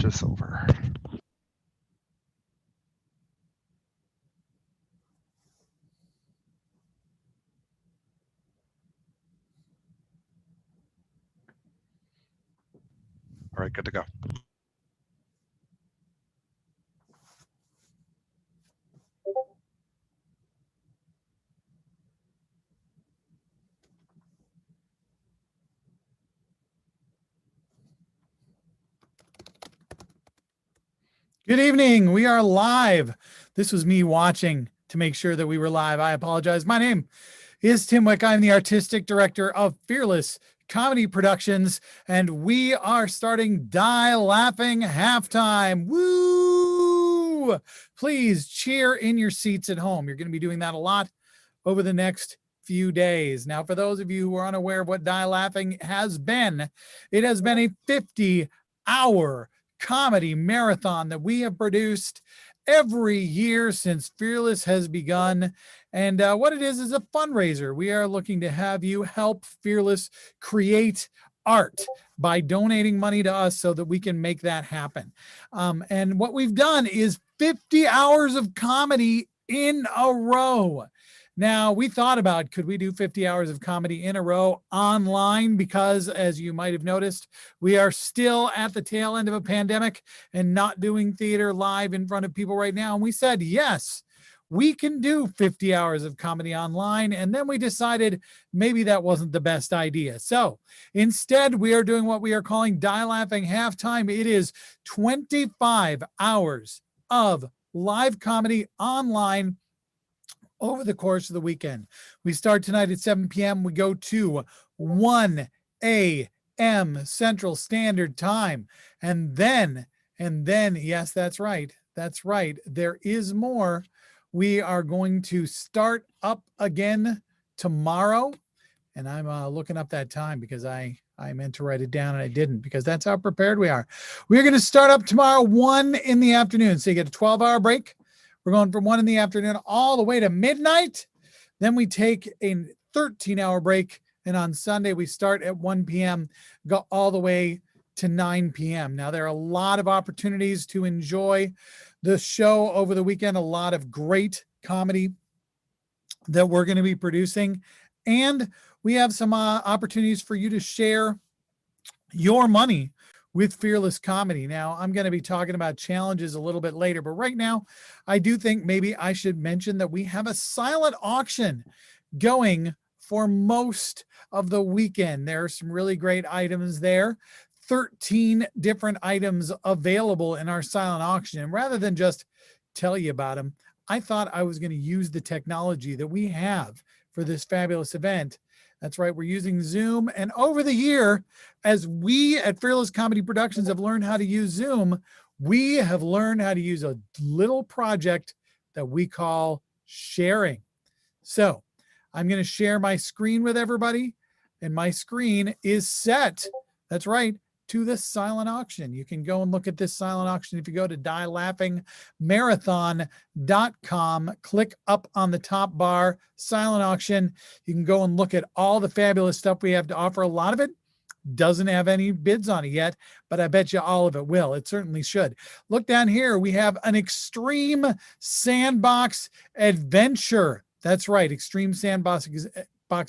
switch us over. All right, good to go. Good evening. We are live. This was me watching to make sure that we were live. I apologize. My name is Tim Wick. I'm the artistic director of Fearless Comedy Productions, and we are starting Die Laughing Halftime. Woo! Please cheer in your seats at home. You're going to be doing that a lot over the next few days. Now, for those of you who are unaware of what Die Laughing has been, it has been a 50-hour comedy marathon that we have produced every year since Fearless has begun. And what it is a fundraiser. We are looking to have you help Fearless create art by donating money to us so that we can make that happen. And what we've done is 50 hours of comedy in a row. Now, we thought about, could we do 50 hours of comedy in a row online? Because as you might have noticed, we are still at the tail end of a pandemic and not doing theater live in front of people right now. And we said, yes, we can do 50 hours of comedy online. And then we decided maybe that wasn't the best idea. So instead, we are doing what we are calling Die Laughing Halftime. It is 25 hours of live comedy online over the course of the weekend. We start tonight at 7 p.m. We go to 1 a.m. Central Standard Time. And then, yes, that's right. There is more. We are going to start up again tomorrow. And I'm looking up that time because I meant to write it down and I didn't, because that's how prepared we are. We're going to start up tomorrow 1 in the afternoon. So you get a 12-hour break. We're going from 1 in the afternoon all the way to midnight. Then we take a 13-hour break. And on Sunday, we start at 1 p.m., go all the way to 9 p.m. Now, there are a lot of opportunities to enjoy the show over the weekend, a lot of great comedy that we're going to be producing. And we have some opportunities for you to share your money with Fearless Comedy. Now, I'm going to be talking about challenges a little bit later, but right now, I do think maybe I should mention that we have a silent auction going for most of the weekend. There are some really great items there. 13 different items available in our silent auction. And rather than just tell you about them, I thought I was going to use the technology that we have for this fabulous event. That's right, we're using Zoom. And over the year, as we at Fearless Comedy Productions have learned how to use Zoom, we have learned how to use a little project that we call sharing. So I'm going to share my screen with everybody, and my screen is set. That's right, to the silent auction. You can go and look at this silent auction if you go to dielaughingmarathon.com, click up on the top bar, silent auction. You can go and look at all the fabulous stuff we have to offer. A lot of it doesn't have any bids on it yet, but I bet you all of it will. It certainly should. Look down here. We have an Extreme Sandbox Adventure. That's right, Extreme Sandbox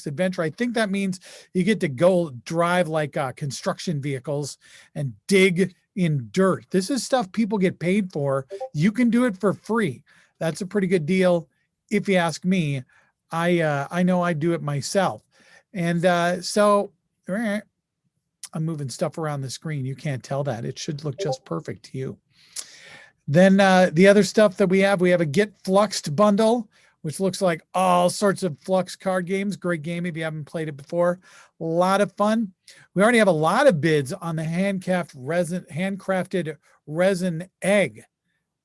Adventure. I think that means you get to go drive like construction vehicles and dig in dirt. This is stuff people get paid for. You can do it for free. That's a pretty good deal, if you ask me. I know I do it myself. And so I'm moving stuff around the screen. You can't tell that. It should look just perfect to you. Then the other stuff that we have a Get Fluxed bundle, which looks like all sorts of Flux card games. Great game if you haven't played it before. A lot of fun. We already have a lot of bids on the handcrafted resin egg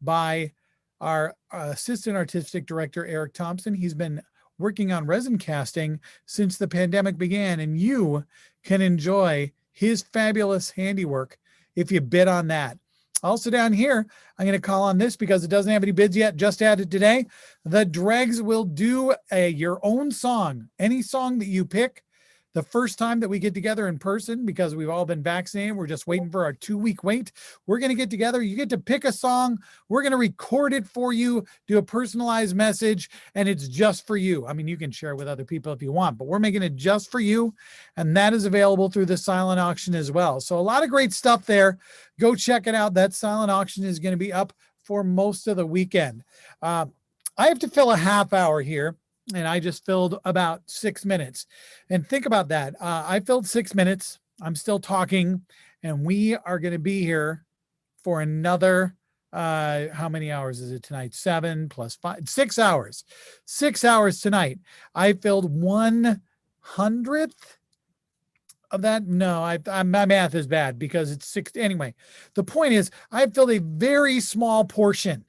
by our assistant artistic director, Eric Thompson. He's been working on resin casting since the pandemic began, and you can enjoy his fabulous handiwork if you bid on that. Also down here, I'm going to call on this because it doesn't have any bids yet, just added today. The Dregs will do your own song. Any song that you pick, the first time that we get together in person, because we've all been vaccinated, we're just waiting for our 2-week wait. We're going to get together. You get to pick a song. We're going to record it for you, do a personalized message, and it's just for you. I mean, you can share it with other people if you want, but we're making it just for you. And that is available through the silent auction as well. So a lot of great stuff there. Go check it out. That silent auction is going to be up for most of the weekend. I have to fill a half hour here, and I just filled about 6 minutes. And think about that. I filled 6 minutes. I'm still talking, and we are going to be here for another, how many hours is it tonight? 7 plus 5, 6 hours. 6 hours tonight. I filled 1/100th of that. No, my math is bad because it's 6. Anyway, the point is I filled a very small portion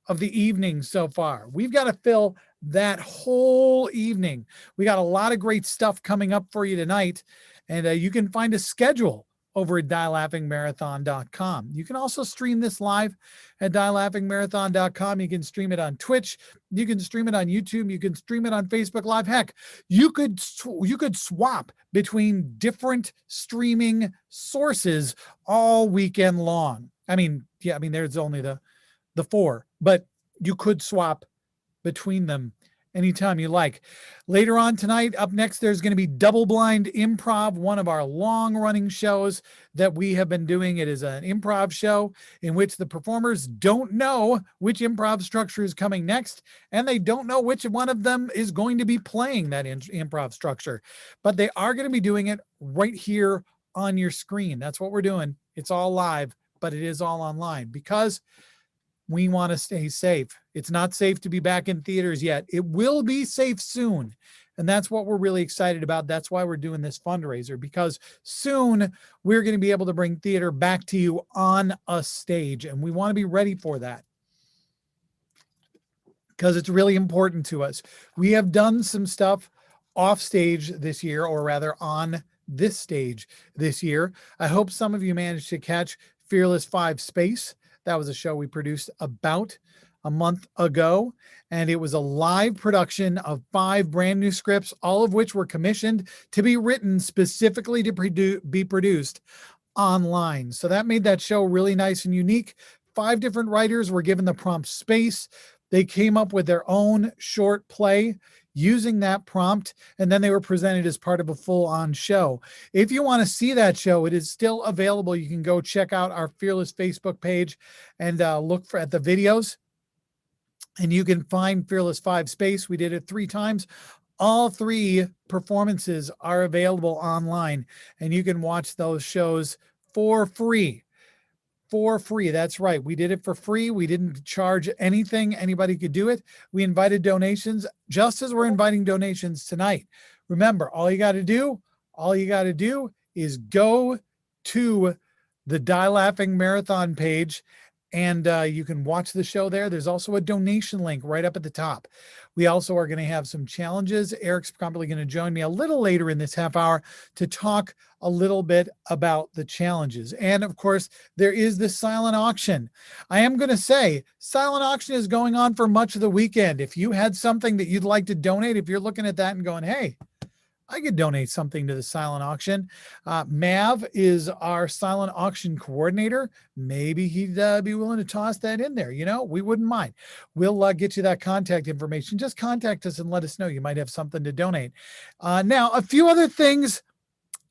of the evening so far. We've got to fill that whole evening. We got a lot of great stuff coming up for you tonight. And you can find a schedule over at dielaughingmarathon.com. You can also stream this live at dielaughingmarathon.com. You can stream it on Twitch. You can stream it on YouTube. You can stream it on Facebook Live. Heck, you could swap between different streaming sources all weekend long. I mean, there's only the 4, but you could swap between them anytime you like. Later on tonight, up next, there's going to be Double Blind Improv, one of our long-running shows that we have been doing. It is an improv show in which the performers don't know which improv structure is coming next, and they don't know which one of them is going to be playing that improv structure, but they are going to be doing it right here on your screen. That's what we're doing. It's all live, but it is all online because we want to stay safe. It's not safe to be back in theaters yet. It will be safe soon. And that's what we're really excited about. That's why we're doing this fundraiser, because soon we're going to be able to bring theater back to you on a stage. And we want to be ready for that because it's really important to us. We have done some stuff off stage this year, or rather on this stage this year. I hope some of you managed to catch Fearless 5 Space. That was a show we produced about a month ago, and it was a live production of 5 brand new scripts, all of which were commissioned to be written specifically to be produced online. So that made that show really nice and unique. 5 different writers were given the prompt space. They came up with their own short play using that prompt, and then they were presented as part of a full-on show. If you want to see that show, it is still available. You can go check out our Fearless Facebook page and look at the videos, and you can find Fearless 5 Space. We did it 3 times. All 3 performances are available online, and you can watch those shows for free. For free. That's right. We did it for free. We didn't charge anything. Anybody could do it. We invited donations just as we're inviting donations tonight. Remember, all you got to do is go to the Die Laughing Marathon page, and you can watch the show there. There's also a donation link right up at the top. We also are going to have some challenges. Eric's probably going to join me a little later in this half hour to talk a little bit about the challenges. And of course, there is the silent auction. I am going to say silent auction is going on for much of the weekend. If you had something that you'd like to donate, if you're looking at that and going, hey, I could donate something to the silent auction. Mav is our silent auction coordinator. Maybe he'd be willing to toss that in there. You know, we wouldn't mind. We'll get you that contact information. Just contact us and let us know. You might have something to donate. Now, a few other things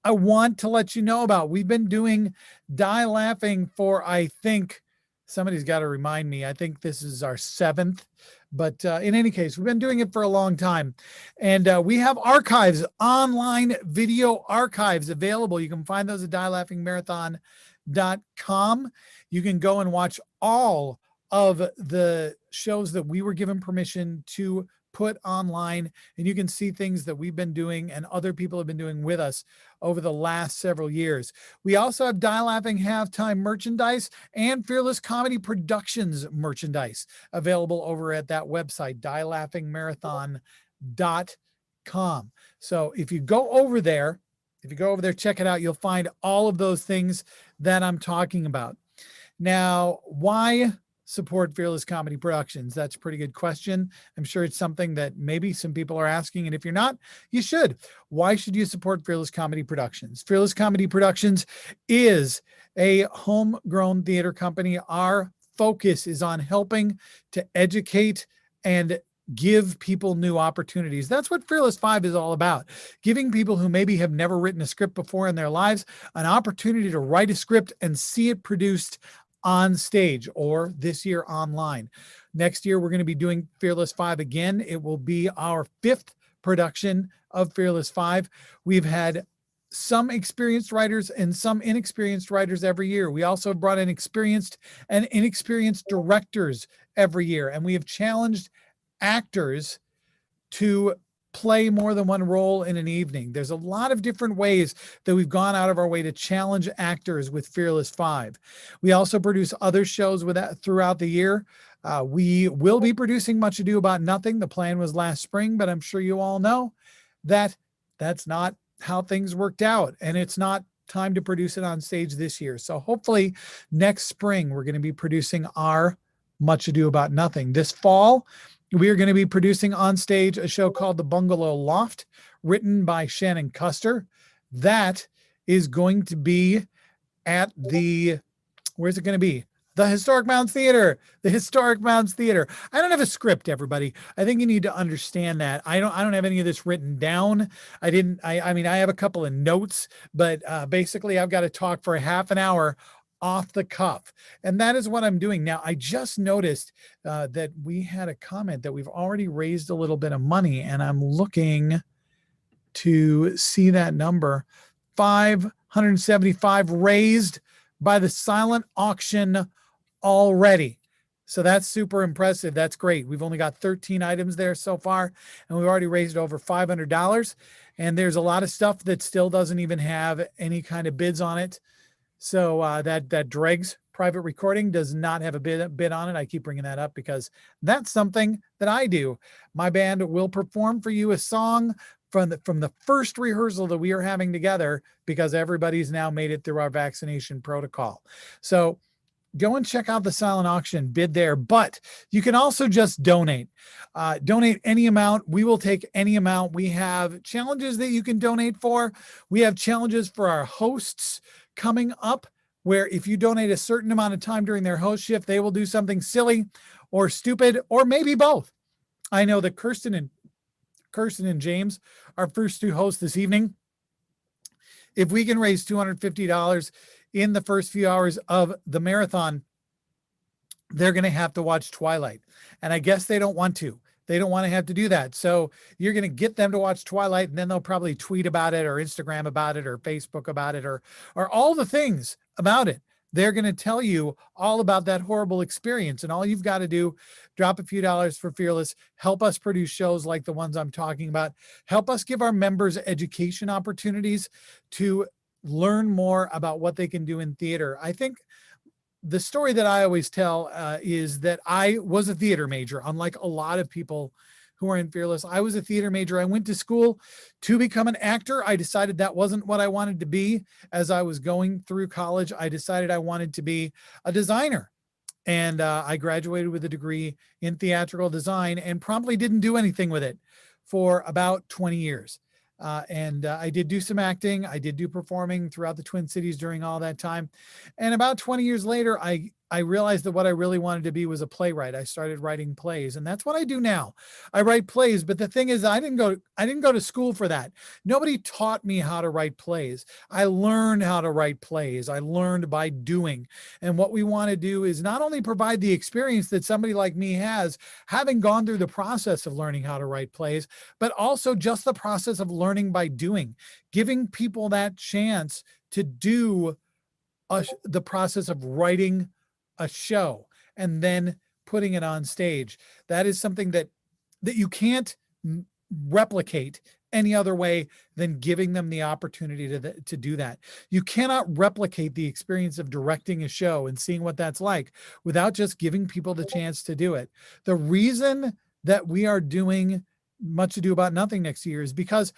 I want to let you know about. We've been doing Die Laughing for, I think, somebody's got to remind me. I think this is our 7th. But in any case, we've been doing it for a long time. And we have archives, online video archives available. You can find those at dielaughingmarathon.com. You can go and watch all of the shows that we were given permission to put online, and you can see things that we've been doing and other people have been doing with us over the last several years. We also have Die Laughing Halftime merchandise and Fearless Comedy Productions merchandise available over at that website, dielaughingmarathon.com. So if you go over there, check it out, you'll find all of those things that I'm talking about. Now, why support Fearless Comedy Productions? That's a pretty good question. I'm sure it's something that maybe some people are asking, and if you're not, you should. Why should you support Fearless Comedy Productions? Fearless Comedy Productions is a homegrown theater company. Our focus is on helping to educate and give people new opportunities. That's what Fearless 5 is all about. Giving people who maybe have never written a script before in their lives an opportunity to write a script and see it produced on stage, or this year online. Next year, we're going to be doing Fearless 5 again. It will be our 5th production of Fearless 5. We've had some experienced writers and some inexperienced writers every year. We also brought in experienced and inexperienced directors every year, and we have challenged actors to play more than one role in an evening. There's a lot of different ways that we've gone out of our way to challenge actors with Fearless 5. We also produce other shows with that throughout the year. We will be producing Much Ado About Nothing. The plan was last spring, but I'm sure you all know that that's not how things worked out, and it's not time to produce it on stage this year. So hopefully next spring, we're going to be producing our Much Ado About Nothing. This fall, we are going to be producing on stage a show called The Bungalow Loft, written by Shannon Custer. That is going to be at where's it going to be? The Historic Mounds Theater. The Historic Mounds Theater. I don't have a script, everybody. I think you need to understand that. I don't have any of this written down. I mean, I have a couple of notes, but basically I've got to talk for a half an hour off the cuff. And that is what I'm doing. Now, I just noticed that we had a comment that we've already raised a little bit of money, and I'm looking to see that number. 575 raised by the silent auction already. So that's super impressive. That's great. We've only got 13 items there so far, and we've already raised over $500. And there's a lot of stuff that still doesn't even have any kind of bids on it. So that Dregs private recording does not have a bid on it. I keep bringing that up because that's something that I do. My band will perform for you a song from the first rehearsal that we are having together, because everybody's now made it through our vaccination protocol. So go and check out the silent auction, bid there, but you can also just donate. Donate any amount. We will take any amount. We have challenges that you can donate for. We have challenges for our hosts coming up, where if you donate a certain amount of time during their host shift, they will do something silly or stupid, or maybe both. I know that Kirsten and James, our first two hosts this evening, if we can raise $250 in the first few hours of the marathon, they're going to have to watch Twilight. And I guess they don't want to. They don't want to have to do that. So you're going to get them to watch Twilight, and then they'll probably tweet about it or Instagram about it or Facebook about it or all the things about it. They're going to tell you all about that horrible experience. And all you've got to do, drop a few dollars for Fearless, help us produce shows like the ones I'm talking about, help us give our members education opportunities to learn more about what they can do in theater. I think the story that I always tell is that I was a theater major, unlike a lot of people who are in Fearless. I was a theater major. I went to school to become an actor. I decided that wasn't what I wanted to be. As I was going through college, I decided I wanted to be a designer. And I graduated with a degree in theatrical design and promptly didn't do anything with it for about 20 years. I did do some acting. I did do performing throughout the Twin Cities during all that time. And about 20 years later, I realized that what I really wanted to be was a playwright. I started writing plays, and that's what I do now. I write plays, but the thing is, I didn't go to school for that. Nobody taught me how to write plays. I learned how to write plays. I learned by doing. And what we want to do is not only provide the experience that somebody like me has, having gone through the process of learning how to write plays, but also just the process of learning by doing, giving people that chance to do the process of writing a show and then putting it on stage. That is something that you can't replicate any other way than giving them the opportunity to do that. You cannot replicate the experience of directing a show and seeing what that's like without just giving people the chance to do it. The reason that we are doing Much Ado About Nothing next year is because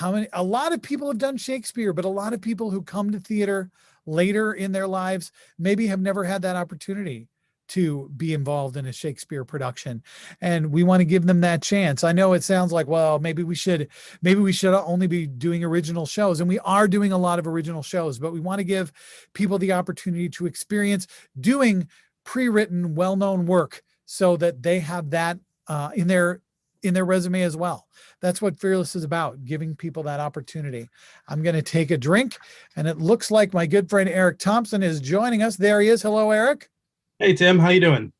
a lot of people have done Shakespeare, but a lot of people who come to theater later in their lives maybe have never had that opportunity to be involved in a Shakespeare production, and we want to give them that chance. I know it sounds like, well, maybe we should only be doing original shows, and we are doing a lot of original shows, but we want to give people the opportunity to experience doing pre-written, well-known work so that they have that in their resume as well. That's what Fearless is about, giving people that opportunity. I'm going to take a drink, and it looks like my good friend Eric Thompson is joining us. There he is. Hello, Eric. Hey, Tim, how you doing?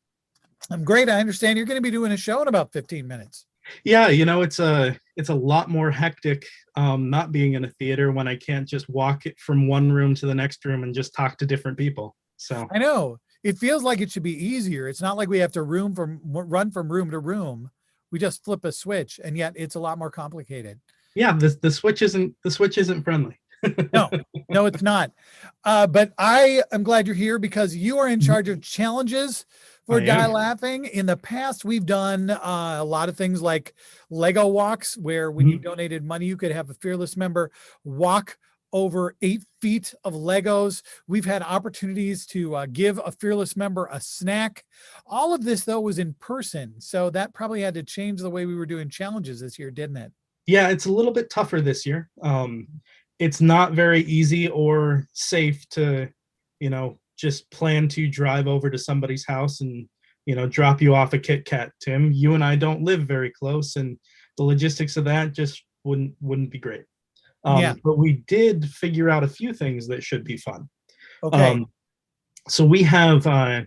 I'm great. I understand you're going to be doing a show in about 15 minutes. Yeah, it's a lot more hectic not being in a theater when I can't just walk it from one room to the next room and just talk to different people. So I know it feels like it should be easier. It's not like we have to run from room to room. We just flip a switch, and yet it's a lot more complicated. Yeah, the switch isn't friendly. No, it's not. But I am glad you're here because you are in charge of challenges for Die Laughing. In the past, we've done a lot of things like Lego walks, where when you donated money, you could have a Fearless member walk over 8 feet of Legos. We've had opportunities to give a Fearless member a snack. All of this, though, was in person. So that probably had to change the way we were doing challenges this year, didn't it? Yeah, it's a little bit tougher this year. It's not very easy or safe to, just plan to drive over to somebody's house and, drop you off a Kit Kat. Tim, you and I don't live very close, and the logistics of that just wouldn't be great. But we did figure out a few things that should be fun. Okay. So we have a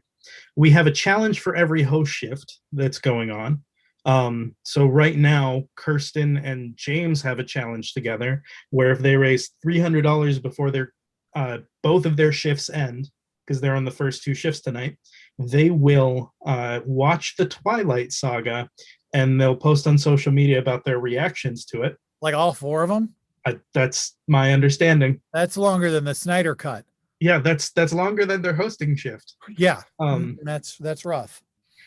challenge for every host shift that's going on. So right now, Kirsten and James have a challenge together where if they raise $300 before their both of their shifts end, because they're on the first 2 shifts tonight, they will watch the Twilight Saga, and they'll post on social media about their reactions to it. Like all 4 of them? That's my understanding. That's longer than the Snyder Cut. Yeah, that's longer than their hosting shift. Yeah, that's rough.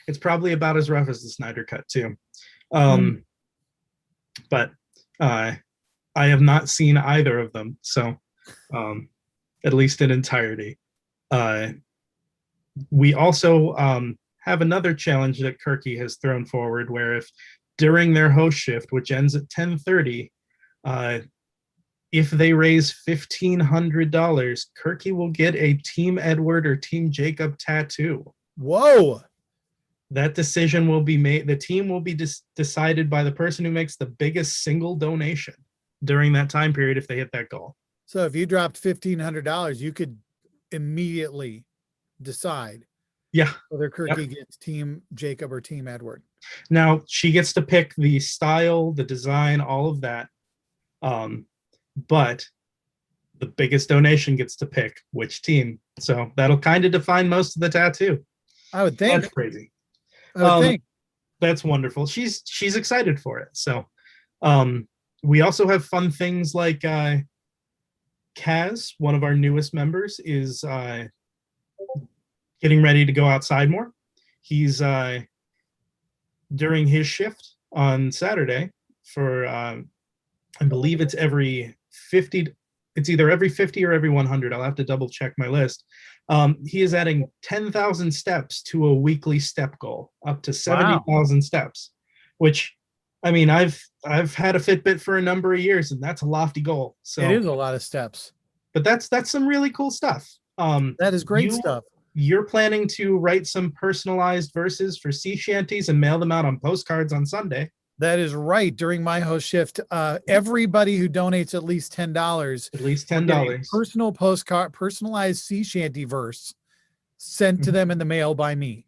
It's probably about as rough as the Snyder Cut too. But I have not seen either of them, so at least in entirety. We also have another challenge that Kirky has thrown forward, where if during their host shift, which ends at 10:30, if they raise $1,500, Kirky will get a Team Edward or Team Jacob tattoo. Whoa. That decision will be made. The team will be decided by the person who makes the biggest single donation during that time period if they hit that goal. So if you dropped $1,500, you could immediately decide whether Kirky gets Team Jacob or Team Edward. Now, she gets to pick the style, the design, all of that. But the biggest donation gets to pick which team. So that'll kind of define most of the tattoo. I would think. That's crazy. I would think. That's wonderful. She's excited for it. So we also have fun things like Kaz, one of our newest members, is getting ready to go outside more. He's during his shift on Saturday for I believe it's every 50. It's either every 50 or every 100. I'll have to double check my list. He is adding 10,000 steps to a weekly step goal, up to 70,000 steps, which, I mean, I've had a Fitbit for a number of years, and that's a lofty goal. So it is a lot of steps. But that's some really cool stuff. That is great stuff. You're planning to write some personalized verses for sea shanties and mail them out on postcards on Sunday. That is right. During my host shift, everybody who donates at least $10, personal postcard, personalized sea shanty verse sent to them in the mail by me.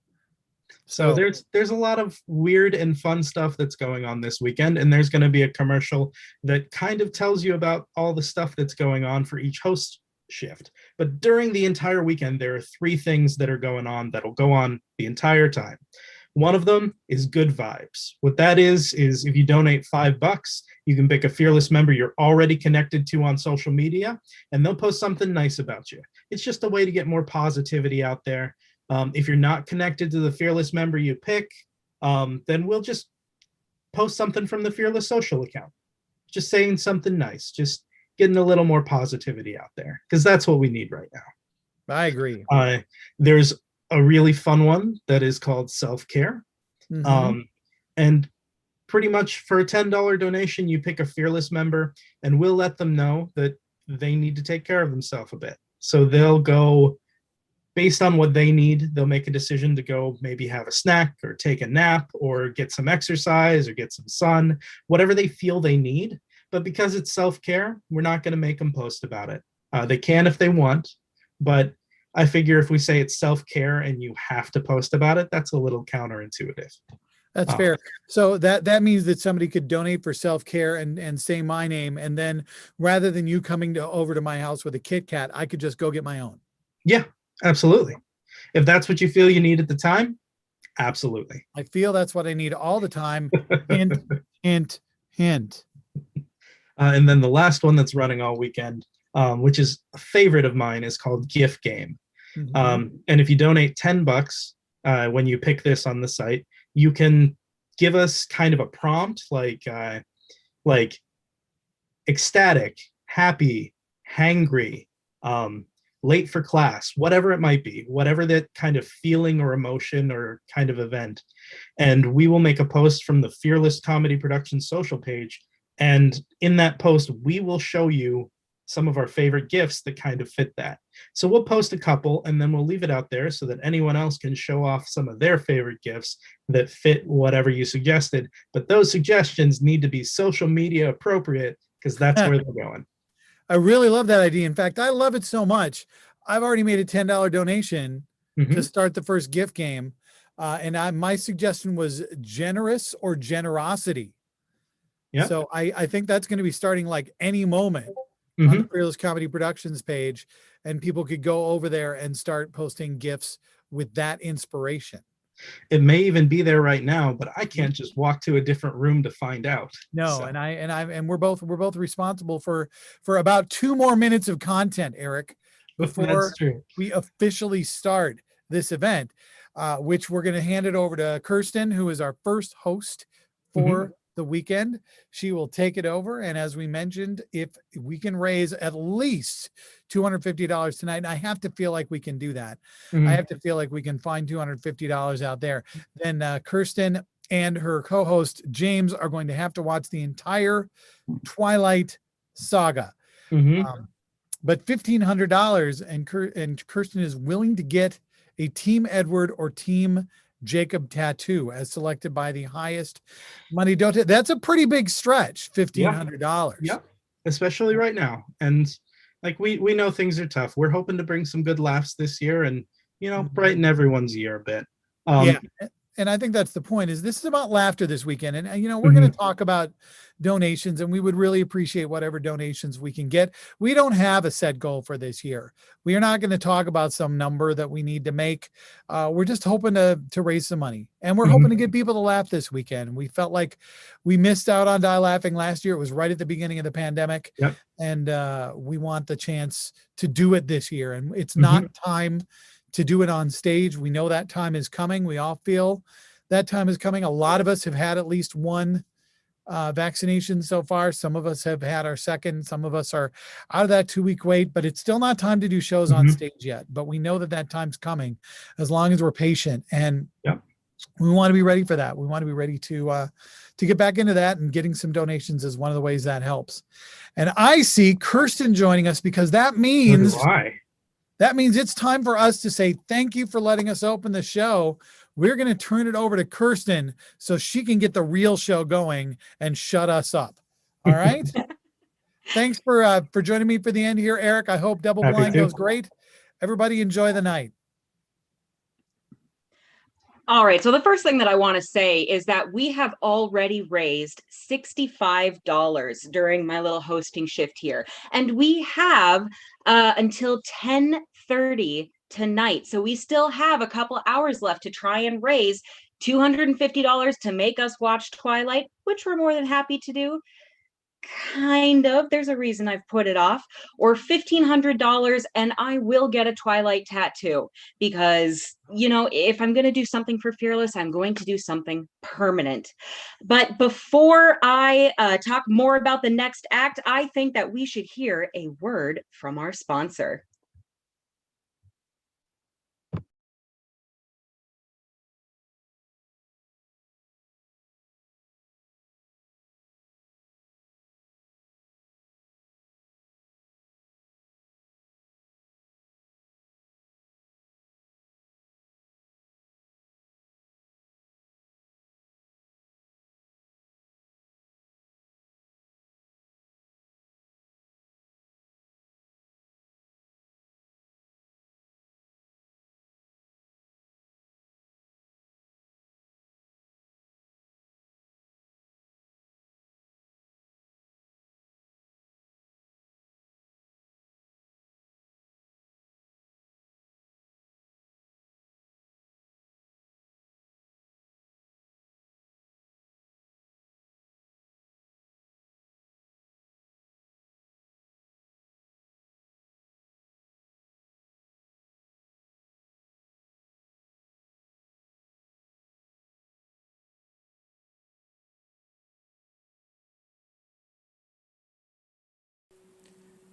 So there's a lot of weird and fun stuff that's going on this weekend, and there's going to be a commercial that kind of tells you about all the stuff that's going on for each host shift. But during the entire weekend, there are 3 things that are going on that'll go on the entire time. One of them is Good Vibes. What that is if you donate $5, you can pick a Fearless member you're already connected to on social media, and they'll post something nice about you. It's just a way to get more positivity out there. If you're not connected to the Fearless member you pick, then we'll just post something from the Fearless social account. Just saying something nice, just getting a little more positivity out there, because that's what we need right now. I agree. There's a really fun one that is called self-care. Mhm. And pretty much for a $10 donation, you pick a Fearless member, and we'll let them know that they need to take care of themselves a bit. So they'll go based on what they need. They'll make a decision to go maybe have a snack or take a nap or get some exercise or get some sun, whatever they feel they need. But because it's self-care, we're not going to make them post about it. They can if they want, but I figure if we say it's self-care and you have to post about it, that's a little counterintuitive. That's fair. So that means that somebody could donate for self-care and say my name, and then rather than you coming over to my house with a Kit Kat, I could just go get my own. Yeah, absolutely. If that's what you feel you need at the time, absolutely. I feel that's what I need all the time. Hint, hint, hint. And then the last one that's running all weekend, which is a favorite of mine, is called Gift Game. And if you donate $10 when you pick this on the site, you can give us kind of a prompt like ecstatic, happy, hangry, late for class, whatever it might be, whatever that kind of feeling or emotion or kind of event. And we will make a post from the Fearless Comedy Productions social page. And in that post, we will show you some of our favorite gifts that kind of fit that. So we'll post a couple and then we'll leave it out there so that anyone else can show off some of their favorite gifts that fit whatever you suggested. But those suggestions need to be social media appropriate because that's where they're going. I really love that idea. In fact, I love it so much. I've already made a $10 donation to start the first gift game. And my suggestion was generous or generosity. Yeah. So I think that's going to be starting like any moment on the Fearless Comedy Productions page, and people could go over there and start posting gifts with that inspiration. It may even be there right now, but I can't just walk to a different room to find out. No, So. and we're both responsible for about 2 more minutes of content, Eric, before we officially start this event, which we're going to hand it over to Kirsten, who is our first host for the weekend. She will take it over, and as we mentioned, if we can raise at least $250 tonight, and I have to feel like we can do that. I have to feel like we can find $250 out there. Then Kirsten and her co-host James are going to have to watch the entire Twilight saga. But $1,500, and Kirsten is willing to get a Team Edward or Team Jacob tattoo as selected by the highest money donation. That's a pretty big stretch, $1,500. Yeah, especially right now. And like we know things are tough. We're hoping to bring some good laughs this year and brighten everyone's year a bit. Yeah. And I think that's the point, is this is about laughter this weekend. And we're going to talk about donations, and we would really appreciate whatever donations we can get. We don't have a set goal for this year. We are not going to talk about some number that we need to make. We're just hoping to raise some money, and we're hoping to get people to laugh this weekend. We felt like we missed out on Die Laughing last year. It was right at the beginning of the pandemic. And we want the chance to do it this year. And it's not time to do it on stage. We know that time is coming. We all feel that time is coming. A lot of us have had at least one vaccination so far. Some of us have had our second. Some of us are out of that 2-week wait, but it's still not time to do shows on stage yet. But we know that time's coming as long as we're patient. And we want to be ready for that. We want to be ready to get back into that, and getting some donations is one of the ways that helps. And I see Kirsten joining us because that means it's time for us to say thank you for letting us open the show. We're going to turn it over to Kirsten so she can get the real show going and shut us up. All right. Thanks for joining me for the end here, Eric. I hope Double Blind goes great. Everybody enjoy the night. All right. So the first thing that I want to say is that we have already raised $65 during my little hosting shift here. And we have until 10:30 tonight. So we still have a couple hours left to try and raise $250 to make us watch Twilight, which we're more than happy to do. Kind of. There's a reason I've put it off. Or $1,500, and I will get a Twilight tattoo, because if I'm going to do something for Fearless, I'm going to do something permanent. But before I talk more about the next act, I think that we should hear a word from our sponsor.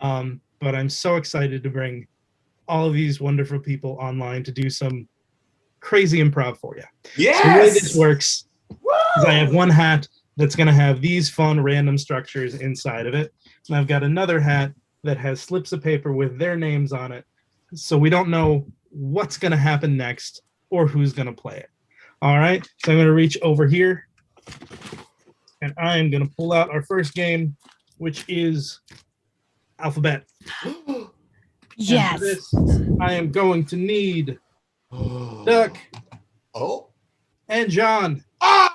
But I'm so excited to bring all of these wonderful people online to do some crazy improv for you. Yes! So the way this works is I have one hat that's going to have these fun random structures inside of it. And I've got another hat that has slips of paper with their names on it. So we don't know what's going to happen next or who's going to play it. All right. So I'm going to reach over here and I am going to pull out our first game, which is Alphabet. Yes. And for this, I am going to need Duck. And John. I'm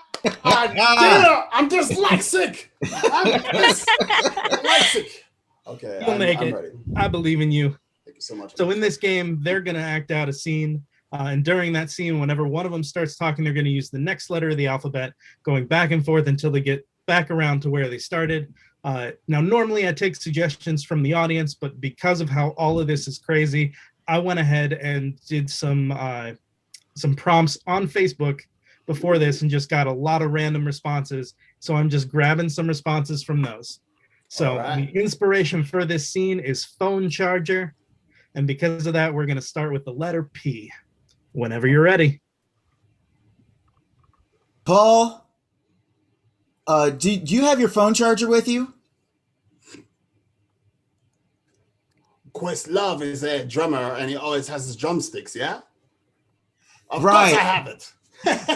dyslexic. I'm dyslexic. Okay, You'll make I'm it. ready. I believe in you. Thank you so much. So in this game, they're going to act out a scene. And during that scene, whenever one of them starts talking, they're going to use the next letter of the alphabet, going back and forth until they get back around to where they started. Now, normally I take suggestions from the audience, but because of how all of this is crazy, I went ahead and did some prompts on Facebook before this and just got a lot of random responses. So I'm just grabbing some responses from those. So the inspiration for this scene is phone charger. And because of that, we're going to start with the letter P. Whenever you're ready. Paul, do you have your phone charger with you? Questlove is a drummer and he always has his drumsticks, yeah? Of Right. course I have it.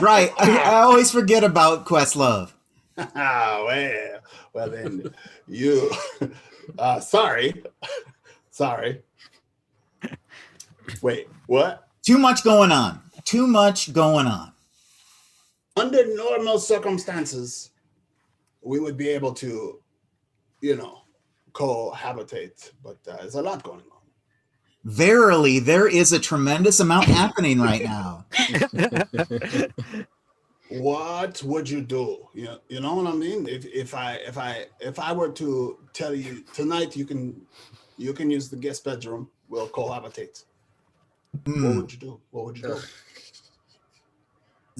Right. I always forget about Questlove. well then you sorry. Wait, what? Too much going on. Too much going on. Under normal circumstances, we would be able to, cohabitate, but there's a lot going on. Verily, there is a tremendous amount happening right now. What would you do? You know what I mean? If I were to tell you tonight, you can use the guest bedroom. We'll cohabitate. What would you do? What would you do?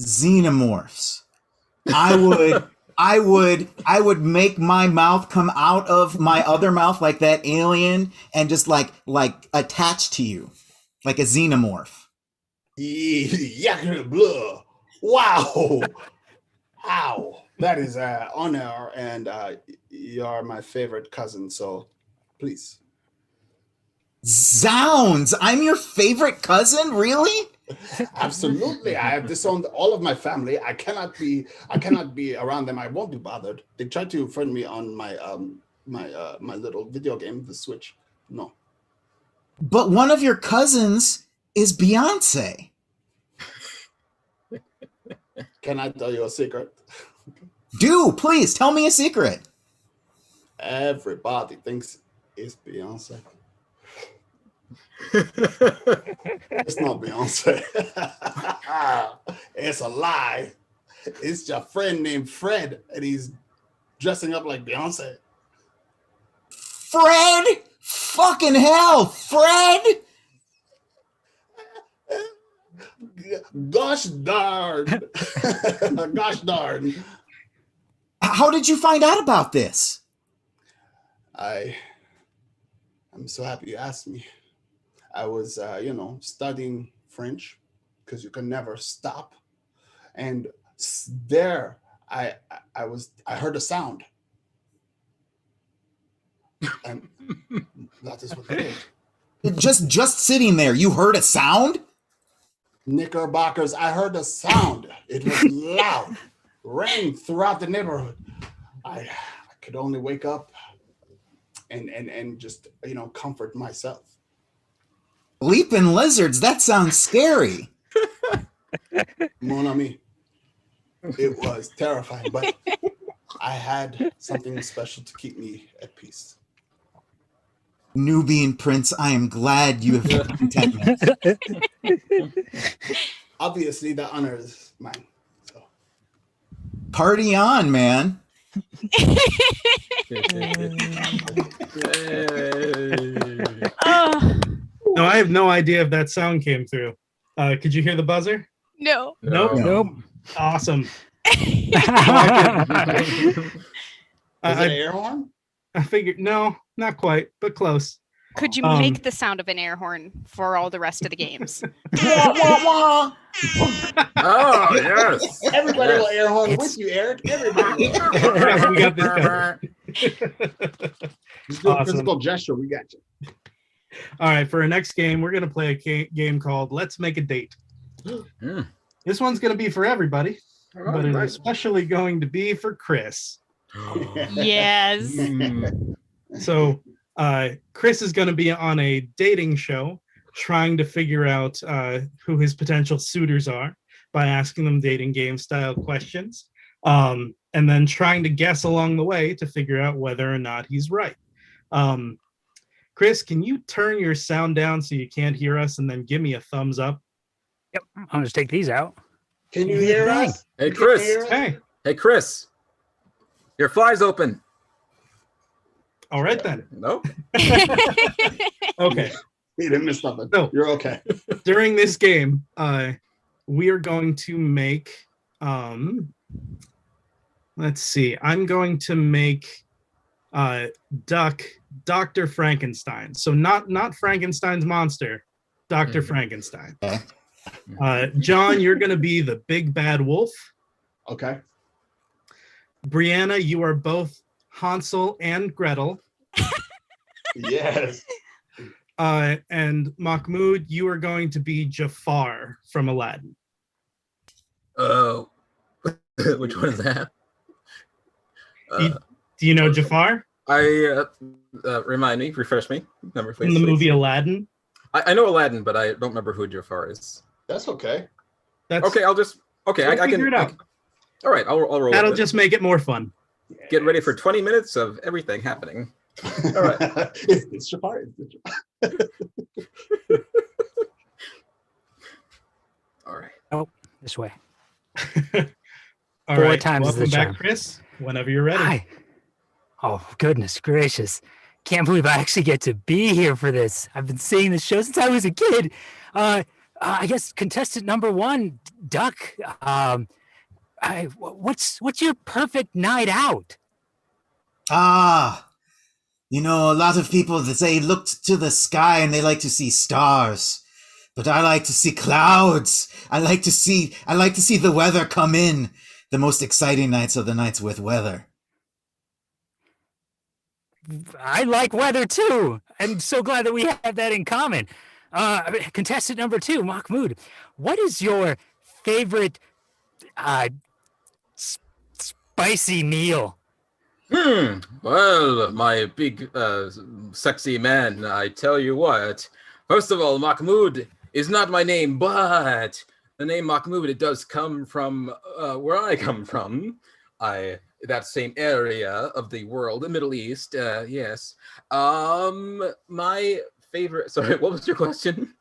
Xenomorphs. I would make my mouth come out of my other mouth like that alien and just like attach to you like a xenomorph. Yeah, blah. Wow. Ow. That is an honor, and you're my favorite cousin, so please. Zounds! I'm your favorite cousin? Really? Absolutely. I have disowned all of my family. I cannot be around them. I won't be bothered. They tried to friend me on my my little video game, the Switch. No. But one of your cousins is Beyonce. Can I tell you a secret? Do, please, tell me a secret. Everybody thinks it's Beyonce. It's not Beyonce. It's a lie. It's your friend named Fred, and he's dressing up like Beyonce. Fred? Fucking hell, Fred! Gosh darn. Gosh darn. How did you find out about this? I'm so happy you asked me. I was, studying French because you can never stop. And there, I heard a sound. And that is what it did. Just sitting there, you heard a sound? Knickerbockers, I heard a sound. It was loud, rang throughout the neighborhood. I could only wake up and just, comfort myself. Leaping lizards, that sounds scary. Mon ami. It was terrifying, but I had something special to keep me at peace. Nubian Prince, I am glad you have contentment. Obviously, the honor is mine. So. Party on, man. No, I have no idea if that sound came through. Could you hear the buzzer? No. Nope. Awesome. Is it an air horn? I figured, no, not quite, but close. Could you make the sound of an air horn for all the rest of the games? Oh, yes. Everybody Yes. will air horn with you, Eric. Everybody. We got this covered. Just do a Awesome. physical gesture. We got you. All right, for our next game, we're going to play a game called Let's Make a Date. This one's going to be for everybody, but it's especially going to be for Chris. Yes. So Chris is going to be on a dating show trying to figure out who his potential suitors are by asking them dating game style questions, and then trying to guess along the way to figure out whether or not he's right. Chris, can you turn your sound down so you can't hear us, and then give me a thumbs up? Yep, I'll just take these out. Can you hear us? Hey, Chris. Hey. Hey, Chris. Your fly's open. All right, then. No. Okay. You didn't miss something. So, you're okay. During this game, we are going to make, let's see, I'm going to make Duck Dr. Frankenstein. So not Frankenstein's monster, Dr. Frankenstein. John, you're going to be the big bad wolf. Okay. Brianna, you are both Hansel and Gretel. Yes. And Mahmoud, you are going to be Jafar from Aladdin. Oh. Which one is that? Do you know Jafar? Remind me, refresh me. Number, please, From the movie Aladdin? I know Aladdin, but I don't remember who Jafar is. That's okay. Okay, I'll just... Okay, I can... figure it out. All right, I'll roll. That'll with it. just make it more fun. Get ready for 20 minutes of everything happening. All right. It's Jafar. All right. Oh, this way. All Four right, times welcome the back, charm. Chris. Whenever you're ready. Hi. Oh, goodness gracious. Can't believe I actually get to be here for this. I've been seeing this show since I was a kid. I guess contestant number 1, Duck. What's your perfect night out? You know, a lot of people that say look to the sky and they like to see stars. But I like to see clouds. I like to see the weather come in. The most exciting nights are the nights with weather. I like weather too. I'm so glad that we have that in common. Contestant number 2, Mahmoud. What is your favorite spicy meal? Well, my big, sexy man, I tell you what. First of all, Mahmoud is not my name, but the name Mahmoud, it does come from where I come from. That same area of the world, the Middle East, yes. My favorite, sorry, what was your question?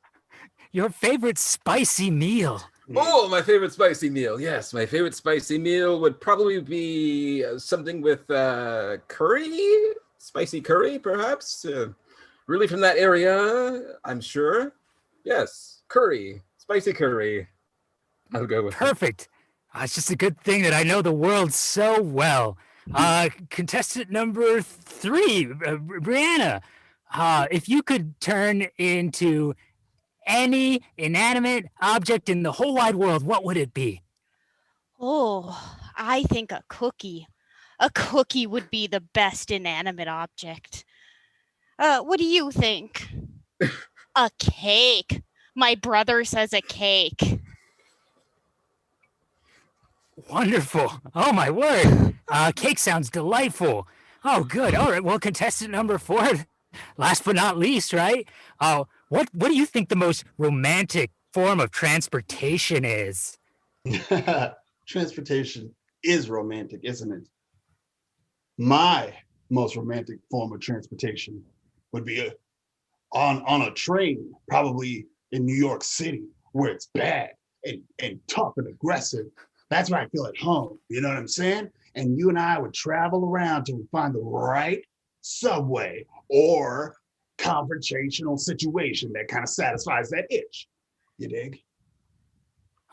Your favorite spicy meal. Oh, my favorite spicy meal. Yes, my favorite spicy meal would probably be something with curry, spicy curry, perhaps. Really from that area, I'm sure. Yes, curry, spicy curry. I'll go with Perfect. It's just a good thing that I know the world so well. Contestant number 3, Brianna. If you could turn into any inanimate object in the whole wide world, what would it be? Oh, I think a cookie. A cookie would be the best inanimate object. What do you think? A cake. My brother says a cake. Wonderful. Oh, my word. Cake sounds delightful. Oh, good. All right. Well, contestant number 4, last but not least, right? What do you think the most romantic form of transportation is? Transportation is romantic, isn't it? My most romantic form of transportation would be on a train, probably in New York City, where it's bad and tough and aggressive. That's where I feel at home. You know what I'm saying? And you and I would travel around till we find the right subway or confrontational situation that kind of satisfies that itch. You dig?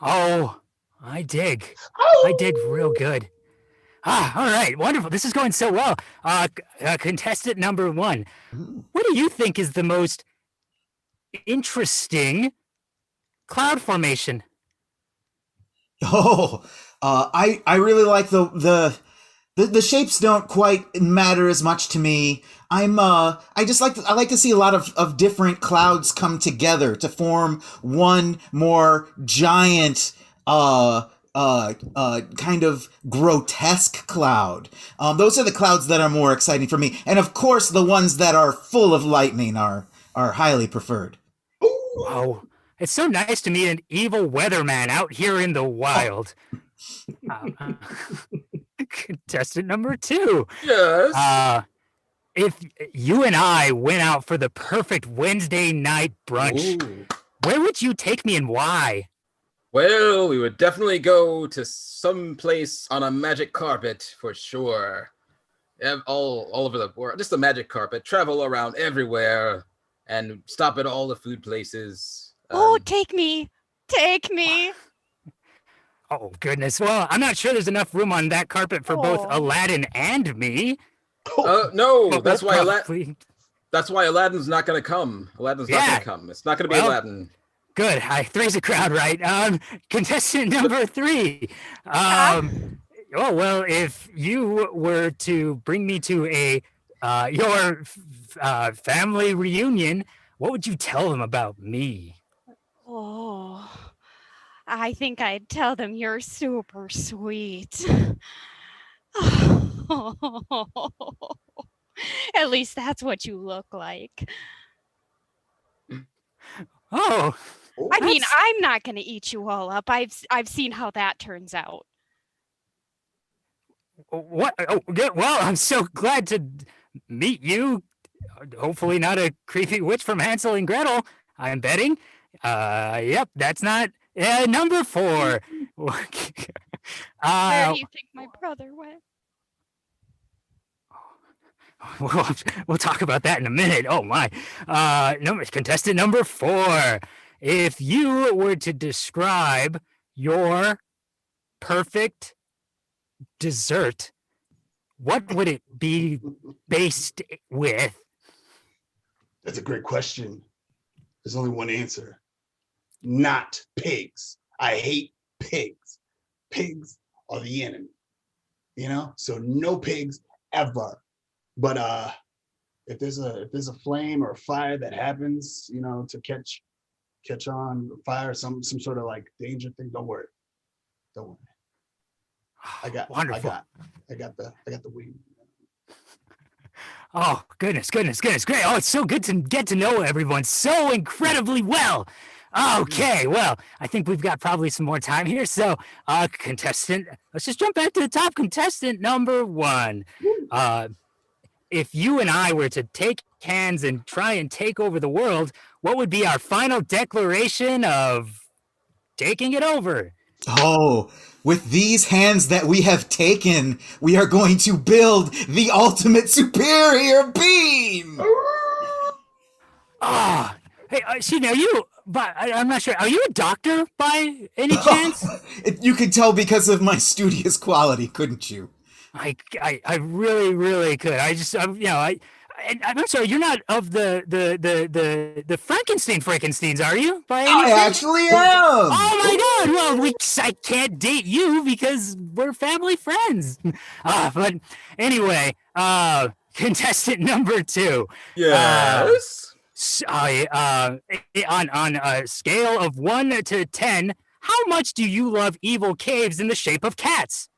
Oh, I dig. Oh. I dig real good. All right, wonderful. This is going so well. Contestant number 1, what do you think is the most interesting cloud formation? Oh, I really like the shapes don't quite matter as much to me. I like to see a lot of different clouds come together to form one more giant kind of grotesque cloud. Those are the clouds that are more exciting for me, and of course the ones that are full of lightning are highly preferred. Wow, it's so nice to meet an evil weatherman out here in the wild. Contestant number 2. Yes. If you and I went out for the perfect Wednesday night brunch, where would you take me and why? Well, we would definitely go to some place on a magic carpet for sure. All over the world, just a magic carpet. Travel around everywhere and stop at all the food places. Take me. Oh, goodness. Well, I'm not sure there's enough room on that carpet for both Aladdin and me. No, that's why Aladdin's not going to come. Aladdin's not going to come. It's not going to be Aladdin. Good. 3's a crowd, right? Contestant number 3. If you were to bring me to your family reunion, what would you tell them about me? Oh, I think I'd tell them you're super sweet. At least that's what you look like. Oh. I mean, I'm not going to eat you all up. I've seen how that turns out. What? Oh, good. Well, I'm so glad to meet you. Hopefully not a creepy witch from Hansel and Gretel, I'm betting. Yep, that's not number 4. Where do you think my brother went? We'll talk about that in a minute. Oh my. Contestant number 4. If you were to describe your perfect dessert, what would it be based with? That's a great question. There's only one answer. Not pigs. I hate pigs. Pigs are the enemy. So no pigs ever. But if there's a flame or a fire that happens, to catch on fire, some sort of like danger thing, don't worry. I got the wing. Oh, goodness, great. Oh, it's so good to get to know everyone so incredibly well. Okay, well, I think we've got probably some more time here. So, let's just jump back to the top. Contestant number 1. If you and I were to take hands and try and take over the world, what would be our final declaration of taking it over? Oh, with these hands that we have taken, we are going to build the ultimate superior beam! Hey, but I'm not sure. Are you a doctor by any chance? You could tell because of my studious quality, couldn't you? I really, really could. I'm sorry. You're not of the Frankensteins, are you? By any I chance? actually am. Oh my God! Well, I can't date you because we're family friends. But anyway, contestant number 2. Yes. On a scale of 1 to 10, how much do you love evil caves in the shape of cats?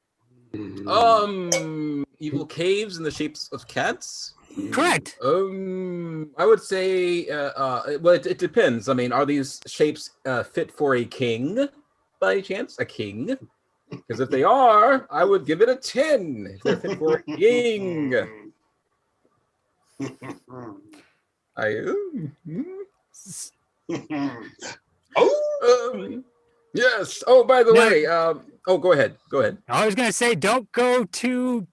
Evil caves in the shapes of cats? Correct. I would say, well, it depends. I mean, are these shapes fit for a king, by any chance? A king? Because if they are, I would give it a 10. If they're fit for a king. Yes. Oh, by the way, go ahead. I was going to say, don't go too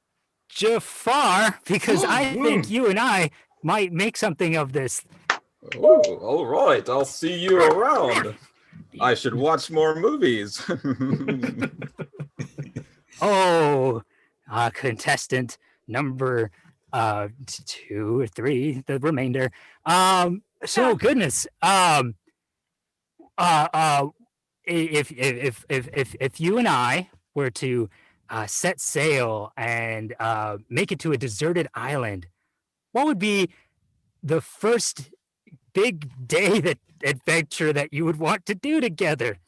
far, because I think you and I might make something of this. Oh, all right. I'll see you around. I should watch more movies. Oh, contestant number 2 or 3, the remainder. So goodness. If you and I were to set sail and make it to a deserted island, what would be the first big day that adventure that you would want to do together?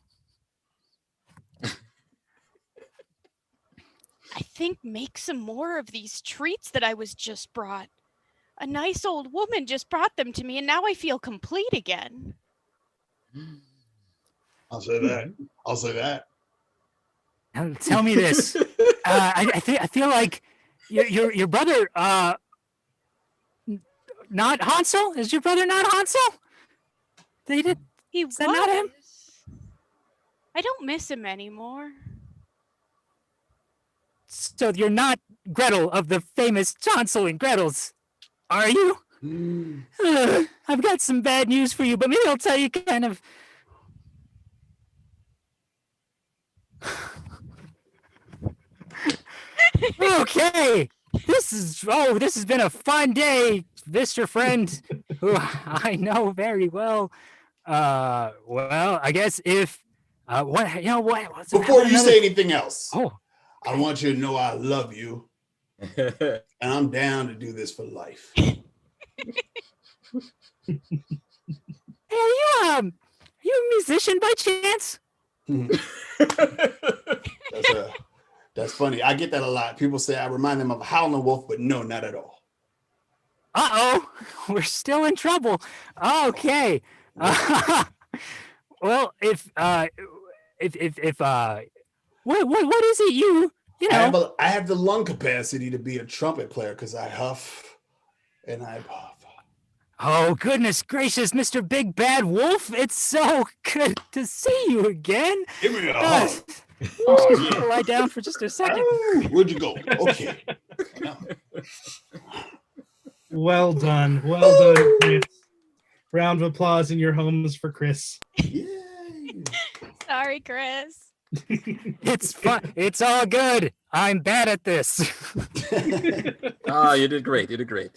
I think make some more of these treats that I was just brought. A nice old woman just brought them to me, and now I feel complete again. I'll say that. I'll say that. Now, tell me this. I feel like your brother, not Hansel? Is your brother not Hansel? Is that not him? I don't miss him anymore. So you're not Gretel of the famous Hansel and Gretel's, are you? I've got some bad news for you, but maybe I'll tell you kind of. Okay, this has been a fun day, Mr. Friend, who I know very well. Well, I guess if Before you say anything else, I want you to know I love you, and I'm down to do this for life. Hey, are you a musician by chance? That's funny. I get that a lot. People say I remind them of a howling wolf, but no, not at all. Uh-oh, we're still in trouble. Okay. Well, what is it you know? I have the lung capacity to be a trumpet player because I huff and I puff. Oh, goodness gracious, Mr. Big Bad Wolf. It's so good to see you again. Give me a hug. Lie down for just a second. Where'd you go? Okay. Well done. Well done, Chris. Round of applause in your homes for Chris. Sorry, Chris. It's fun. It's all good. I'm bad at this. You did great. You did great.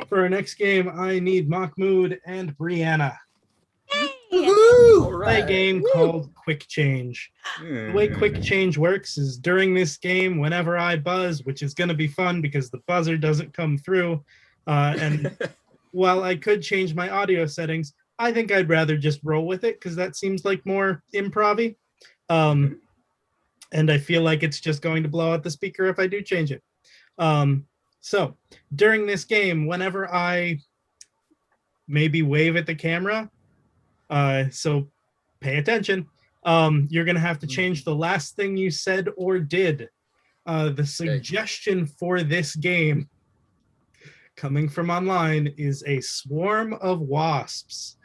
For our next game, I need Mahmoud and Brianna. Play a game called Quick Change. The way Quick Change works is during this game, whenever I buzz, which is going to be fun because the buzzer doesn't come through, and while I could change my audio settings, I think I'd rather just roll with it because that seems like more improv-y. And I feel like it's just going to blow out the speaker if I do change it. So during this game, whenever I maybe wave at the camera, so pay attention, you're going to have to change the last thing you said or did. The suggestion for this game coming from online is a swarm of wasps.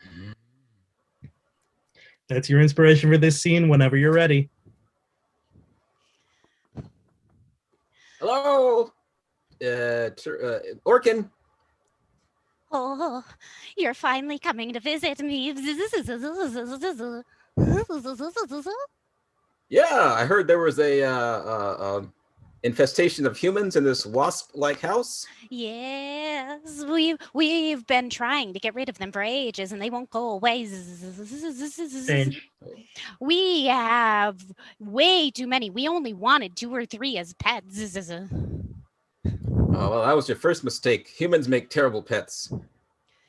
That's your inspiration for this scene whenever you're ready. Hello, Orkin. Oh, you're finally coming to visit me. Yeah, I heard there was a infestation of humans in this wasp-like house. Yes, we've been trying to get rid of them for ages, and they won't go away. We have way too many. We only wanted 2 or 3 as pets. Oh, well, that was your first mistake. Humans make terrible pets.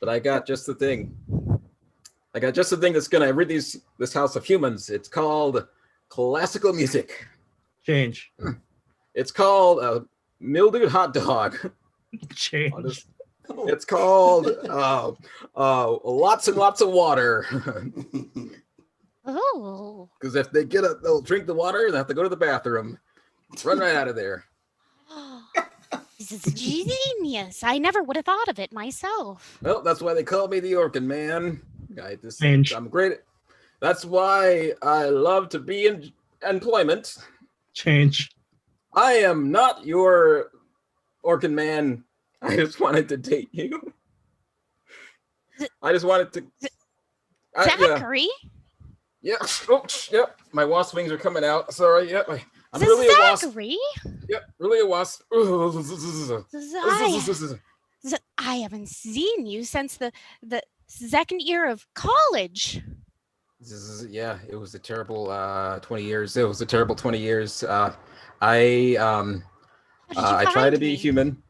But I got just the thing. I got just the thing that's gonna rid this house of humans. It's called classical music. Change. It's called mildewed hot dog. Change. It's called lots and lots of water. Oh. Because if they'll drink the water, they have to go to the bathroom. Run right out of there. This is genius. I never would have thought of it myself. Well, that's why they call me the Orkin Man. I'm great. That's why I love to be in employment. Change. I am not your Orkin Man. I just wanted to date you. I just wanted to. Zachary? Yeah. Oh, yep. My wasp wings are coming out. Sorry. Yep. I'm really a wasp. Zachary? Yep, really a wasp. I haven't seen you since the second year of college. Yeah, it was a terrible 20 years. It was a terrible 20 years. I try to be human.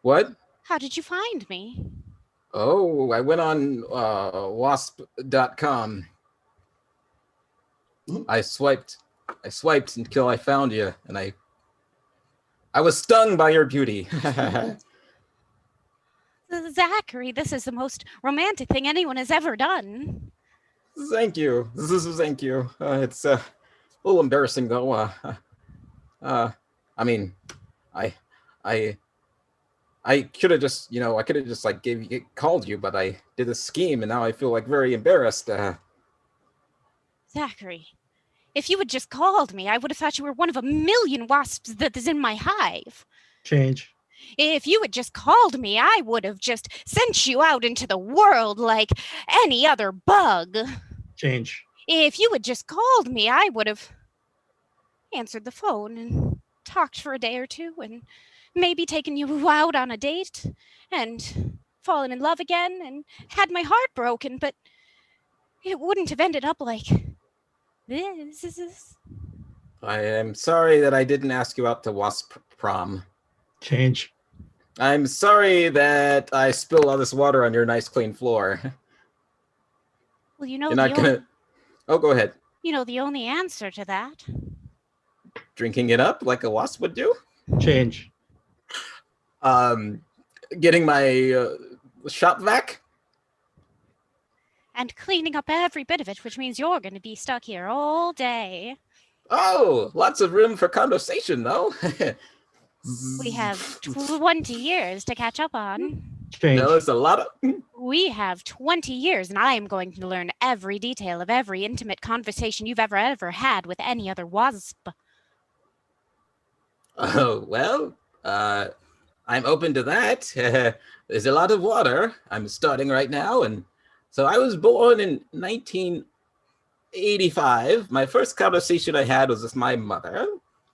What? How did you find me? Oh, I went on wasp.com. I swiped until I found you, and I was stung by your beauty. Zachary, this is the most romantic thing anyone has ever done. Thank you. Thank you. It's a little embarrassing though. I mean, I could have just, I could have just like called you, but I did a scheme, and now I feel like very embarrassed. Zachary, if you had just called me, I would have thought you were one of a million wasps that is in my hive. Change. If you had just called me, I would have just sent you out into the world like any other bug. Change. If you had just called me, I would have answered the phone and talked for a day or two and maybe taken you out on a date and fallen in love again and had my heart broken, but it wouldn't have ended up like this. I am sorry that I didn't ask you out to Wasp Prom. Change. I'm sorry that I spilled all this water on your nice clean floor. Well, you know, You're not gonna... Oh, go ahead. You know the only answer to that. Drinking it up like a wasp would do? Change. Getting my shop vac? And cleaning up every bit of it, which means you're going to be stuck here all day. Oh, lots of room for conversation, though. We have 20 years to catch up on. Change. No, it's a lot of... We have 20 years, and I am going to learn every detail of every intimate conversation you've ever had with any other wasp. Oh, well, I'm open to that. There's a lot of water. I'm starting right now, and so I was born in 1985. My first conversation I had was with my mother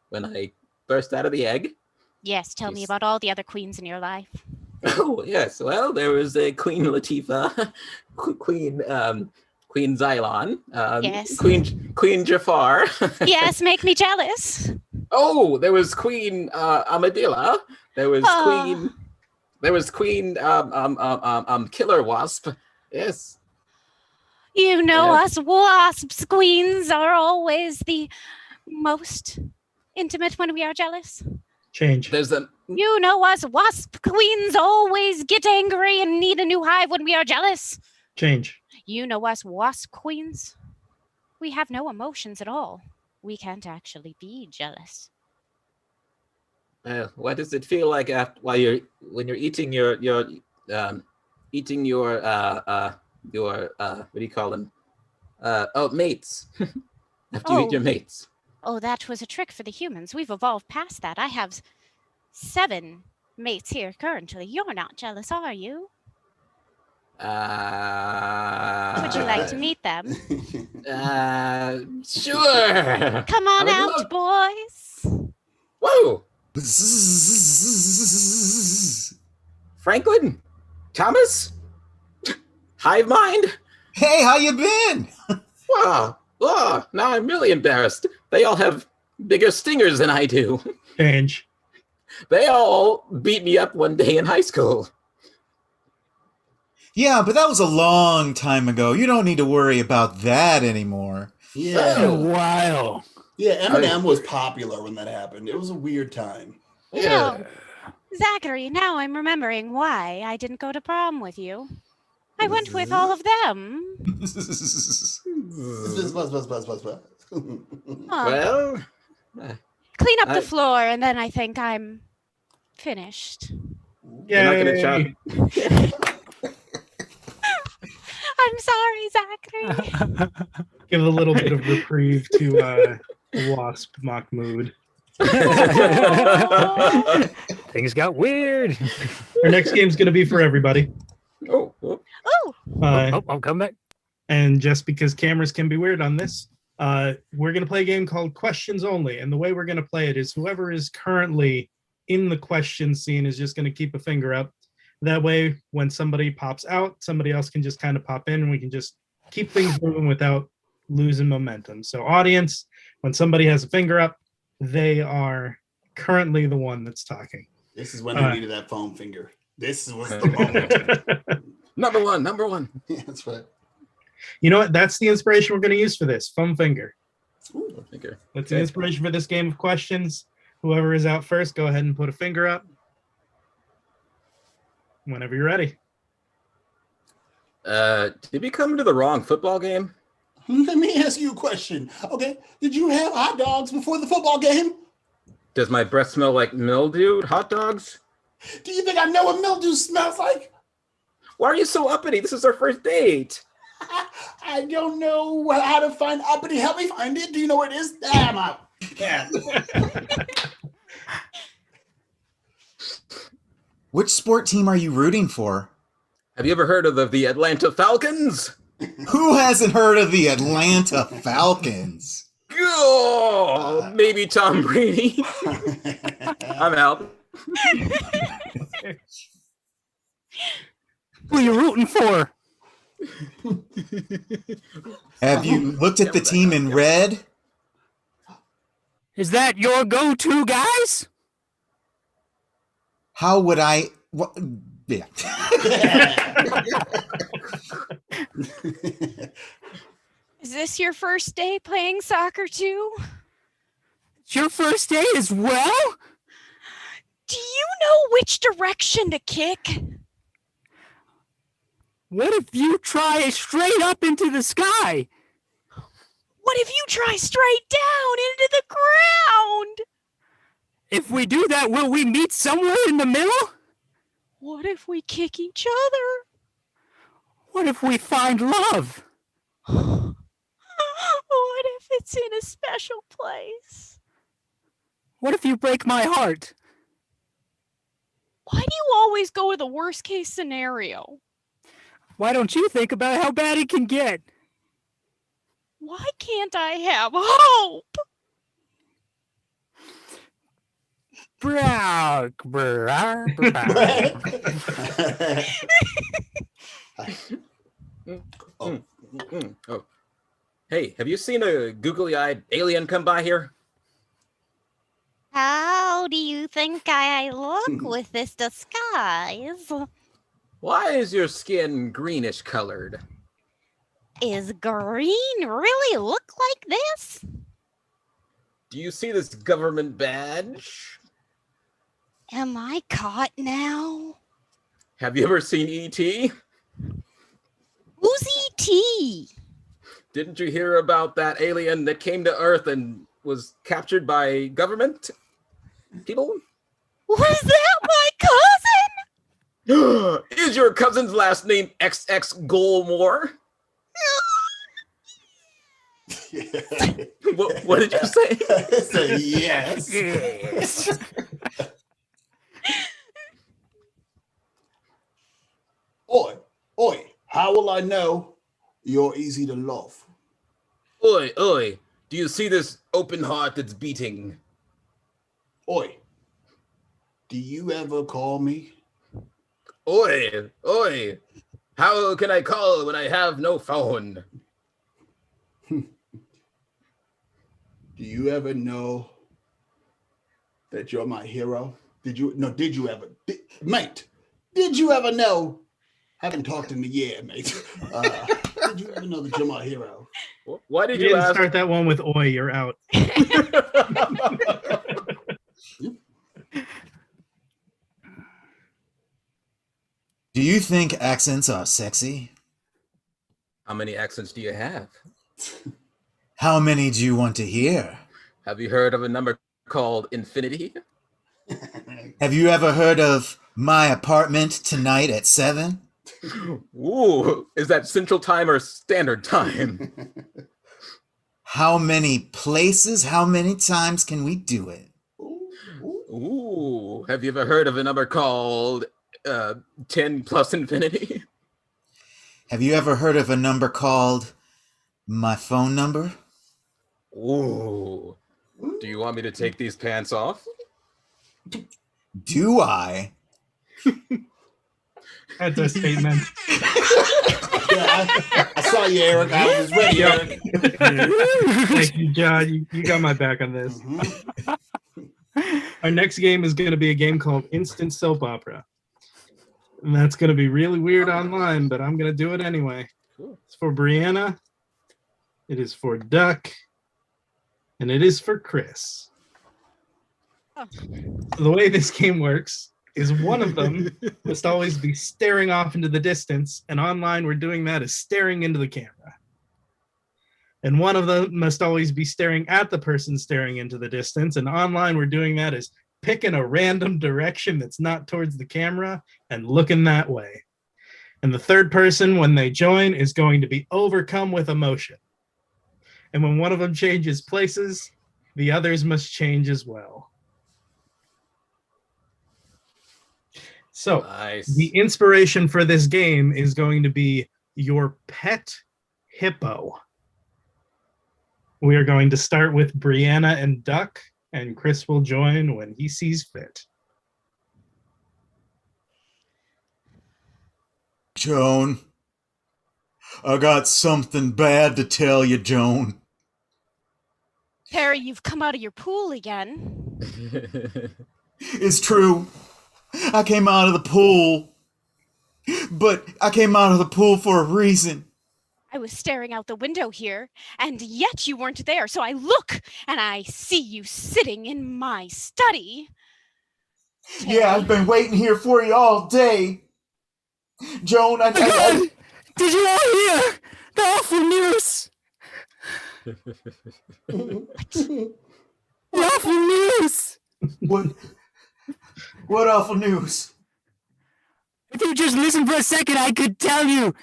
when I burst out of the egg. Yes, tell me about all the other queens in your life. Oh, yes. Well, there was a Queen Latifah, Queen Xylon, yes. Queen Jafar. Yes, make me jealous. Oh, there was Queen Amadilla. There was Queen Killer Wasp. Yes. You know, us wasps queens are always the most intimate when we are jealous. Change. There's a... You know, us wasp queens always get angry and need a new hive when we are jealous. Change. You know, us wasp queens, we have no emotions at all. We can't actually be jealous. What does it feel like when you're eating your what do you call them? Mates. After you eat your mates. Oh, that was a trick for the humans. We've evolved past that. I have 7 mates here currently. You're not jealous, are you? Would you like to meet them? Sure. Come on out, boys. Whoa. Franklin? Thomas? Hive Mind? Hey, how you been? Wow. Oh, now I'm really embarrassed. They all have bigger stingers than I do. Change. They all beat me up one day in high school. Yeah, but that was a long time ago. You don't need to worry about that anymore. Yeah. A while. Yeah, Eminem was popular when that happened. It was a weird time. Yeah. Zachary, now I'm remembering why I didn't go to prom with you. I went with all of them. Well... Clean up the floor, and then I think I'm finished. You're not going to try... I'm sorry, Zachary. Give a little bit of reprieve to Wasp Mahmoud. Things got weird. Our next game's going to be for everybody. Oh. I'll come back. And just because cameras can be weird on this, We're going to play a game called Questions Only. And the way we're going to play it is whoever is currently in the question scene is just going to keep a finger up. That way, when somebody pops out, somebody else can just kind of pop in and we can just keep things moving without losing momentum. So audience, when somebody has a finger up, they are currently the one that's talking. This is when I needed that foam finger. This was the moment. Number one. Yeah, that's right. You know what? That's the inspiration we're going to use for this. Foam finger. Ooh, finger. That's the inspiration for this game of questions. Whoever is out first, go ahead and put a finger up. Whenever you're ready. Did we come to the wrong football game? Let me ask you a question. Okay, did you have hot dogs before the football game? Does my breath smell like mildew? Hot dogs? Do you think I know what mildew smells like? Why are you so uppity? This is our first date. I don't know how to find uppity. Help me find it. Do you know where it is? I'm out. Yeah. Which sport team are you rooting for? Have you ever heard of the Atlanta Falcons? Who hasn't heard of the Atlanta Falcons? Oh, maybe Tom Brady. I'm out. Who are you rooting for? Have you looked at the team in red? Is that your go-to guys? How would I? Yeah. Is this your first day playing soccer too? It's your first day as well? Do you know which direction to kick? What if you try straight up into the sky? What if you try straight down into the ground? If we do that, will we meet somewhere in the middle? What if we kick each other? What if we find love? What if it's in a special place? What if you break my heart? Why do you always go with the worst case scenario? Why don't you think about how bad it can get? Why can't I have hope? Oh. Hey, have you seen a googly-eyed alien come by here? How do you think I look with this disguise? Why is your skin greenish colored? Is green really look like this? Do you see this government badge? Am I caught now? Have you ever seen E.T.? Who's E.T.? Didn't you hear about that alien that came to Earth and was captured by government people? Was that my cousin? Is your cousin's last name XX Goldmore? What did you say? I said yes. Yes. Oi, how will I know you're easy to love? Oi, do you see this open heart that's beating? Oi, do you ever call me? Oi, how can I call when I have no phone? Do you ever know that you're my hero? Did you ever know? Haven't talked in a year, mate. Did you ever know that you're my hero? Why did You you didn't ask? start that one with oi, you're out. Do you think accents are sexy? How many accents do you have? How many do you want to hear? Have you heard of a number called infinity? Have you ever heard of my apartment tonight at 7? Ooh, is that Central Time or Standard Time? How many places, how many times can we do it? Ooh, have you ever heard of a number called 10 plus infinity? Have you ever heard of a number called my phone number? Ooh. Do you want me to take these pants off? Do I? That's a statement. I saw you, Eric. I was ready, Eric. Thank you, John. You got my back on this. Our next game is going to be a game called Instant Soap Opera. And that's going to be really weird online, but I'm going to do it anyway. Cool. It's for Brianna. It is for Duck. And it is for Chris. Oh. So the way this game works is one of them must always be staring off into the distance, and online we're doing that as staring into the camera. And one of them must always be staring at the person staring into the distance, and online we're doing that as picking a random direction that's not towards the camera and looking that way. And the third person, when they join, is going to be overcome with emotion. And when one of them changes places, the others must change as well. So, Nice. the inspiration for this game is going to be your pet hippo. We are going to start with Brianna and Duck, and Chris will join when he sees fit. Joan, I got something bad to tell you, Joan. Perry, you've come out of your pool again. It's true. I came out of the pool. But I came out of the pool for a reason. I was staring out the window here, and yet you weren't there. So I look, and I see you sitting in my study. Yeah, I've been waiting here for you all day. Joan, I Did you all hear the awful news? The awful news! What awful news? If you just listen for a second, I could tell you. No,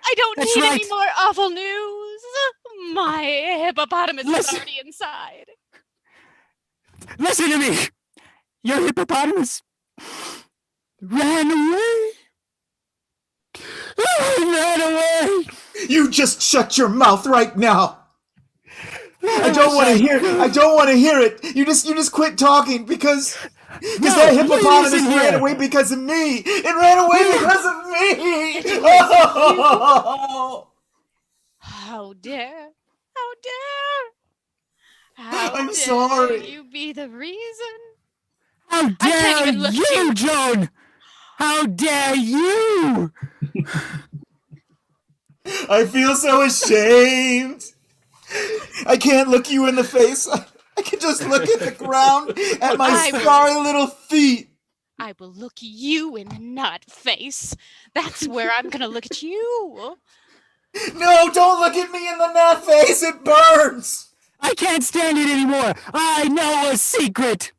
I don't That's need right. any more awful news. My hippopotamus is Listen. already inside. Listen to me. Your hippopotamus ran away. Ran away. You just shut your mouth right now. I don't want to hear. I don't want to hear it. You just quit talking because that hippopotamus listen ran here. away because of me. It ran away because of me. Oh. How dare? How dare? How I'm dare sorry. you be the reason? How I can't dare even look you, you. Joan? How dare you? I feel so ashamed. I can't look you in the face. I can just look at the ground at my I will- sorry little feet. I will look you in the nut face. That's where I'm gonna look at you. No, don't look at me in the nut face. It burns. I can't stand it anymore. I know a secret.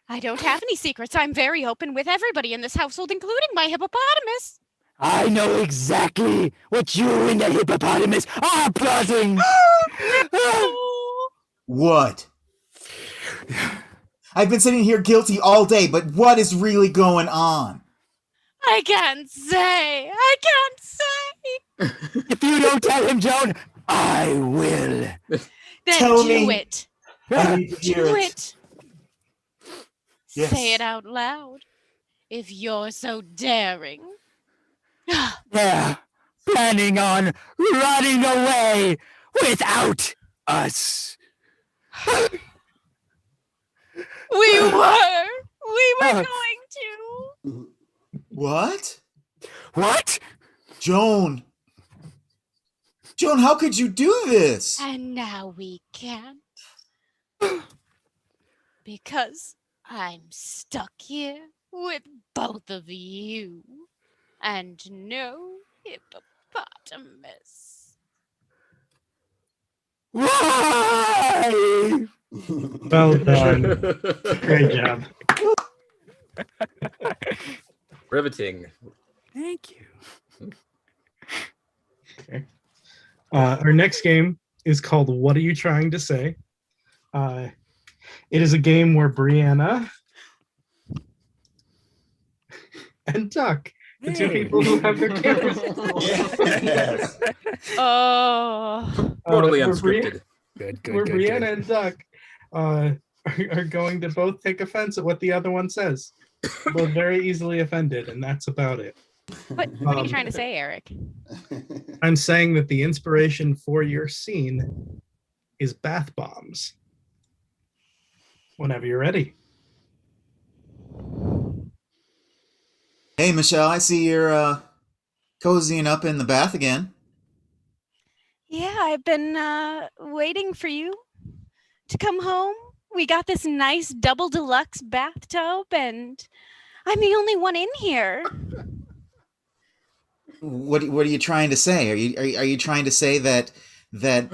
I don't have any secrets. I'm very open with everybody in this household, including my hippopotamus. I know exactly what you and the hippopotamus are plotting. What? I've been sitting here guilty all day, but what is really going on? I can't say. I can't say. If you don't tell him, Joan, I will. Then Tell do me. it. I need to hear Do it. it. Yes. Say it out loud. If you're so daring. They're planning on running away without us. We were going to. What? What? Joan. Joan, how could you do this? And now we can't. Because I'm stuck here with both of you. And no hippopotamus. Why? Well done. Great job. Riveting. Thank you. Okay. Our next game is called What Are You Trying to Say? It is a game where Brianna and Duck, the two Hey. people who have their cameras. Yes. Oh. Totally where unscripted. Where Brianna and Duck are going to both take offense at what the other one says. Both very easily offended, and that's about it. What are you trying to say, Eric? I'm saying that the inspiration for your scene is bath bombs. Whenever you're ready. Hey, Michelle, I see you're cozying up in the bath again. Yeah, I've been waiting for you to come home. We got this nice double deluxe bathtub, and I'm the only one in here. What are you trying to say? Are you trying to say that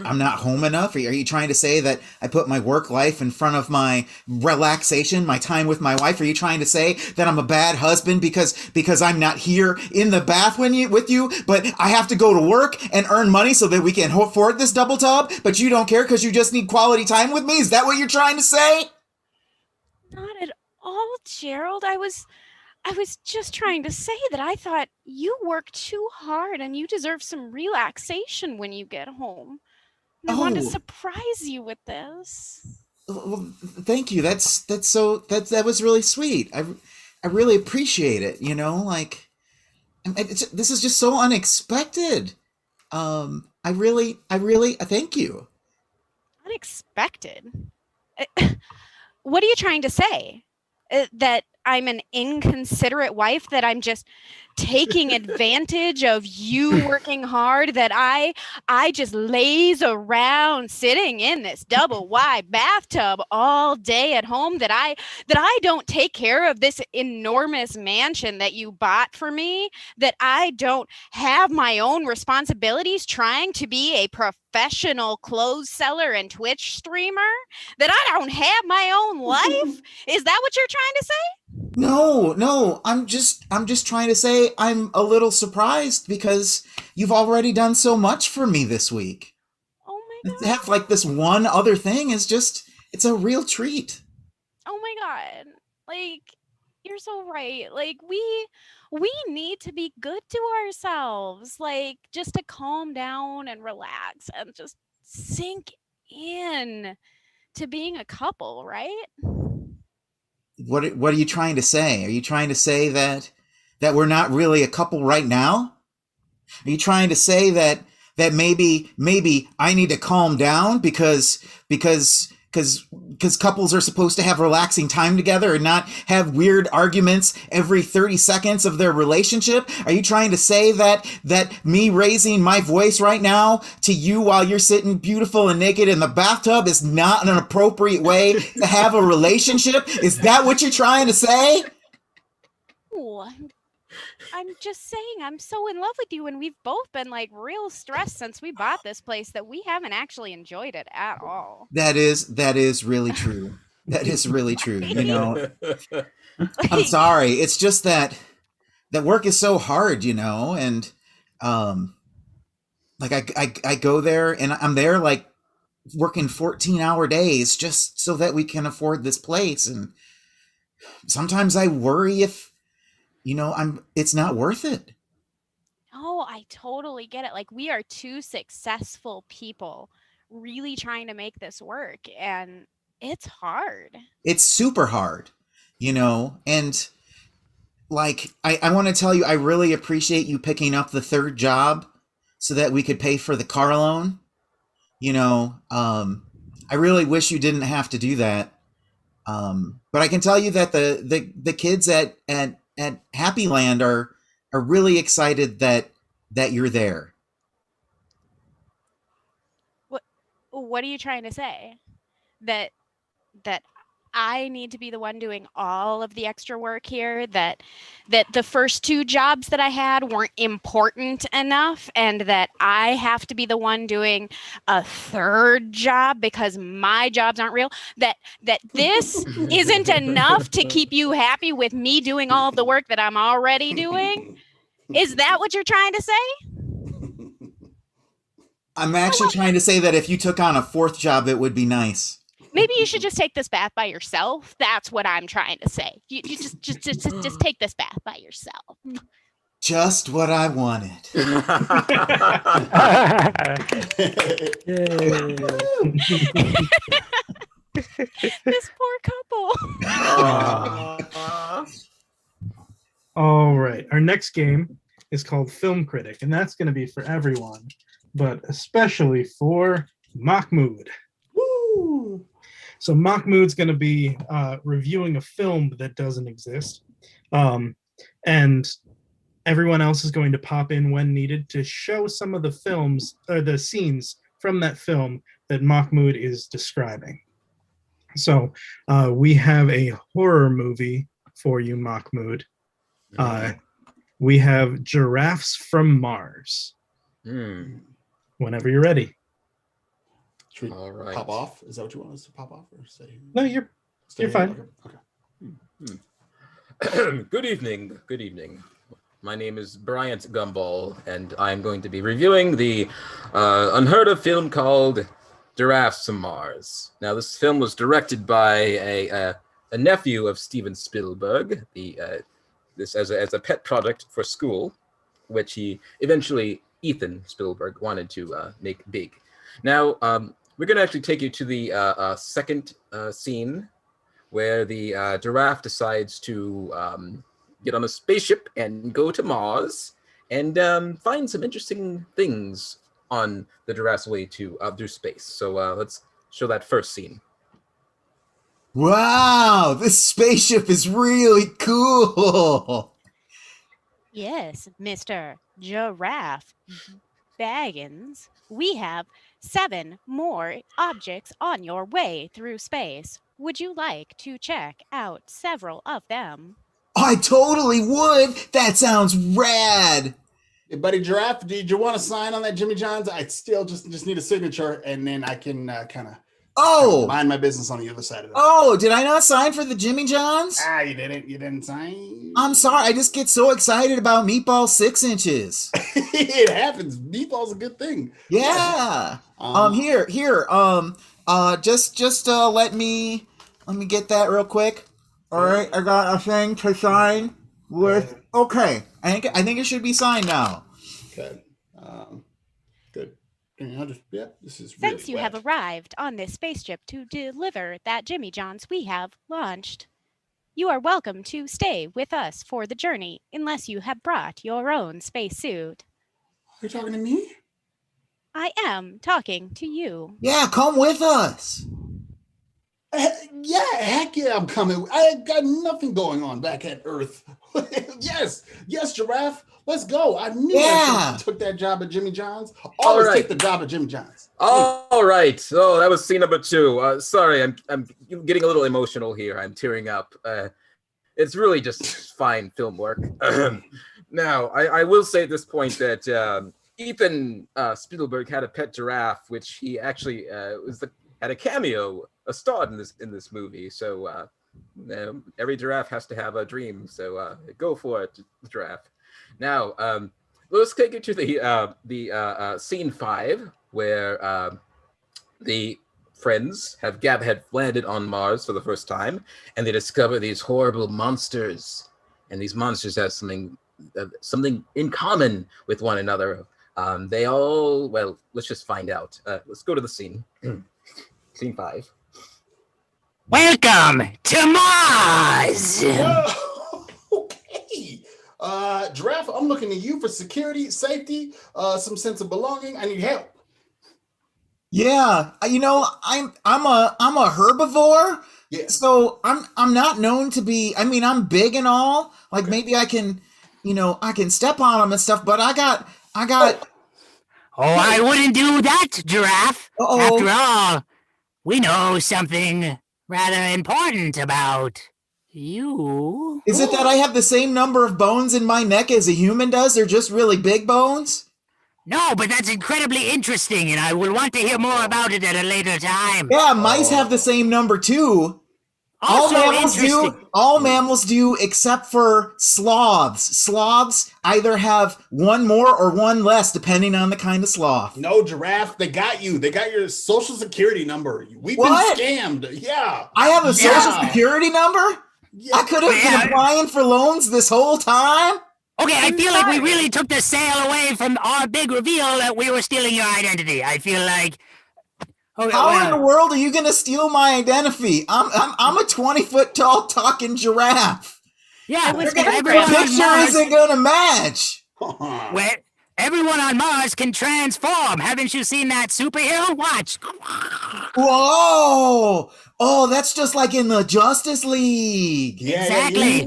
I'm not home enough? Are you trying to say that I put my work life in front of my relaxation, my time with my wife? Are you trying to say that I'm a bad husband because I'm not here in the bath with you, but I have to go to work and earn money so that we can afford this double tub, but you don't care because you just need quality time with me? Is that what you're trying to say? Not at all, Gerald. I was just trying to say that I thought you work too hard and you deserve some relaxation when you get home. And I wanted to surprise you with this. Well, thank you. That was really sweet. I really appreciate it. You know, like this is just so unexpected. I really thank you. Unexpected? What are you trying to say? That I'm an inconsiderate wife, that I'm just taking advantage of you working hard, that I just laze around sitting in this double wide bathtub all day at home, that I don't take care of this enormous mansion that you bought for me, that I don't have my own responsibilities trying to be a professional clothes seller and Twitch streamer, that I don't have my own life? Is that what you're trying to say? No, I'm just trying to say I'm a little surprised because you've already done so much for me this week. Oh my God. To have like this one other thing is it's a real treat. Oh my God. Like, you're so right. Like, we need to be good to ourselves, like, just to calm down and relax and just sink in to being a couple, right? What are you trying to say? Are you trying to say that we're not really a couple right now? Are you trying to say that maybe I need to calm down because couples are supposed to have relaxing time together and not have weird arguments every 30 seconds of their relationship? Are you trying to say that me raising my voice right now to you while you're sitting beautiful and naked in the bathtub is not an appropriate way to have a relationship? Is that what you're trying to say? Oh, I'm just saying, I'm so in love with you, and we've both been like real stressed since we bought this place that we haven't actually enjoyed it at all. That is really true. That is really true. You know, I'm sorry. It's just that work is so hard, you know, and like I go there and I'm there like working 14-hour days just so that we can afford this place, and sometimes I worry if, you know, it's not worth it. Oh, I totally get it. Like, we are two successful people really trying to make this work, and it's hard. It's super hard, you know, and like, I want to tell you, I really appreciate you picking up the third job so that we could pay for the car loan. You know, I really wish you didn't have to do that. But I can tell you that the kids at Happy Land are really excited that you're there. What are you trying to say? That I need to be the one doing all of the extra work here, that the first two jobs that I had weren't important enough, and that I have to be the one doing a third job because my jobs aren't real, that this isn't enough to keep you happy with me doing all of the work that I'm already doing? Is that what you're trying to say? I'm actually trying to say that if you took on a fourth job, it would be nice. Maybe you should just take this bath by yourself. That's what I'm trying to say. You just take this bath by yourself. Just what I wanted. This poor couple. All right. Our next game is called Film Critic, and that's going to be for everyone, but especially for Mahmoud. Woo! So Mahmoud's going to be reviewing a film that doesn't exist, and everyone else is going to pop in when needed to show some of the films or the scenes from that film that Mahmoud is describing. So we have a horror movie for you, Mahmoud. We have Giraffes from Mars. Whenever you're ready. Should we pop off? Is that what you want us to pop off or say? No, you're fine. Okay. Good evening. Good evening. My name is Bryant Gumball, and I'm going to be reviewing the unheard of film called Giraffes from Mars. Now, this film was directed by a nephew of Steven Spielberg, this as a pet project for school, which he eventually, Ethan Spielberg, wanted to make big. Now, we're going to actually take you to the second scene where the giraffe decides to get on a spaceship and go to Mars and find some interesting things on the giraffe's way to through space. So let's show that first scene. Wow, this spaceship is really cool. Yes, Mr. Giraffe Baggins. We have 7 more objects on your way through space. Would you like to check out several of them? I totally would. That sounds rad. Hey, buddy Giraffe, did you want to sign on that Jimmy John's? I still just need a signature, and then I can kind of mind my business on the other side of that. Oh, did I not sign for the Jimmy John's? You didn't. You didn't sign. I'm sorry. I just get so excited about Meatball 6 inches. It happens. Meatball's a good thing. Yeah. Here. Just let me get that real quick. All right, I got a thing to sign with. Okay, I think it should be signed now. Okay. Good. Yeah, this is. Since really you have arrived on this spaceship to deliver that Jimmy John's we have launched, you are welcome to stay with us for the journey, unless you have brought your own spacesuit. Are you talking to me? I am talking to you. Yeah, come with us. Yeah, heck yeah, I'm coming. I got nothing going on back at Earth. yes, Giraffe, let's go. I knew I took that job at Jimmy John's. Always take the job at Jimmy John's. All right. Oh, that was scene number 2. Sorry, I'm getting a little emotional here. I'm tearing up. It's really just fine film work. Now, I will say at this point that Ethan Spielberg had a pet giraffe, which he actually had a cameo, a star in this movie. So every giraffe has to have a dream. So go for it, giraffe. Now let's take you to the scene 5, where the friends have landed on Mars for the first time, and they discover these horrible monsters, and these monsters have something in common with one another. Let's just find out. Let's go to the scene. Scene 5. Welcome to Mars! Okay. Giraffe, I'm looking to you for security, safety, some sense of belonging. I need help. Yeah, I'm a herbivore. Yeah. So I'm not known to be. I mean, I'm big and all. Like maybe I can step on them and stuff. But I got. Oh, I wouldn't do that, Giraffe. Uh-oh. After all, we know something rather important about you. Is it that I have the same number of bones in my neck as a human does? They're just really big bones? No, but that's incredibly interesting, and I will want to hear more about it at a later time. Yeah, mice have the same number too. All mammals do except for sloths. Sloths either have one more or one less, depending on the kind of sloth. No, Giraffe, they got you. They got your social security number. We've been scammed. Yeah. I have a social security number? Yeah. I could have been applying for loans this whole time? Okay, I I'm feel like we sorry. really took the sail away from our big reveal that we were stealing your identity. I feel like. Okay, How in the world are you gonna steal my identity? I'm a 20-foot tall talking giraffe. Yeah, The picture isn't gonna match. Where everyone on Mars can transform. Haven't you seen that superhero? Watch. Whoa! Oh, that's just like in the Justice League. Exactly.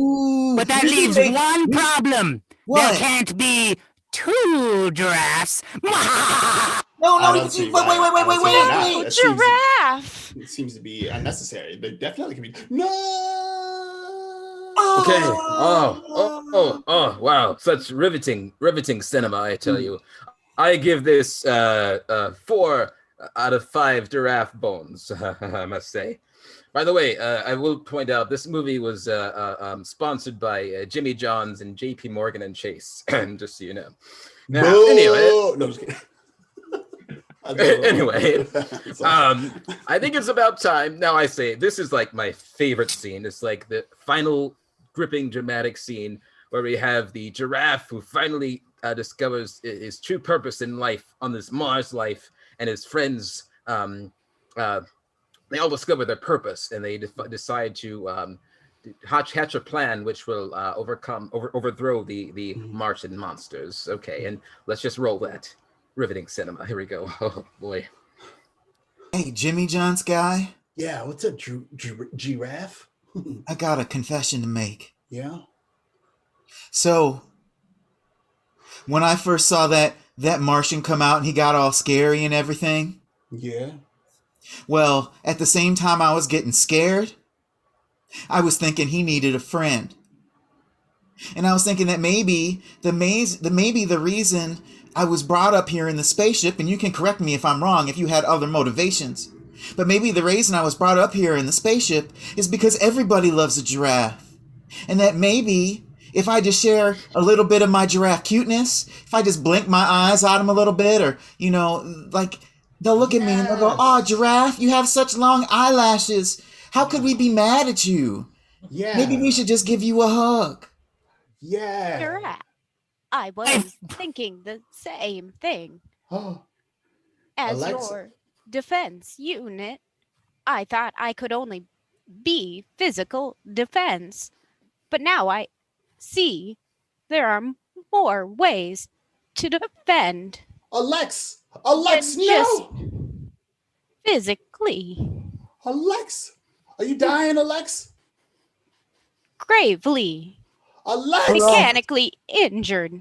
But that leaves one problem. What? There can't be two giraffes. No, I don't see why- I don't see why not. That seems- Giraffe. It seems to be unnecessary. There definitely can be. No. Okay. Oh, wow. Such riveting cinema, I tell you. I give this 4 out of 5 giraffe bones, I must say. By the way, I will point out this movie was sponsored by Jimmy John's and JP Morgan and Chase, just so you know. Now, anyway. No, I'm just kidding. Anyway, I think it's about time. Now I say this is like my favorite scene. It's like the final gripping dramatic scene where we have the giraffe who finally discovers his true purpose in life on this Mars life, and his friends they all discover their purpose, and they decide to hatch a plan which will overthrow the Martian monsters. Okay, and let's just roll that. Riveting cinema. Here we go. Oh boy. Hey, Jimmy John's guy. Yeah, what's up, giraffe? I got a confession to make. Yeah. So, when I first saw that Martian come out and he got all scary and everything. Yeah. Well, at the same time I was getting scared, I was thinking he needed a friend. And I was thinking that maybe the reason I was brought up here in the spaceship, and you can correct me if I'm wrong if you had other motivations, but maybe the reason I was brought up here in the spaceship is because everybody loves a giraffe. And that maybe if I just share a little bit of my giraffe cuteness, if I just blink my eyes at them a little bit, or, you know, like they'll look at me and they'll go, "Oh, giraffe, you have such long eyelashes. How could we be mad at you? Yeah. Maybe we should just give you a hug." Yeah. Giraffe. I was thinking the same thing. As Alexa. your defense unit, I thought I could only be physical defense. But now I see there are more ways to defend. Alex, than no! just physically. Alex, are you dying, Alex? Gravely. Alex! Mechanically injured.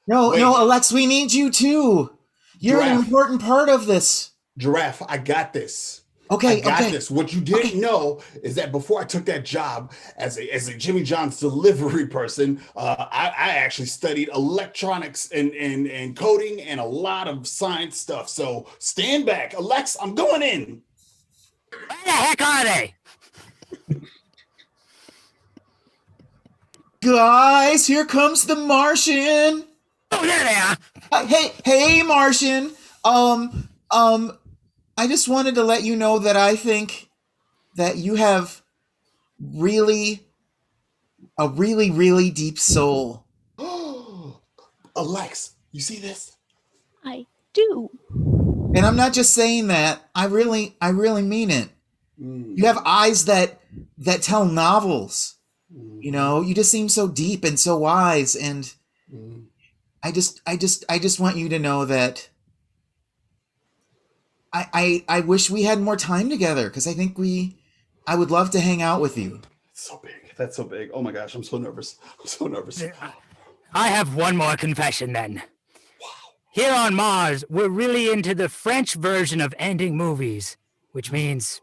No, Alex, we need you too. You're an important part of this. Giraffe, I got this. Okay, I got okay. this. What you didn't know is that before I took that job as a Jimmy John's delivery person, I actually studied electronics and coding and a lot of science stuff. So stand back. Alex, I'm going in. Where the heck are they? Guys, here comes the Martian. Oh, there they are. Hey, Martian. I just wanted to let you know that I think that you have really deep soul. Alex, you see this? I do. And I'm not just saying that. I really mean it. You have eyes that tell novels. You know, you just seem so deep and so wise, and I just want you to know that I wish we had more time together, because I think I would love to hang out with you. It's so big. That's so big. Oh my gosh, I'm so nervous. I have one more confession then. Here on Mars, we're really into the French version of ending movies, which means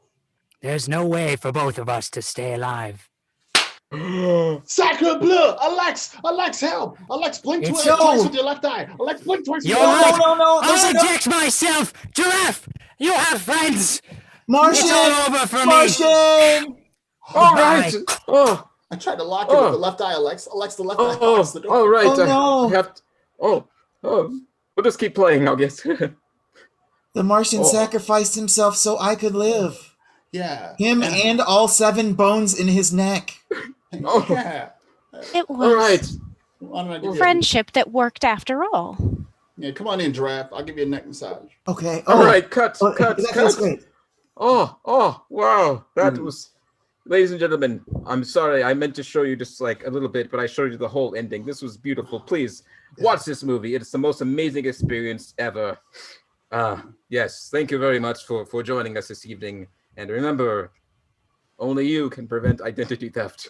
there's no way for both of us to stay alive. Sacre bleu! Alex, help! Alex, blink twice with your left eye. Alex, blink twice with You're your right. left eye. I'll inject myself. Giraffe, you have friends. Martian, it's all over for Martian. me. All right. Oh, I tried to lock it with the left eye, Alex. Alex, the left eye. oh, The door. all right. Oh, no. I have to, oh, we'll just keep playing, I guess. The Martian sacrificed himself so I could live. Yeah. Him and all 7 bones in his neck. Oh. Yeah. It was All right. Why don't I give you Friendship that worked after all. Yeah, come on in, Giraffe. I'll give you a neck massage. Okay. All right, cut. that feels great. Oh, wow. That was, ladies and gentlemen, I'm sorry. I meant to show you just like a little bit, but I showed you the whole ending. This was beautiful. Please watch this movie. It's the most amazing experience ever. Yes, thank you very much for joining us this evening. And remember, only you can prevent identity theft.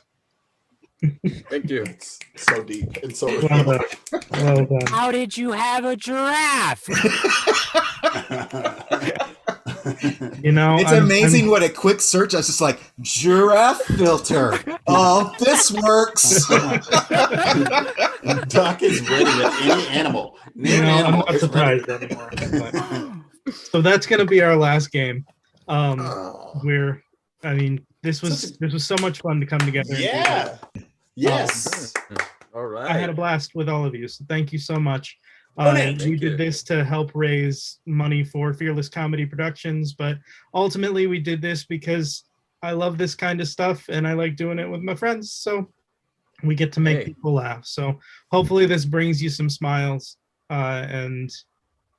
Thank you. It's so deep and so Well done. How did you have a giraffe? You know, It's amazing what a quick search. I was just like, giraffe filter. Oh, this works. Doc is ready with any animal. You know, I'm not surprised anymore. So that's going to be our last game. This was so much fun to come together. Yeah. Yes. All right. I had a blast with all of you. So thank you so much. Thank We did this to help raise money for Fearless Comedy Productions, but ultimately we did this because I love this kind of stuff and I like doing it with my friends. So we get to make people laugh. So hopefully this brings you some smiles. And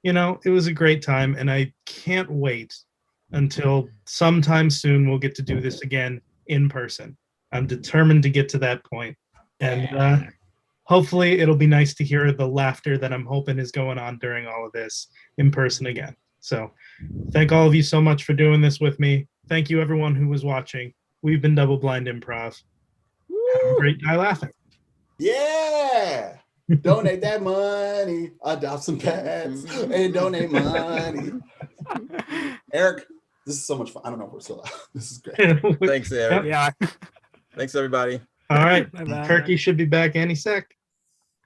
you know, it was a great time and I can't wait until sometime soon we'll get to do this again in person. I'm determined to get to that point. And hopefully it'll be nice to hear the laughter that I'm hoping is going on during all of this in person again. So thank all of you so much for doing this with me. Thank you everyone who was watching. We've been Double Blind Improv. Have a great night laughing. Yeah. Donate that money. Adopt some pets and donate money. Eric, this is so much fun. I don't know if we're still out. This is great. Thanks, Eric. Yeah. Thanks, everybody. All right. Bye-bye. Kirky should be back any sec.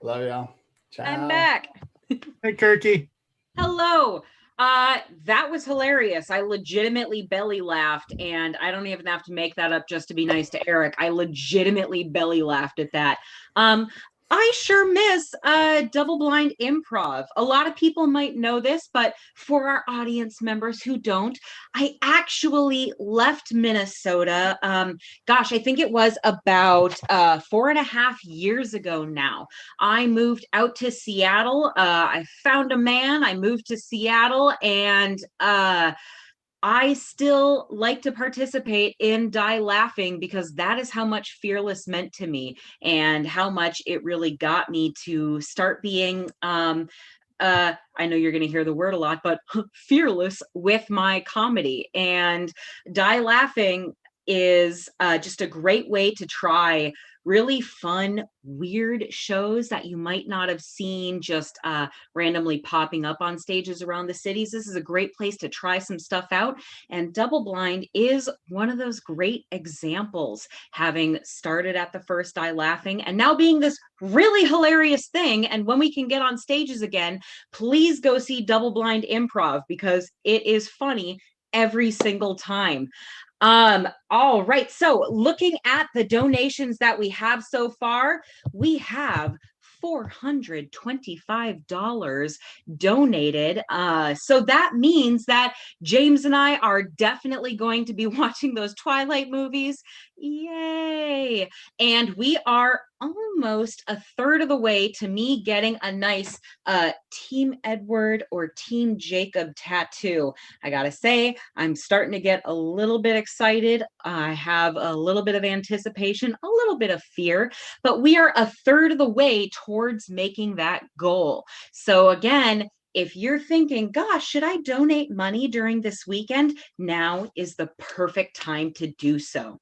Love y'all. Ciao. I'm back. Hey, Kirky. Hello. That was hilarious. I legitimately belly laughed, and I don't even have to make that up just to be nice to Eric. I legitimately belly laughed at that. I sure miss Double Blind Improv. A lot of people might know this, but for our audience members who don't, I actually left Minnesota. I think it was about 4.5 years ago now. I moved out to Seattle. I found a man. I moved to Seattle, and I still like to participate in Die Laughing because that is how much Fearless meant to me and how much it really got me to start being, I know you're going to hear the word a lot, but fearless with my comedy. And Die Laughing is just a great way to try really fun, weird shows that you might not have seen just randomly popping up on stages around the cities. This is a great place to try some stuff out. And Double Blind is one of those great examples, having started at the first Die Laughing and now being this really hilarious thing. And when we can get on stages again, please go see Double Blind Improv because it is funny every single time. All right. So looking at the donations that we have so far, we have $425 donated. So that means that James and I are definitely going to be watching those Twilight movies. Yay. And we are almost a third of the way to me getting a nice Team Edward or Team Jacob tattoo. I gotta say, I'm starting to get a little bit excited. I have a little bit of anticipation, a little bit of fear, but we are a third of the way towards making that goal. So again, if you're thinking, gosh, should I donate money during this weekend? Now is the perfect time to do so.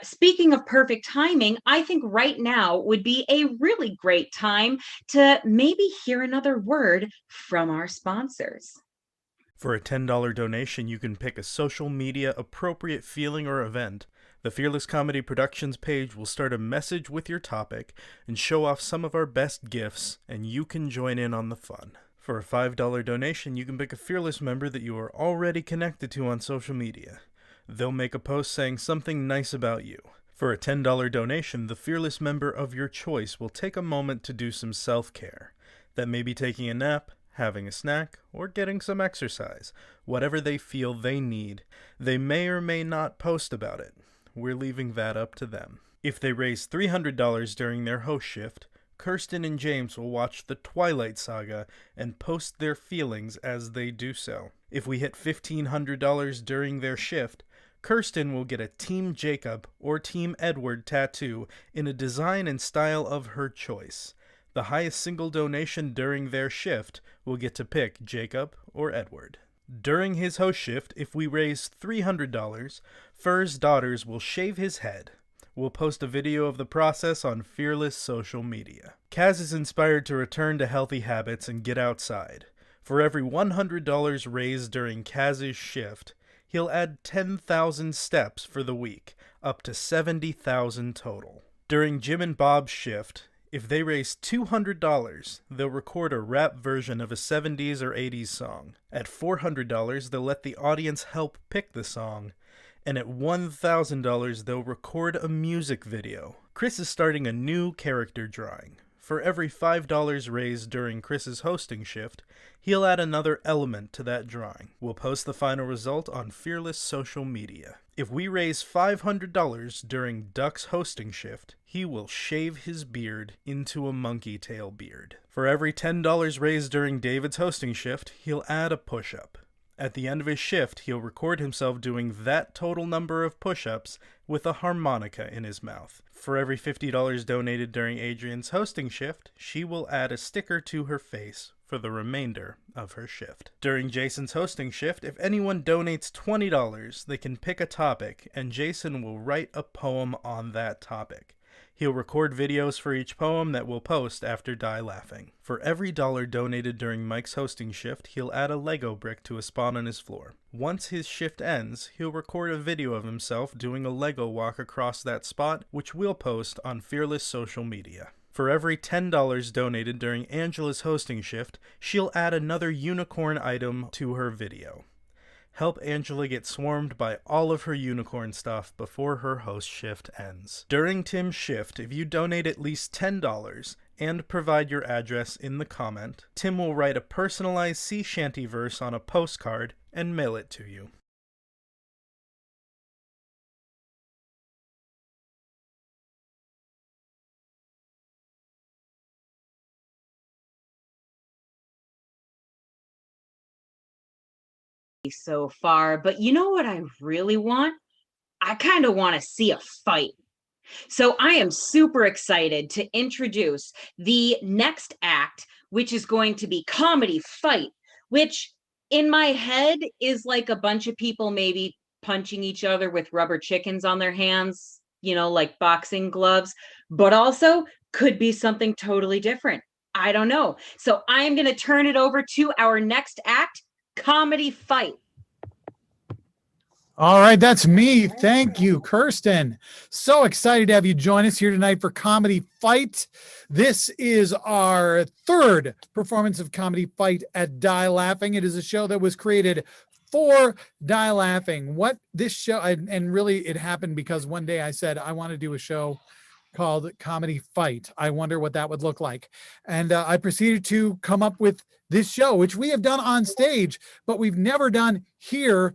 Speaking of perfect timing, I think right now would be a really great time to maybe hear another word from our sponsors. For a $10 donation, you can pick a social media appropriate feeling or event. The Fearless Comedy Productions page will start a message with your topic and show off some of our best gifts, and you can join in on the fun. For a $5 donation, you can pick a Fearless member that you are already connected to on social media. They'll make a post saying something nice about you. For a $10 donation, the Fearless member of your choice will take a moment to do some self-care. That may be taking a nap, having a snack, or getting some exercise. Whatever they feel they need. They may or may not post about it. We're leaving that up to them. If they raise $300 during their host shift, Kirsten and James will watch the Twilight Saga and post their feelings as they do so. If we hit $1,500 during their shift, Kirsten will get a Team Jacob or Team Edward tattoo in a design and style of her choice. The highest single donation during their shift will get to pick Jacob or Edward. During his host shift, if we raise $300, Fur's daughters will shave his head. We'll post a video of the process on Fearless social media. Kaz is inspired to return to healthy habits and get outside. For every $100 raised during Kaz's shift, he'll add 10,000 steps for the week, up to 70,000 total. During Jim and Bob's shift, if they raise $200, they'll record a rap version of a 70s or 80s song. At $400, they'll let the audience help pick the song. And at $1,000, they'll record a music video. Chris is starting a new character drawing. For every $5 raised during Chris's hosting shift, he'll add another element to that drawing. We'll post the final result on Fearless social media. If we raise $500 during Duck's hosting shift, he will shave his beard into a monkey tail beard. For every $10 raised during David's hosting shift, he'll add a push-up. At the end of his shift, he'll record himself doing that total number of push-ups with a harmonica in his mouth. For every $50 donated during Adrian's hosting shift, she will add a sticker to her face for the remainder of her shift. During Jason's hosting shift, if anyone donates $20, they can pick a topic, and Jason will write a poem on that topic. He'll record videos for each poem that we'll post after Die Laughing. For every $1 donated during Mike's hosting shift, he'll add a Lego brick to a spot on his floor. Once his shift ends, he'll record a video of himself doing a Lego walk across that spot, which we'll post on Fearless social media. For every $10 donated during Angela's hosting shift, she'll add another unicorn item to her video. Help Angela get swarmed by all of her unicorn stuff before her host shift ends. During Tim's shift, if you donate at least $10 and provide your address in the comment, Tim will write a personalized sea shanty verse on a postcard and mail it to you. So far, but you know what I really want? I kind of want to see a fight. So I am super excited to introduce the next act, which is going to be Comedy Fight, which in my head is like a bunch of people maybe punching each other with rubber chickens on their hands, you know, like boxing gloves, but also could be something totally different. I don't know. So I'm going to turn it over to our next act, Comedy Fight. All right, that's me. Thank you, Kirsten. So excited to have you join us here tonight for Comedy Fight. This is our third performance of Comedy Fight at Die Laughing. It is a show that was created for Die Laughing. What this show, and really it happened because one day I said, I want to do a show called Comedy Fight. I wonder what that would look like. And I proceeded to come up with this show, which we have done on stage, but we've never done here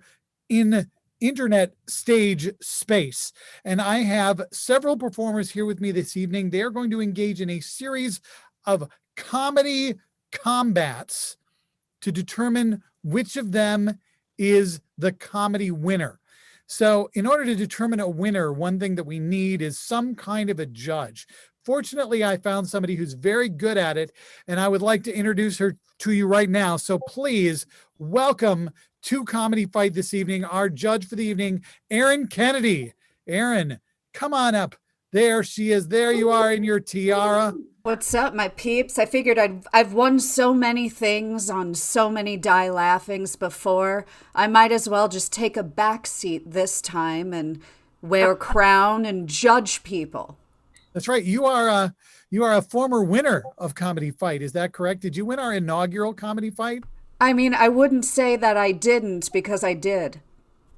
in internet stage space. And I have several performers here with me this evening. They're going to engage in a series of comedy combats to determine which of them is the comedy winner. So in order to determine a winner, one thing that we need is some kind of a judge. Fortunately, I found somebody who's very good at it, and I would like to introduce her to you right now. So please welcome to Comedy Fight this evening, our judge for the evening, Erin Kennedy. Erin, come on up. There she is. There you are in your tiara. What's up, my peeps? I figured I've won so many things on so many Die Laughings before. I might as well just take a back seat this time and wear a crown and judge people. That's right. You are a former winner of Comedy Fight. Is that correct? Did you win our inaugural Comedy Fight? I mean, I wouldn't say that I didn't because I did.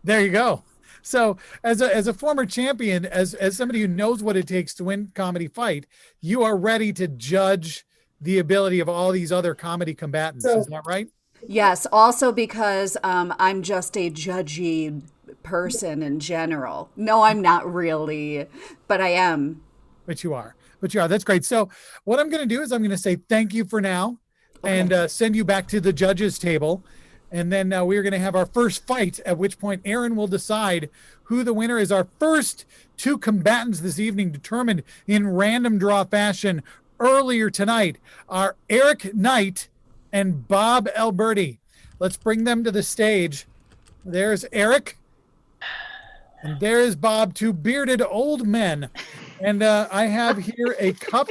There you go. So as a former champion, as somebody who knows what it takes to win Comedy Fight, you are ready to judge the ability of all these other comedy combatants. Is that right? Yes. Also because I'm just a judgy person in general. No, I'm not really, but I am. But you are. but you are. That's great. So what I'm going to do is I'm going to say thank you for now and send you back to the judges table. And then we're going to have our first fight, at which point Aaron will decide who the winner is. Our first two combatants this evening, determined in random draw fashion earlier tonight, are Eric Knight and Bob Alberti. Let's bring them to the stage. There's Eric, and there's Bob, two bearded old men. And I have here a cup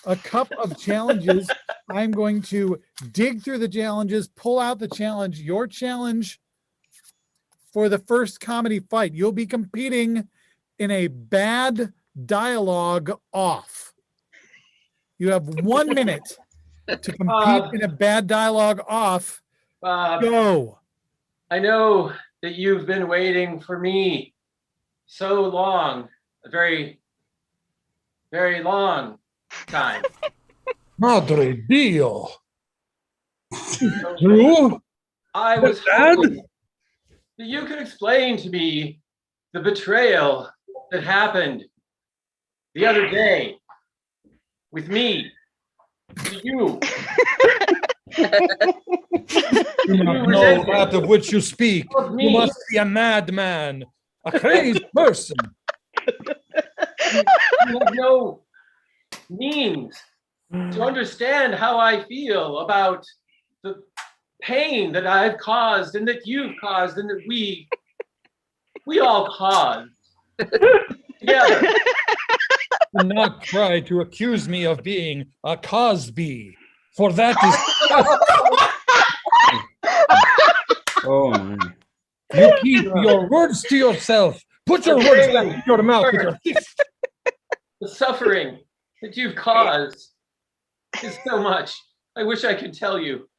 of challenges. I'm going to dig through the challenges, pull out the challenge. Your challenge for the first comedy fight. You'll be competing in a bad dialogue off. You have 1 minute to compete in a bad dialogue off. Go. I know that you've been waiting for me so long, a very, very long time. Madre Dio. True? I was hoping that you could explain to me the betrayal that happened the other day with me to you. Do not know that of which you speak. You must be a madman, a crazy person. You have no means to understand how I feel about the pain that I've caused and that you've caused and that we all caused together. Do not try to accuse me of being a Cosby, for that is... Oh, man. You keep your words to yourself. Put your words back in your mouth with your teeth. The suffering that you've caused is so much. I wish I could tell you,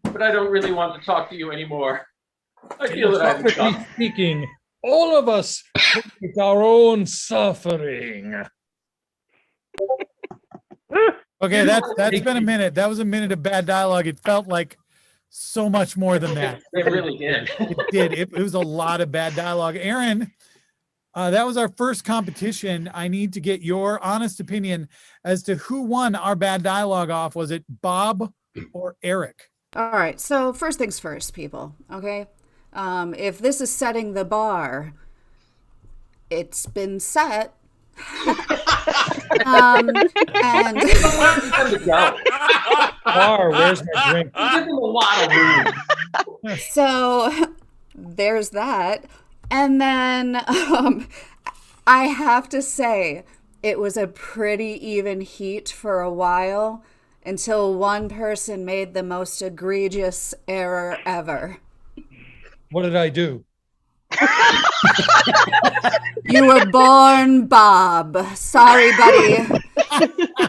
but I don't really want to talk to you anymore. I feel that I'm Philosophically speaking, all of us with our own suffering. Okay, that's been a minute. That was a minute of bad dialogue. It felt like so much more than that. It really did. It did. It was a lot of bad dialogue. Aaron, that was our first competition. I need to get your honest opinion as to who won our bad dialogue off. Was it Bob or Eric? All right. So first things first, people. Okay. If this is setting the bar, it's been set. And where's my drink? Give him a lot of room. So there's that. And then I have to say, it was a pretty even heat for a while until one person made the most egregious error ever. What did I do? You were born Bob. Sorry, buddy.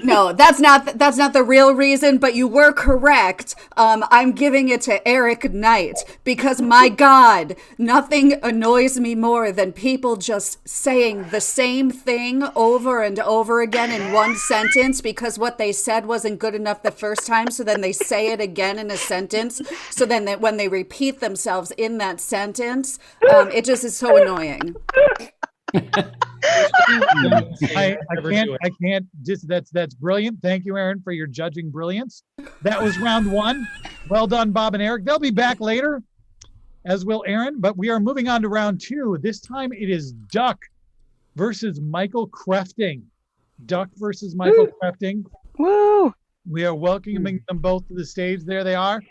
No, that's not the real reason, but you were correct. I'm giving it to Eric Knight because, my God, nothing annoys me more than people just saying the same thing over and over again in one sentence because what they said wasn't good enough the first time, so then they say it again in a sentence. So then when they repeat themselves in that sentence, it just is so annoying. I can't just that's brilliant. Thank you, Aaron, for your judging brilliance. That was round one. Well done, Bob and Eric. They'll be back later, as will Aaron, but we are moving on to round two. This time it is Duck versus Michael Crafting. Duck versus Michael Crafting. Woo! We are welcoming them both to the stage. There they are.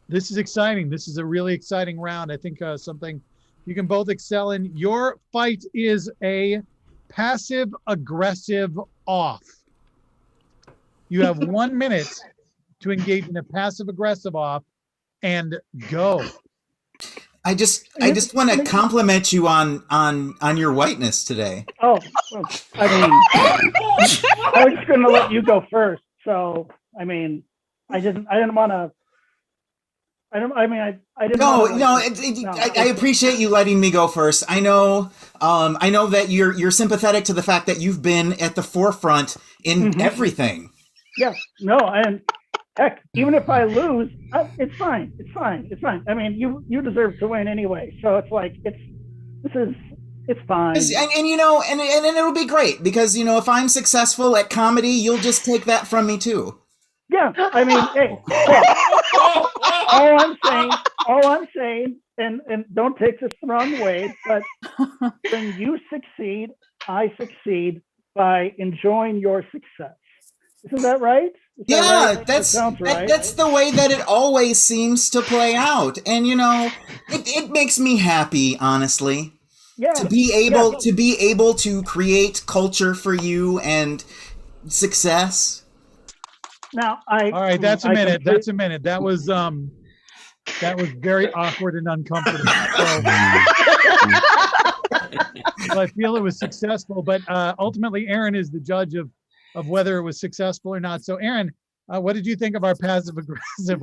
This is exciting. This is a really exciting round. I think something you can both excel in. Your fight is a passive-aggressive off. You have 1 minute to engage in a passive-aggressive off and go. I just want to compliment you on your whiteness today. Oh, I mean, I was just going to let you go first. So, I mean, I didn't want to. I didn't. No. I appreciate you letting me go first. I know that you're sympathetic to the fact that you've been at the forefront in everything. Yes. No. And heck, even if I lose, it's fine. It's fine. I mean, you deserve to win anyway. So it's like this is It's fine. And you know, and it'll be great because, you know, if I'm successful at comedy, you'll just take that from me too. Yeah, I mean, hey, all I'm saying, and don't take this the wrong way, but when you succeed, I succeed by enjoying your success. Isn't that right? That sounds right. That's the way that it always seems to play out, and you know, it makes me happy, honestly. Yeah. To be able to create culture for you and success. Now, all right, that's a minute. That's a minute. That was very awkward and uncomfortable. So, I feel it was successful, but ultimately, Aaron is the judge of whether it was successful or not. So, Aaron, what did you think of our passive aggressive?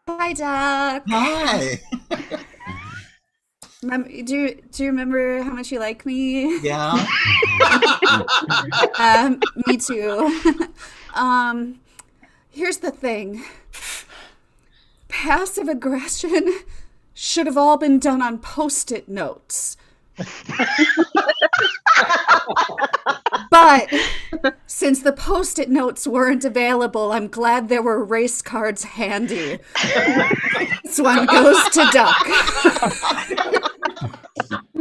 Hi, Doc. Hi. Do you remember how much you like me? Yeah. Me too. Here's the thing. Passive aggression should have all been done on Post-it notes. But since the Post-it notes weren't available, I'm glad there were race cards handy. This one goes to Duck.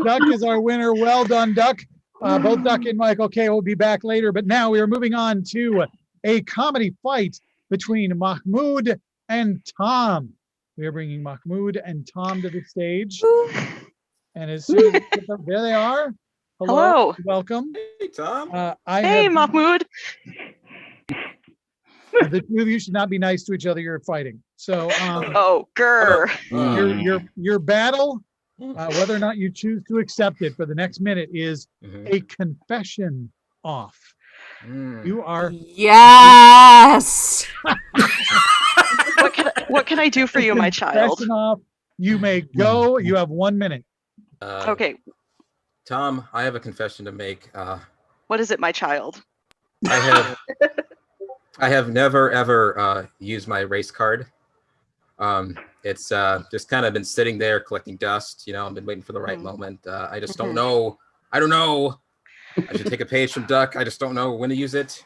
Duck is our winner. Well done, Duck. Both Duck and Michael K will be back later, but now we are moving on to a comedy fight between Mahmoud and Tom. We are bringing Mahmoud and Tom to the stage. And as soon as there they are. Hello. Welcome. Hey, Tom. Hey, Mahmoud. The two of you should not be nice to each other. You're fighting. So, your battle, whether or not you choose to accept it for the next minute, is a confession off. You are. Yes. What can I do for you, my child? Confession off. You may go. You have 1 minute. Okay. Tom, I have a confession to make. What is it, my child? I have never ever used my race card. It's just kind of been sitting there collecting dust. You know, I've been waiting for the right moment. I just don't know. I don't know. I should take a page from Duck. I just don't know when to use it.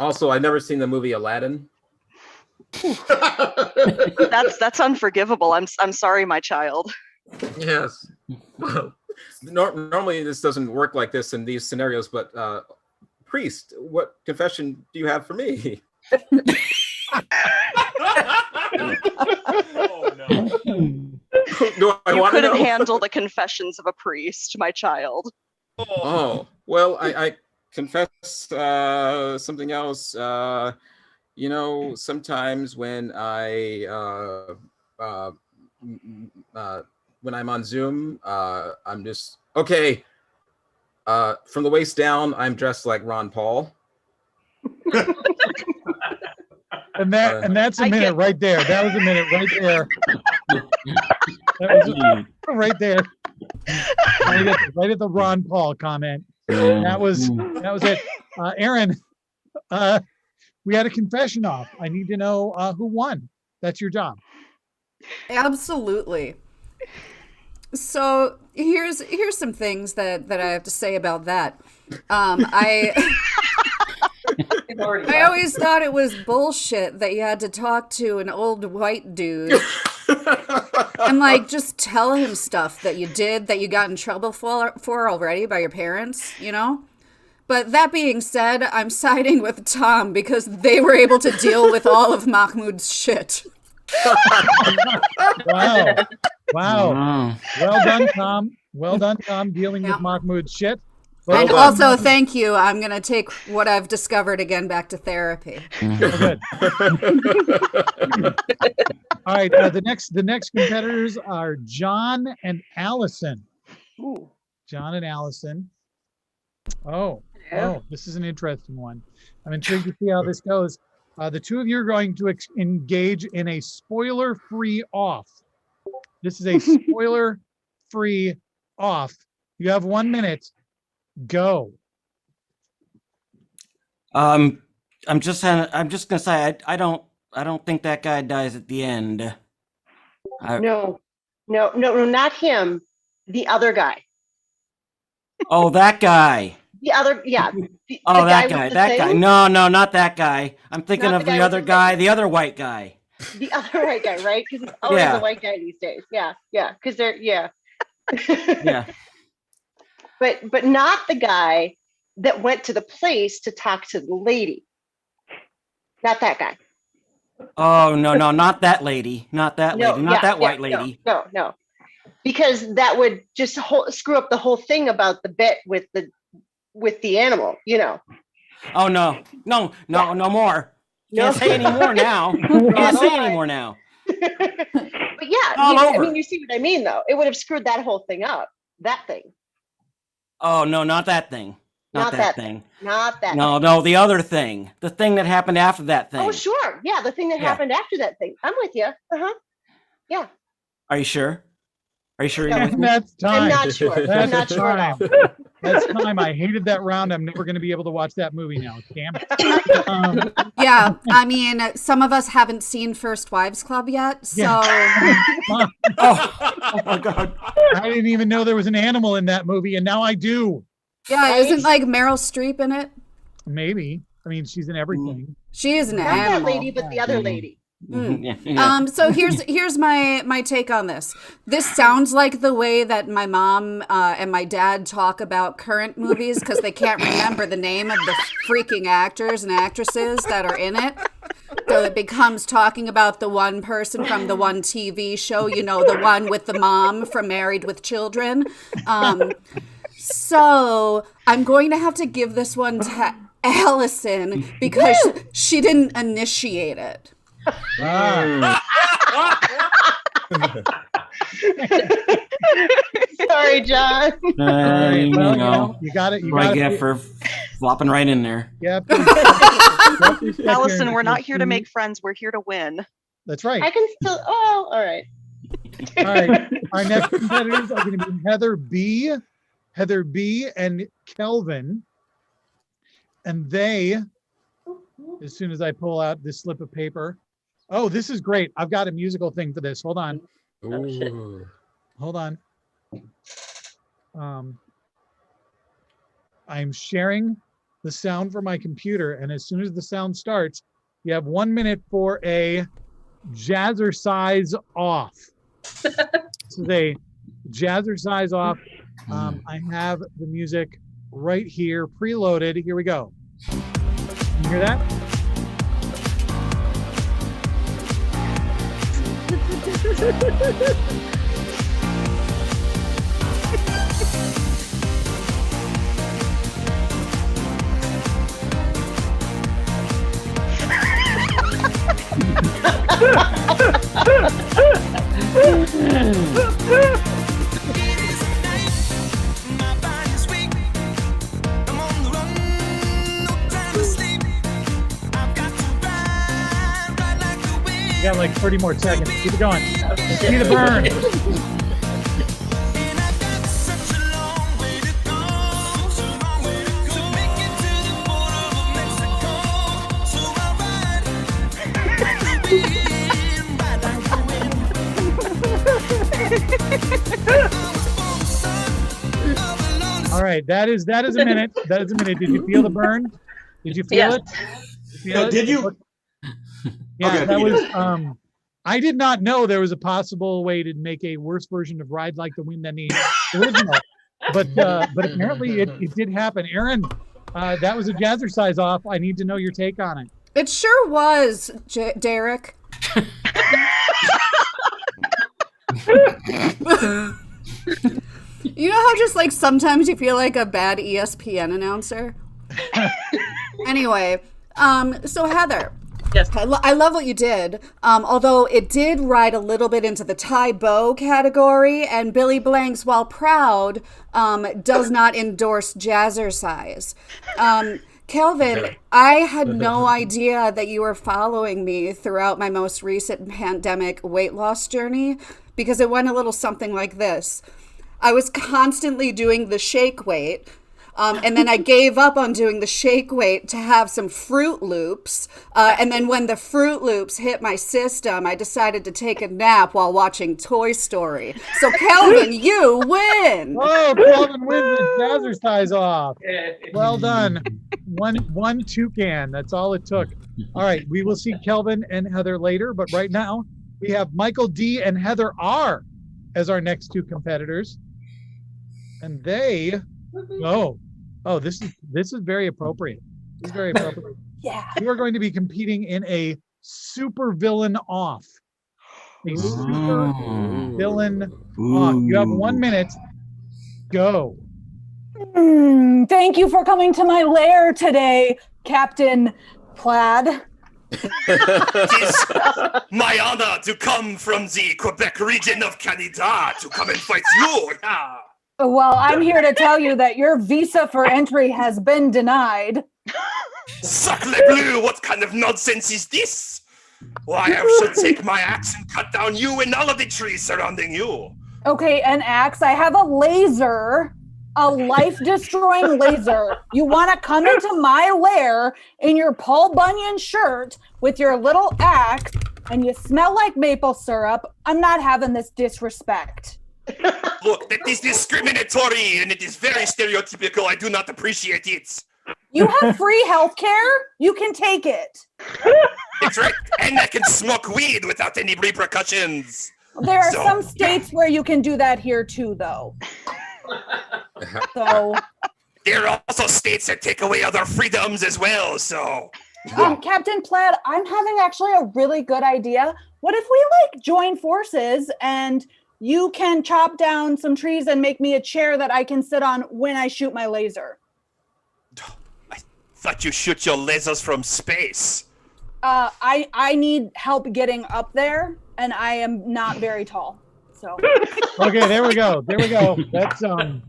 Also, I've never seen the movie Aladdin. That's unforgivable. I'm sorry, my child. Yes. Well, normally this doesn't work like this in these scenarios, but priest, what confession do you have for me? Oh no. You couldn't handle the confessions of a priest, my child. Oh, well, I confess something else. You know, sometimes when when I'm on Zoom, I'm just okay. From the waist down, I'm dressed like Ron Paul. And that's a minute right there. That was a minute right there. That was right there. Right at the Ron Paul comment. That was it. Aaron, we had a confession off. I need to know who won. That's your job. Absolutely. So here's some things that I have to say about that. I always thought it was bullshit that you had to talk to an old white dude and like just tell him stuff that you did that you got in trouble for already by your parents, you know? But that being said, I'm siding with Tom because they were able to deal with all of Mahmoud's shit. Wow. Well done, Tom. Well done, Tom, dealing with Mahmoud's shit. Well and done. also, thank you. I'm going to take what I've discovered again back to therapy. Good. All right. The next competitors are John and Allison. Ooh. John and Allison. Oh, this is an interesting one. I'm intrigued to see how this goes. The two of you are going to engage in a spoiler-free off. This is a spoiler-free off. You have 1 minute. Go. I'm just gonna say I don't think that guy dies at the end. No, not him. The other guy. Oh, that guy. The other, yeah. Oh, that guy. That guy. No, not that guy. I'm thinking of the other guy, the other white guy. The other white guy, right? Because it's always a white guy these days. Yeah. Because they're yeah. But not the guy that went to the place to talk to the lady. Not that guy. Oh no, not that lady. Not that lady. Not that white lady. No. Because that would just screw up the whole thing about the bit with the animal, you know. Oh no more. Can't say any more now. Can't say any more now. But yeah, I mean, you see what I mean, though. It would have screwed that whole thing up. That thing. Oh no, not that thing. Not that thing. Not that. No, the other thing. The thing that happened after that thing. Oh sure, yeah, the thing that happened after that thing. I'm with you. Yeah. Are you sure? Are you sure? You're with me? That's time. I'm not sure. I'm not sure at all. That's time. I hated that round. I'm never going to be able to watch that movie now. Damn it. Yeah, I mean, some of us haven't seen First Wives Club yet, so. Oh my God. I didn't even know there was an animal in that movie, and now I do. Yeah, isn't like Meryl Streep in it? Maybe. I mean, she's in everything. She is an Not animal. that lady, but the other lady. So here's my take on this. This sounds like the way that my mom and my dad talk about current movies because they can't remember the name of the freaking actors and actresses that are in it. So it becomes talking about the one person from the one TV show, you know, the one with the mom from Married with Children. So I'm going to have to give this one to Allison because she didn't initiate it. Sorry, John. You got it. I get for flopping right in there. Yeah. Allison, we're not here to make friends. We're here to win. That's right. I can still. Oh, all right. All right. Our next competitors are going to be Heather B, and Kelvin. And they, as soon as I pull out this slip of paper. Oh, this is great. I've got a musical thing for this. Hold on. Hold on. I'm sharing the sound from my computer, and as soon as the sound starts, you have 1 minute for a jazzercise off. This is a jazzercise off. I have the music right here, preloaded. Here we go. You hear that? You got like 30 more seconds. Keep it going. See the burn. All right, that is a minute. That is a minute. Did you feel the burn? Did you feel it? Did you? Yeah, Okay, that was. I did not know there was a possible way to make a worse version of "Ride Like the Wind" than the original, but apparently it did happen. Aaron, that was a jazzercise off. I need to know your take on it. It sure was, Derek. You know how just like sometimes you feel like a bad ESPN announcer? Anyway, so Heather. Yes. I love what you did, although it did ride a little bit into the Ty Bo category, and Billy Blanks, while proud, does not endorse jazzercise. Kelvin, I had no idea that you were following me throughout my most recent pandemic weight loss journey, because it went a little something like this. I was constantly doing the shake weight, And then I gave up on doing the shake weight to have some Fruit Loops. And then when the Fruit Loops hit my system, I decided to take a nap while watching Toy Story. So Kelvin, you win. Oh, Kelvin wins the jazzercise off. Well done. One toucan. That's all it took. All right, we will see Kelvin and Heather later, but right now we have Michael D and Heather R as our next two competitors. And they this is very appropriate. This is very appropriate. Yeah. You are going to be competing in a super villain off. A super villain off. You have 1 minute. Go. Thank you for coming to my lair today, Captain Plaid. It is my honor to come from the Quebec region of Canada to come and fight you. Well, I'm here to tell you that your visa for entry has been denied. Sacre bleu, what kind of nonsense is this? Why, I should take my axe and cut down you and all of the trees surrounding you. Okay, an axe. I have a laser, a life-destroying laser. You want to come into my lair in your Paul Bunyan shirt with your little axe, and you smell like maple syrup. I'm not having this disrespect. Look, that is discriminatory and it is very stereotypical. I do not appreciate it. You have free health care. You can take it. It's right. And I can smoke weed without any repercussions. There are some states where you can do that here too, though. So there are also states that take away other freedoms as well, so. Captain Plaid, I'm having actually a really good idea. What if we join forces and you can chop down some trees and make me a chair that I can sit on when I shoot my laser? I thought you shoot your lasers from space. I need help getting up there, and I am not very tall. So. Okay, there we go. That's a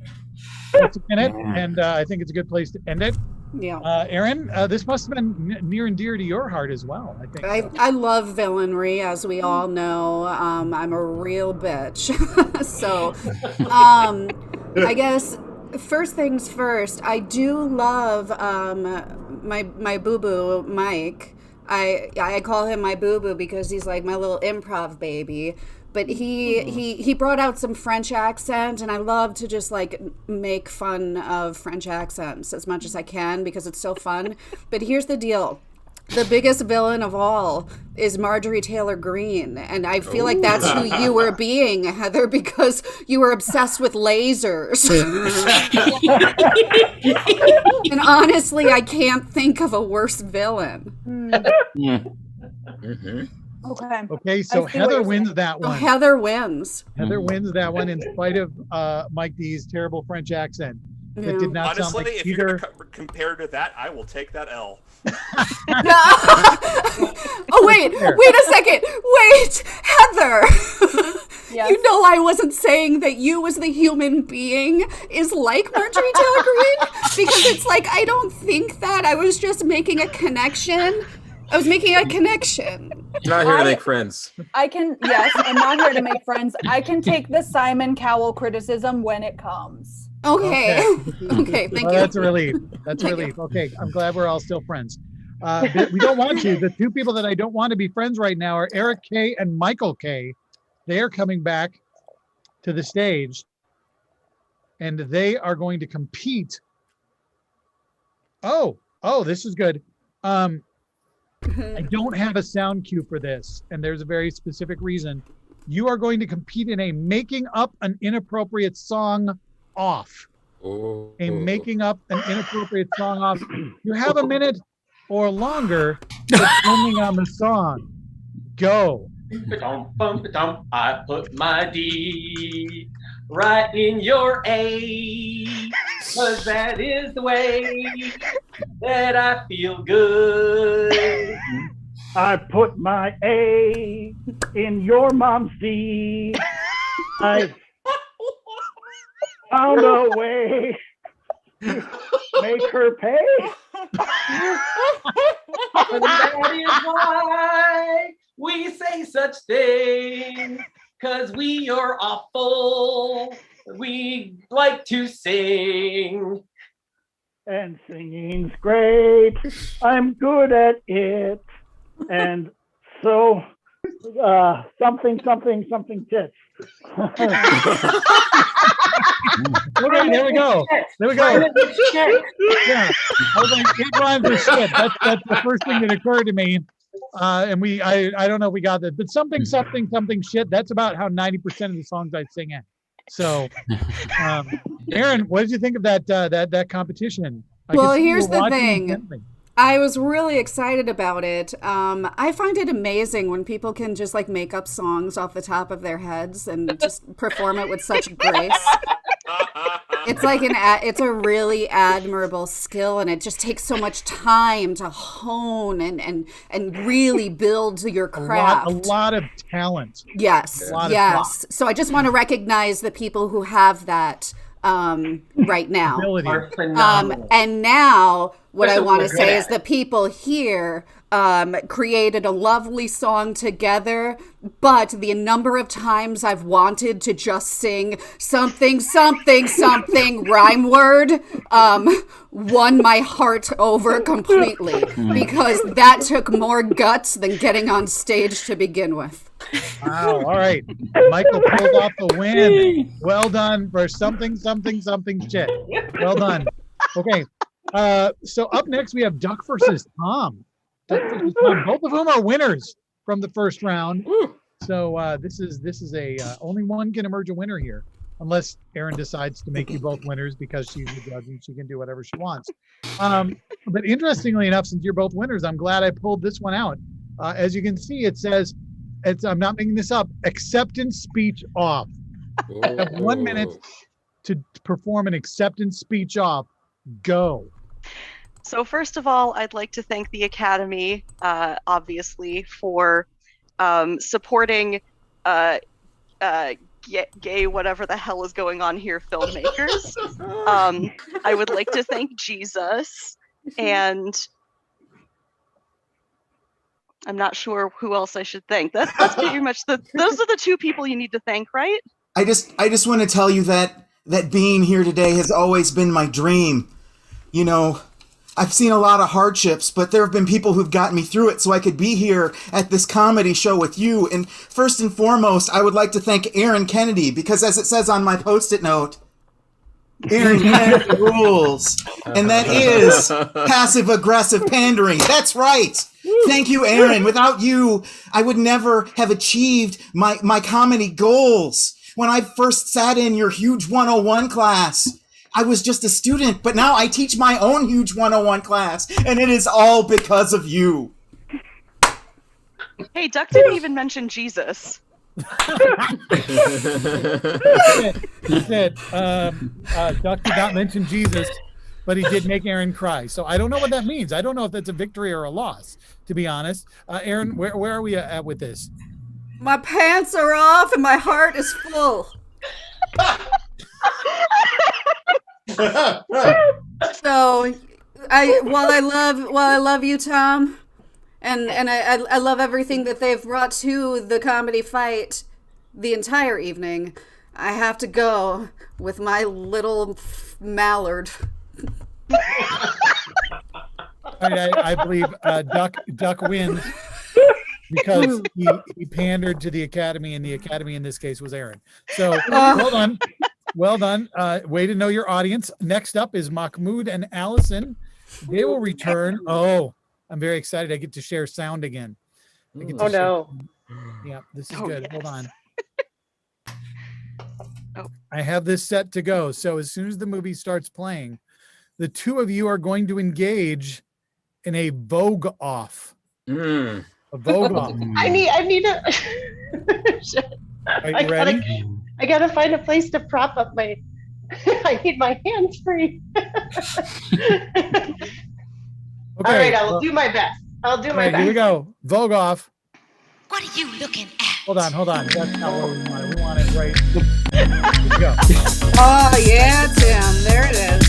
minute, and I think it's a good place to end it. Yeah. Aaron, this must have been near and dear to your heart as well, I think. I love villainry, as we all know. I'm a real bitch. So, I guess first things first, I do love my boo-boo, Mike. I call him my boo-boo because he's like my little improv baby. But he brought out some French accent, and I love to just make fun of French accents as much as I can because it's so fun. But here's the deal. The biggest villain of all is Marjorie Taylor Greene, and I feel like that's who you were being, Heather, because you were obsessed with lasers. And honestly, I can't think of a worse villain. Mm-hmm. Okay, so Heather wins that one. Heather wins. Heather wins that one in spite of Mike D's terrible French accent. Yeah. That did not Honestly, sound like if either. you're going to compare to that, I will take that L. Oh, wait a second. Wait, Heather. Yes. You know I wasn't saying that you as the human being is like Marjorie Taylor Greene? Because it's I don't think that. I was just making a connection. Not here to make friends. I'm not here to make friends. I can take the Simon Cowell criticism when it comes. Okay, thank you. That's a relief. Okay, I'm glad we're all still friends. We don't want to. The two people that I don't want to be friends right now are Eric K. and Michael K. They are coming back to the stage, and they are going to compete. Oh, this is good. I don't have a sound cue for this, and there's a very specific reason. You are going to compete in a making up an inappropriate song off. Making up an inappropriate song off. You have a minute or longer depending on the song. Go. I put my D right in your A, 'cause that is the way that I feel good. I put my A in your mom's D. I found a way to make her pay. And that is why we say such things, 'cause we are awful. We like to sing. and singing's great. I'm good at it. And so, something tits. Okay, there we go. There we go. Yeah, I was like, it rhymes with shit. That's the first thing that occurred to me. And I don't know if we got that, but something shit. That's about how 90% of the songs I sing in. So, Aaron, what did you think of that competition? Well, here's the thing. I was really excited about it. I find it amazing when people can just like make up songs off the top of their heads and just perform it with such grace. It's like it's a really admirable skill, and it just takes so much time to hone and really build your craft. A lot of talent. Yes, yes. So I just want to recognize the people who have that right now. And now what I want to say is the people here created a lovely song together, but the number of times I've wanted to just sing something rhyme word won my heart over completely, because that took more guts than getting on stage to begin with. Wow, all right. Michael pulled off the win. Well done for something shit. Well done. Okay. So up next we have Duck versus Tom. Both of whom are winners from the first round. So this is a only one can emerge a winner here, unless Erin decides to make you both winners because she's the judge and she can do whatever she wants. But interestingly enough, since you're both winners, I'm glad I pulled this one out. As you can see, it says, I'm not making this up, acceptance speech off. You have 1 minute to perform an acceptance speech off. Go. So first of all, I'd like to thank the Academy, obviously, for supporting gay whatever the hell is going on here filmmakers. I would like to thank Jesus, and I'm not sure who else I should thank. That's pretty much those are the two people you need to thank, right? I just want to tell you that being here today has always been my dream. You know, I've seen a lot of hardships, but there have been people who've gotten me through it so I could be here at this comedy show with you. And first and foremost, I would like to thank Aaron Kennedy, because as it says on my Post-it note, Aaron Kennedy rules. And that is passive-aggressive pandering. That's right. Thank you, Aaron. Without you, I would never have achieved my comedy goals. When I first sat in your Huge 101 class, I was just a student, but now I teach my own Huge 101 class, and it is all because of you. Hey, Duck didn't even mention Jesus. He said, Duck did not mention Jesus, but he did make Aaron cry. So I don't know what that means. I don't know if that's a victory or a loss, to be honest. Aaron, where are we at with this? My pants are off and my heart is full. So while I love you, Tom, and I love everything that they've brought to the comedy fight the entire evening, I have to go with my little mallard. I believe Duck wins because he pandered to the Academy, and the Academy in this case was Aaron. So well done. Way to know your audience. Next up is Mahmoud and Allison. They will return. Oh, I'm very excited. I get to share sound again. Yeah, this is good. Yes. Hold on. I have this set to go. So as soon as the movie starts playing, the two of you are going to engage in a Vogue off. A Vogue off. I need a. Are you ready? I gotta find a place to prop up my. I need my hands free. Okay, all right, I'll do my best. I'll do my best. Here we go. Vogue off. What are you looking at? Hold on. That's not what we want. We want it right. Here we go. Oh yeah, Tim. There it is.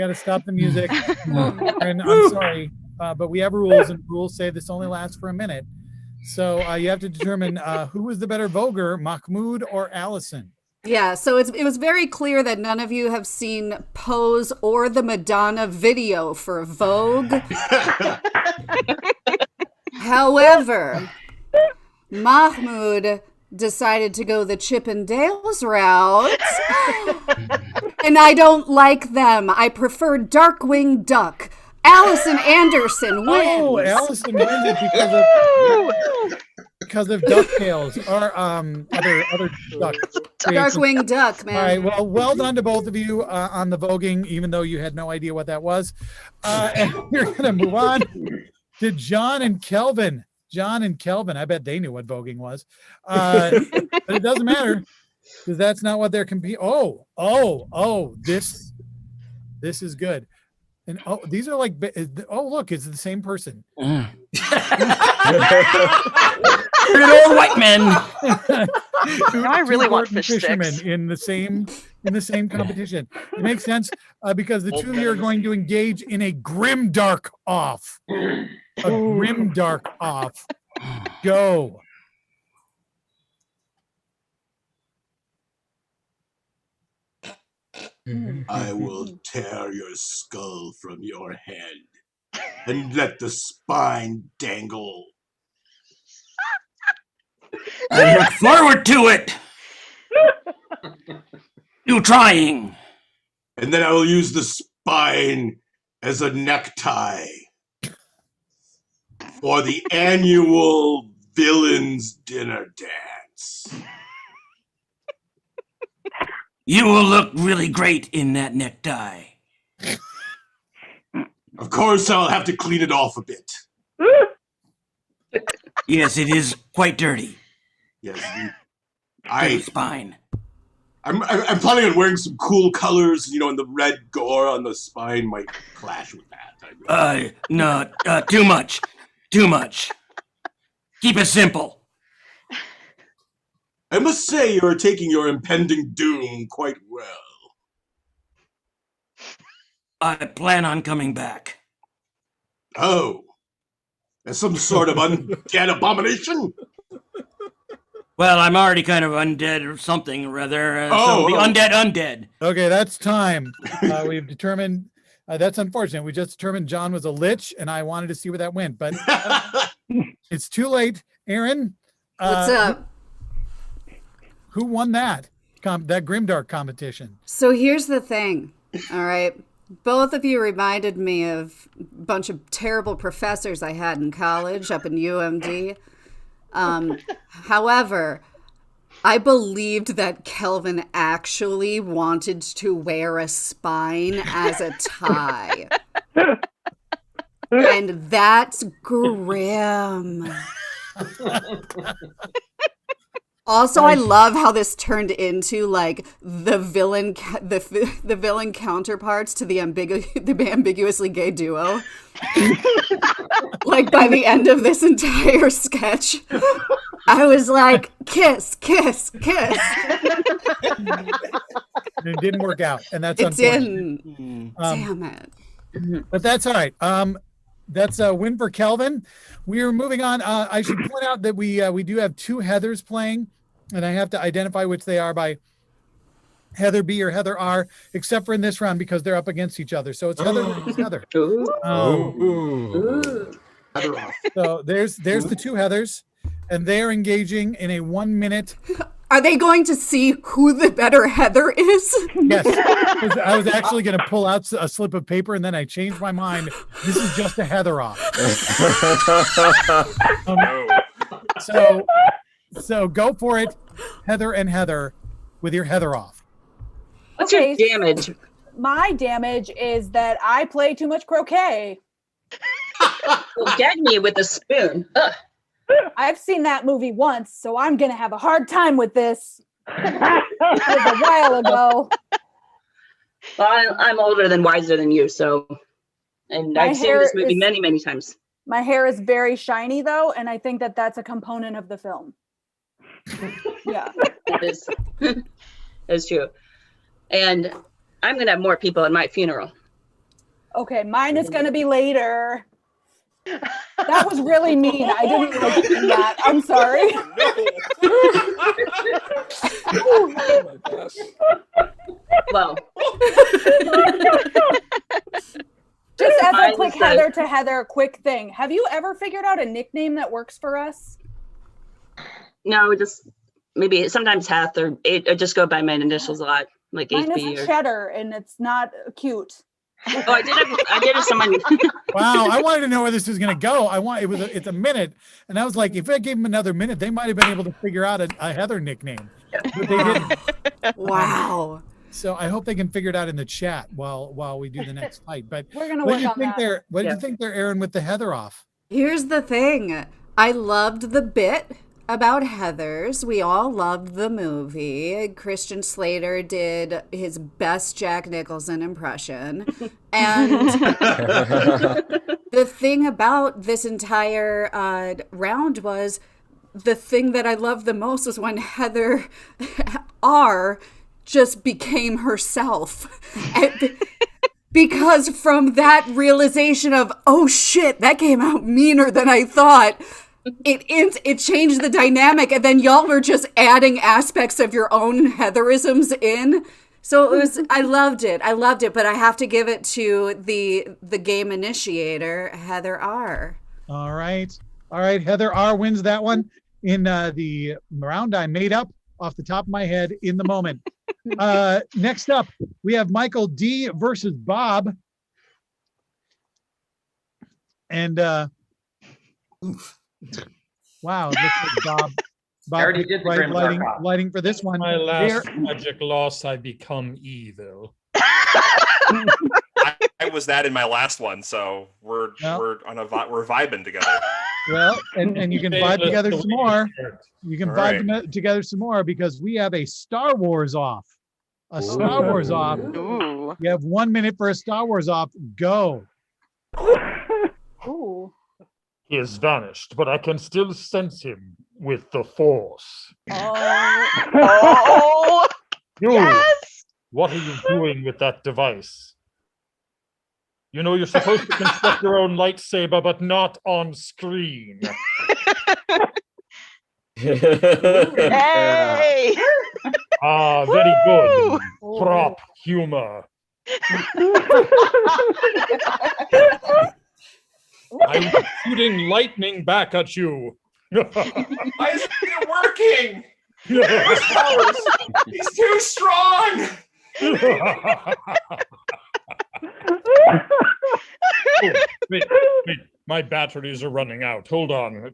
got to stop the music. And I'm sorry, but we have rules, and rules say this only lasts for a minute. So you have to determine who was the better Voguer, Mahmoud or Allison. Yeah, so it was very clear that none of you have seen Pose or the Madonna video for Vogue. However, Mahmoud decided to go the Chip and Dale's route, and I don't like them. I prefer Darkwing Duck. Allison Anderson wins. Oh, Allison wins it because of DuckTales or other duck. Darkwing Duck, man. All right, well done to both of you on the voguing, even though you had no idea what that was. And we're gonna move on to John and Kelvin. John and Kelvin, I bet they knew what voguing was, but it doesn't matter because that's not what they're competing. This is good. And these are like, look, it's the same person. Good old white men. Now I really want fish fishermen sticks. in the same competition. It makes sense because the two of you are going to engage in a grimdark off. A grimdark off. Go. I will tear your skull from your head and let the spine dangle. I look forward to it. You trying. And then I will use the spine as a necktie for the annual villains dinner dance. You will look really great in that necktie. Of course, I'll have to clean it off a bit. Yes, it is quite dirty. Yes, spine. I'm planning on wearing some cool colors, and the red gore on the spine might clash with that. No, too much. Too much. Keep it simple. I must say you are taking your impending doom quite well. I plan on coming back. Oh. As some sort of undead abomination? Well, I'm already kind of undead or something, rather. So be undead. Okay, that's time. We've determined, that's unfortunate. We just determined John was a lich, and I wanted to see where that went, but it's too late. Aaron? What's up? Who won that Grimdark competition? So here's the thing, all right? Both of you reminded me of a bunch of terrible professors I had in college up in UMD. However, I believed that Kelvin actually wanted to wear a spine as a tie. And that's grim. Also, I love how this turned into like the villain, the villain counterparts to the ambiguously gay duo. Like by the end of this entire sketch, I was like, kiss, kiss, kiss. It didn't work out, and that's it unfortunate. didn't. Damn it. But that's all right. That's a win for Kelvin. We are moving on. I should point out that we do have two Heathers playing, and I have to identify which they are by Heather B or Heather R, except for in this round because they're up against each other. So it's Heather versus Heather. Heather off. So there's the two Heathers, and they are engaging in a 1 minute. Are they going to see who the better Heather is? Yes. I was actually going to pull out a slip of paper, and then I changed my mind. This is just a Heather off. So go for it, Heather and Heather, with your Heather off. What's your damage? My damage is that I play too much croquet. Well, gag me with a spoon. Ugh. I've seen that movie once, so I'm gonna have a hard time with this. It was a while ago. Well, I'm older than wiser than you, so, and I've seen this movie many, many times. My hair is very shiny, though, and I think that that's a component of the film. Yeah, That is, that's true. And I'm gonna have more people at my funeral. Okay, mine is going to be later. That was really mean. I didn't like doing that. I'm sorry. Oh my gosh. Well, just as a Mine quick says- Heather to Heather, quick thing. Have you ever figured out a nickname that works for us? No, just maybe sometimes Heth or I just go by my initials a lot, like Mine HB. is Or... Cheddar, and it's not cute. Oh, I did have someone. Wow, I wanted to know where this was going to go. It's a minute, and I was like, if I gave them another minute, they might have been able to figure out a Heather nickname, but they didn't. Wow. So I hope they can figure it out in the chat while we do the next fight. But We're gonna what work do you on think that. what do you think they're airing with the Heather off? Here's the thing. I loved the bit about Heathers. We all loved the movie. Christian Slater did his best Jack Nicholson impression. And the thing about this entire round was the thing that I loved the most was when Heather R just became herself. Because from that realization of, oh shit, that came out meaner than I thought, it changed the dynamic, and then y'all were just adding aspects of your own Heatherisms in. So it was, I loved it, but I have to give it to the game initiator, Heather R. All right, Heather R wins that one in the round I made up off the top of my head in the moment. Next up, we have Michael D versus Bob. And wow, it looks like Bob already did the right, Grim Dark Ops. lighting for this one. My last There- magic loss, I become evil. I was that in my last one, so we're we're vibing together. Well, and you can vibe Faithless together the some way more. it You can All vibe right. together some more because we have a Star Wars off. A Star Wars off. Ooh. You have 1 minute for a Star Wars off. Go. Ooh. He has vanished, but I can still sense him with the Force. Oh. You, Yes. what are you doing with that device? You know you're supposed to construct your own lightsaber, but not on screen. Hey. Ah, very good. Woo. Prop humor. I'm shooting lightning back at you. Why isn't it working? He's too strong. Oh, wait, my batteries are running out. Hold on.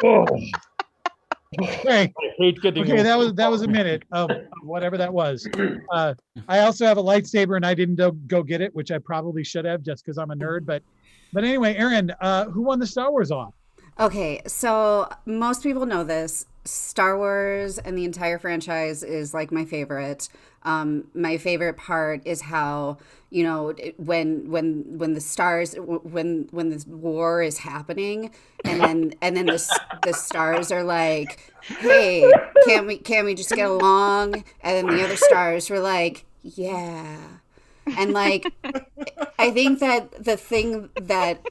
Oh, Okay. I hate getting. Okay, that was a minute of whatever that was. I also have a lightsaber and I didn't go get it, which I probably should have just because I'm a nerd. But anyway, Aaron, who won the Star Wars off? Okay, so most people know this. Star Wars and the entire franchise is like my favorite. My favorite part is how, you know, when the stars, when this war is happening, and then the stars are like, hey, can't we just get along? And then the other stars were like, yeah. And like, I think that the thing that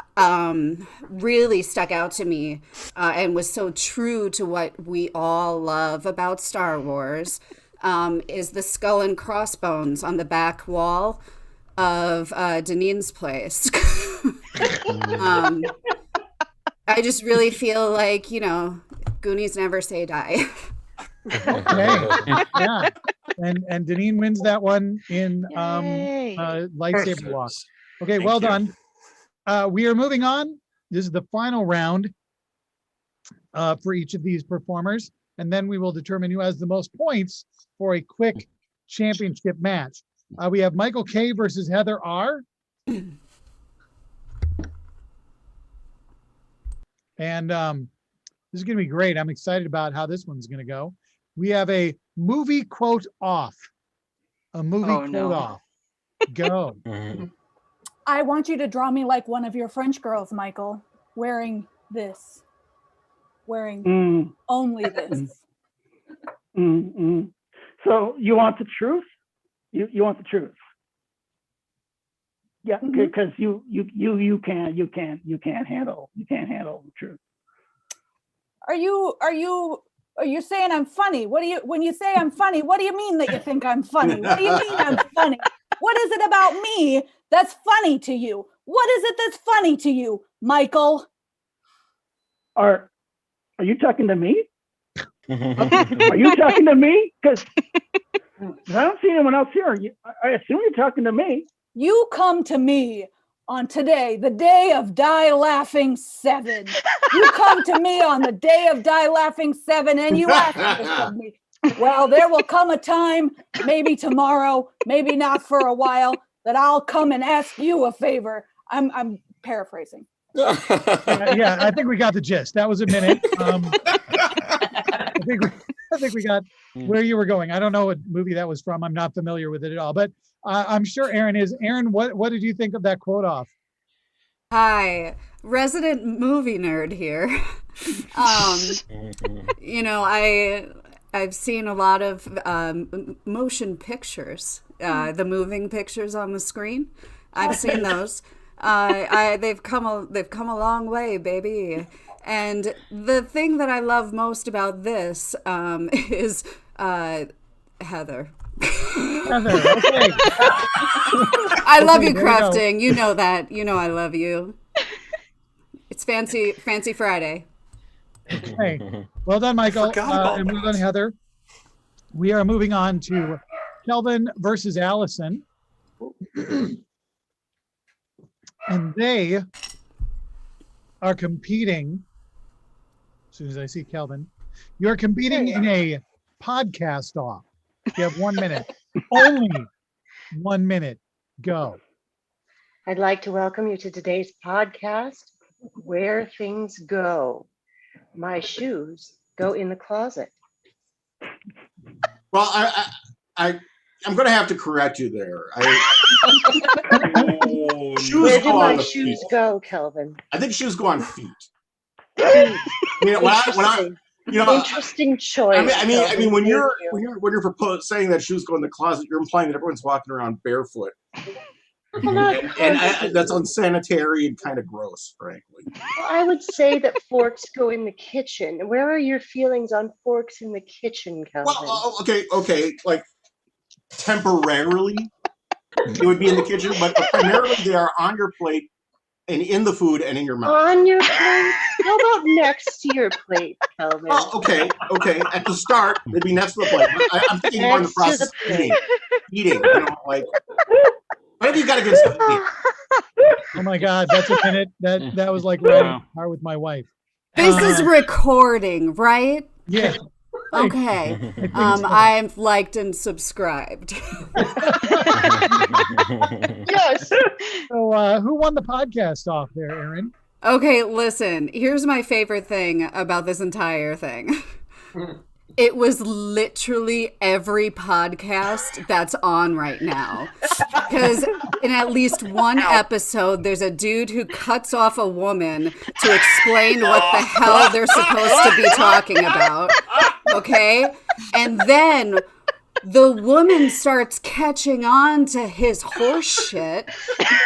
really stuck out to me and was so true to what we all love about Star Wars is the skull and crossbones on the back wall of Deneen's place. I just really feel like, you know, Goonies never say die. Okay. Yeah. And Deneen wins that one in lightsaber walk. Okay, well done. We are moving on. This is the final round for each of these performers, and then we will determine who has the most points for a quick championship match. We have Michael K versus Heather R. And this is going to be great. I'm excited about how this one's going to go. We have a movie quote off. A movie quote off. Go. I want you to draw me like one of your French girls, Michael, wearing this. Wearing only this. So you want the truth? You want the truth. Yeah, because you can't handle the truth. Are you saying I'm funny? When you say I'm funny, what do you mean that you think I'm funny? What do you mean I'm funny? What is it about me that's funny to you? What is it that's funny to you, Michael? Are you talking to me? Are you talking to me? Because I don't see anyone else here. I assume you're talking to me. You come to me on today, the day of Die Laughing 7. You come to me on the day of Die Laughing 7 and you ask this of me. Well, there will come a time, maybe tomorrow, maybe not for a while, that I'll come and ask you a favor. I'm paraphrasing. Yeah, I think we got the gist. That was a minute. I think we got where you were going. I don't know what movie that was from. I'm not familiar with it at all, but I'm sure Aaron is. Aaron, what did you think of that quote off? Hi, resident movie nerd here. You know, I've seen a lot of motion pictures, the moving pictures on the screen. I've seen those. They've come a long way, baby. And the thing that I love most about this is Heather. Heather, okay. I love you, there you go. Crafting. You know that. You know I love you. It's Fancy Friday. Okay. Well done, Michael. And well done, Heather. We are moving on to Kelvin versus Allison. And they are competing. As soon as I see Kelvin, you're competing in a podcast off. You have 1 minute. Only 1 minute. Go. I'd like to welcome you to today's podcast, Where Things Go. My shoes go in the closet. Well, I'm going to have to correct you there. Where do my shoes go, Kelvin? I think shoes go on feet. Feet. Interesting choice. I mean, Kelvin. when you're saying that shoes go in the closet, you're implying that everyone's walking around barefoot, and that's unsanitary and kind of gross, frankly. Well, I would say that forks go in the kitchen. Where are your feelings on forks in the kitchen, Kelvin? Well, okay, like temporarily, it would be in the kitchen, but primarily they are on your plate and in the food and in your mouth. On your plate? How about next to your plate, Kelvin? Well, okay. At the start, they'd be next to the plate. I'm thinking more in the process of eating. Like, maybe you got to get stuff to eat. Oh my God, that's a minute. That was like riding car with my wife. This is recording, right? Yeah. Okay. so. I've liked and subscribed. Yes. So who won the podcast off there, Aaron? Okay, listen. Here's my favorite thing about this entire thing. It was literally every podcast that's on right now. Because in at least one episode, there's a dude who cuts off a woman to explain what the hell they're supposed to be talking about. Okay? And then the woman starts catching on to his horse shit.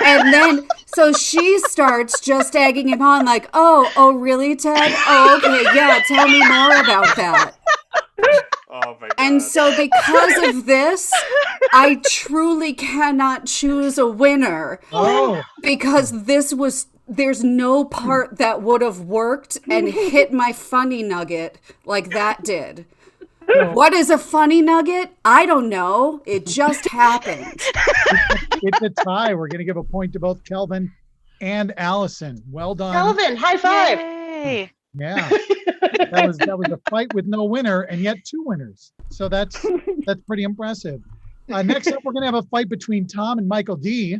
And then, so she starts just egging him on like, oh, really, Ted? Oh, okay, yeah, tell me more about that. Oh my God. And so because of this, I truly cannot choose a winner. Oh. Because there's no part that would have worked and hit my funny nugget like that did. What is a funny nugget? I don't know. It just happened. It's a tie. We're going to give a point to both Kelvin and Allison. Well done. Kelvin, high five. Yay. Yeah. That was a fight with no winner and yet two winners. So that's pretty impressive. Next up, we're going to have a fight between Tom and Michael D.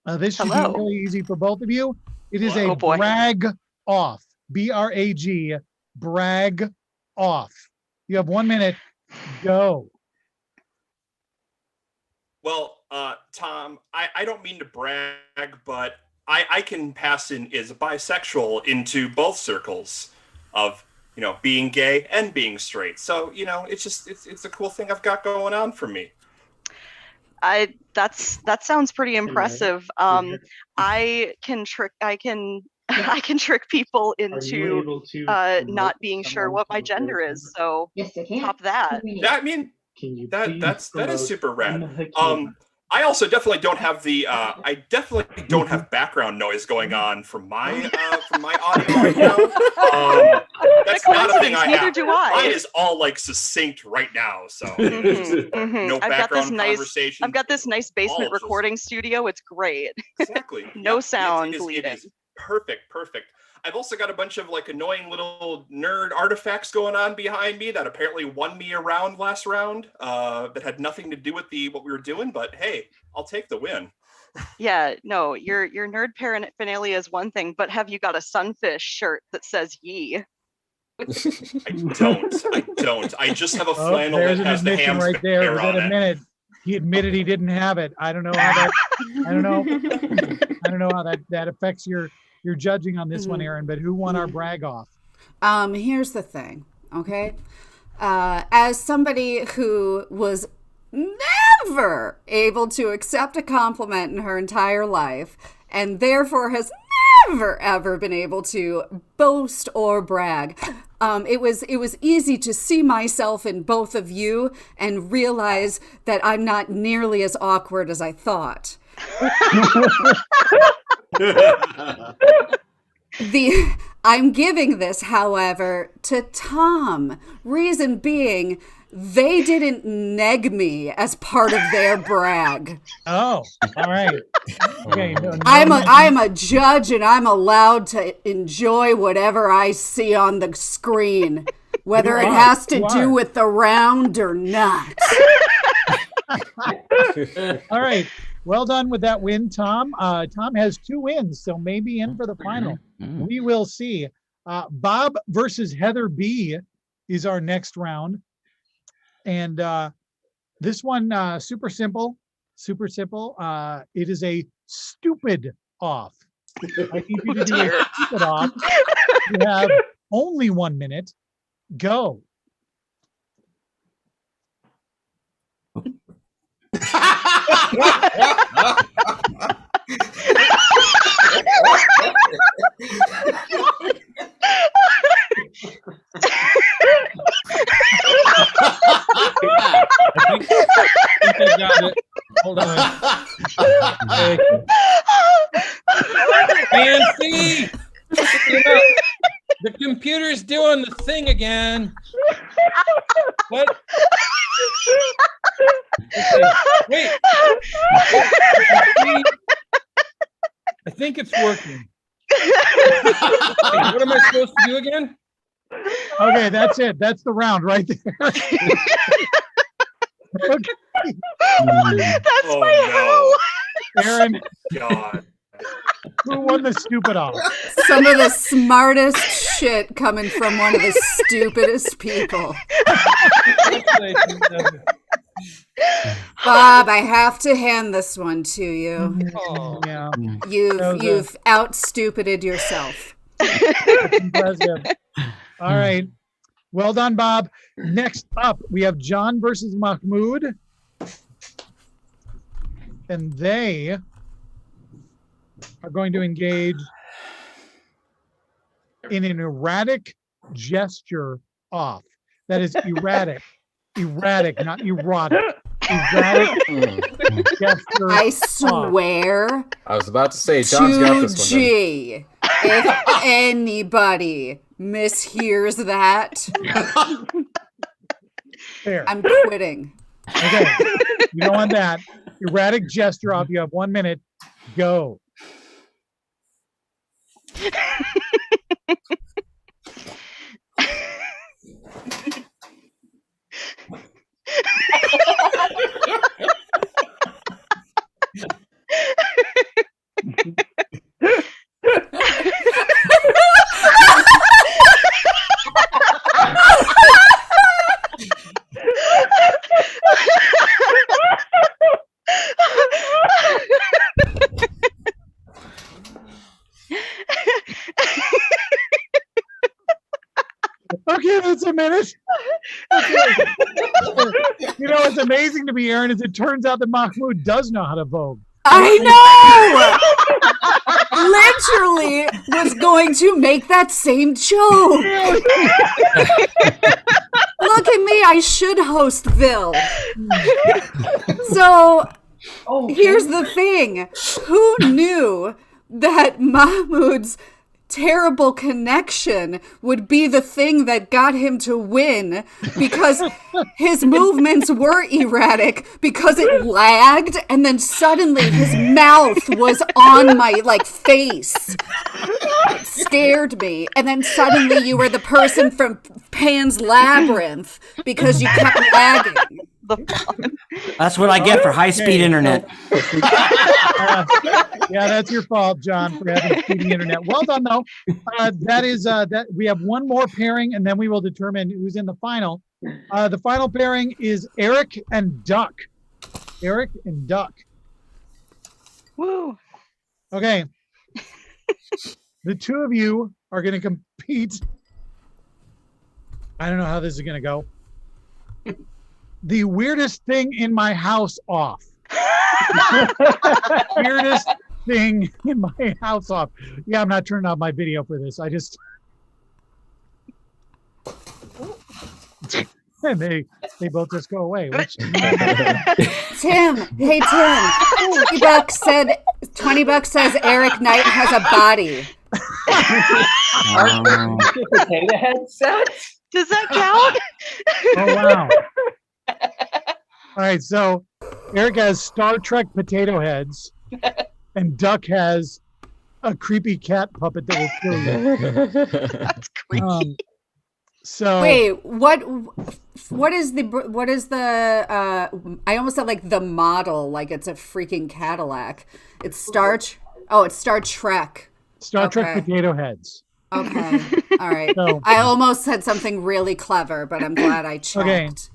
This should be really easy for both of you. It is a brag off. B-R-A-G. Brag off. You have 1 minute. Go. Well, Tom, I don't mean to brag, but I can pass in as a bisexual into both circles of being gay and being straight. So, it's a cool thing I've got going on for me. That sounds pretty impressive. I can trick people into not being sure what my gender is. So top that. I mean, that is super rad. I also definitely don't have background noise going on from my audio right now. That's not a thing I have. Neither do I. Mine is all like succinct right now, so no background conversation. I've got this nice basement recording studio. It's great. Exactly. No sound it bleeding. is perfect. I've also got a bunch of like annoying little nerd artifacts going on behind me that apparently won me around last round. That had nothing to do with what we were doing, but hey, I'll take the win. Yeah, no, your nerd paraphernalia is one thing, but have you got a sunfish shirt that says "ye"? I don't. I just have a flannel there's that an has the admission hamster right there. hair Was on that a it. minute? He admitted he didn't have it. I don't know how that. I don't know how that affects your judging on this one, Aaron. But who won our brag off? Here's the thing, okay? As somebody who was never able to accept a compliment in her entire life, and therefore has never ever been able to boast or brag, it was easy to see myself in both of you and realize that I'm not nearly as awkward as I thought. I'm giving this, however, to Tom. Reason being, they didn't neg me as part of their brag. Oh, all right. Okay. I'm a judge, and I'm allowed to enjoy whatever I see on the screen, whether it has to do with the round or not. All right. Well done with that win, Tom. Tom has 2 wins, so maybe in for the final. We will see. Bob versus Heather B is our next round. And this one, super simple. It is a stupid off. I need you to do a stupid off. You have only 1 minute. Go. I think I got it. Hold on. Nancy! The computer's doing the thing again. What? Okay, wait. I think it's working. What am I supposed to do again? Okay, that's it. That's the round right there. Okay. That's my hell. Aaron, God. who won the stupid off? Some of the smartest shit coming from one of the stupidest people. Bob, I have to hand this one to you. Yeah. You've out-stupided yourself. Impressive. All right. Well done, Bob. Next up, we have John versus Mahmoud. And they are going to engage in an erratic gesture off. That is erratic. Erratic, not erotic. Erratic gesture I swear. I was about to say, John's got this one. 2G. If anybody mishears that, Fair. I'm quitting. Okay. You don't want that. Erratic gesture off. You have 1 minute. Go. a minute. You know what's amazing to me, Aaron, is it turns out that Mahmoud does know how to Vogue. I know. Literally was going to make that same joke. Look at me. I should host Vil. So here's the thing. Who knew that Mahmoud's terrible connection would be the thing that got him to win, because his movements were erratic, because it lagged, and then suddenly his mouth was on my face. It scared me. And then suddenly you were the person from Pan's Labyrinth because you kept lagging. That's what I get for high-speed internet. Yeah, that's your fault, John, for having speedy internet. Well done, though. That we have one more pairing, and then we will determine who's in the final. The final pairing is Eric and Duck. Eric and Duck. Woo. Okay. The two of you are going to compete. I don't know how this is going to go. The weirdest thing in my house off. Weirdest thing in my house off. Yeah, I'm not turning off my video for this. I just and they both just go away. Which... Tim, hey Tim, $20 says Eric Knight has a body. Potato head set? Does that count? Oh wow. All right, so Eric has Star Trek potato heads, and Duck has a creepy cat puppet that will kill you. That's creepy. So wait, what is the I almost said the model, like it's a freaking Cadillac. It's Star Trek. Star Trek potato heads. Okay. All right. So, I almost said something really clever, but I'm glad I checked.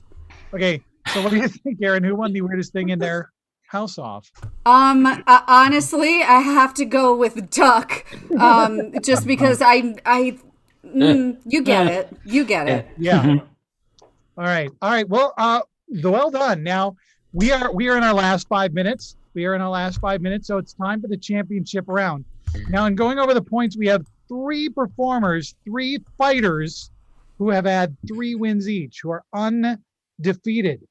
Okay. So what do you think, Aaron? Who won the weirdest thing in their house off? Honestly, I have to go with Duck. Just because you get it. You get it. Yeah. All right. Well, well done. Now we are in our last 5 minutes. So it's time for the championship round. Now, in going over the points, we have 3 performers, 3 fighters who have had 3 wins each, who are undefeated.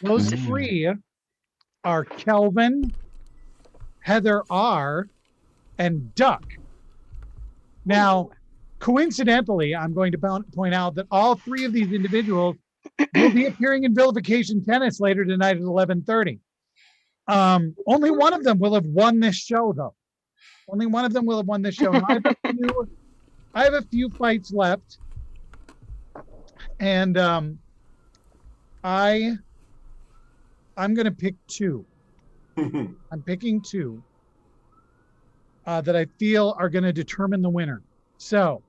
Those 3 are Kelvin, Heather R., and Duck. Now, coincidentally, I'm going to point out that all 3 of these individuals will be appearing in Vilification Tennis later tonight at 11:30. Only one of them will have won this show, though. Only one of them will have won this show. And I have a few fights left, and I'm going to pick 2. I'm picking 2 that I feel are going to determine the winner. So,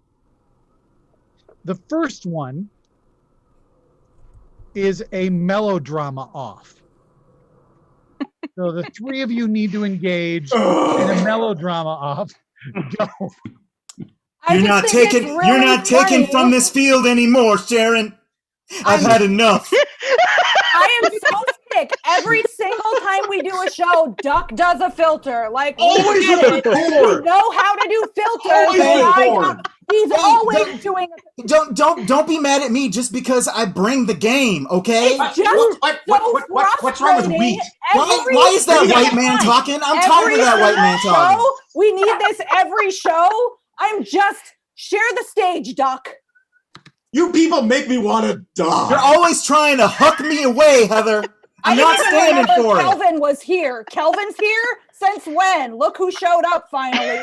the first one is a melodrama off. So the 3 of you need to engage in a melodrama off. Go. You're not taking from this field anymore, Sharon. I've had enough. I am so sick. Every single time we do a show, Duck does a filter. Always with the cord. We know how to do filters. He's always doing. Don't be mad at me just because I bring the game, okay? What's wrong with wheat? Why is that white man talking? I'm tired of that white man talking. We need this every show. Share the stage, Duck. You people make me want to die. You're always trying to huck me away, Heather. I'm not standing for it. Kelvin was here. Kelvin's here? Since when? Look who showed up finally.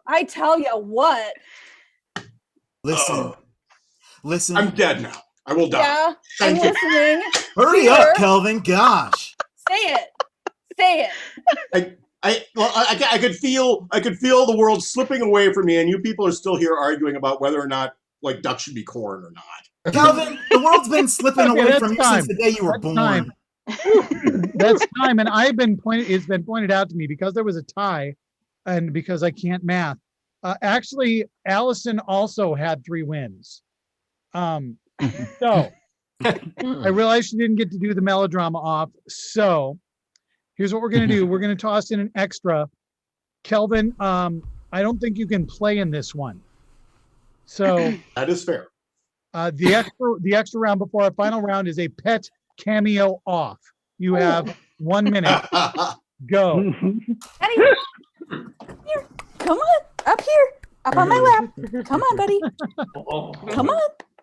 I tell you what. Listen. I'm dead now. I will die. Yeah, I'm listening. Hurry up, Kelvin. Gosh. Say it. I could feel the world slipping away from me, and you people are still here arguing about whether or not Duck should be corn or not. Calvin, the world's been slipping away from you since the day you were born. That's time, and it's been pointed out to me because there was a tie, and because I can't math, Actually, Allison also had 3 wins. So I realized she didn't get to do the melodrama off. So here's what we're going to do. We're going to toss in an extra. Kelvin, I don't think you can play in this one. So that is fair. The extra round before our final round is a pet cameo off. You have 1 minute. Go. Eddie, here, come on, up here, up on my lap. Come on, buddy.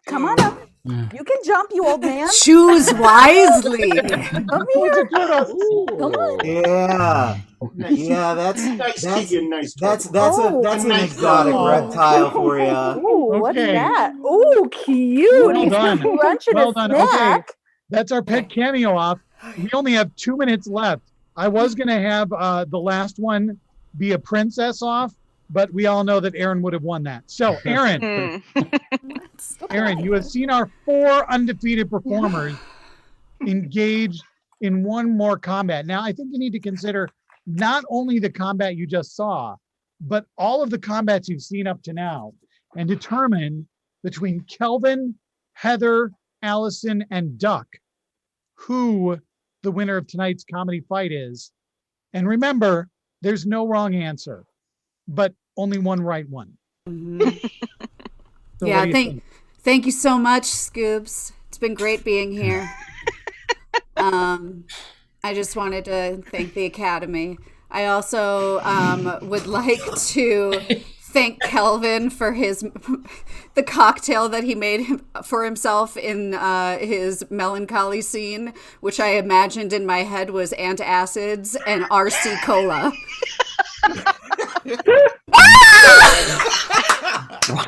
Come on up. You can jump, you old man. Choose wisely. Come here. Come on. Yeah, that's nice. That's an exotic reptile for you. Ooh, what is that? Ooh, cute. Well He's done. crunching Well a done. snack. Okay, that's our pet cameo off. We only have 2 minutes left. I was going to have the last one be a princess off, but we all know that Aaron would have won that. So, Aaron, Aaron, you have seen our 4 undefeated performers engage in one more combat. Now, I think you need to consider not only the combat you just saw, but all of the combats you've seen up to now, and determine between Kelvin, Heather, Allison, and Duck who the winner of tonight's comedy fight is. And remember, there's no wrong answer, but only one right one. So Yeah, what do you think? thank you so much, Scoobs. It's been great being here. I just wanted to thank the Academy. I also would like to thank Kelvin for the cocktail that he made for himself in his melancholy scene, which I imagined in my head was antacids and RC cola.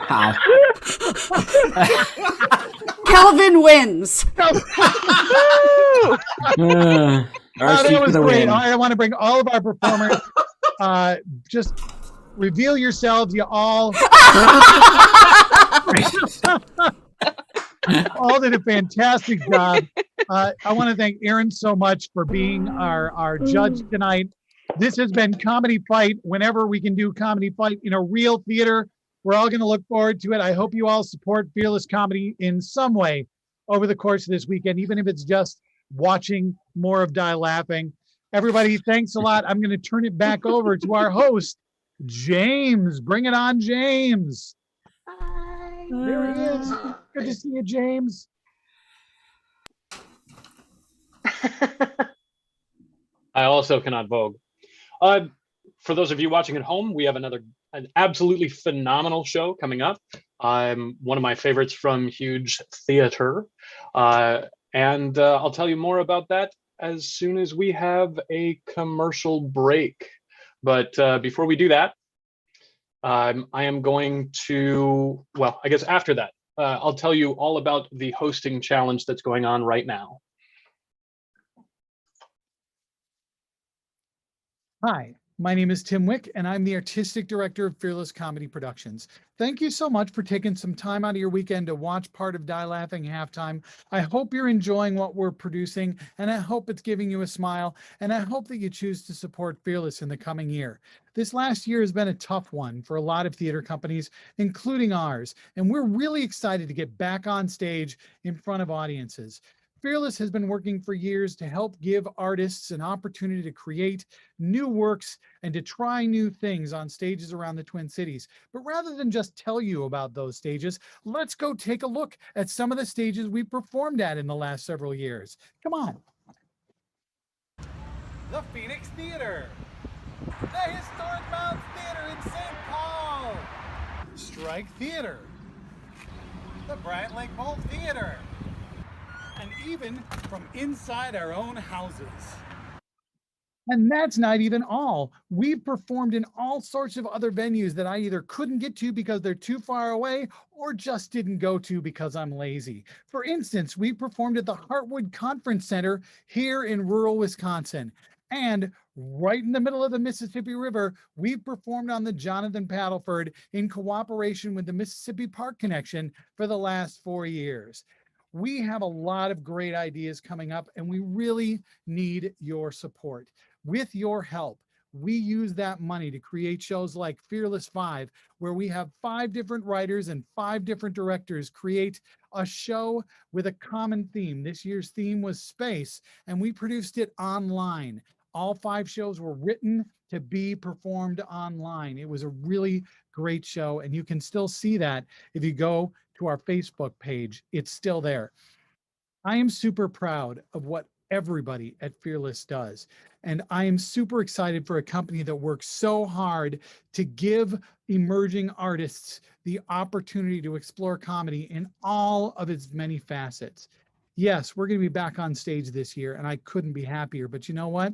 Wow. Kelvin wins. That was great. I want to bring all of our performers. Just reveal yourselves. You all did a fantastic job. I want to thank Aaron so much for being our judge tonight. This has been Comedy Fight. Whenever we can do Comedy Fight in a real theater, we're all going to look forward to it. I hope you all support Fearless Comedy in some way over the course of this weekend, even if it's just watching more of Die Laughing. Everybody, thanks a lot. I'm going to turn it back over to our host, James. Bring it on, James. Hi. There he is. Good to see you, James. I also cannot vogue. For those of you watching at home, we have an absolutely phenomenal show coming up. One of my favorites from Huge Theater. And I'll tell you more about that as soon as we have a commercial break. But before we do that, I am going to, well, I guess after that, I'll tell you all about the hosting challenge that's going on right now. Hi, my name is Tim Wick, and I'm the Artistic Director of Fearless Comedy Productions. Thank you so much for taking some time out of your weekend to watch part of Die Laughing Halftime. I hope you're enjoying what we're producing, and I hope it's giving you a smile, and I hope that you choose to support Fearless in the coming year. This last year has been a tough one for a lot of theater companies, including ours, and we're really excited to get back on stage in front of audiences. Fearless has been working for years to help give artists an opportunity to create new works and to try new things on stages around the Twin Cities. But rather than just tell you about those stages, let's go take a look at some of the stages we performed at in the last several years. Come on. The Phoenix Theater, the Historic Mounds Theater in St. Paul, Strike Theater, the Bryant Lake Bowl Theater, and even from inside our own houses. And that's not even all. We've performed in all sorts of other venues that I either couldn't get to because they're too far away or just didn't go to because I'm lazy. For instance, we performed at the Heartwood Conference Center here in rural Wisconsin. And right in the middle of the Mississippi River, we've performed on the Jonathan Paddleford in cooperation with the Mississippi Park Connection for the last 4 years. We have a lot of great ideas coming up, and we really need your support. With your help, we use that money to create shows like Fearless 5, where we have 5 different writers and 5 different directors create a show with a common theme. This year's theme was space, and we produced it online. All 5 shows were written to be performed online. It was a really great show, and you can still see that if you go to our Facebook page. It's still there. I am super proud of what everybody at Fearless does. And I am super excited for a company that works so hard to give emerging artists the opportunity to explore comedy in all of its many facets. Yes, we're going to be back on stage this year, and I couldn't be happier. But you know what?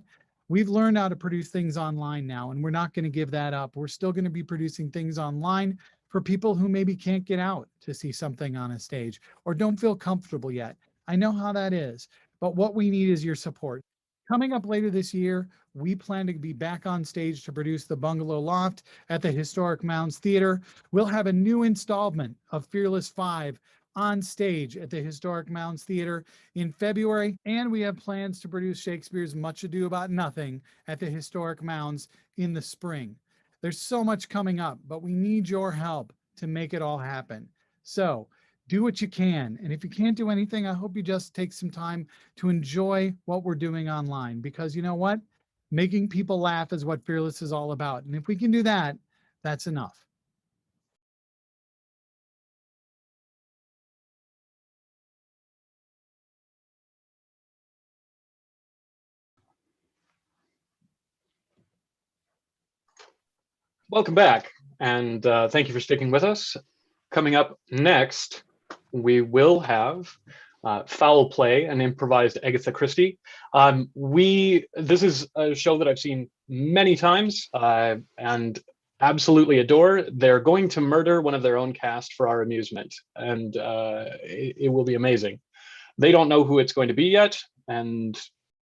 We've learned how to produce things online now, and we're not going to give that up. We're still going to be producing things online for people who maybe can't get out to see something on a stage or don't feel comfortable yet. I know how that is. But what we need is your support. Coming up later this year, we plan to be back on stage to produce The Bungalow Loft at the Historic Mounds Theater. We'll have a new installment of Fearless 5 on stage at the Historic Mounds Theater in February, and we have plans to produce Shakespeare's Much Ado About Nothing at the Historic Mounds in the spring. There's so much coming up, but we need your help to make it all happen. So do what you can. And if you can't do anything, I hope you just take some time to enjoy what we're doing online, because you know what? Making people laugh is what Fearless is all about. And if we can do that, that's enough. Welcome back, and thank you for sticking with us. Coming up next, we will have Foul Play, an improvised Agatha Christie. This is a show that I've seen many times and absolutely adore. They're going to murder one of their own cast for our amusement, and it will be amazing. They don't know who it's going to be yet, and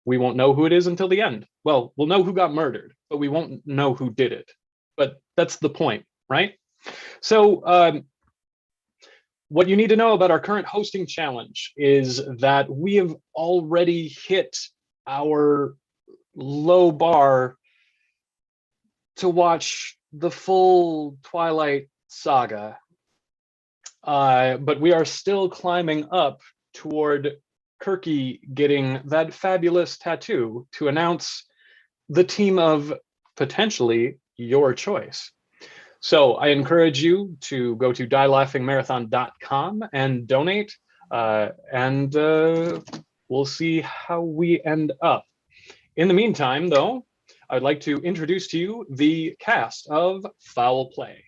we won't know who it is until the end. Well, we'll know who got murdered, but we won't know who did it. But that's the point, right? So what you need to know about our current hosting challenge is that we have already hit our low bar to watch the full Twilight saga. But we are still climbing up toward Kirky getting that fabulous tattoo to announce the team of potentially your choice. So I encourage you to go to dielaughingmarathon.com and donate, and we'll see how we end up. In the meantime, though, I'd like to introduce to you the cast of Foul Play.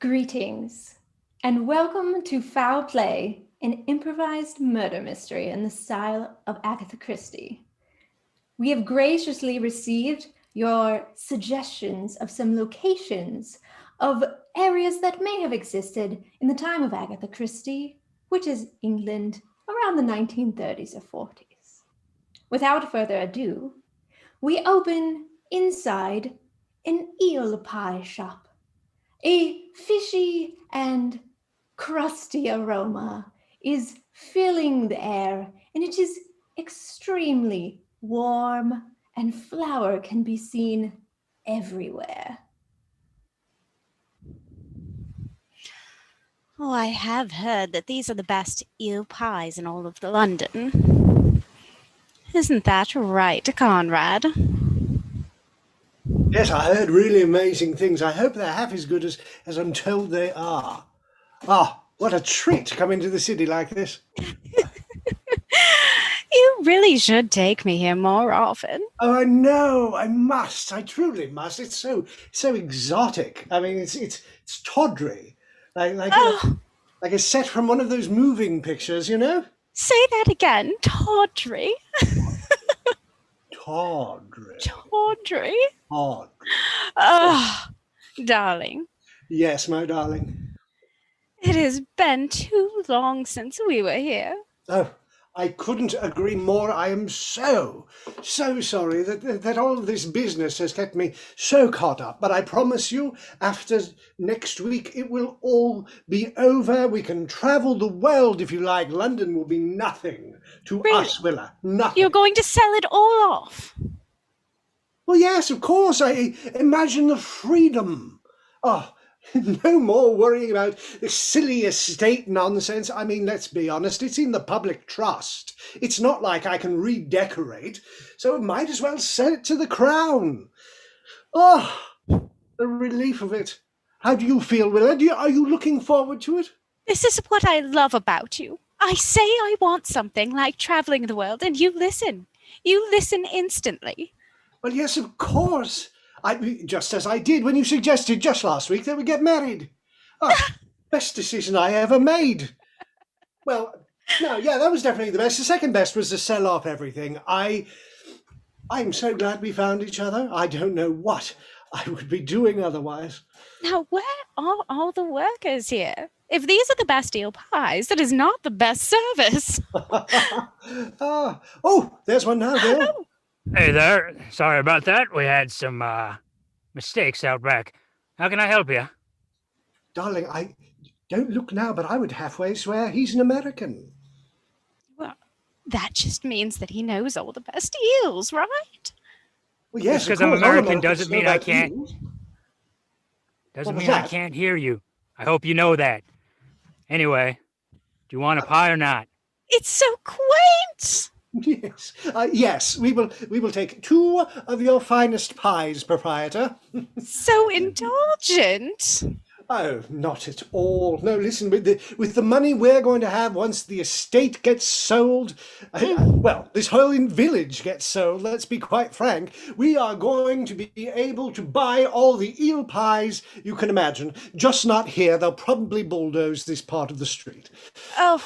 Greetings, and welcome to Foul Play, an improvised murder mystery in the style of Agatha Christie. We have graciously received your suggestions of some locations of areas that may have existed in the time of Agatha Christie, which is England around the 1930s or 40s. Without further ado, we open inside an eel pie shop. A fishy and crusty aroma is filling the air, and it is extremely warm, and flour can be seen everywhere. Oh, I have heard that these are the best eel pies in all of London. Isn't that right, Conrad? Yes, I heard really amazing things. I hope they're half as good as I'm told they are. Ah, what a treat to come into the city like this. You really should take me here more often. Oh, I know. I must. I truly must. It's so exotic. I mean, it's tawdry, like a set from one of those moving pictures, you know. Say that again. Tawdry. Tawdry. Tawdry. Tawdry. Oh, darling. Yes, my darling. It has been too long since we were here. Oh, I couldn't agree more. I am so sorry that all of this business has kept me so caught up. But I promise you, after next week, it will all be over. We can travel the world if you like. London will be nothing to us, Willa. Nothing. You're going to sell it all off? Well, yes, of course. I imagine the freedom. Oh, no more worrying about this silly estate nonsense. I mean, let's be honest, it's in the public trust. It's not like I can redecorate, so I might as well sell it to the Crown. Oh, the relief of it. How do you feel, Willa? Are you looking forward to it? This is what I love about you. I say I want something like traveling the world, and you listen. You listen instantly. Well, yes, of course. Just as I did when you suggested just last week that we get married. Oh, best decision I ever made. Well, no, yeah, that was definitely the best. The second best was to sell off everything. I'm so glad we found each other. I don't know what I would be doing otherwise. Now, where are all the workers here? If these are the best eel pies, that is not the best service. Oh, there's one now, Bill. Hey there. Sorry about that. We had some mistakes out back. How can I help you? Darling, I don't look now, but I would halfway swear he's an American. Well, that just means that he knows all the best eels, right? Well, yes, just because I'm American doesn't mean I can't. Doesn't mean I can't hear you. I hope you know that. Anyway, do you want a pie or not? It's so quaint. Yes, yes, we will take 2 of your finest pies, proprietor. So indulgent. Oh, not at all. No, listen, with the money we're going to have once the estate gets sold, well, this whole village gets sold, let's be quite frank, we are going to be able to buy all the eel pies you can imagine. Just not here. They'll probably bulldoze this part of the street. Oh,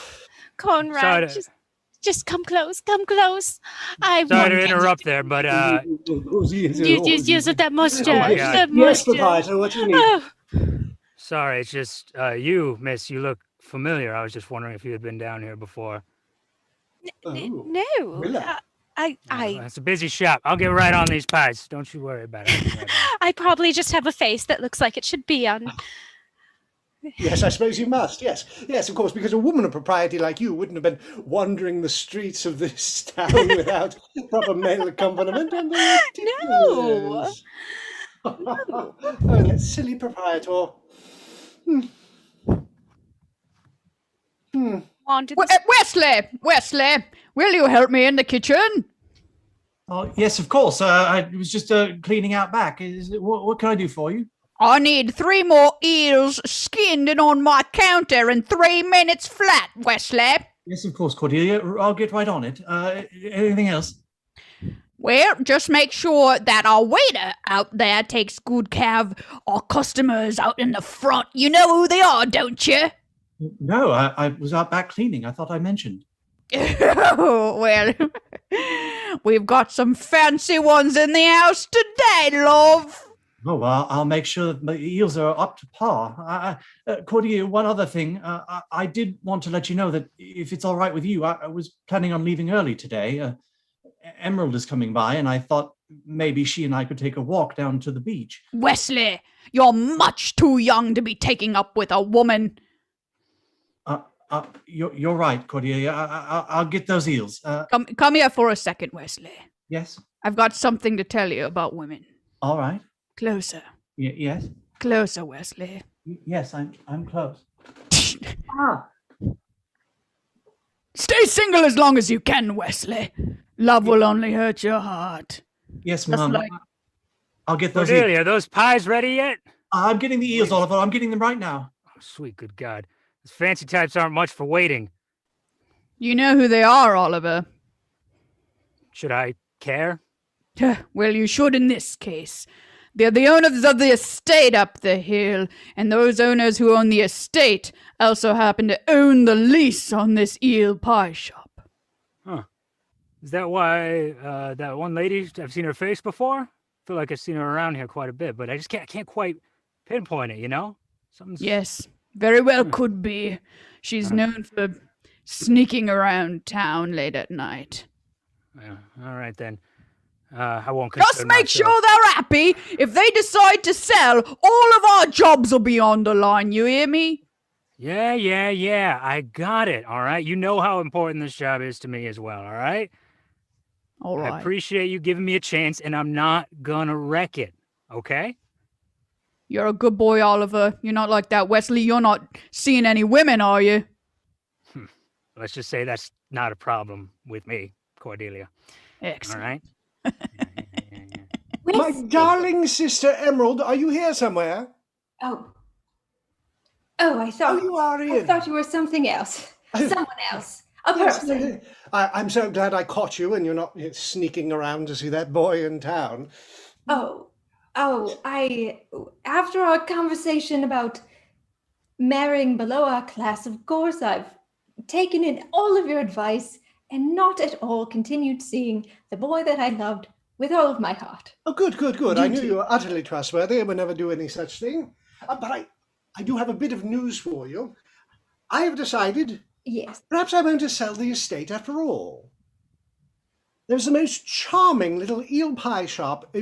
Conrad, just come close, come close. Sorry to interrupt there, but use that mustache. That yes, mustache. proprietor, what do you need? Oh. Sorry, it's just you, miss. You look familiar. I was just wondering if you had been down here before. No, It's a busy shop. I'll get right on these pies. Don't you worry about it. I probably just have a face that looks like it should be on. Yes, I suppose you must. Yes, yes, of course, because a woman of propriety like you wouldn't have been wandering the streets of this town without proper male accompaniment. No. Oh, that silly proprietor. Wesley, will you help me in the kitchen? Oh, yes, of course. I was just cleaning out back. What can I do for you? I need 3 more eels skinned and on my counter in 3 minutes flat, Wesley. Yes, of course, Cordelia. I'll get right on it. Anything else? Well, just make sure that our waiter out there takes good care of our customers out in the front. You know who they are, don't you? No, I was out back cleaning. I thought I mentioned. Oh, well, we've got some fancy ones in the house today, love. Oh, well, I'll make sure the eels are up to par. Cordelia, one other thing. I did want to let you know that if it's all right with you, I was planning on leaving early today. Emerald is coming by, and I thought maybe she and I could take a walk down to the beach. Wesley, you're much too young to be taking up with a woman. You're right, Cordelia. I'll get those eels. Come here for a second, Wesley. Yes? I've got something to tell you about women. All right. Closer. Yes? Closer, Wesley. Yes, I'm close. Stay single as long as you can, Wesley. Love will only hurt your heart. Yes, Just Mom. like- I'll get those Cordelia, eels. are those pies ready yet? I'm getting the eels, Oliver. I'm getting them right now. Oh, sweet good God. Those fancy types aren't much for waiting. You know who they are, Oliver. Should I care? Well, you should in this case. They're the owners of the estate up the hill, and those owners who own the estate also happen to own the lease on this eel pie shop. Huh. Is that why that one lady, I've seen her face before? I feel like I've seen her around here quite a bit, but I just can't quite pinpoint it, you know? Something's... Yes, very well could be. She's known for sneaking around town late at night. Yeah, all right then. I won't Just concern make myself. sure they're happy. If they decide to sell, all of our jobs will be on the line. You hear me? Yeah. I got it. All right. You know how important this job is to me as well. All right. All right. I appreciate you giving me a chance, and I'm not gonna wreck it. Okay. You're a good boy, Oliver. You're not like that, Wesley. You're not seeing any women, are you? Let's just say that's not a problem with me, Cordelia. Excellent. All right. My darling sister Emerald, are you here somewhere? Oh, I thought you are I in. thought you were something else. Someone else. A person. I'm so glad I caught you and you're not sneaking around to see that boy in town. After our conversation about marrying below our class, of course I've taken in all of your advice and not at all continued seeing the boy that I loved with all of my heart. Oh, good. I knew you were utterly trustworthy and would never do any such thing. But I do have a bit of news for you. I have decided, yes, perhaps I'm going to sell the estate after all. There's the most charming little eel pie shop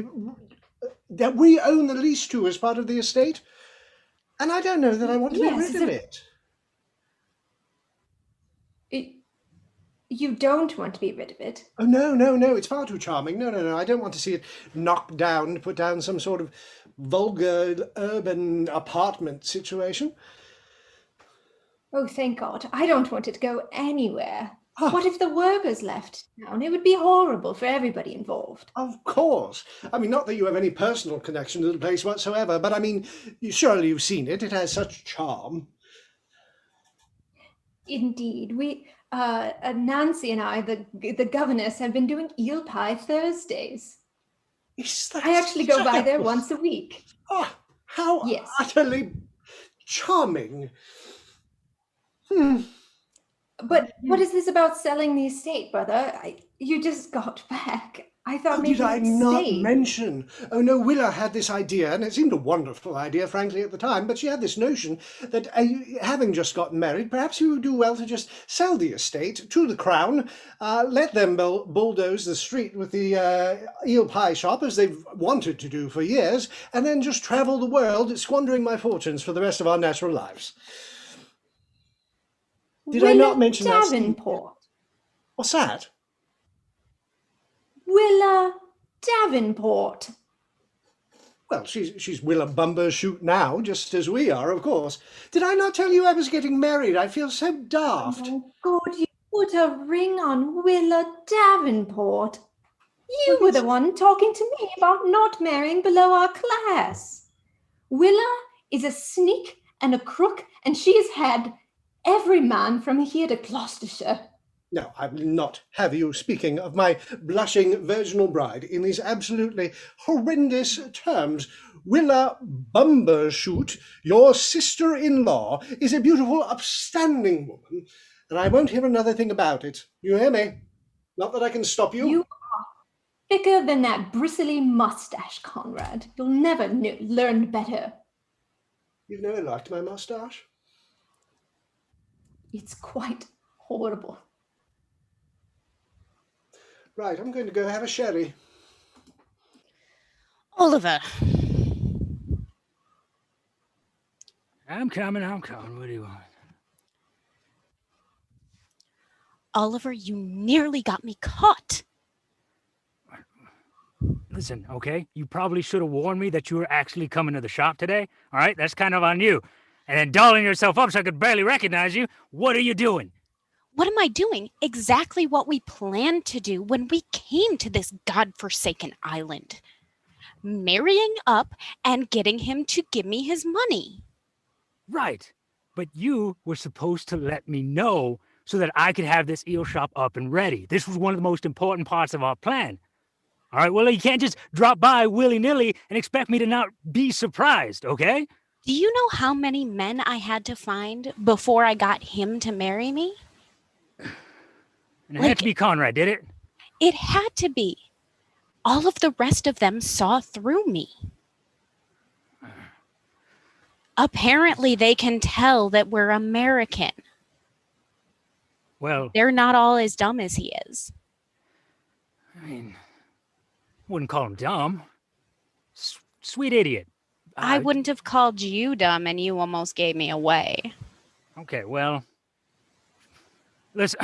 that we own the lease to as part of the estate, and I don't know that I want to get rid of it. You don't want to be rid of it? Oh, no, it's far too charming. No, I don't want to see it knocked down, put down some sort of vulgar urban apartment situation. Oh, thank God. I don't want it to go anywhere. What if the workers left town? It would be horrible for everybody involved. Of course. I mean, not that you have any personal connection to the place whatsoever, but I mean, surely you've seen it. It has such charm. Indeed. Nancy and I, the governess, have been doing eel pie Thursdays. I actually go by there once a week. Oh, how utterly charming. But what is this about selling the estate, brother? You just got back. I thought maybe did I you'd not stay. mention? Oh no, Willa had this idea, and it seemed a wonderful idea, frankly, at the time, but she had this notion that having just gotten married, perhaps you would do well to just sell the estate to the Crown, let them bulldoze the street with the eel pie shop, as they've wanted to do for years, and then just travel the world, squandering my fortunes for the rest of our natural lives. Did I not mention that? Davenport. What's that? Willa Davenport. Well, she's Willa Bumbershoot now, just as we are, of course. Did I not tell you I was getting married? I feel so daft. Oh, God, you put a ring on Willa Davenport. You were the one talking to me about not marrying below our class. Willa is a sneak and a crook, and she has had every man from here to Gloucestershire. No, I will not have you speaking of my blushing virginal bride in these absolutely horrendous terms. Willa Bumbershoot, your sister-in-law, is a beautiful, upstanding woman, and I won't hear another thing about it. You hear me? Not that I can stop you. You are thicker than that bristly mustache, Conrad. You'll never learn better. You've never liked my mustache? It's quite horrible. Right, I'm going to go have a sherry. Oliver. I'm coming. What do you want? Oliver, you nearly got me caught. Listen, okay? You probably should have warned me that you were actually coming to the shop today. All right? That's kind of on you. And then dolling yourself up so I could barely recognize you. What are you doing? What am I doing? Exactly what we planned to do when we came to this godforsaken island. Marrying up and getting him to give me his money. Right. But you were supposed to let me know so that I could have this eel shop up and ready. This was one of the most important parts of our plan. All right, well, you can't just drop by willy-nilly and expect me to not be surprised, okay? Do you know how many men I had to find before I got him to marry me? And it had to be Conrad, did it? It had to be. All of the rest of them saw through me. Apparently, they can tell that we're American. Well, They're not all as dumb as he is. I mean, wouldn't call him dumb. Sweet idiot. I wouldn't have called you dumb, and you almost gave me away. Okay, well, listen,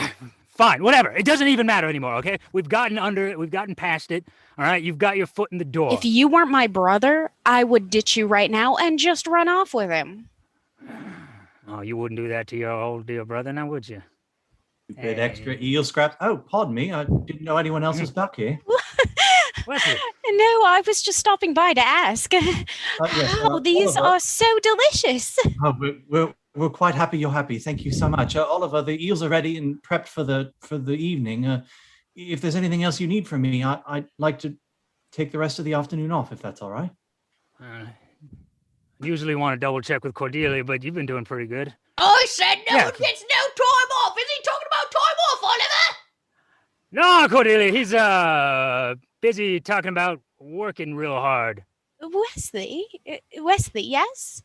fine, whatever. It doesn't even matter anymore, okay? We've gotten past it, all right? You've got your foot in the door. If you weren't my brother, I would ditch you right now and just run off with him. Oh, you wouldn't do that to your old dear brother now, would you? A bit extra eel scraps. Oh, pardon me. I didn't know anyone else was back here. Wesley. No, I was just stopping by to ask. Yes, Wow, these Oliver. are so delicious. Oh, we're quite happy you're happy. Thank you so much, Oliver. The eels are ready and prepped for the evening. If there's anything else you need from me, I'd like to take the rest of the afternoon off, if that's all right. Usually want to double check with Cordelia, but you've been doing pretty good. I said no Yeah. one gets no time off. Is he talking about time off, Oliver? No, Cordelia, he's busy talking about working real hard. Wesley? Wesley, yes?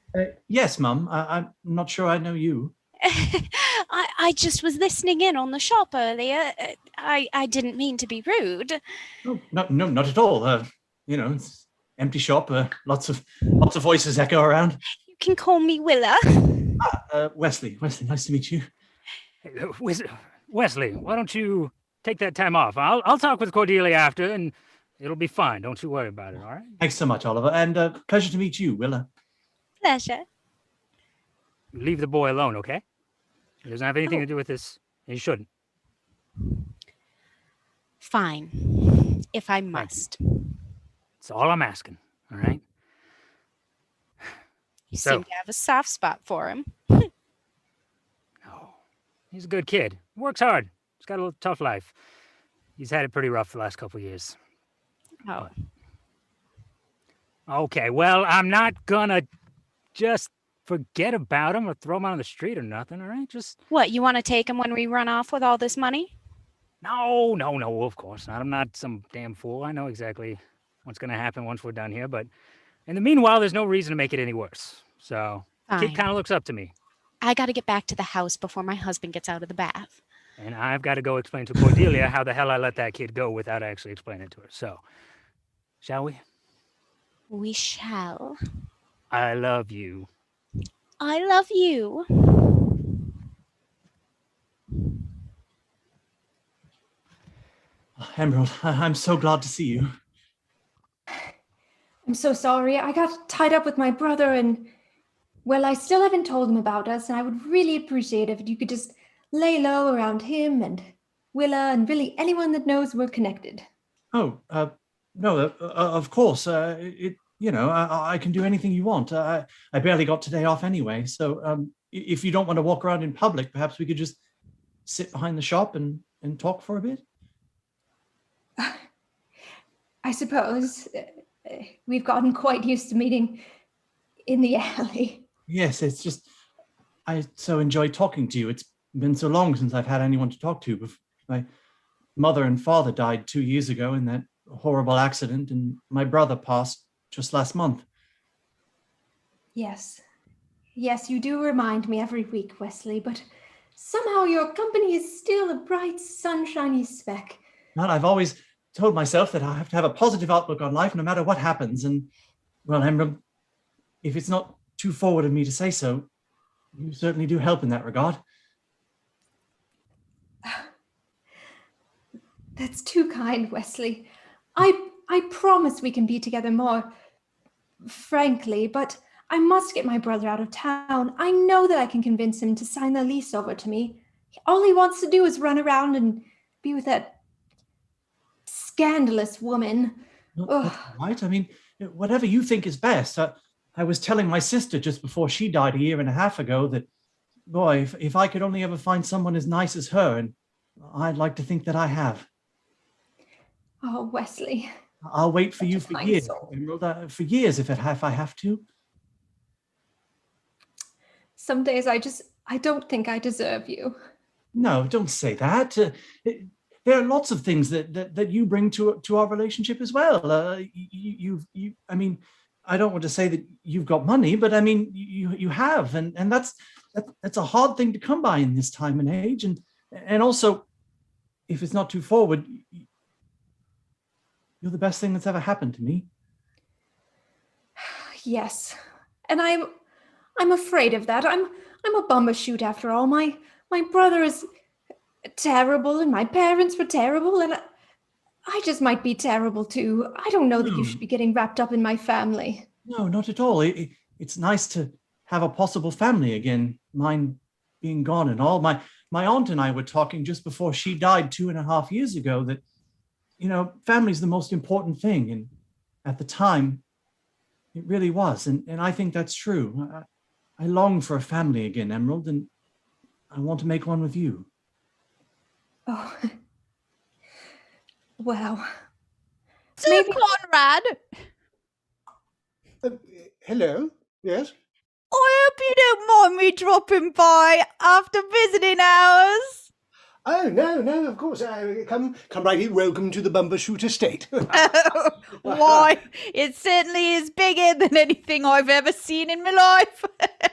Yes, Mum. I'm not sure I know you. I just was listening in on the shop earlier. I didn't mean to be rude. No, not at all. It's empty shop. Lots of voices echo around. You can call me Willa. Wesley, nice to meet you. Hey, Wesley, why don't you take that time off? I'll talk with Cordelia after, and it'll be fine. Don't you worry about it, all right? Thanks so much, Oliver, and pleasure to meet you, Willa. Pleasure. Leave the boy alone, okay? He doesn't have anything to do with this, and he shouldn't. Fine, if I must. That's all I'm asking, all right? You So- seem to have a soft spot for him. He's a good kid. Works hard. He's got a little tough life. He's had it pretty rough the last couple of years. Oh. Okay, well, I'm not gonna just forget about him or throw him out on the street or nothing, all right? Just What, you want to take him when we run off with all this money? no, of course not. I'm not some damn fool. I know exactly what's gonna happen once we're done here, but in the meanwhile, there's no reason to make it any worse. So, the Fine. kid kind of looks up to me, I got to get back to the house before my husband gets out of the bath. and I've got to go explain to Cordelia how the hell I let that kid go without actually explaining it to her. So, shall we? We shall. I love you. I love you. Emerald, I'm so glad to see you. I'm so sorry. I got tied up with my brother and, well, I still haven't told him about us, and I would really appreciate if you could just lay low around him and Willa and really anyone that knows we're connected. Oh, no, of course. I can do anything you want. I barely got today off anyway, so if you don't want to walk around in public, perhaps we could just sit behind the shop and talk for a bit. I suppose we've gotten quite used to meeting in the alley. Yes, it's just I so enjoy talking to you. It's been so long since I've had anyone to talk to. My mother and father died 2 years ago in that horrible accident, and my brother passed just last month. Yes. Yes, you do remind me every week, Wesley, but somehow your company is still a bright, sunshiny speck. Well, I've always told myself that I have to have a positive outlook on life no matter what happens. And, well, Emerald, if it's not too forward of me to say so, you certainly do help in that regard. That's too kind, Wesley. I promise we can be together more frankly, but I must get my brother out of town. I know that I can convince him to sign the lease over to me. All he wants to do is run around and be with that scandalous woman. That's right. I mean, whatever you think is best. I was telling my sister just before she died a year and a half ago that, boy, if I could only ever find someone as nice as her, and I'd like to think that I have. Oh, Wesley. I'll wait for you for kind years, soul. Emerald, for years if I have to. Some days I don't think I deserve you. No, don't say that. There are lots of things that you bring to our relationship as well. I mean, I don't want to say that you've got money, but I mean, you have, and that's a hard thing to come by in this time and age. And And also, if it's not too forward, you're the best thing that's ever happened to me. Yes, and I'm afraid of that. I'm a bumbershoot after all. My brother is terrible, and my parents were terrible, and I just might be terrible too. I don't know that you should be getting wrapped up in my family. No, not at all. It's nice to have a possible family again. Mine being gone and all. My aunt and I were talking just before she died 2.5 years ago that, family's the most important thing. And at the time, it really was. And I think that's true. I long for a family again, Emerald, and I want to make one with you. Oh. Well. Sir Conrad! Hello? Yes? I hope you don't mind me dropping by after visiting hours. Oh, no, of course. Come right in. Welcome to the Bumbershoot estate. Why, it certainly is bigger than anything I've ever seen in my life.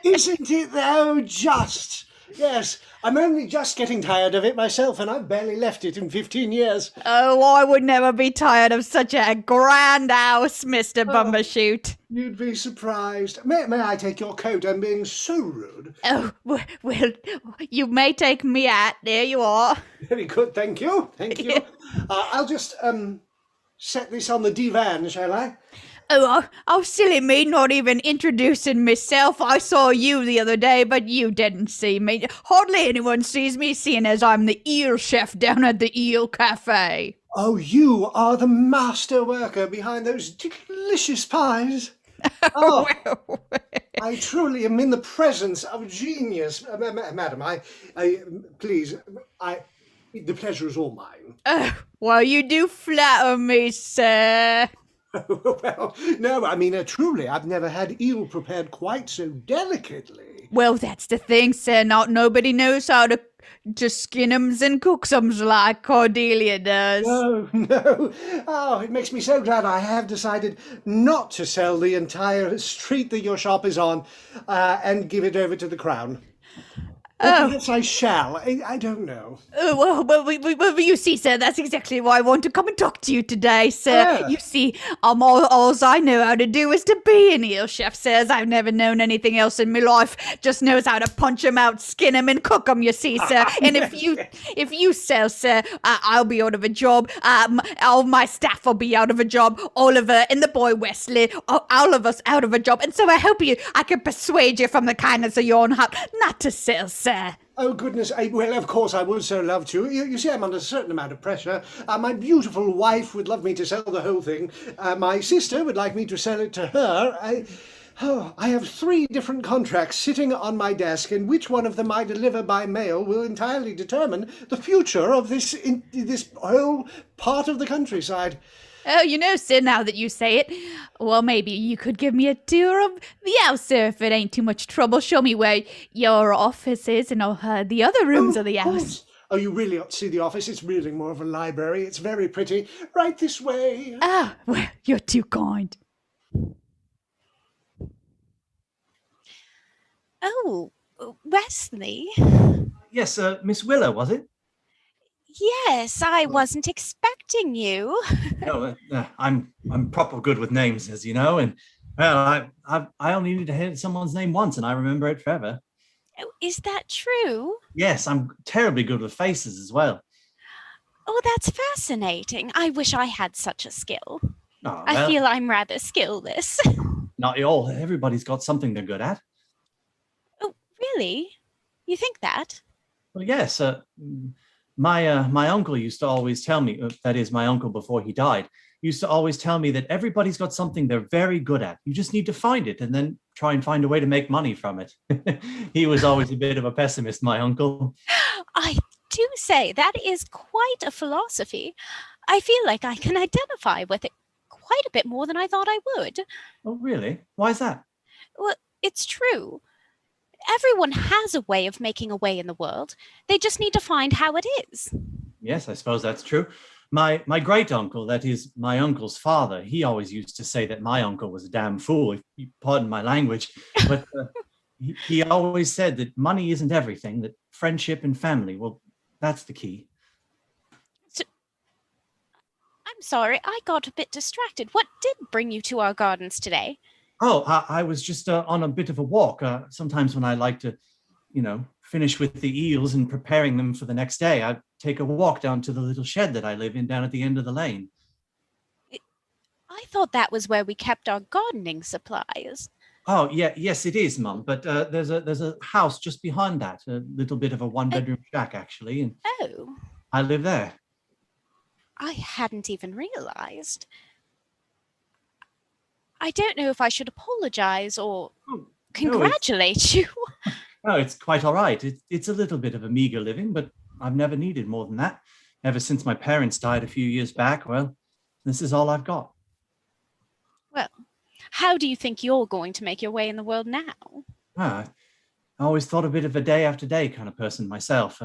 Isn't it, though? Just. Yes, I'm only just getting tired of it myself, and I've barely left it in 15 years. Oh, I would never be tired of such a grand house, Mr. Bumbershoot. You'd be surprised. May I take your coat? I'm being so rude. Oh, well, you may take me hat. There you are. Very good, thank you. Thank you. I'll just set this on the divan, shall I? Oh, silly me, not even introducing myself. I saw you the other day, but you didn't see me. Hardly anyone sees me, seeing as I'm the eel chef down at the Eel Cafe. Oh, you are the master worker behind those delicious pies. Oh, I truly am in the presence of genius. Madam, the pleasure is all mine. Well, you do flatter me, sir. Well, no, I mean, truly, I've never had eel prepared quite so delicately. Well, that's the thing, sir. Not nobody knows how to just skin 'ems and cook 'ems like Cordelia does. No. Oh, it makes me so glad I have decided not to sell the entire street that your shop is on and give it over to the Crown. Perhaps I shall. I don't know. Well, you see, sir, that's exactly why I want to come and talk to you today, sir. You see, all I know how to do is to be an eel chef, sir, as I've never known anything else in my life. Just knows how to punch 'em out, skin 'em, and cook 'em, you see, sir. And if you sell, sir, I'll be out of a job. All my staff will be out of a job. Oliver and the boy Wesley, all of us out of a job. And so I hope I can persuade you from the kindness of your own heart not to sell, sir. Oh, goodness. Well, of course, I would so love to. You see, I'm under a certain amount of pressure. My beautiful wife would love me to sell the whole thing. My sister would like me to sell it to her. I have 3 different contracts sitting on my desk, and which one of them I deliver by mail will entirely determine the future of this whole part of the countryside. Oh, sir, now that you say it, well, maybe you could give me a tour of the house, sir, if it ain't too much trouble. Show me where your office is and the other rooms of the house. Oh, you really ought to see the office. It's really more of a library. It's very pretty. Right this way. Ah, well, you're too kind. Oh, Wesley? Yes, Miss Willow, was it? Yes, I wasn't expecting you. No, I'm proper good with names, as you know, and well, I only need to hear someone's name once, and I remember it forever. Oh, is that true? Yes, I'm terribly good with faces as well. Oh, that's fascinating. I wish I had such a skill. Oh, I feel I'm rather skillless. Not at all. Everybody's got something they're good at. Oh, really? You think that? Well, yes. My uncle used to always tell me, that is, my uncle before he died, used to always tell me that everybody's got something they're very good at. You just need to find it and then try and find a way to make money from it. He was always a bit of a pessimist, my uncle. I do say that is quite a philosophy. I feel like I can identify with it quite a bit more than I thought I would. Oh, really? Why is that? Well, it's true. Everyone has a way of making a way in the world. They just need to find how it is. Yes, I suppose that's true. My great uncle, that is my uncle's father, he always used to say that my uncle was a damn fool, if you pardon my language. But he always said that money isn't everything, that friendship and family, well, That's the key. I'm sorry, I got a bit distracted. What did bring you to our gardens today? Oh, I was just on a bit of a walk. Sometimes when I like to, finish with the eels and preparing them for the next day, I take a walk down to the little shed that I live in down at the end of the lane. I thought that was where we kept our gardening supplies. Oh, yeah, yes, it is, Mum. But there's a house just behind that, a little bit of a one-bedroom shack, actually, and Oh, I live there. I hadn't even realized. I don't know if I should apologize or congratulate you. Oh, it's quite all right. It's a little bit of a meager living, but I've never needed more than that. Ever since my parents died a few years back, well, this is all I've got. Well, how do you think you're going to make your way in the world now? I always thought a bit of a day after day kind of person myself.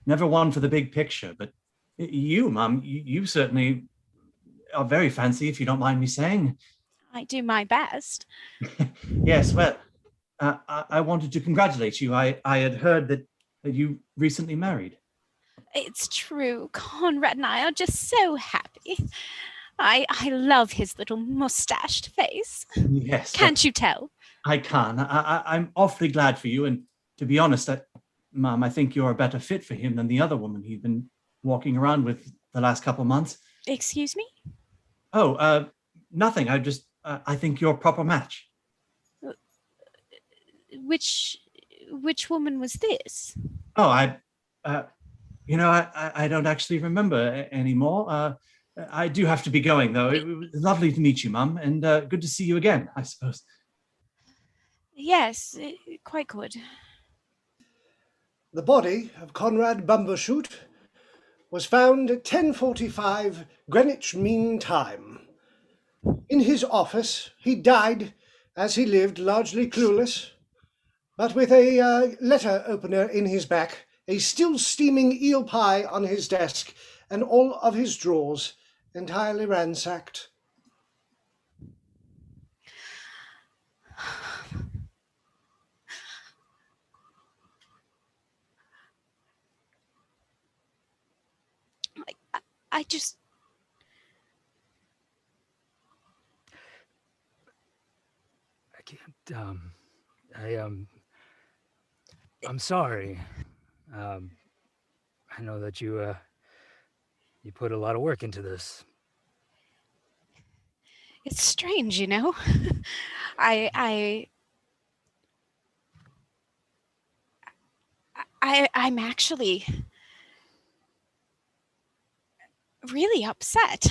Never one for the big picture, but you, Mum, you certainly are very fancy, if you don't mind me saying. I do my best. Yes, well, I wanted to congratulate you. I had heard that you recently married. It's true. Conrad and I are just so happy. I love his little mustached face. Yes. Can't you tell? I can. I'm awfully glad for you. And to be honest, Mum, I think you're a better fit for him than the other woman he's been walking around with the last couple of months. Excuse me? Oh, nothing. I think you're a proper match. Which woman was this? Oh, I don't actually remember anymore. I do have to be going, though. It was lovely to meet you, Mum, and good to see you again, I suppose. Yes, quite good. The body of Conrad Bumbershoot was found at 10:45 Greenwich Mean Time. In his office, he died as he lived, largely clueless, but with a letter opener in his back, a still steaming eel pie on his desk, and all of his drawers entirely ransacked. I just... I can't, I'm sorry. I know that you put a lot of work into this. It's strange, I'm actually really upset.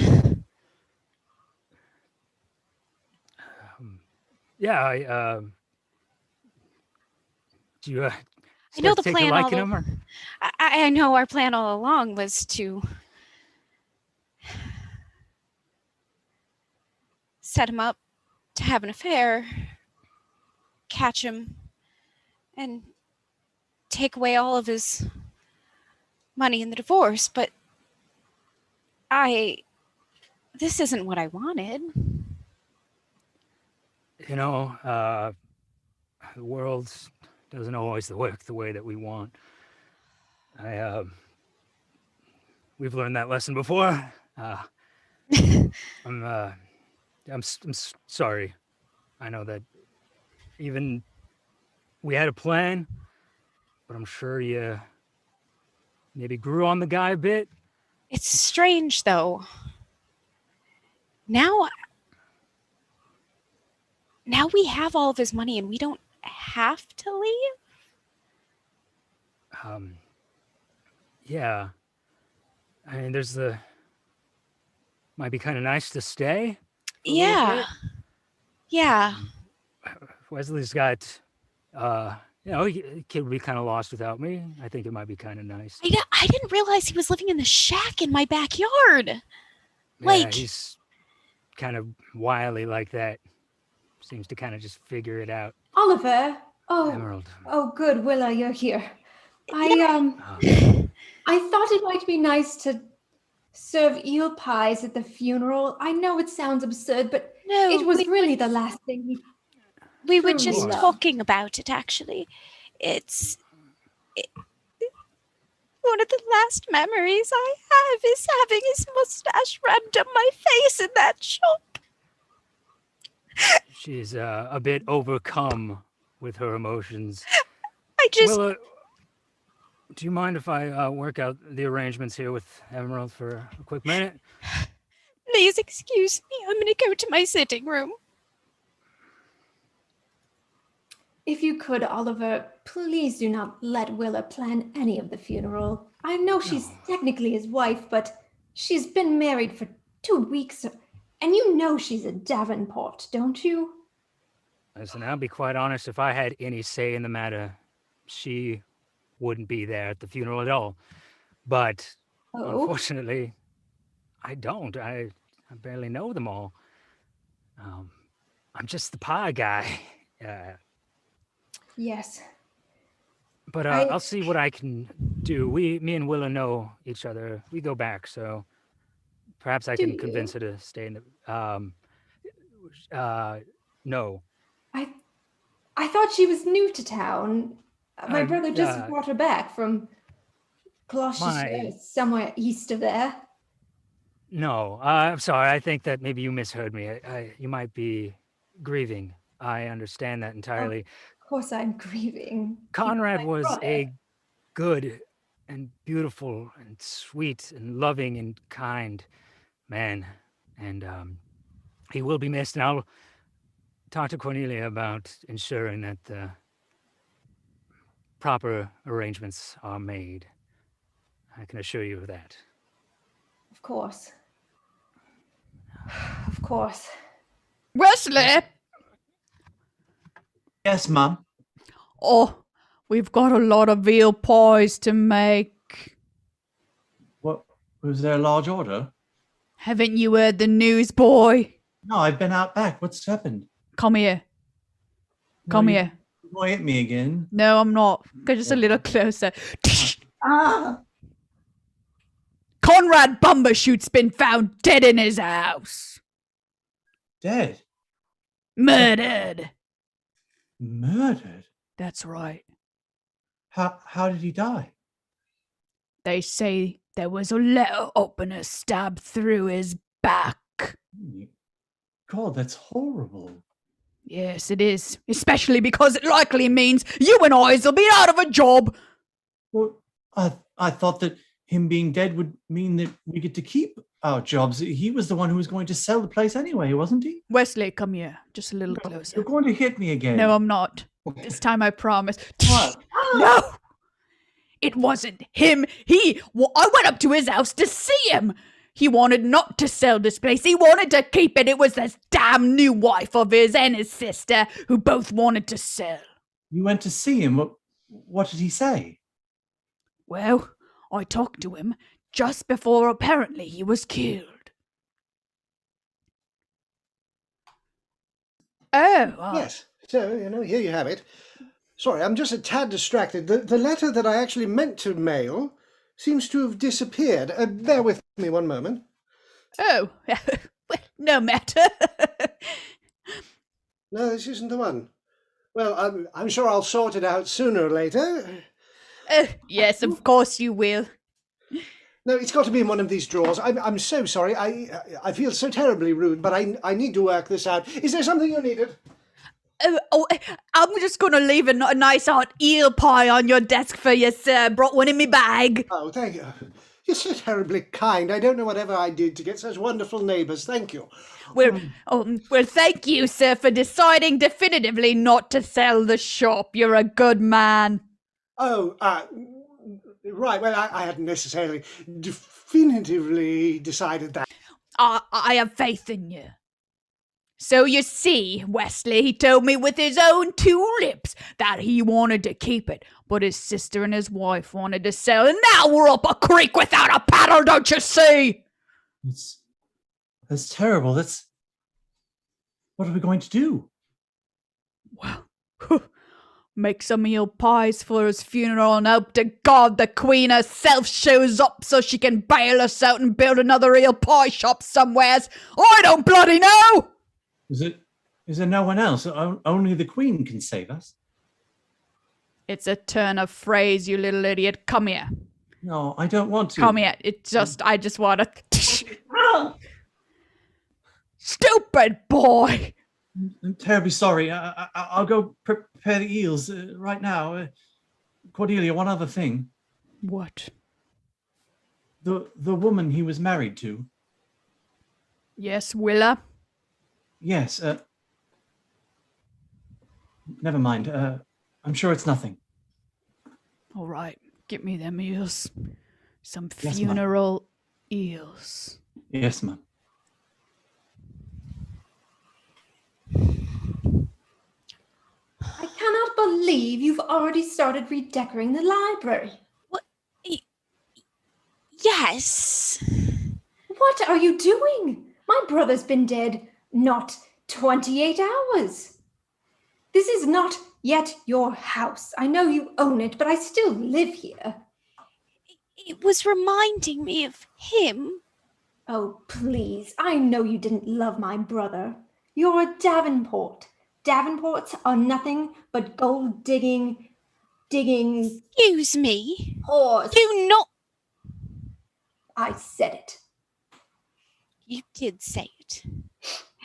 Yeah, do you I know the take a plan liking all him, or? I know our plan all along was to set him up to have an affair, catch him, and take away all of his money in the divorce, but this isn't what I wanted. The world doesn't always work the way that we want. We've learned that lesson before. I'm sorry. I know that even we had a plan, but I'm sure you maybe grew on the guy a bit. It's strange, though. Now we have all of his money and we don't have to leave? Yeah. I mean, might be kind of nice to stay. Yeah. Yeah. Wesley's got, he could be kind of lost without me. I think it might be kind of nice. I didn't realize he was living in the shack in my backyard. Yeah, he's kind of wily like that. Seems to kind of just figure it out. Oliver. Oh, Emerald. Oh, good, Willa, you're here. I thought it might be nice to serve eel pies at the funeral. I know it sounds absurd, but it was really the last thing we were just talking about it, actually. One of the last memories I have is having his mustache rubbed on my face in that shop. She's a bit overcome with her emotions. I just... Willa, do you mind if I work out the arrangements here with Emerald for a quick minute? Please excuse me. I'm going to go to my sitting room. If you could, Oliver, please do not let Willa plan any of the funeral. I know she's technically his wife, but she's been married for 2 weeks, and you know she's a Davenport, don't you? Listen, I'll be quite honest. If I had any say in the matter, she wouldn't be there at the funeral at all. But unfortunately, I don't. I barely know them all. I'm just the pie guy. Yes. But I'll see what I can do. Me and Willa know each other. We go back, so perhaps I can convince her to stay in the. No. I thought she was new to town. My brother just brought her back from Gloucestershire, somewhere east of there. No, I'm sorry. I think that maybe you misheard me. You might be grieving. I understand that entirely. Of course I'm grieving. Conrad was a good and beautiful and sweet and loving and kind man. And he will be missed. And I'll talk to Cornelia about ensuring that the proper arrangements are made. I can assure you of that. Of course. Of course. Wesley! Yes, Mum. Oh, we've got a lot of veal pies to make. What? Was there a large order? Haven't you heard the news, boy? No, I've been out back. What's happened? Come here. Come here. You want to hit me again? No, I'm not. Go just a little closer. Conrad Bumbershoot's been found dead in his house. Dead? Murdered. Murdered? That's right. How did he die? They say there was a letter opener stabbed through his back. God, that's horrible. Yes, it is. Especially because it likely means you and I'll be out of a job. Well, I thought that him being dead would mean that we get to keep our jobs. He was the one who was going to sell the place anyway, wasn't he? Wesley, come here. Just a little closer. You're going to hit me again. No, I'm not. This time I promise. What? No! It wasn't him. I went up to his house to see him. He wanted not to sell this place. He wanted to keep it. It was this damn new wife of his and his sister who both wanted to sell. You went to see him. What did he say? Well, I talked to him just before apparently he was killed. Oh. Yes. So, here you have it. Sorry, I'm just a tad distracted. The letter that I actually meant to mail seems to have disappeared. Bear with me one moment. Oh, well, no matter. No, this isn't the one. Well, I'm sure I'll sort it out sooner or later. Yes, of course you will. No, it's got to be in one of these drawers. I'm so sorry. I feel so terribly rude, but I need to work this out. Is there something you needed? I'm just going to leave a nice hot eel pie on your desk for you, sir. Brought one in me bag. Oh, thank you. You're so terribly kind. I don't know whatever I did to get such wonderful neighbours. Thank you. Well, thank you, sir, for deciding definitively not to sell the shop. You're a good man. Oh, right. Well, I hadn't necessarily definitively decided that. I have faith in you. So you see, Wesley, he told me with his own 2 lips that he wanted to keep it, but his sister and his wife wanted to sell, and now we're up a creek without a paddle, don't you see? That's terrible. What are we going to do? Well, make some eel pies for his funeral and hope to God the Queen herself shows up so she can bail us out and build another eel pie shop somewheres. I don't bloody know! Is there no one else? Only the Queen can save us. It's a turn of phrase, you little idiot. Come here. No, I don't want to. Call me it. I just want to. Stupid boy. I'm terribly sorry. I'll go prepare the eels right now. Cordelia, one other thing. What? The woman he was married to. Yes, Willa? Yes. Never mind. I'm sure it's nothing. All right. Get me them eels. Some Yes, ma'am. funeral eels. Yes, ma'am. I cannot believe you've already started redecorating the library. What? Yes. What are you doing? My brother's been dead not 28 hours. This is not yet your house. I know you own it, but I still live here. It was reminding me of him. Oh, please. I know you didn't love my brother. You're a Davenport. Davenports are nothing but gold-digging. Excuse me. Horse. Do not. I said it. You did say it.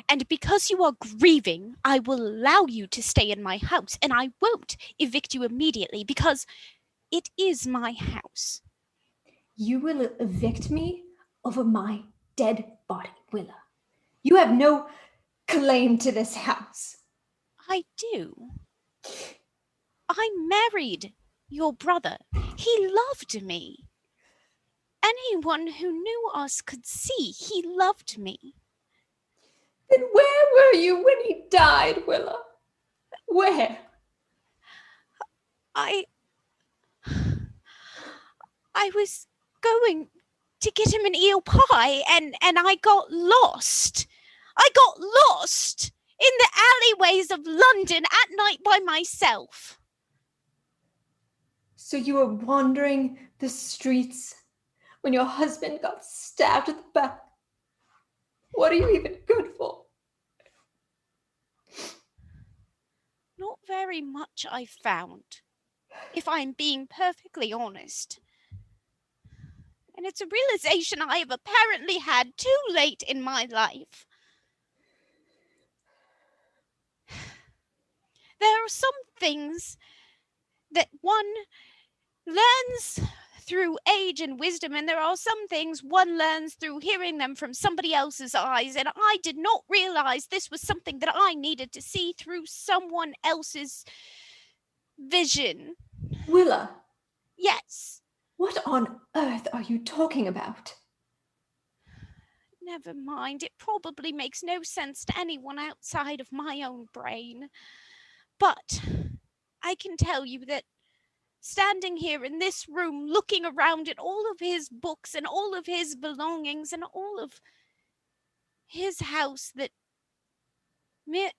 And because you are grieving, I will allow you to stay in my house, and I won't evict you immediately because it is my house. You will evict me over my dead body, Willa. You have no claim to this house. I do. I married your brother. He loved me. Anyone who knew us could see he loved me. Then where were you when he died, Willa? Where? I was going to get him an eel pie and I got lost. I got lost in the alleyways of London at night by myself. So you were wandering the streets when your husband got stabbed at the back. What are you even good for? Not very much, I found, if I'm being perfectly honest. And it's a realization I have apparently had too late in my life. There are some things that one learns through age and wisdom, and there are some things one learns through hearing them from somebody else's eyes, and I did not realize this was something that I needed to see through someone else's vision. Willa. Yes. What on earth are you talking about? Never mind, it probably makes no sense to anyone outside of my own brain. But I can tell you that standing here in this room, looking around at all of his books and all of his belongings and all of his house that mere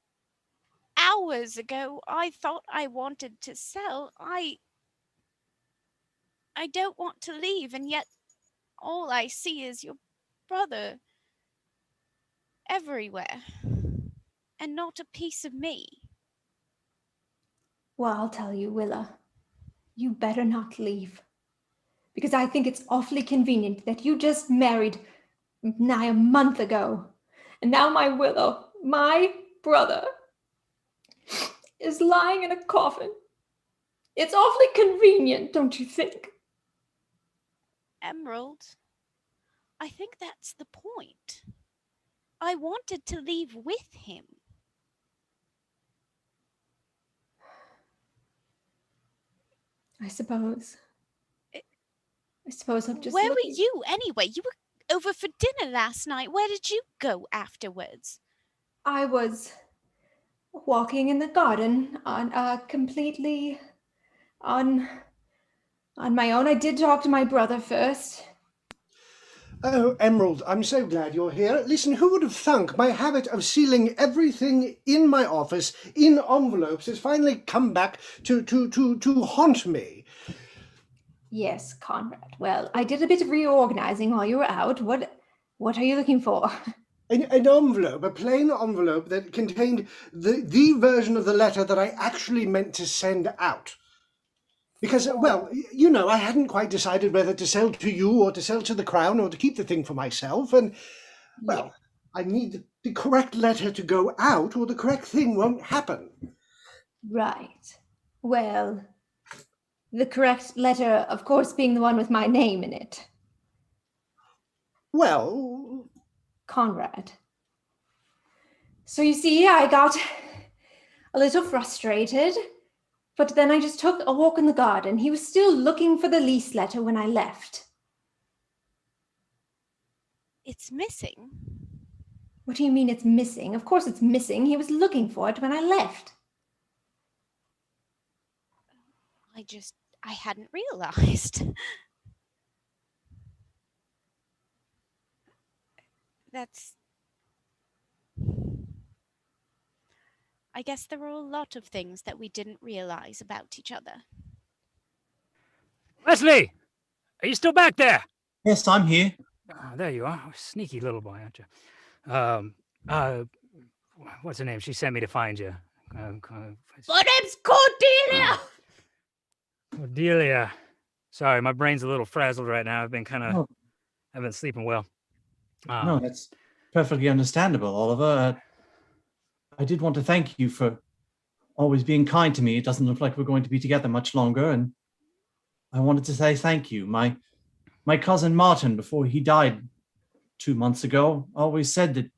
hours ago I thought I wanted to sell, I don't want to leave, and yet all I see is your brother everywhere, and not a piece of me. Well, I'll tell you, Willa. You better not leave. Because I think it's awfully convenient that you just married nigh a month ago. And now my Willow, my brother, is lying in a coffin. It's awfully convenient, don't you think? Emerald, I think that's the point. I wanted to leave with him. I suppose I'm just Where looking. were you anyway? You were over for dinner last night. Where did you go afterwards? I was walking in the garden on completely on my own. I did talk to my brother first. Oh, Emerald, I'm so glad you're here. Listen, who would have thunk my habit of sealing everything in my office in envelopes has finally come back to haunt me? Yes, Conrad. Well, I did a bit of reorganizing while you were out. What are you looking for? An envelope, a plain envelope that contained the version of the letter that I actually meant to send out. Because, well, you know, I hadn't quite decided whether to sell to you or to sell to the Crown or to keep the thing for myself. And, well, I need the correct letter to go out or the correct thing won't happen. Right. Well, the correct letter, of course, being the one with my name in it. Well, Conrad. So you see, I got a little frustrated, but then I just took a walk in the garden. He was still looking for the lease letter when I left. It's missing. What do you mean it's missing? Of course it's missing. He was looking for it when I left. I hadn't realized. I guess there were a lot of things that we didn't realize about each other. Wesley, are you still back there? Yes, I'm here. Oh, there you are. Sneaky little boy, aren't you? What's her name? She sent me to find you. My name's Cordelia. Cordelia. Sorry, my brain's a little frazzled right now. I've been I've been sleeping well. No, that's perfectly understandable, Oliver. I did want to thank you for always being kind to me. It doesn't look like we're going to be together much longer, and I wanted to say thank you. My cousin Martin, before he died 2 months ago, always said that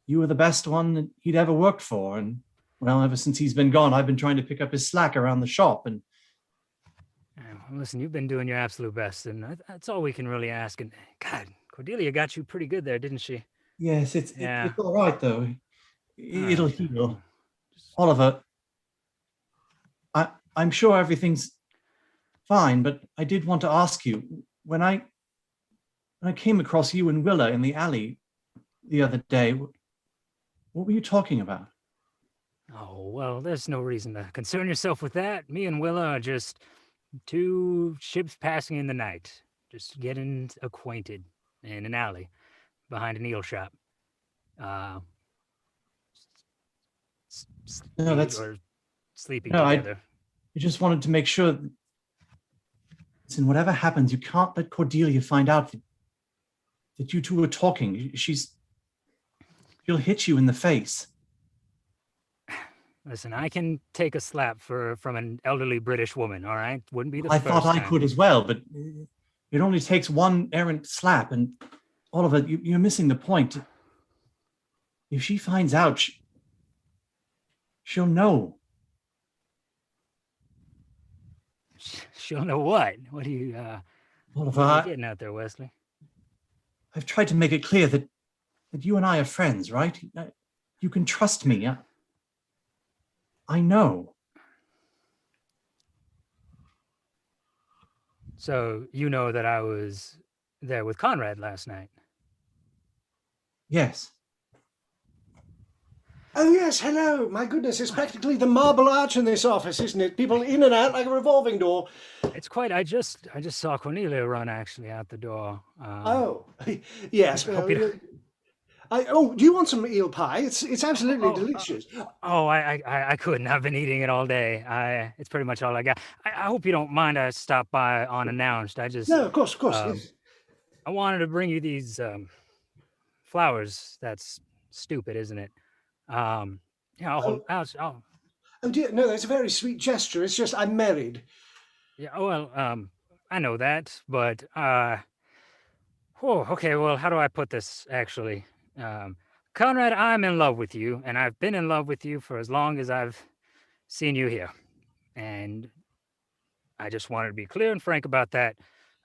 you were the best one that he'd ever worked for. And, well, ever since he's been gone, I've been trying to pick up his slack around the shop. And listen, you've been doing your absolute best, and that's all we can really ask. And God, Cordelia got you pretty good there, didn't she? yes, it's all right, though. It'll heal. Oliver, I'm sure everything's fine, but I did want to ask you, when I came across you and Willa in the alley the other day, what were you talking about? Oh, well, there's no reason to concern yourself with that. Me and Willa are just two ships passing in the night, just getting acquainted in an alley behind an eel shop. No, that's or sleeping no. together. I just wanted to make sure. Listen, whatever happens, you can't let Cordelia find out that you two are talking. She'll hit you in the face. Listen, I can take a slap from an elderly British woman. All right, wouldn't be the I first thought I time. could as well, but it only takes one errant slap, and Oliver, you're missing the point. If she finds out, she'll know. She'll know what? What are you, Oliver, what are you getting out there, Wesley? I've tried to make it clear that you and I are friends, right? You can trust me. I know. So you know that I was there with Conrad last night? Yes. Oh, yes, hello. My goodness, it's practically the Marble Arch in this office, isn't it? People in and out like a revolving door. It's quite. I just saw Cornelia run actually out the door. Oh, yes. I hope Well, you do you want some eel pie? It's absolutely delicious. I couldn't. I've been eating it all day. It's pretty much all I got. I hope you don't mind I stopped by unannounced. No, of course. Yes. I wanted to bring you these flowers. That's stupid, isn't it? Yeah, I'll Oh dear, no, that's a very sweet gesture. It's just I'm married. Yeah, well, I know that, but okay, well, how do I put this actually? Conrad, I'm in love with you, and I've been in love with you for as long as I've seen you here. And I just wanted to be clear and frank about that.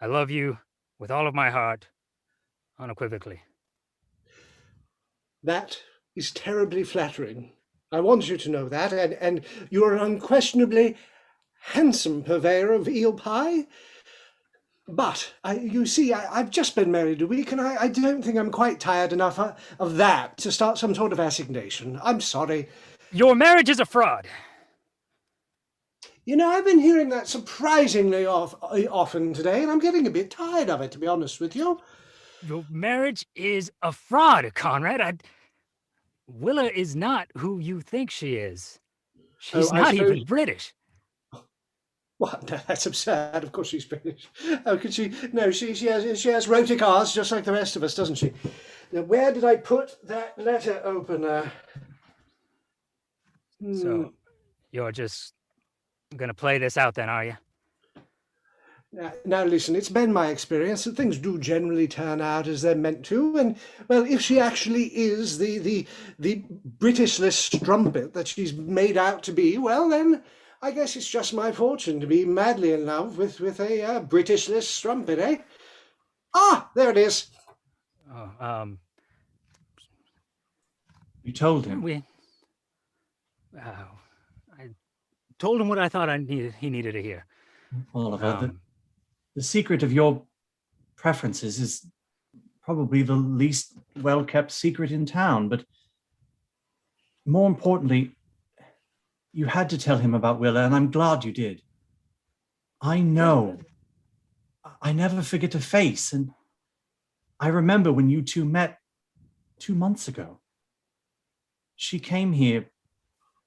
I love you with all of my heart, unequivocally. That is terribly flattering. I want you to know that, and you are an unquestionably handsome purveyor of eel pie. But you see, I've just been married a week, and I don't think I'm quite tired enough of that to start some sort of assignation. I'm sorry. Your marriage is a fraud. You know, I've been hearing that surprisingly often today, and I'm getting a bit tired of it, to be honest with you. Your marriage is a fraud, Conrad. Willa is not who you think she is. She's not even British. What? No, that's absurd. Of course she's British. How could she? No, she has rotary cars just like the rest of us, doesn't she? Now, where did I put that letter opener? So you're just going to play this out then, are you? Now listen, it's been my experience that things do generally turn out as they're meant to, and well, if she actually is the Britishless strumpet that she's made out to be, well then, I guess it's just my fortune to be madly in love with a Britishless strumpet, eh? Ah, there it is. Oh, You told him. I told him what I thought he needed to hear. Oliver, the secret of your preferences is probably the least well-kept secret in town, but more importantly, you had to tell him about Willa, and I'm glad you did. I know. I never forget a face, and I remember when you two met 2 months ago. She came here,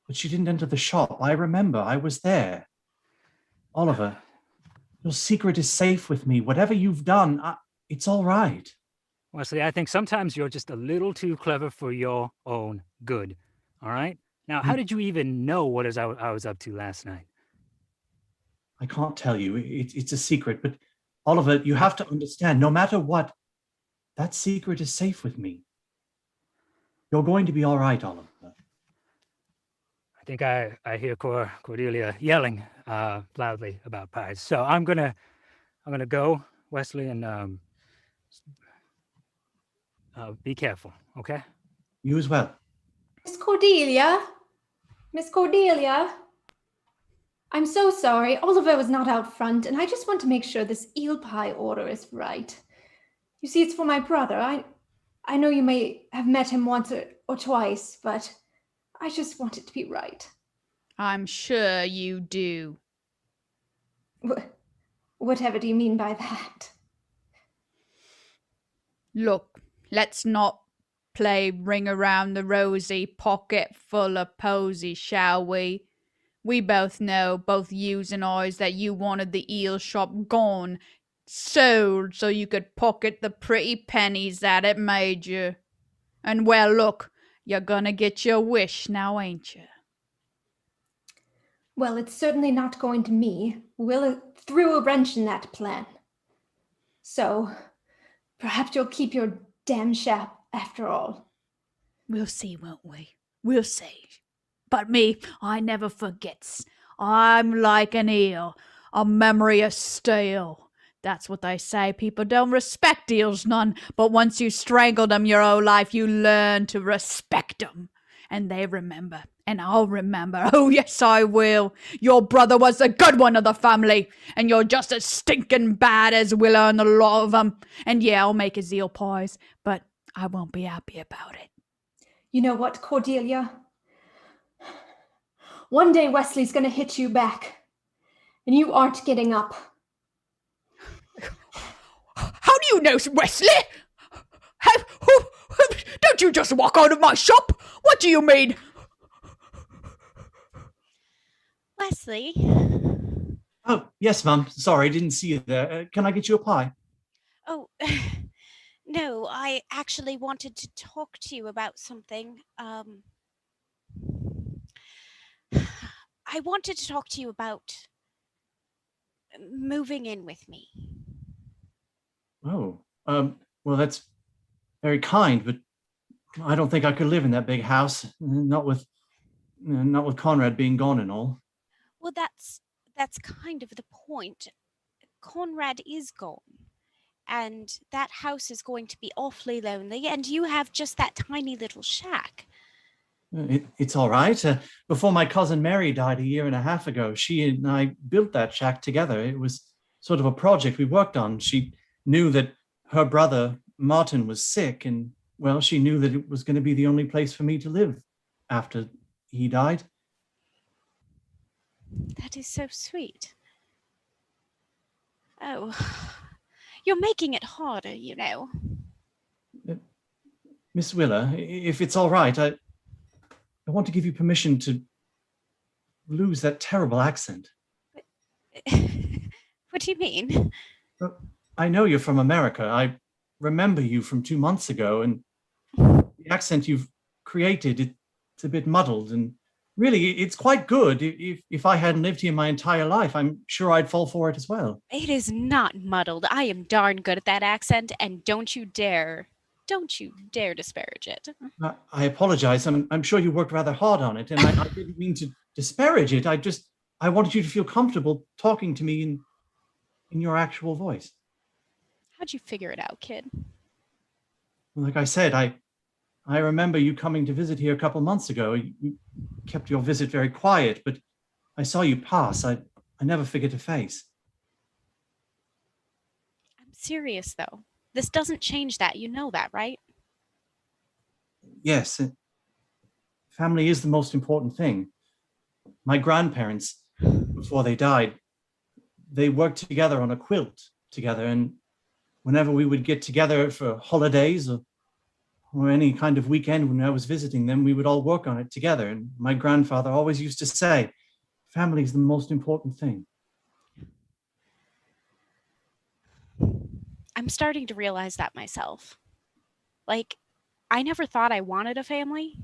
but she didn't enter the shop. I remember. I was there. Oliver, your secret is safe with me. Whatever you've done, it's all right. Wesley, I think sometimes you're just a little too clever for your own good. All right? Now, how did you even know what I was up to last night? I can't tell you. It's a secret. But Oliver, you have to understand, no matter what, that secret is safe with me. You're going to be all right, Oliver. I think I hear Cordelia yelling loudly about pies. So I'm gonna go, Wesley, and be careful, okay? You as well. Miss Cordelia, I'm so sorry. Oliver was not out front, and I just want to make sure this eel pie order is right. You see, it's for my brother. I know you may have met him once or twice, but I just want it to be right. I'm sure you do. Whatever do you mean by that? Look, let's not play ring around the rosy, pocket full of posy, shall we? We both know, both yous and I's, that you wanted the eel shop gone, sold, so you could pocket the pretty pennies that it made you. And well, look, you're gonna get your wish now, ain't you? Well, it's certainly not going to me. Willa threw a wrench in that plan. So, perhaps you'll keep your damn shop after all. We'll see, won't we? We'll see. But me, I never forgets. I'm like an eel, a memory of steel. That's what they say. People don't respect eels none, but once you strangled them your whole life, you learn to respect them. And they remember, and I'll remember. Oh, yes, I will. Your brother was the good one of the family, and you're just as stinking bad as Willa and the lot of them. And yeah, I'll make his eel pies, but I won't be happy about it. You know what, Cordelia? One day Wesley's going to hit you back, and you aren't getting up. How do you know, Wesley? Don't you just walk out of my shop? What do you mean? Wesley? Oh, yes, Mum. Sorry, didn't see you there. Can I get you a pie? Oh, no, I actually wanted to talk to you about something. I wanted to talk to you about moving in with me. Oh, well, that's very kind, but I don't think I could live in that big house, not with Conrad being gone and all. Well, that's kind of the point. Conrad is gone, and that house is going to be awfully lonely, and you have just that tiny little shack. It's all right. Before my cousin Mary died 1.5 years ago, she and I built that shack together. It was sort of a project we worked on. She knew that her brother, Martin, was sick, and, well, she knew that it was going to be the only place for me to live after he died. That is so sweet. Oh, you're making it harder, you know. Miss Willa, if it's all right, I want to give you permission to lose that terrible accent. What do you mean? I know you're from America. I remember you from 2 months ago, and the accent you've created, it's a bit muddled, and really, it's quite good. If I hadn't lived here my entire life, I'm sure I'd fall for it as well. It is not muddled. I am darn good at that accent, and don't you dare disparage it. I apologize. I'm sure you worked rather hard on it, and I didn't mean to disparage it. I wanted you to feel comfortable talking to me in your actual voice. How'd you figure it out, kid? Like I said, I remember you coming to visit here a couple months ago. You kept your visit very quiet, but I saw you pass. I never figured to face. I'm serious, though. This doesn't change that. You know that, right? Yes, family is the most important thing. My grandparents, before they died, they worked together on a quilt together, and whenever we would get together for holidays or any kind of weekend when I was visiting them, we would all work on it together. And my grandfather always used to say, family is the most important thing. I'm starting to realize that myself. Like, I never thought I wanted a family,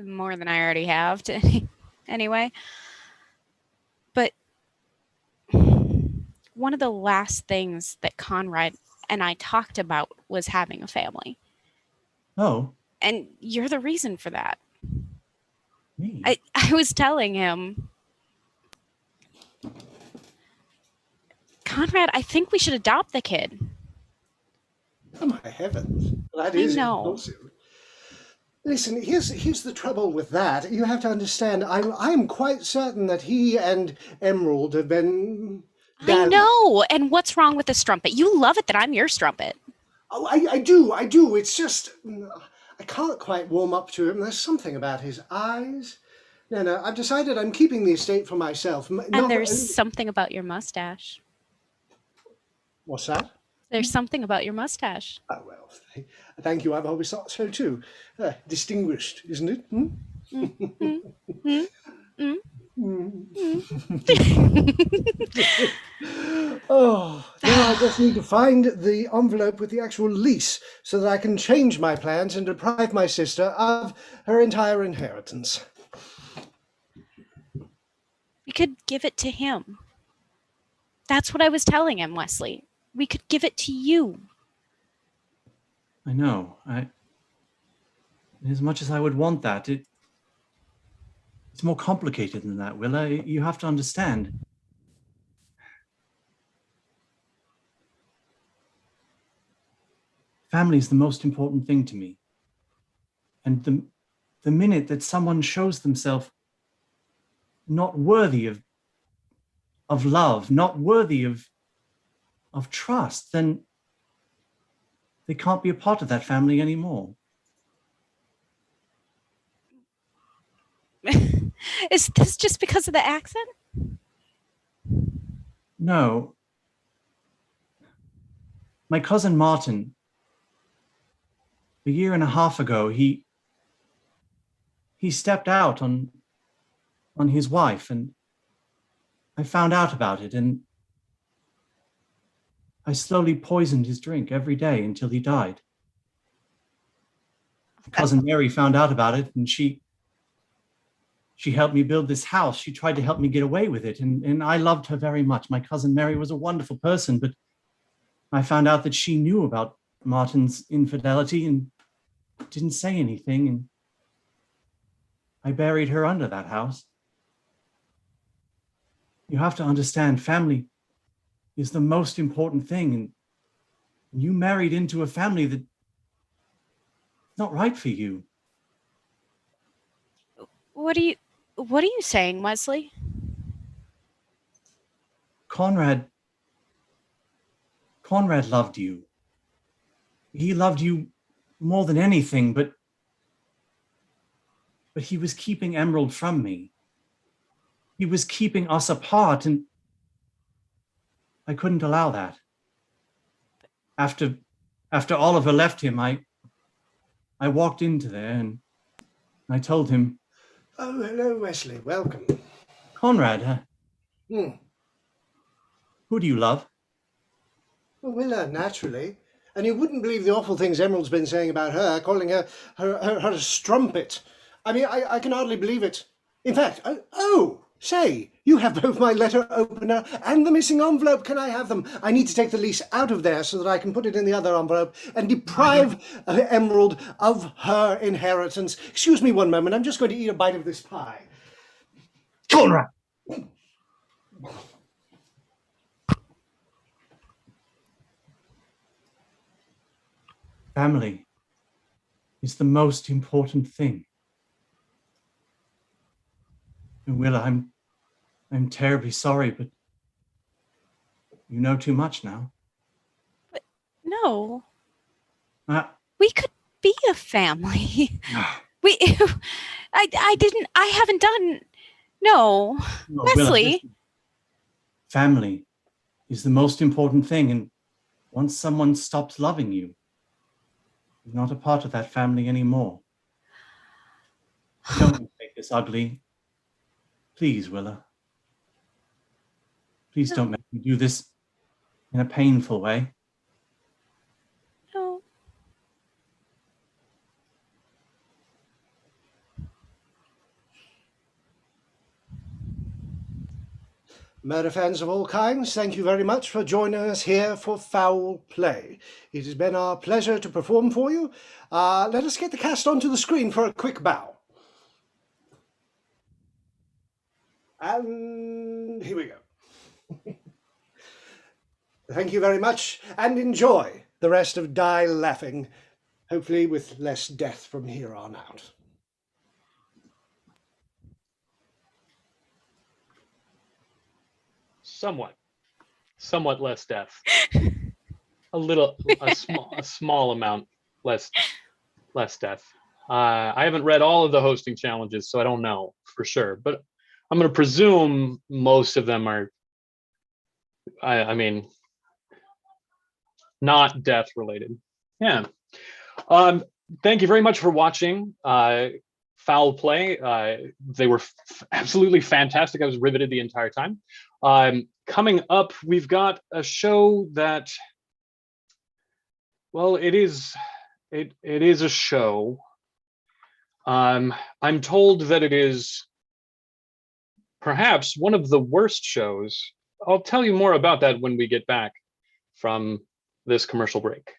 more than I already have, anyway. But one of the last things that Conrad and I talked about was having a family. Oh. And you're the reason for that. Me? I was telling him, Conrad, I think we should adopt the kid. Oh my heavens. That I is know. impulsive. Listen, here's the trouble with that. You have to understand, I'm quite certain that he and Emerald have been... I know. And what's wrong with the strumpet? You love it that I'm your strumpet. Oh, I do. It's just, I can't quite warm up to him. There's something about his eyes. No, I've decided I'm keeping the estate for myself. And there's something about your mustache. What's that? There's something about your mustache. Oh, well, thank you. I've always thought so too. Distinguished, isn't it? Oh, now I just need to find the envelope with the actual lease so that I can change my plans and deprive my sister of her entire inheritance. We could give it to him. That's what I was telling him, Wesley. We could give it to you. I know. As much as I would want that, it's more complicated than that, Willa. You have to understand. Family is the most important thing to me. And the minute that someone shows themselves not worthy of love, not worthy of trust, then they can't be a part of that family anymore. Is this just because of the accent? No. My cousin Martin, a year and a half ago, he stepped out on his wife, and I found out about it, and I slowly poisoned his drink every day until he died. Cousin Mary found out about it, and she helped me build this house. She tried to help me get away with it, and I loved her very much. My cousin Mary was a wonderful person, but I found out that she knew about Martin's infidelity and didn't say anything, and I buried her under that house. You have to understand, family is the most important thing, and you married into a family that's not right for you. What are you saying, Wesley? Conrad loved you. He loved you more than anything, but he was keeping Emerald from me. He was keeping us apart, and I couldn't allow that. After Oliver left him, I walked into there and I told him, Oh, hello, Wesley. Welcome. Conrad, Who do you love? Well, Willa, naturally. And you wouldn't believe the awful things Emerald's been saying about her, calling her a strumpet. I mean, I can hardly believe it. In fact, say, you have both my letter opener and the missing envelope. Can I have them? I need to take the lease out of there so that I can put it in the other envelope and deprive Emerald of her inheritance. Excuse me one moment. I'm just going to eat a bite of this pie. Conrad! Family is the most important thing. And Willa, I'm terribly sorry, but you know too much now. No. Uh, We could be a family. I haven't done. No. No, Willa, Wesley. listen. Family is the most important thing, and once someone stops loving you, you're not a part of that family anymore. Don't make this ugly. Please, Willa. Please don't make me do this in a painful way. No. Murder fans of all kinds, thank you very much for joining us here for Foul Play. It has been our pleasure to perform for you. Let us get the cast onto the screen for a quick bow. And here we go. Thank you very much, and enjoy the rest of Die Laughing, hopefully with less death from here on out. Somewhat less death. A small amount less death. I haven't read all of the hosting challenges, so I don't know for sure, but I'm going to presume most of them are, I mean, not death related. Yeah. Thank you very much for watching Foul Play. They were absolutely fantastic. I was riveted the entire time. Coming up, we've got a show that, well, it is a show. I'm told that it is perhaps one of the worst shows. I'll tell you more about that when we get back from this commercial break.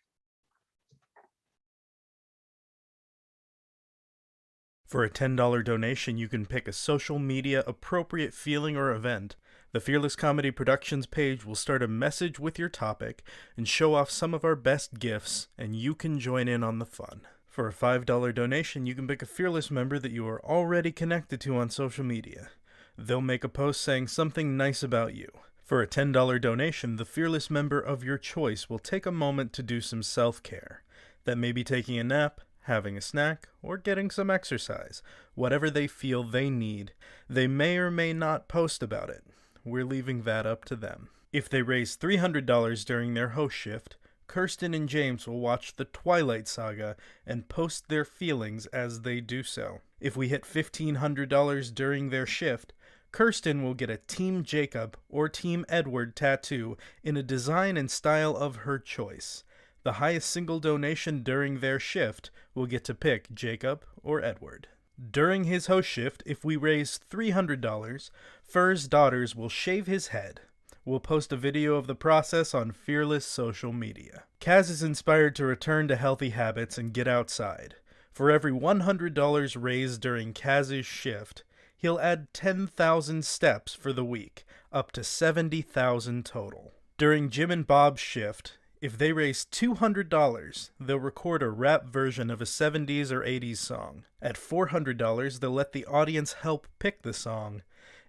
For a $10 donation, you can pick a social media appropriate feeling or event. The Fearless Comedy Productions page will start a message with your topic and show off some of our best gifts, and you can join in on the fun. For a $5 donation, you can pick a Fearless member that you are already connected to on social media. They'll make a post saying something nice about you. For a $10 donation, the Fearless member of your choice will take a moment to do some self-care. That may be taking a nap, having a snack, or getting some exercise. Whatever they feel they need, they may or may not post about it. We're leaving that up to them. If they raise $300 during their host shift, Kirsten and James will watch the Twilight Saga and post their feelings as they do so. If we hit $1,500 during their shift, Kirsten will get a Team Jacob or Team Edward tattoo in a design and style of her choice. The highest single donation during their shift will get to pick Jacob or Edward. During his host shift, if we raise $300, Fur's daughters will shave his head. We'll post a video of the process on Fearless social media. Kaz is inspired to return to healthy habits and get outside. For every $100 raised during Kaz's shift, he'll add 10,000 steps for the week, up to 70,000 total. During Jim and Bob's shift, if they raise $200, they'll record a rap version of a 70s or 80s song. At $400, they'll let the audience help pick the song.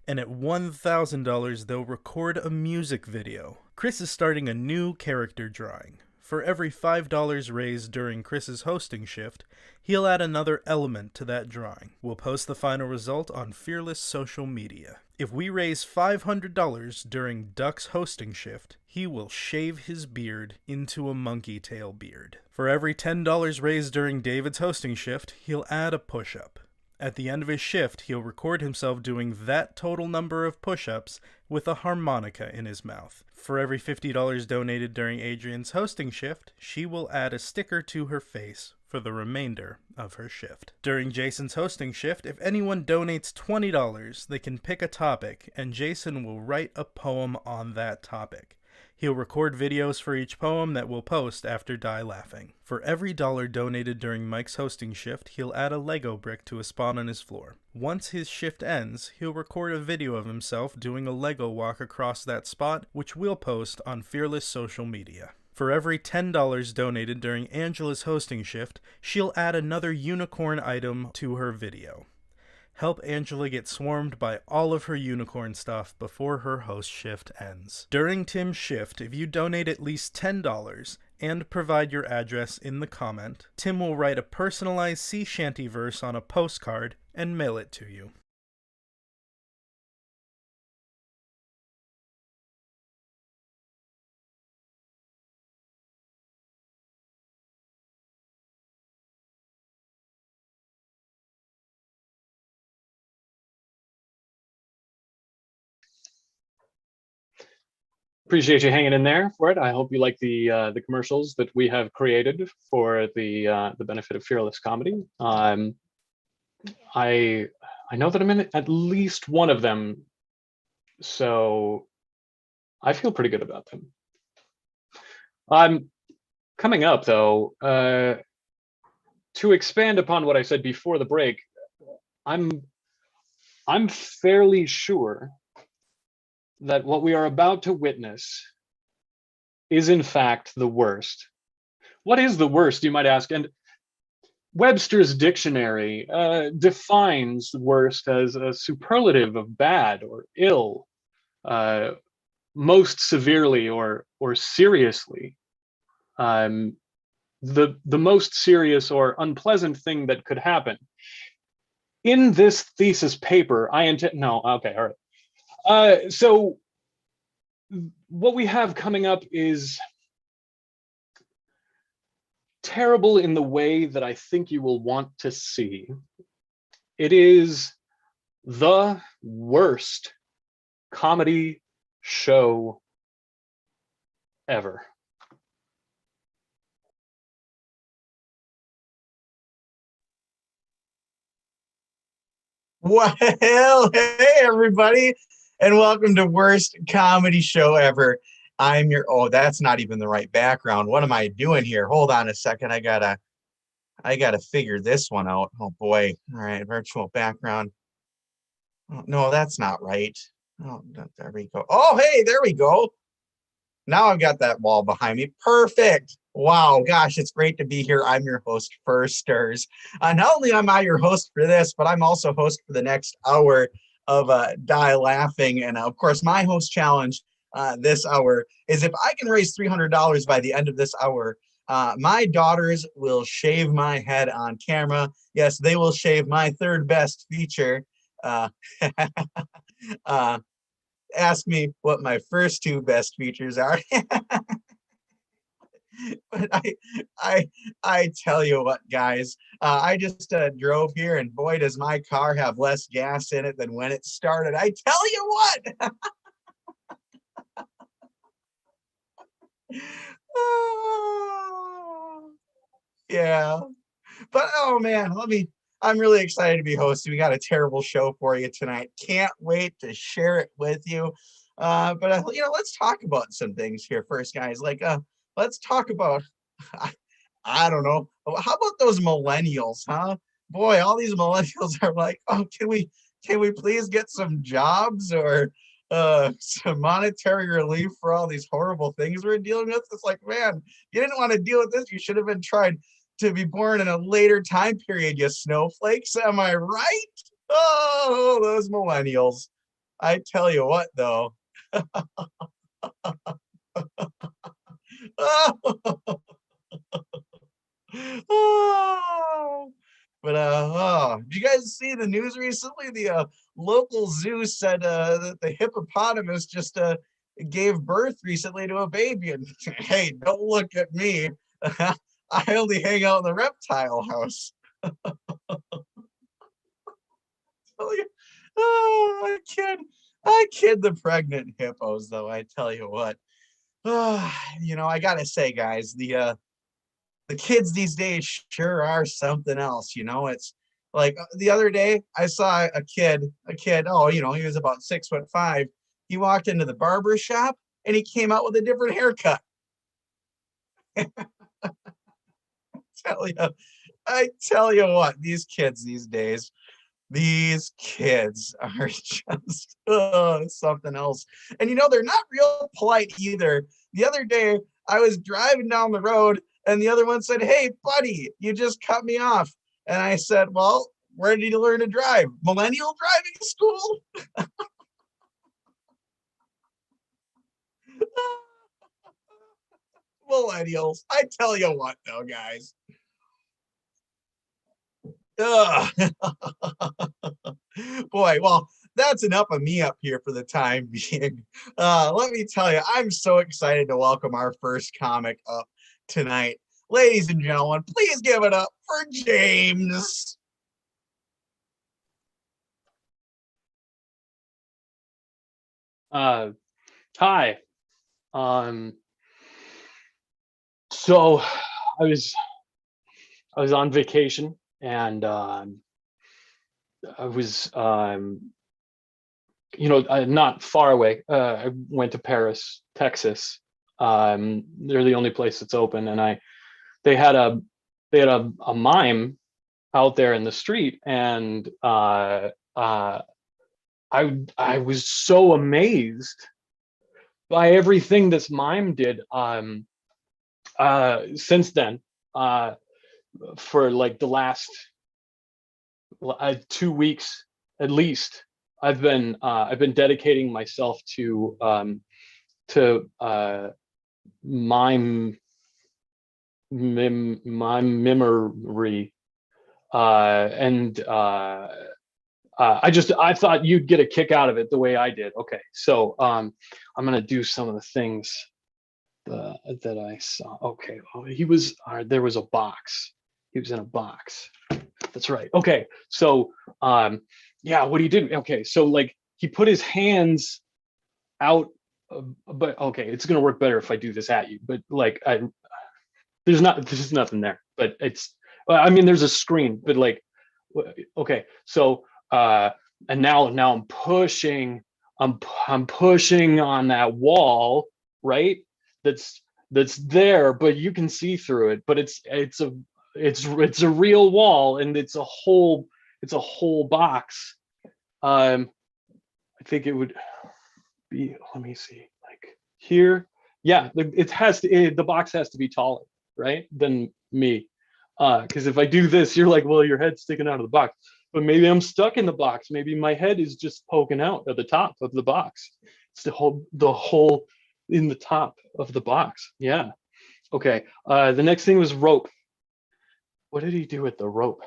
And at $1,000, they'll record a music video. Chris is starting a new character drawing. For every $5 raised during Chris's hosting shift, he'll add another element to that drawing. We'll post the final result on Fearless social media. If we raise $500 during Duck's hosting shift, he will shave his beard into a monkey tail beard. For every $10 raised during David's hosting shift, he'll add a push-up. At the end of his shift, he'll record himself doing that total number of push-ups with a harmonica in his mouth. For every $50 donated during Adrian's hosting shift, she will add a sticker to her face for the remainder of her shift. During Jason's hosting shift, if anyone donates $20, they can pick a topic, and Jason will write a poem on that topic. He'll record videos for each poem that we'll post after Die Laughing. For every $1 donated during Mike's hosting shift, he'll add a Lego brick to a spot on his floor. Once his shift ends, he'll record a video of himself doing a Lego walk across that spot, which we'll post on Fearless social media. For every $10 donated during Angela's hosting shift, she'll add another unicorn item to her video. Help Angela get swarmed by all of her unicorn stuff before her host shift ends. During Tim's shift, if you donate at least $10 and provide your address in the comment, Tim will write a personalized sea shanty verse on a postcard and mail it to you. Appreciate you hanging in there for it. I hope you like the commercials that we have created for the benefit of Fearless Comedy. I know that I'm in at least one of them, so I feel pretty good about them. Coming up though, to expand upon what I said before the break, I'm fairly sure that what we are about to witness is in fact the worst. What is the worst, you might ask? And Webster's dictionary defines worst as a superlative of bad or ill, most severely or seriously. The most serious or unpleasant thing that could happen. In this thesis paper, so what we have coming up is terrible in the way that I think you will want to see. It is the worst comedy show ever. Well, hey everybody, and welcome to Worst Comedy Show Ever. I'm your, oh, that's not even the right background. What am I doing here? Hold on a second. I gotta figure this one out. Oh boy. All right, virtual background. Oh, no, that's not right. Oh, there we go. Oh, hey, there we go. Now I've got that wall behind me. Perfect. Wow, gosh, it's great to be here. I'm your host, Firsters. Not only am I your host for this, but I'm also host for the next hour of Die Laughing. And of course, my host challenge this hour is if I can raise $300 by the end of this hour, my daughters will shave my head on camera. Yes, they will shave my third best feature. Ask me what my first two best features are. But I tell you what, guys, I just drove here, and boy, does my car have less gas in it than when it started. I tell you what. Yeah, but oh man, I'm really excited to be hosting. We got a terrible show for you tonight. Can't wait to share it with you. But let's talk about some things here first, guys. Let's talk about, I don't know, how about those millennials, huh? Boy, all these millennials are like, oh, can we please get some jobs or some monetary relief for all these horrible things we're dealing with? It's like, man, you didn't want to deal with this. You should have been trying to be born in a later time period, you snowflakes. Am I right? Oh, those millennials. I tell you what, though. But did you guys see the news recently? The local zoo said that the hippopotamus just gave birth recently to a baby. And hey, don't look at me. I only hang out in the reptile house. tell you, oh, I kid the pregnant hippos, though. I tell you what, I gotta say, guys, the kids these days sure are something else. It's like the other day I saw a kid. Oh, he was about 6'5". He walked into the barber shop and he came out with a different haircut. I tell you what, these kids these days, these kids are just something else. And they're not real polite either. The other day, I was driving down the road and the other one said, "Hey, buddy, you just cut me off." And I said, "Well, where did you learn to drive? Millennial driving school?" Millennials. I tell you what, though, guys. Boy, well, that's enough of me up here for the time being. Let me tell you, I'm so excited to welcome our first comic up tonight. Ladies and gentlemen, please give it up for James. Hi. So I was on vacation and I was not far away. I went to Paris, Texas. They're the only place that's open, and they had a mime out there in the street, and I was so amazed by everything this mime did. Since then, for like the last 2 weeks at least, I've been dedicating myself to mime memory, and I thought you'd get a kick out of it the way I did. Okay, so I'm gonna do some of the things that I saw. Okay, well, there was a box. He was in a box. That's right. Okay, so yeah, what he did. Okay, so like he put his hands out, but okay, it's gonna work better if I do this at you. But like, there's nothing there. But I mean, there's a screen. But like, okay, so and now I'm pushing. I'm pushing on that wall, right? That's there, but you can see through it. But it's a real wall, and it's a whole box. I think it would be. Let me see. Like here, yeah. The box has to be taller, right, than me. Because if I do this, you're like, well, your head's sticking out of the box. But maybe I'm stuck in the box. Maybe my head is just poking out at the top of the box. It's the hole in the top of the box. Yeah. Okay. The next thing was rope. What did he do with the rope?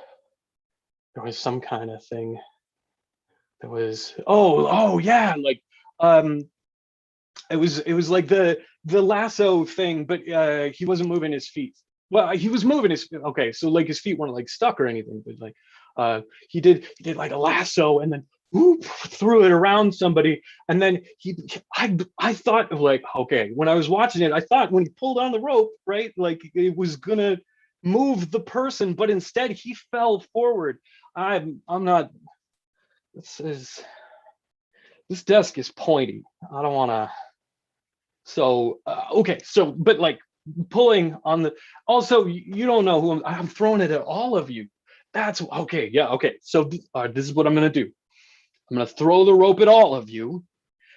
There was some kind of thing. There was oh yeah, like it was like the lasso thing, but he wasn't moving his feet. Well, he was moving his feet. Okay, so like his feet weren't like stuck or anything, but like he did like a lasso and then whoop, threw it around somebody, and then I thought of like, okay, when I was watching it, I thought when he pulled on the rope, right, like it was gonna move the person, but instead he fell forward. I'm not. This desk is pointy. I don't want to. So okay, so but like pulling on the. Also, you don't know who I'm throwing it at all of you. That's okay. Yeah. Okay. So this is what I'm gonna do. I'm gonna throw the rope at all of you.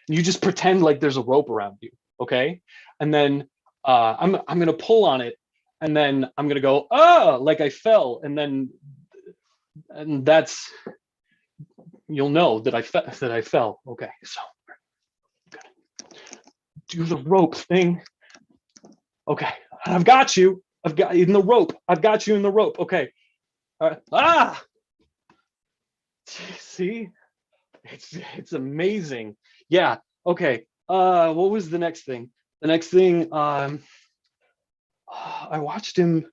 And you just pretend like there's a rope around you. Okay. And then I'm gonna pull on it, and then I'm gonna go like I fell, and that's. You'll know that I fell. Okay, so do the rope thing. Okay, I've got you. I've got you in the rope. I've got you in the rope. Okay. All right. See, it's amazing. Yeah. Okay. What was the next thing? The next thing, I watched him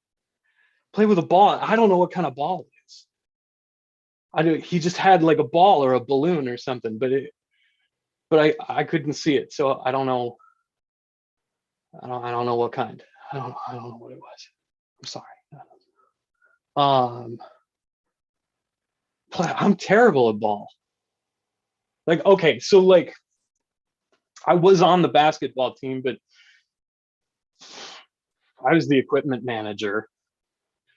play with a ball. I don't know what kind of ball it is. he just had like a ball or a balloon or something, but I couldn't see it, so I don't know. I don't know what kind. I don't know what it was. I'm sorry. I'm terrible at ball. Like, okay, so like I was on the basketball team, but I was the equipment manager.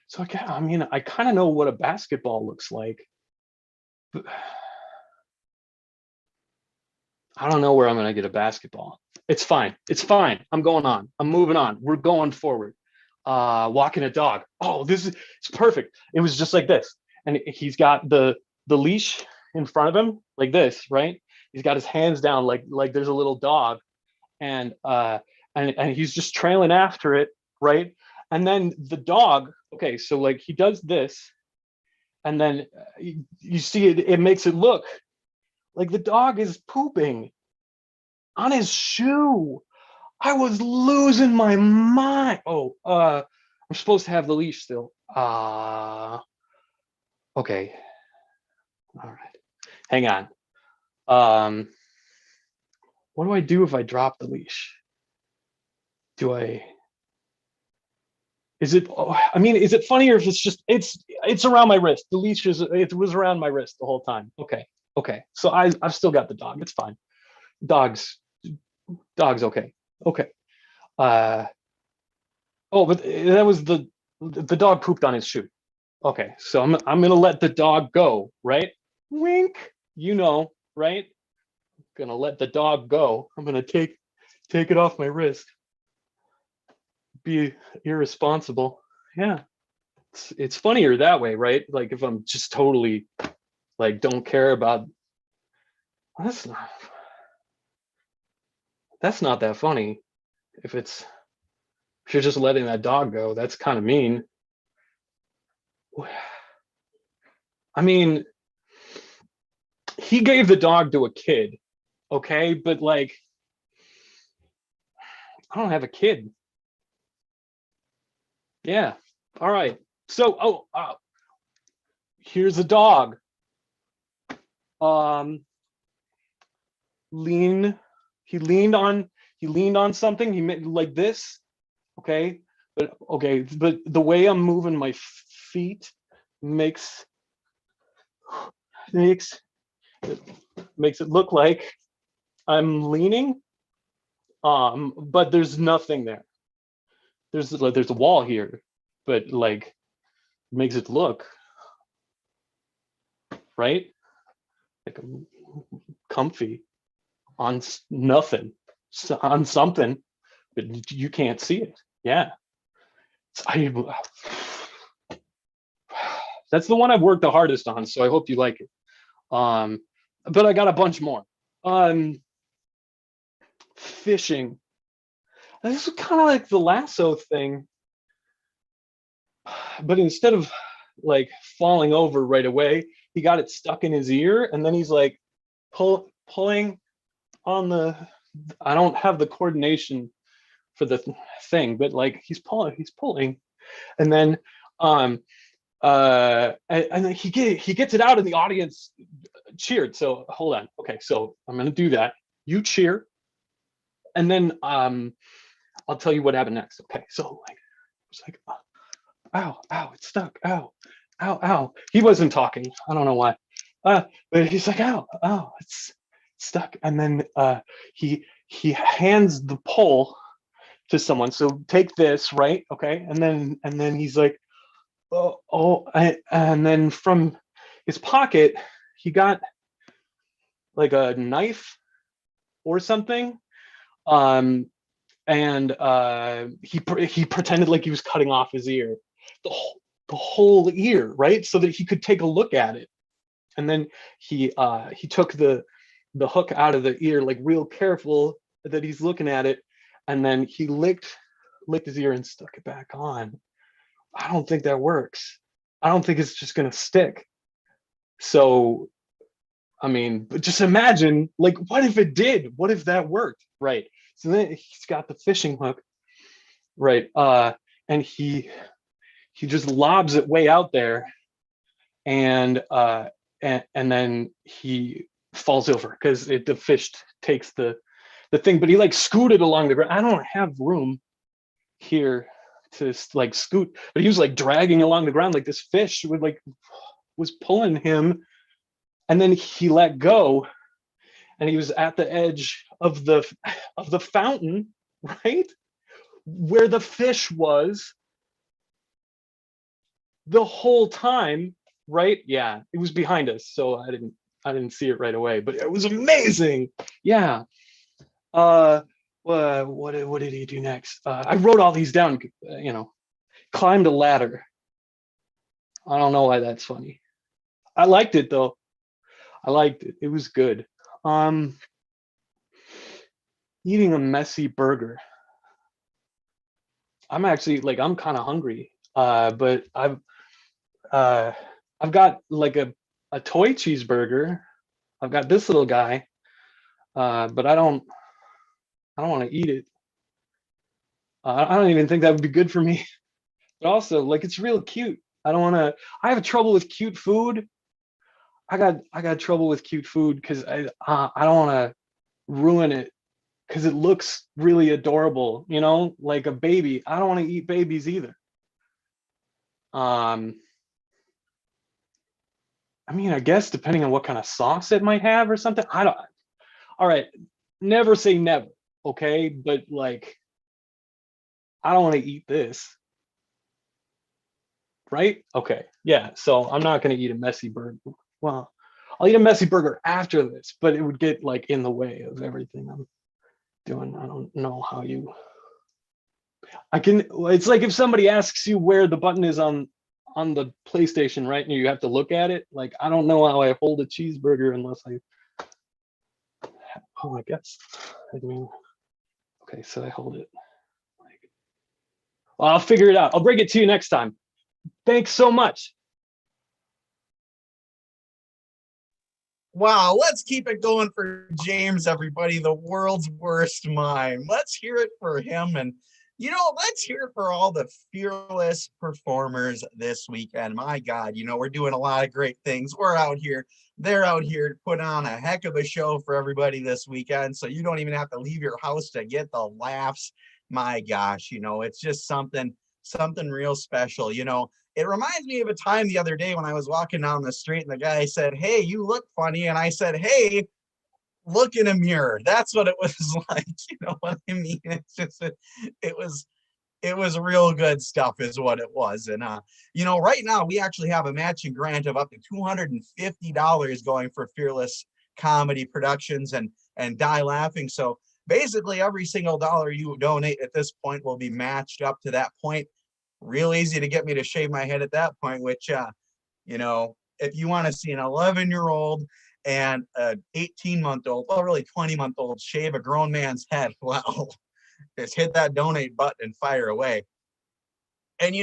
So I mean, I kind of know what a basketball looks like. But I don't know where I'm gonna get a basketball. It's fine. It's fine. I'm going on. I'm moving on. We're going forward. Walking a dog. Oh, it's perfect. It was just like this. And he's got the leash in front of him like this, right? He's got his hands down like there's a little dog, and he's just trailing after it, right? And then the dog, okay, so like he does this, and then you see it makes it look like the dog is pooping on his shoe. I was losing my mind. Oh, I'm supposed to have the leash still. Okay. All right. Hang on. What do I do if I drop the leash? Is it funnier if it's just, it's around my wrist. The leash it was around my wrist the whole time. Okay. So I've still got the dog. It's fine. Dog's okay. Okay. But that was the dog pooped on his shoe. Okay, so I'm gonna let the dog go, right? Wink, right? I'm gonna let the dog go. I'm gonna take it off my wrist. Be irresponsible. Yeah, it's funnier that way, right? Like if I'm just totally like don't care about. That's not that funny. If you're just letting that dog go, that's kind of mean. I mean, he gave the dog to a kid, okay? But like, I don't have a kid. Yeah, all right. So, here's a dog. He leaned on something. He made like this, okay? But the way I'm moving my feet makes it look like I'm leaning, but there's nothing there. There's a wall here, but like it makes it look right, like I'm comfy on nothing, on something, but you can't see it. Yeah. That's the one I've worked the hardest on, so I hope you like it. But I got a bunch more. Fishing. This is kind of like the lasso thing, but instead of like falling over right away, he got it stuck in his ear, and then he's like pulling on the. I don't have the coordination for the thing, but like he's pulling, and then and then he gets it out, and the audience cheered. So hold on. Okay, so I'm gonna do that. You cheer, and then I'll tell you what happened next. Okay, so like it's like ow, it's stuck. Ow. He wasn't talking. I don't know why. But he's like ow, it's stuck. And then he hands the pole to someone. So take this, right? Okay, and then he's like and then from his pocket he got like a knife or something, and he pretended like he was cutting off his ear, the whole ear, right, so that he could take a look at it. And then he took the hook out of the ear, like real careful that he's looking at it, and then he licked his ear and stuck it back on. I don't think that works. I don't think it's just gonna stick. So, I mean, but just imagine, like, what if it did? What if that worked, right? So then he's got the fishing hook, right? And he just lobs it way out there, and and then he falls over because the fish takes the thing, but he like scooted along the ground. I don't have room here to like scoot, but he was like dragging along the ground like this fish was pulling him, and then he let go, and he was at the edge of the fountain, right where the fish was the whole time, right? Yeah, it was behind us, so I didn't see it right away, but it was amazing. Yeah. What did he do next? I wrote all these down. Climbed a ladder. I don't know why that's funny. I liked it though. I liked it. It was good. Eating a messy burger. I'm actually I'm kind of hungry. But I've got like a toy cheeseburger. I've got this little guy, but I don't want to eat it. I don't even think that would be good for me. But also, it's real cute. I don't want to. I have trouble with cute food. I got trouble with cute food because I don't want to ruin it because it looks really adorable. Like a baby. I don't want to eat babies either. I mean, I guess depending on what kind of sauce it might have or something. All right, never say never, okay? But I don't want to eat this, right? Okay, yeah. So I'm not going to eat a messy burger. Well, I'll eat a messy burger after this, but it would get in the way of everything I'm doing. I don't know how you. It's like if somebody asks you where the button is on the PlayStation, right? And you have to look at it. I don't know how I hold a cheeseburger unless I guess. Okay, so I hold it. Well, I'll figure it out. I'll bring it to you next time. Thanks so much. Wow, let's keep it going for James, everybody, the world's worst mime. Let's hear it for him. And, let's hear it for all the fearless performers this weekend. My God, we're doing a lot of great things. We're out here. They're out here to put on a heck of a show for everybody this weekend. So you don't even have to leave your house to get the laughs. My gosh, it's just something real special. It reminds me of a time the other day when I was walking down the street and the guy said, "Hey, you look funny." And I said, "Hey, look in a mirror." That's what it was like. You know what I mean? It's just, it was real good stuff is what it was. And, right now we actually have a matching grant of up to $250 going for Fearless Comedy Productions and Die Laughing. So basically every single dollar you donate at this point will be matched up to that point. Real easy to get me to shave my head at that point, which, if you want to see an 11-year-old and an 18-month-old, well, really 20-month-old shave a grown man's head, well, just hit that donate button and fire away. And,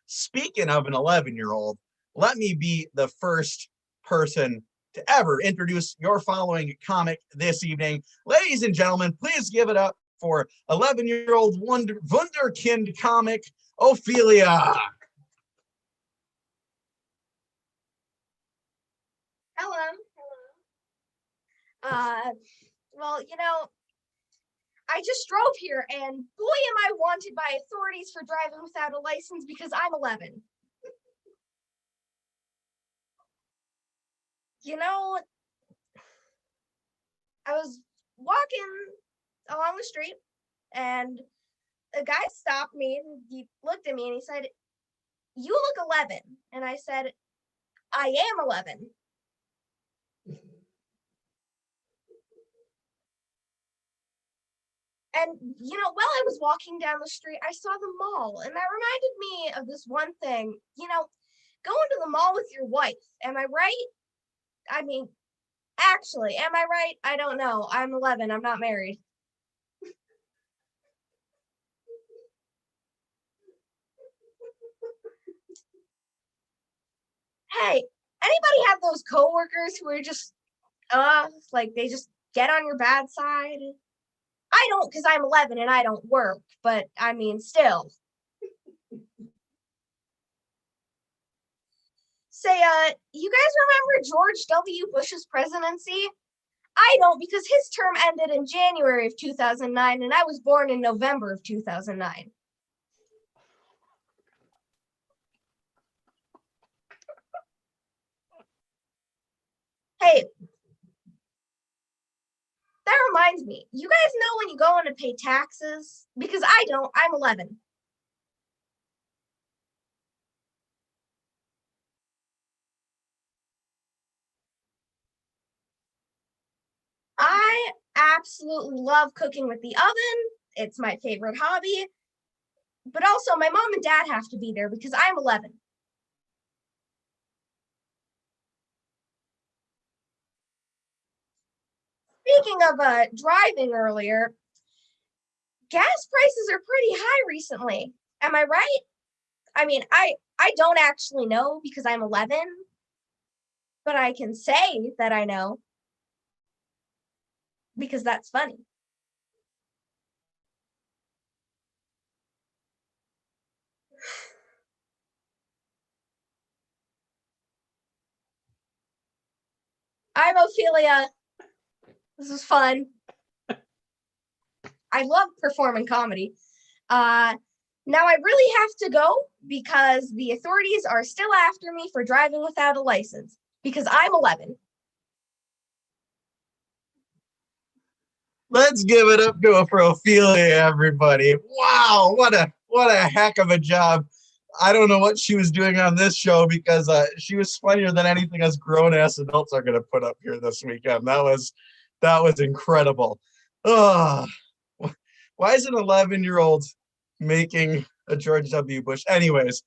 speaking of an 11-year-old, let me be the first person to ever introduce your following comic this evening. Ladies and gentlemen, please give it up for 11-year-old wunderkind comic, Ophelia. Hello. Well, I just drove here and boy am I wanted by authorities for driving without a license because I'm 11. I was walking along the street and a guy stopped me and he looked at me and he said, "You look 11." And I said, "I am 11. And, while I was walking down the street, I saw the mall, and that reminded me of this one thing. Going to the mall with your wife, am I right? I mean, actually, am I right? I don't know. I'm 11. I'm not married. Hey, anybody have those coworkers who are just, they just get on your bad side? I don't, because I'm 11 and I don't work, but I mean, still. Say, you guys remember George W. Bush's presidency? I don't, because his term ended in January of 2009, and I was born in November of 2009. Hey, that reminds me. You guys know when you go in to pay taxes? Because I don't. I'm 11. I absolutely love cooking with the oven. It's my favorite hobby. But also, my mom and dad have to be there because I'm 11. Speaking of driving earlier, gas prices are pretty high recently. Am I right? I mean, I don't actually know because I'm 11, but I can say that I know because that's funny. I'm Ophelia. This is fun. I love performing comedy. Now I really have to go because the authorities are still after me for driving without a license because I'm 11. Let's give it up to Ophelia, everybody. Wow, what a heck of a job. I don't know what she was doing on this show because she was funnier than anything us grown-ass adults are going to put up here this weekend. That was incredible. Oh, why is an 11-year-old making a George W. Bush? Anyways,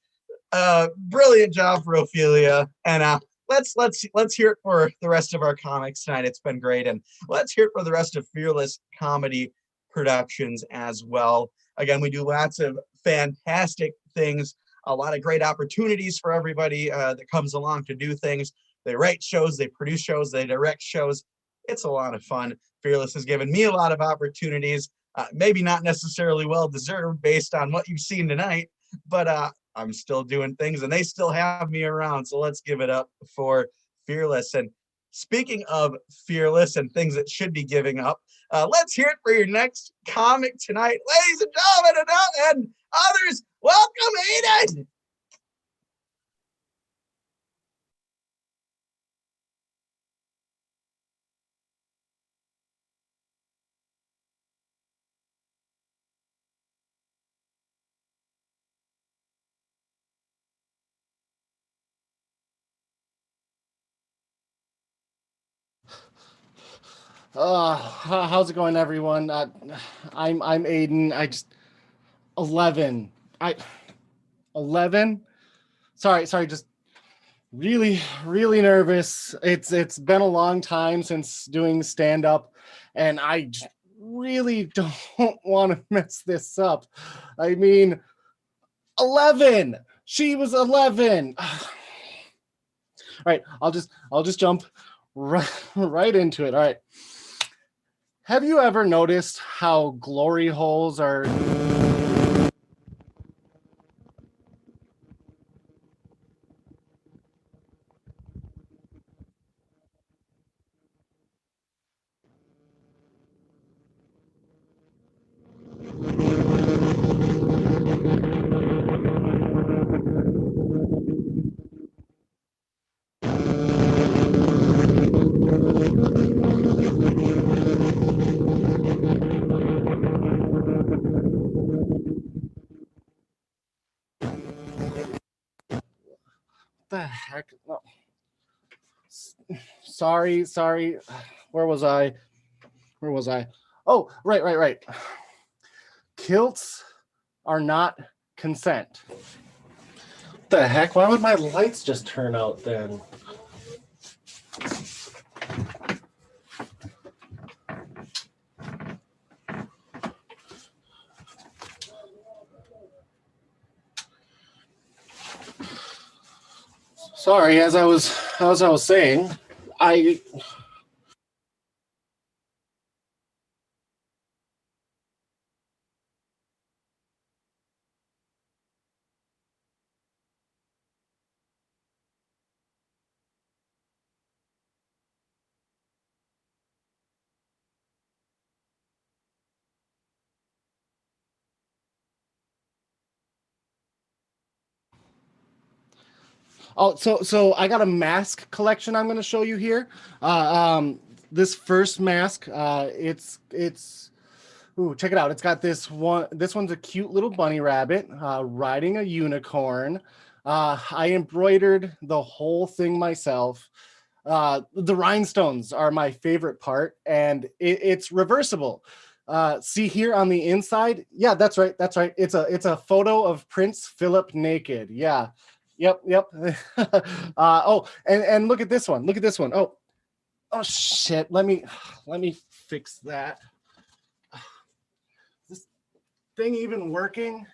brilliant job for Ophelia, and let's hear it for the rest of our comics tonight. It's been great, and let's hear it for the rest of Fearless Comedy Productions as well. Again, we do lots of fantastic things, a lot of great opportunities for everybody that comes along to do things. They write shows, they produce shows, they direct shows. It's a lot of fun. Fearless has given me a lot of opportunities, maybe not necessarily well deserved based on what you've seen tonight, but I'm still doing things and they still have me around. So let's give it up for Fearless. And speaking of Fearless and things that should be giving up, let's hear it for your next comic tonight. Ladies and gentlemen and others, welcome Aiden. How's it going, everyone? I'm Aiden. 11. 11. Sorry. Just really nervous. It's been a long time since doing stand up, and I just really don't want to mess this up. I mean, 11. She was 11. All right, I'll just jump right into it. All right. Have you ever noticed how glory holes are the heck? No. Sorry. Where was I? Oh, right. Kilts are not consent. The heck? Why would my lights just turn out then? Sorry, as I was saying, I Oh, so I got a mask collection I'm going to show you here. This first mask, it's ooh, check it out. It's got this one. This one's a cute little bunny rabbit riding a unicorn. I embroidered the whole thing myself. The rhinestones are my favorite part, and it's reversible. See here on the inside? Yeah, that's right. That's right. It's a photo of Prince Philip naked. Yeah. Yep. Oh, and look at this one. Look at this one. Oh shit. Let me fix that. Is this thing even working?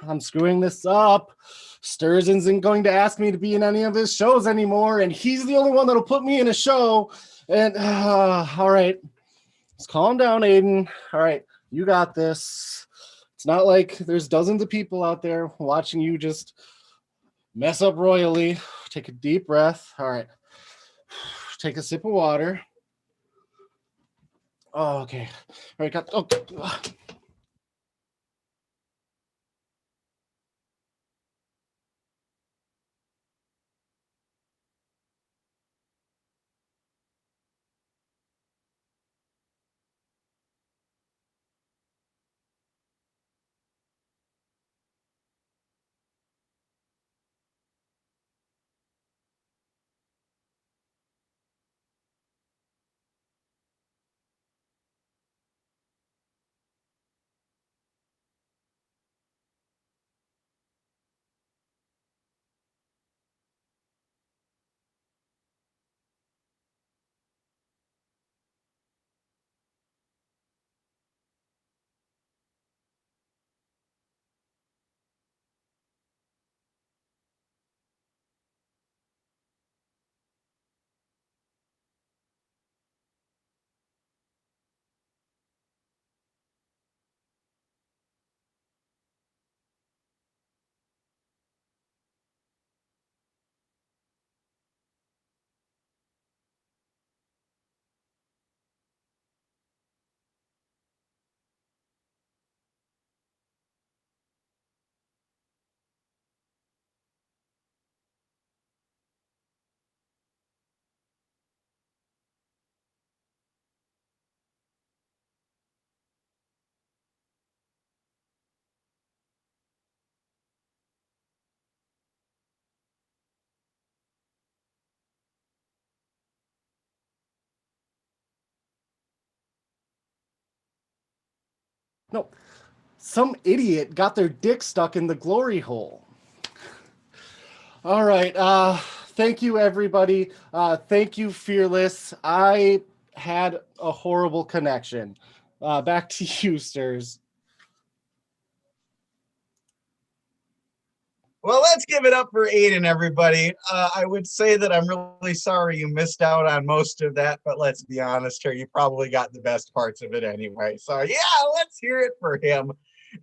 I'm screwing this up. Sturgeon isn't going to ask me to be in any of his shows anymore, and he's the only one that'll put me in a show. And all right, let's calm down, Aiden. All right, you got this. It's not like there's dozens of people out there watching you just mess up royally. Take a deep breath. All right, take a sip of water. Oh, okay. All right, no, some idiot got their dick stuck in the glory hole. All right. Thank you, everybody. Thank you, Fearless. I had a horrible connection. Back to you, Stirs. Well, let's give it up for Aiden, everybody. I would say that I'm really sorry you missed out on most of that, but let's be honest here, you probably got the best parts of it anyway. So yeah, let's hear it for him.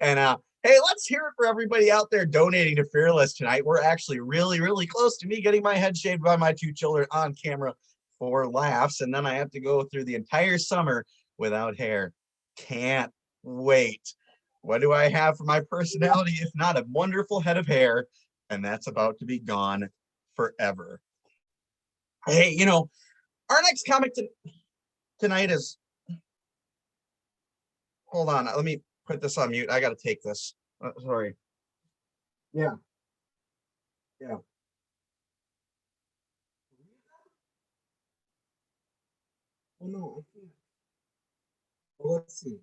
And hey, let's hear it for everybody out there donating to Fearless tonight. We're actually really, really close to me getting my head shaved by my 2 children on camera for laughs, and then I have to go through the entire summer without hair. Can't wait. What do I have for my personality if not a wonderful head of hair? And that's about to be gone forever. Hey, you know, our next comic tonight is... Hold on, let me put this on mute. I got to take this. Sorry. Yeah. Oh, no, I can't. Well, let's see.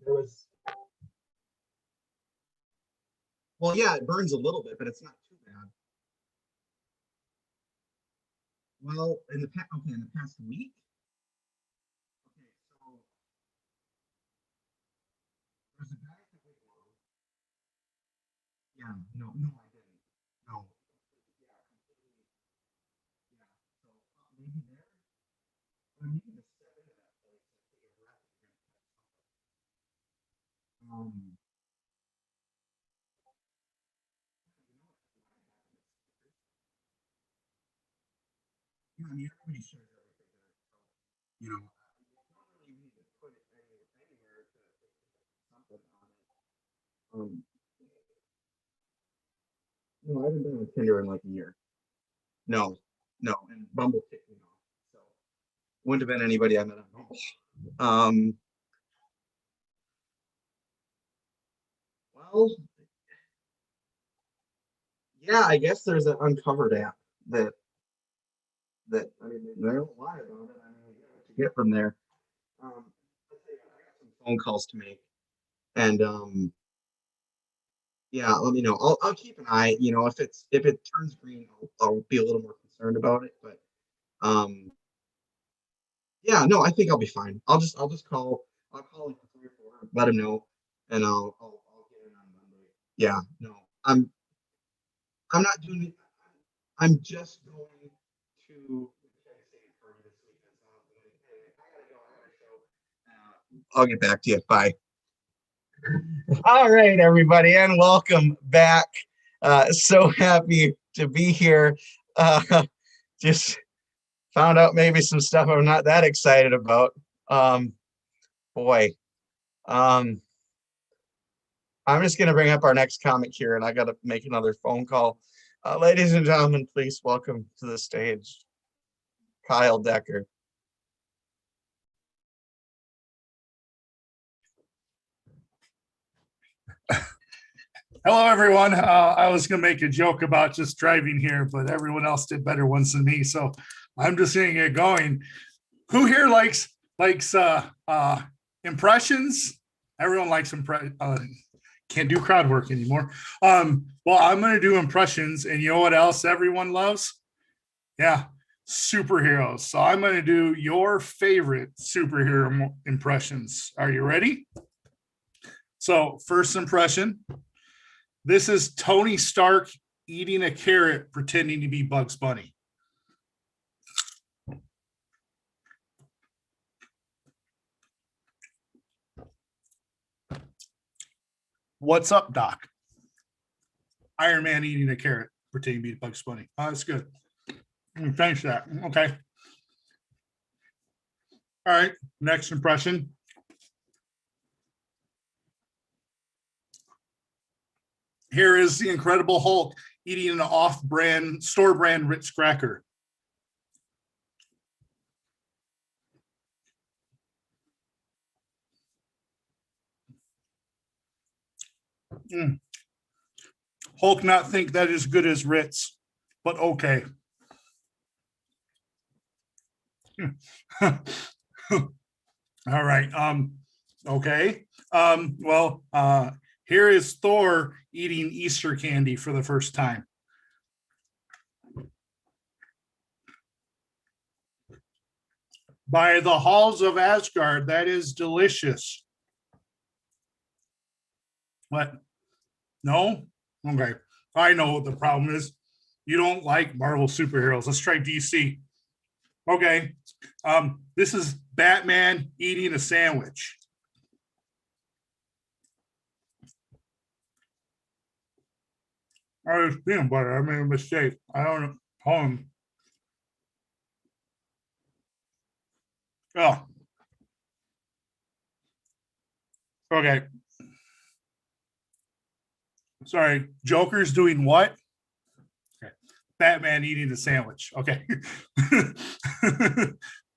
Well, yeah, it burns a little bit, but it's not too bad. Well, in the past week. Okay, so there's a guy at the Wigwam. Yeah, no, I didn't. No. Yeah, completely. Yeah. So maybe there. I'm needing to step into that place and take a breath and yeah, I mean, everybody shares everything. You know, you don't really need to put it anywhere to something on it. No, I haven't been on Tinder in like a year. No, and Bumble kicked me off. So wouldn't have been anybody I met on Bumble. Well, yeah, I guess there's an Uncovered app that I mean, they don't lie about it. I mean, to get from there. Let's see, I got some phone calls to make, and yeah, let me know. I'll keep an eye. You know, if it turns green, I'll be a little more concerned about it. But yeah, no, I think I'll be fine. I'll just call. I'll call like 3 or 4, let him know, and I'll get in on Monday. Yeah, no, I'm not doing it. I'm just going to. I'll get back to you. Bye. All right, everybody, and welcome back. So happy to be here. Just found out maybe some stuff I'm not that excited about. Boy. I'm just going to bring up our next comic here, and I got to make another phone call. Ladies and gentlemen, please welcome to the stage Kyle Decker. Hello, everyone. I was going to make a joke about just driving here, but everyone else did better ones than me, so I'm just going to get going. Who here likes impressions? Everyone likes can't do crowd work anymore. Well, I'm going to do impressions, and you know what else everyone loves? Yeah, superheroes. So I'm going to do your favorite superhero impressions. Are you ready? So first impression. This is Tony Stark eating a carrot, pretending to be Bugs Bunny. What's up, Doc? Iron Man eating a carrot, pretending to be Bugs Bunny. Oh, that's good. Finish that. Okay. All right. Next impression. Here is the Incredible Hulk eating an off-brand, store-brand Ritz cracker. Hulk not think that is good as Ritz, but okay. All right. Okay. Well, here is Thor eating Easter candy for the first time. By the halls of Asgard, that is delicious. What? No? Okay. I know what the problem is. You don't like Marvel superheroes. Let's try DC. Okay. This is Batman eating a sandwich. I was peanut butter. I made a mistake. I don't know. Hold on. Oh. Okay. Sorry. Joker's doing what? Okay. Batman eating a sandwich. Okay.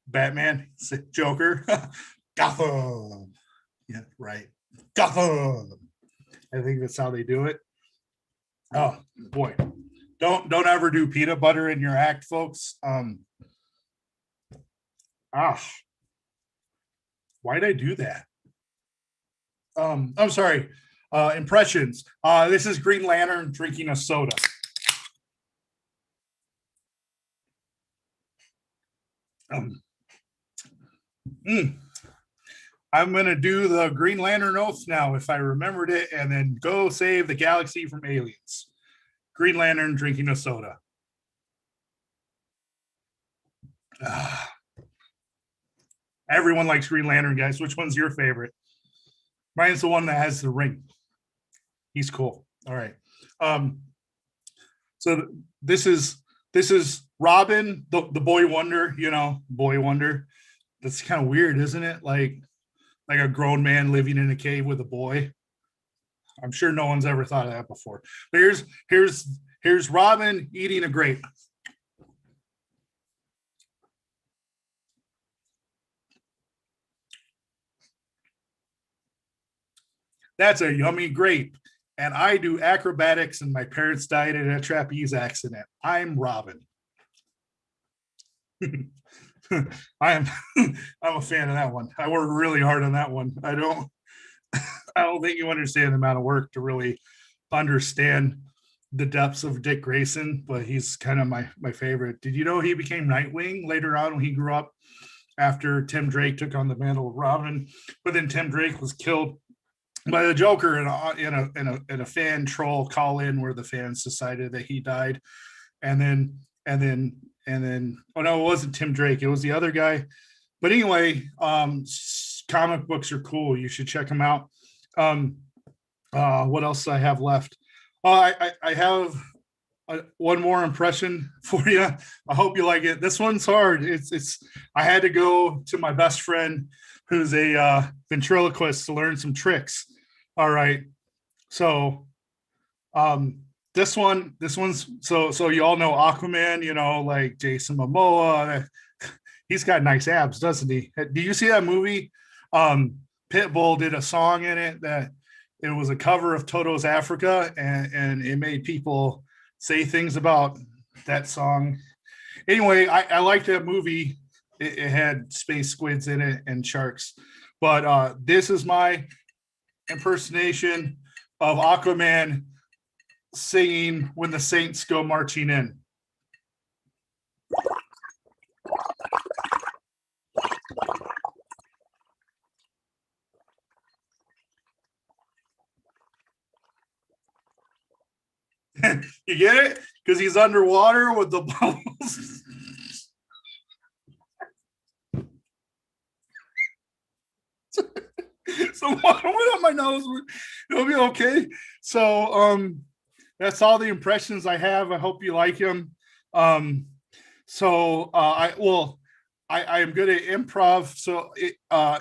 Batman, Joker, Gotham. Yeah, right. Gotham. I think that's how they do it. Oh boy. Don't ever do peanut butter in your act, folks. Why'd I do that? I'm sorry. Impressions. This is Green Lantern drinking a soda. I'm going to do the Green Lantern oath now, if I remembered it, and then go save the galaxy from aliens. Green Lantern drinking a soda. Everyone likes Green Lantern, guys. Which one's your favorite? Mine's the one that has the ring. He's cool. All right. So this is Robin, the boy wonder, boy wonder. That's kind of weird, isn't it? Like a grown man living in a cave with a boy. I'm sure no one's ever thought of that before. But Here's Robin eating a grape. That's a yummy grape. And I do acrobatics, and my parents died in a trapeze accident. I'm Robin. I'm a fan of that one. I worked really hard on that one. I don't think you understand the amount of work to really understand the depths of Dick Grayson, but he's kind of my favorite. Did you know he became Nightwing later on when he grew up after Tim Drake took on the mantle of Robin? But then Tim Drake was killed by the Joker in a fan troll call in where the fans decided that he died. And then oh no, it wasn't Tim Drake, it was the other guy. But anyway, comic books are cool. You should check them out. What else do I have left? I have one more impression for you. I hope you like it. This one's hard. I had to go to my best friend who's a ventriloquist to learn some tricks. All right. So this one's so you all know Aquaman, you know, like Jason Momoa. He's got nice abs, doesn't he? Do you see that movie? Pitbull did a song in it that it was a cover of Toto's Africa, and it made people say things about that song. Anyway, I like that movie. It had space squids in it and sharks. But this is my impersonation of Aquaman singing When the Saints Go Marching In. You get it? Because he's underwater with the bubbles. So one on my nose, it'll be okay. So that's all the impressions I have. I hope you like them. I am good at improv, so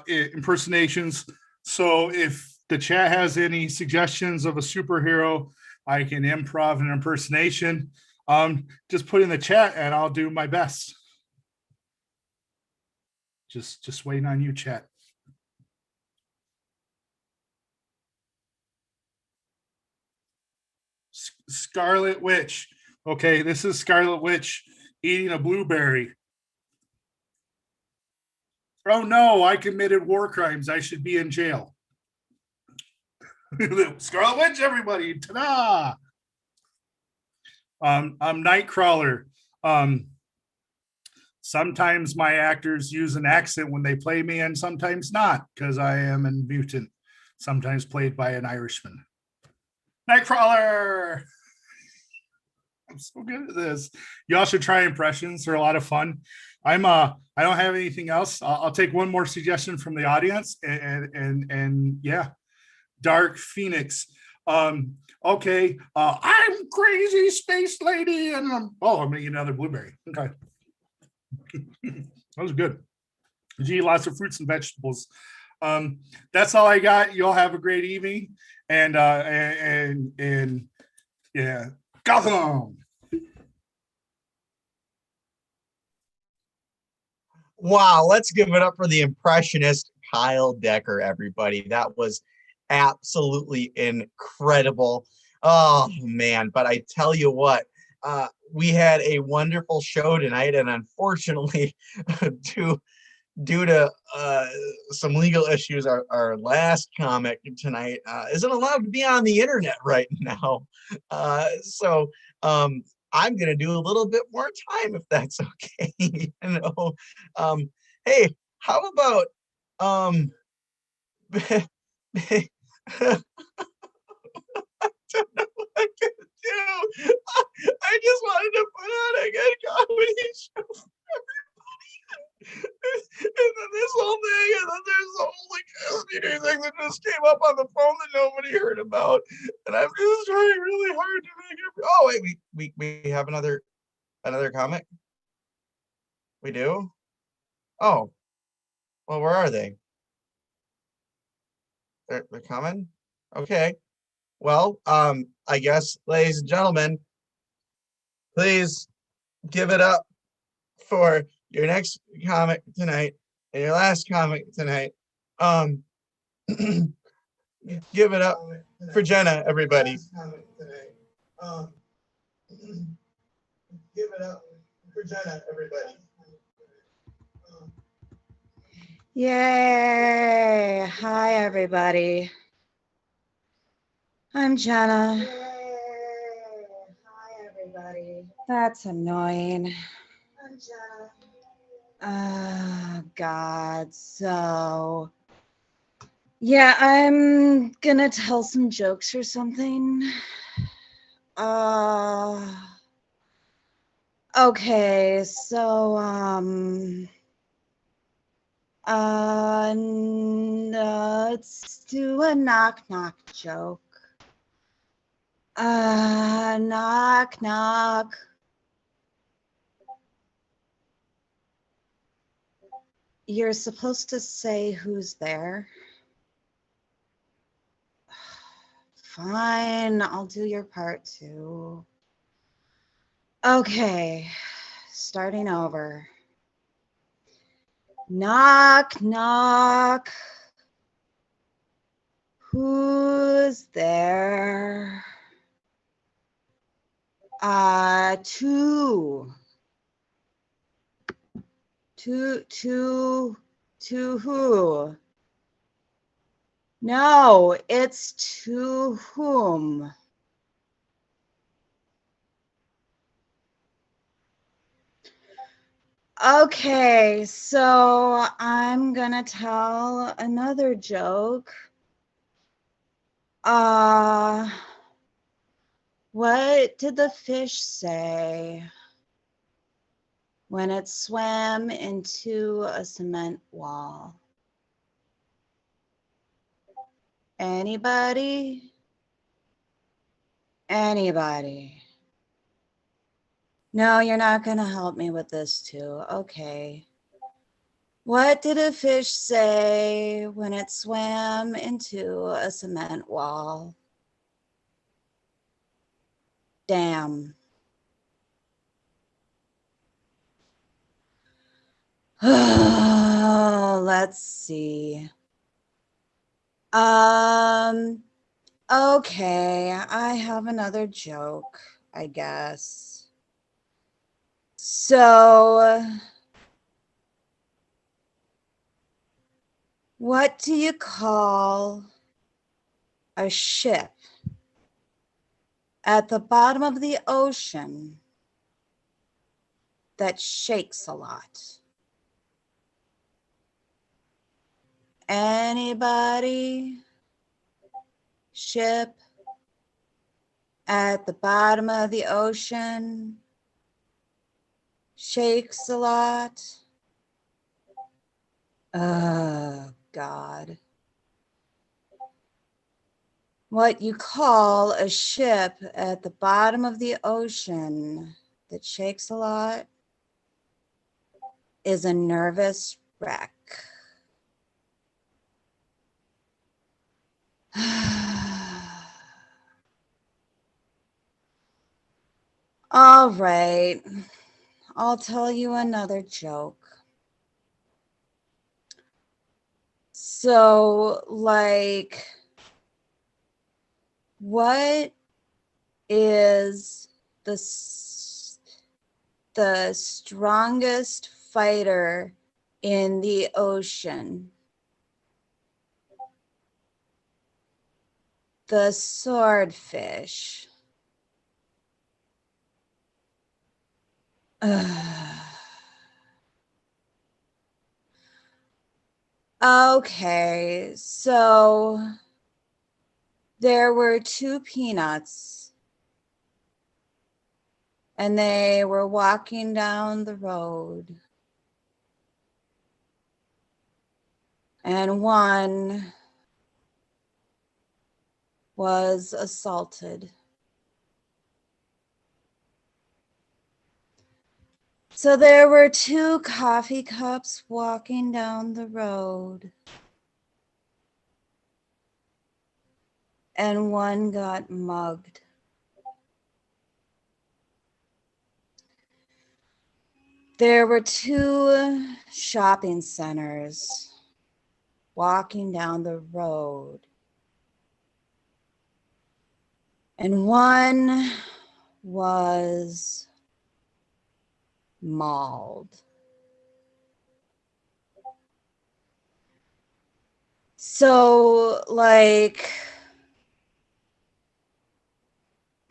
impersonations. So if the chat has any suggestions of a superhero I can improv an impersonation, just put in the chat and I'll do my best. Just waiting on you, chat. Scarlet Witch. Okay, this is Scarlet Witch eating a blueberry. Oh no, I committed war crimes. I should be in jail. Scarlet Witch, everybody. Ta-da! I'm Nightcrawler. Sometimes my actors use an accent when they play me, and sometimes not, because I am a mutant, sometimes played by an Irishman. Nightcrawler! I'm so good at this. Y'all should try impressions. They're a lot of fun. I don't have anything else. I'll take one more suggestion from the audience, and yeah. Dark Phoenix. Okay. I'm crazy space lady, and I'm gonna eat another blueberry. Okay. That was good. You eat lots of fruits and vegetables. That's all I got. You all have a great evening, and yeah, Gotham. Wow, let's give it up for the impressionist Kyle Decker, everybody. That was absolutely incredible. Oh man, but I tell you what, we had a wonderful show tonight, and unfortunately due to some legal issues, our last comic tonight isn't allowed to be on the internet right now. So I'm gonna do a little bit more time, if that's okay. You know, hey, how about I don't know what I could do. I just wanted to put on a good comedy show for everybody. And then this whole thing, and then there's the whole meeting thing that just came up on the phone that nobody heard about. And I'm just trying really hard to make it. Oh wait, we have another comic? We do? Oh. Well, where are they? They're coming? Okay. Well, I guess, ladies and gentlemen, please give it up for your next comic tonight and your last comic tonight. Give it up for Jenna, everybody. Give it up for Jenna, everybody. Yay! Hi, everybody. I'm Jenna. Hi, everybody. That's annoying. I'm Jenna. Oh, God. So, yeah, I'm gonna tell some jokes or something. Okay, so, let's do a knock-knock joke. Knock, knock. You're supposed to say who's there. Fine, I'll do your part too. Okay, starting over. Knock, knock. Who's there? Two. To who? No, it's to whom? Okay, so I'm gonna tell another joke. What did the fish say when it swam into a cement wall? Anybody? Anybody? No, you're not gonna help me with this too. Okay. What did a fish say when it swam into a cement wall? Damn. Let's see. Okay, I have another joke, I guess. So, what do you call a ship at the bottom of the ocean that shakes a lot? Anybody? Ship at the bottom of the ocean shakes a lot? Oh, God. What you call a ship at the bottom of the ocean that shakes a lot is a nervous wreck. All right, I'll tell you another joke. So, like, what is the strongest fighter in the ocean? The swordfish. Okay, so there were two peanuts and they were walking down the road. And one was assaulted. So there were two coffee cups walking down the road. And one got mugged. There were two shopping centers walking down the road. And one was mauled. So, like,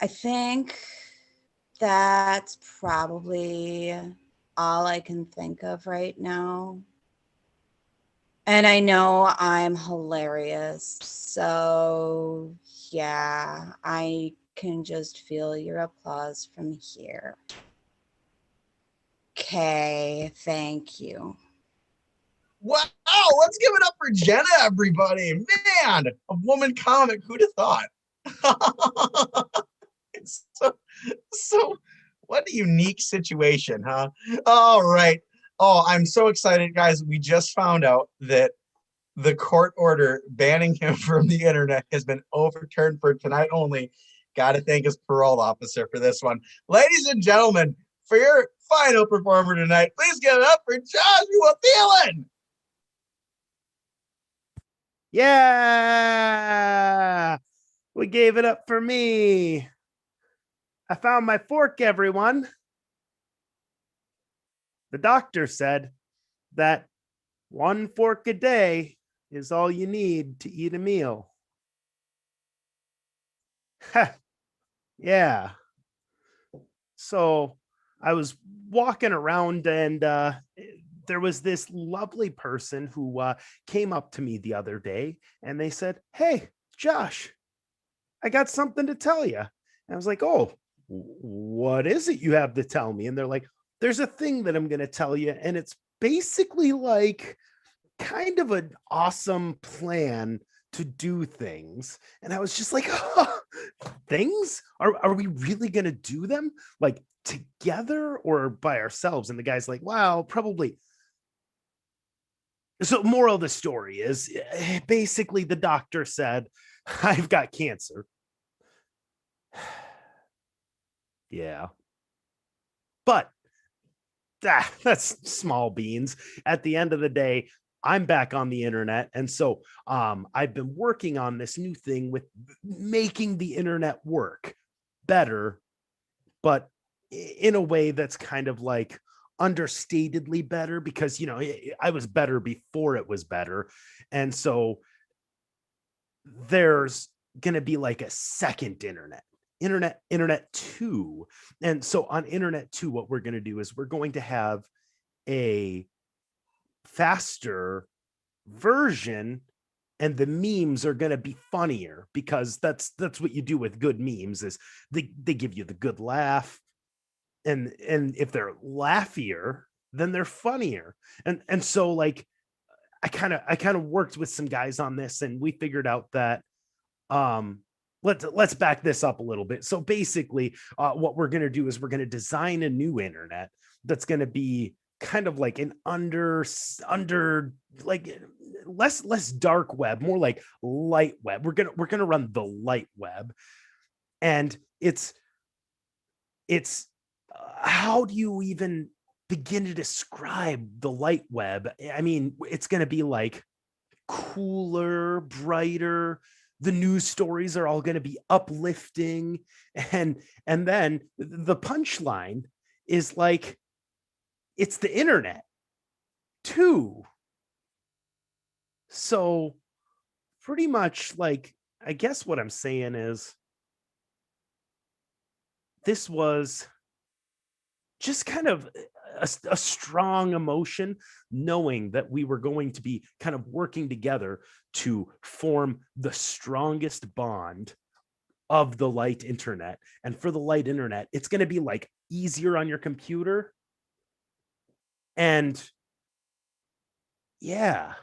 I think that's probably all I can think of right now. And I know I'm hilarious. So, yeah, I can just feel your applause from here. Okay, thank you. Wow, let's give it up for Jenna, everybody. Man, a woman comic, who'd have thought? It's so what a unique situation, huh? All right. Oh, I'm so excited, guys. We just found out that the court order banning him from the internet has been overturned for tonight only. Got to thank his parole officer for this one. Ladies and gentlemen, for your final performer tonight, please give it up for Joshua Thielen. Yeah, we gave it up for me. I found my fork, everyone. The doctor said that one fork a day is all you need to eat a meal. Yeah. So I was walking around and there was this lovely person who came up to me the other day and they said, "Hey, Josh, I got something to tell you." And I was like, "Oh, what is it you have to tell me?" And they're like, "There's a thing that I'm going to tell you. And it's basically like kind of an awesome plan to do things." And I was just like, "Oh, things? Are we really going to do them like together or by ourselves?" And the guy's like, "Well, probably." So moral of the story is basically the doctor said, "I've got cancer." Yeah. But that's small beans. At the end of the day, I'm back on the internet. And so I've been working on this new thing with making the internet work better, but in a way that's kind of like understatedly better because, you know, I was better before it was better. And so there's going to be like a second internet 2. And so on internet 2, what we're going to do is we're going to have a faster version and the memes are going to be funnier because that's what you do with good memes is they give you the good laugh and if they're laughier then they're funnier and so like I kind of worked with some guys on this and we figured out that let's back this up a little bit. So basically what we're going to do is we're going to design a new internet that's going to be kind of like an under like less dark web, more like light web. We're going to run the light web. And it's how do you even begin to describe the light web? I mean, it's going to be like cooler, brighter. The news stories are all going to be uplifting. And then the punchline is like, it's the internet too. So pretty much like, I guess what I'm saying is this was just kind of a strong emotion, knowing that we were going to be kind of working together to form the strongest bond of the light internet. And for the light internet, it's going to be like easier on your computer. And yeah,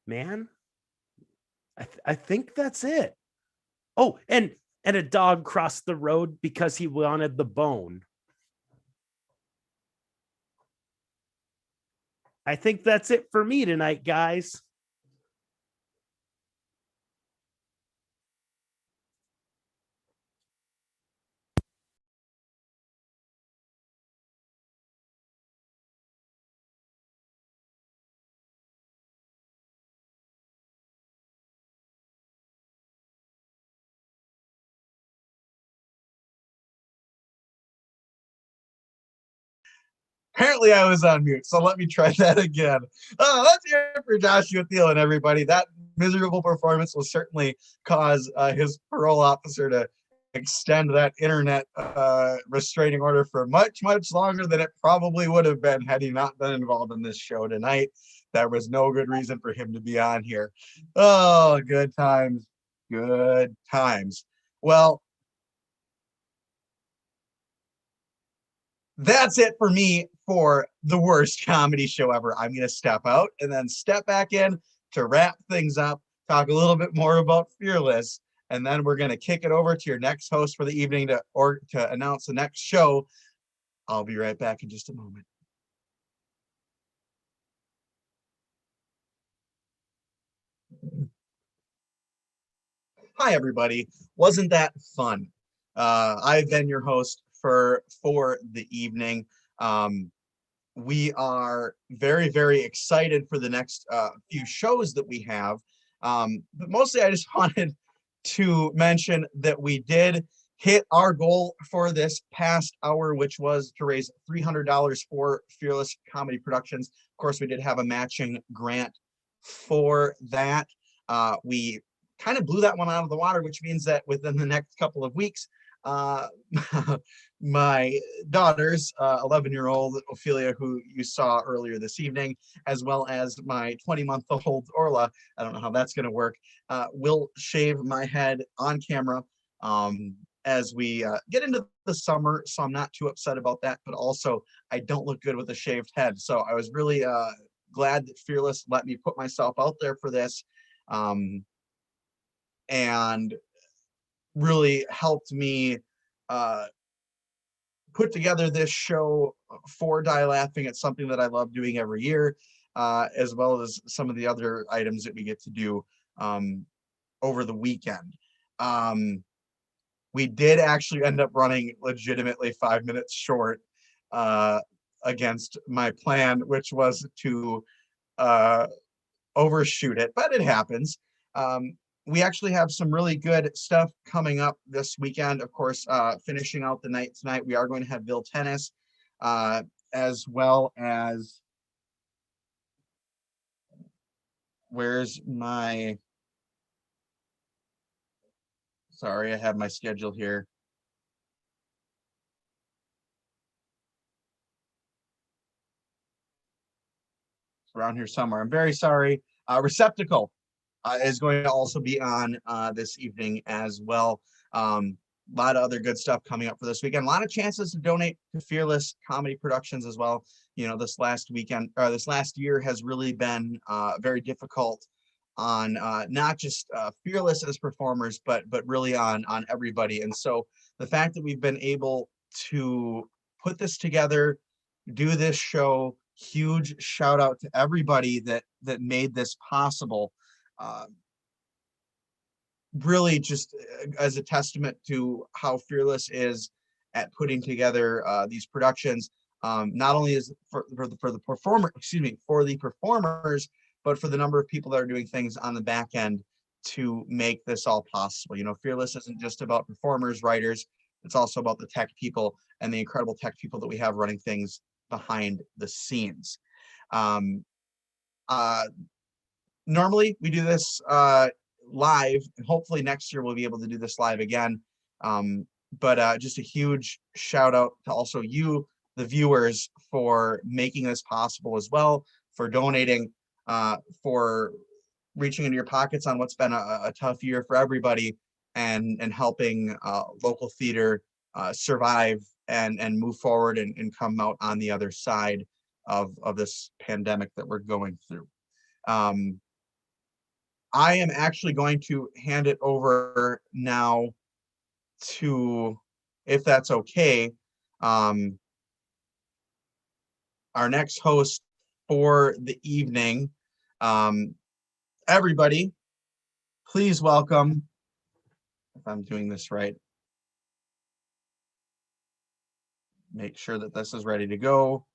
man, I think that's it. Oh, and a dog crossed the road because he wanted the bone. I think that's it for me tonight, guys. Apparently I was on mute, so let me try that again. Let's hear it for Joshua Thielen, everybody. That miserable performance will certainly cause his parole officer to extend that internet restraining order for much, much longer than it probably would have been had he not been involved in this show tonight. There was no good reason for him to be on here. Oh, good times. Good times. Well, that's it for me for the worst comedy show ever. I'm going to step out and then step back in to wrap things up, talk a little bit more about Fearless, and then we're going to kick it over to your next host for the evening to announce the next show. I'll be right back in just a moment. Hi, everybody. Wasn't that fun? I've been your host for the evening. We are very, very excited for the next few shows that we have. But mostly I just wanted to mention that we did hit our goal for this past hour, which was to raise $300 for Fearless Comedy Productions. Of course, we did have a matching grant for that. We kind of blew that one out of the water, which means that within the next couple of weeks, my daughters, 11-year-old Ophelia, who you saw earlier this evening, as well as my 20-month-old Orla, I don't know how that's going to work, will shave my head on camera as we get into the summer, so I'm not too upset about that, but also I don't look good with a shaved head. So I was really glad that Fearless let me put myself out there for this, and really helped me put together this show for Die Laughing. It's something that I love doing every year, as well as some of the other items that we get to do over the weekend. We did actually end up running legitimately 5 minutes short against my plan, which was to overshoot it, but it happens. We actually have some really good stuff coming up this weekend. Of course, finishing out the night tonight, we are going to have Bill Tennis, as well as, where's my, sorry, I have my schedule here. It's around here somewhere. I'm very sorry. Receptacle is going to also be on this evening as well. A lot of other good stuff coming up for this weekend. A lot of chances to donate to Fearless Comedy Productions as well. You know, this last weekend, or this last year has really been very difficult on not just Fearless as performers, but really on everybody. And so the fact that we've been able to put this together, do this show, huge shout out to everybody that made this possible. Really just as a testament to how Fearless is at putting together these productions, not only is for the performers, but for the number of people that are doing things on the back end to make this all possible. You know, Fearless isn't just about performers, writers, it's also about the tech people and the incredible tech people that we have running things behind the scenes. Normally we do this live, and hopefully next year we'll be able to do this live again. But just a huge shout out to also you, the viewers, for making this possible as well, for donating, for reaching into your pockets on what's been a tough year for everybody, and helping local theater survive and move forward and come out on the other side of this pandemic that we're going through. I am actually going to hand it over now to, if that's okay, our next host for the evening. Everybody, please welcome, if I'm doing this right, make sure that this is ready to go.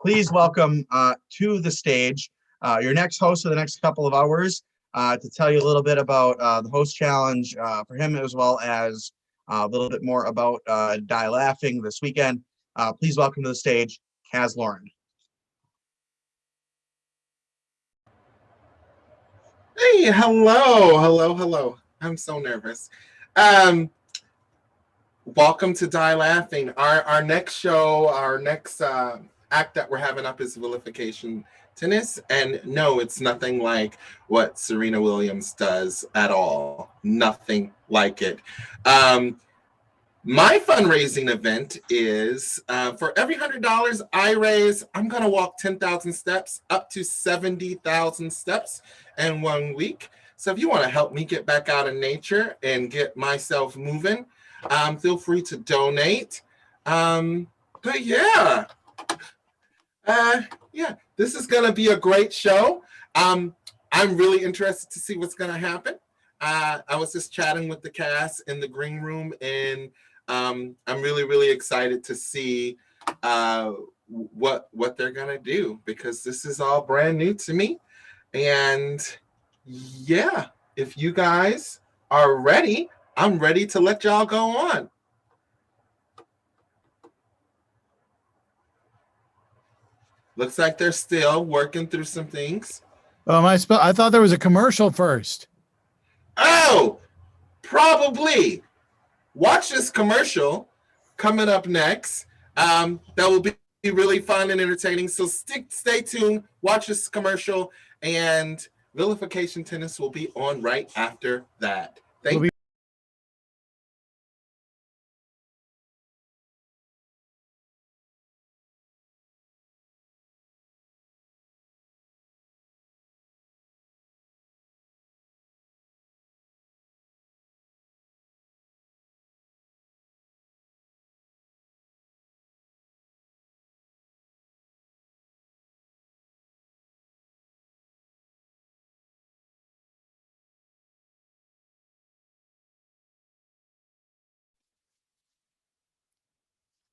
Please welcome to the stage your next host for the next couple of hours, to tell you a little bit about the host challenge for him, as well as a little bit more about Die Laughing this weekend. Please welcome to the stage, Kaz Lauren. Hey, hello. I'm so nervous. Welcome to Die Laughing. Our next show, our next act that we're having up is Vilification Tennis. And no, it's nothing like what Serena Williams does at all. Nothing like it. My fundraising event is for every $100 I raise, I'm going to walk 10,000 steps, up to 70,000 steps in 1 week. So if you want to help me get back out in nature and get myself moving, feel free to donate. But yeah, this is going to be a great show. I'm really interested to see what's going to happen. I was just chatting with the cast in the green room, and I'm really excited to see what they're gonna do, because this is all brand new to me. And yeah, if you guys are ready, I'm ready to let y'all go on. Looks like they're still working through some things. I thought there was a commercial first. Oh, probably. Watch this commercial coming up next. That will be really fun and entertaining. So stay tuned, watch this commercial, and Vilification Tennis will be on right after that. Thank you.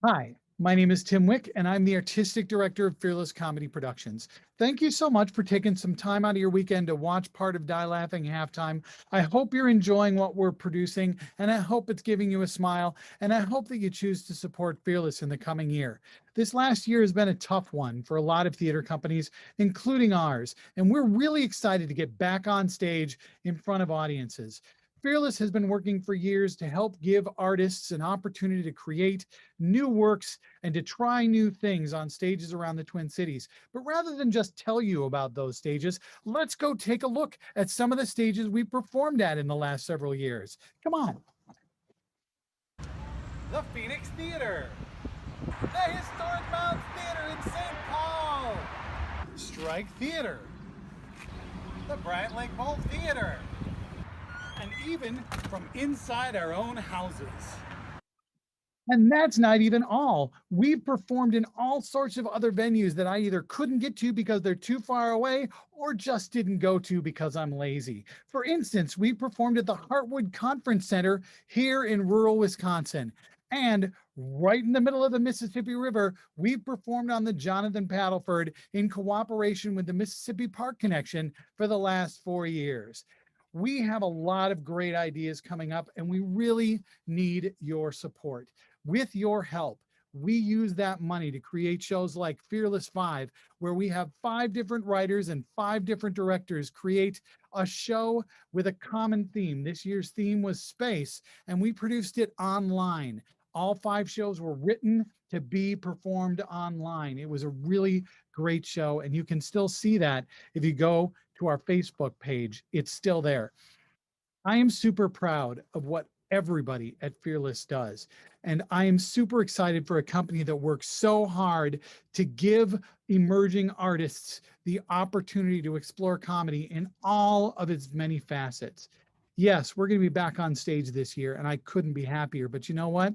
Hi, my name is Tim Wick, and I'm the Artistic Director of Fearless Comedy Productions. Thank you so much for taking some time out of your weekend to watch part of Die Laughing Halftime. I hope you're enjoying what we're producing, and I hope it's giving you a smile, and I hope that you choose to support Fearless in the coming year. This last year has been a tough one for a lot of theater companies, including ours, and we're really excited to get back on stage in front of audiences. Fearless has been working for years to help give artists an opportunity to create new works and to try new things on stages around the Twin Cities. But rather than just tell you about those stages, let's go take a look at some of the stages we performed at in the last several years. Come on. The Phoenix Theater, the Historic Mounds Theater in St. Paul, Strike Theater, the Bryant Lake Bowl Theater, and even from inside our own houses. And that's not even all. We've performed in all sorts of other venues that I either couldn't get to because they're too far away or just didn't go to because I'm lazy. For instance, we performed at the Heartwood Conference Center here in rural Wisconsin. And right in the middle of the Mississippi River, we performed on the Jonathan Paddleford in cooperation with the Mississippi Park Connection for the last 4 years. We have a lot of great ideas coming up, and we really need your support. With your help, we use that money to create shows like Fearless 5, where we have 5 different writers and 5 different directors create a show with a common theme. This year's theme was space, and we produced it online. All 5 shows were written to be performed online. It was a really great show, and you can still see that if you go to our Facebook page. It's still there. I am super proud of what everybody at Fearless does. And I am super excited for a company that works so hard to give emerging artists the opportunity to explore comedy in all of its many facets. Yes, we're going to be back on stage this year, and I couldn't be happier. But you know what?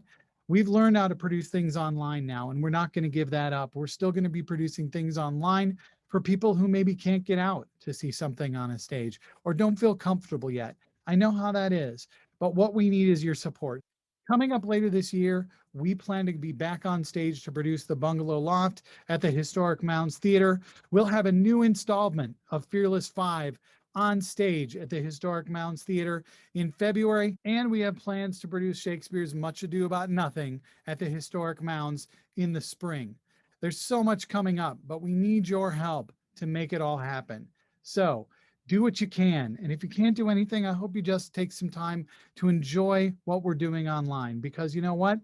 We've learned how to produce things online now, and we're not going to give that up. We're still going to be producing things online for people who maybe can't get out to see something on a stage or don't feel comfortable yet. I know how that is, but what we need is your support. Coming up later this year, we plan to be back on stage to produce the Bungalow Loft at the Historic Mounds Theater. We'll have a new installment of Fearless 5 on stage at the Historic Mounds Theater in February, and we have plans to produce Shakespeare's Much Ado About Nothing at the Historic Mounds in the spring. There's so much coming up, but we need your help to make it all happen. So do what you can. And if you can't do anything, I hope you just take some time to enjoy what we're doing online, because you know what?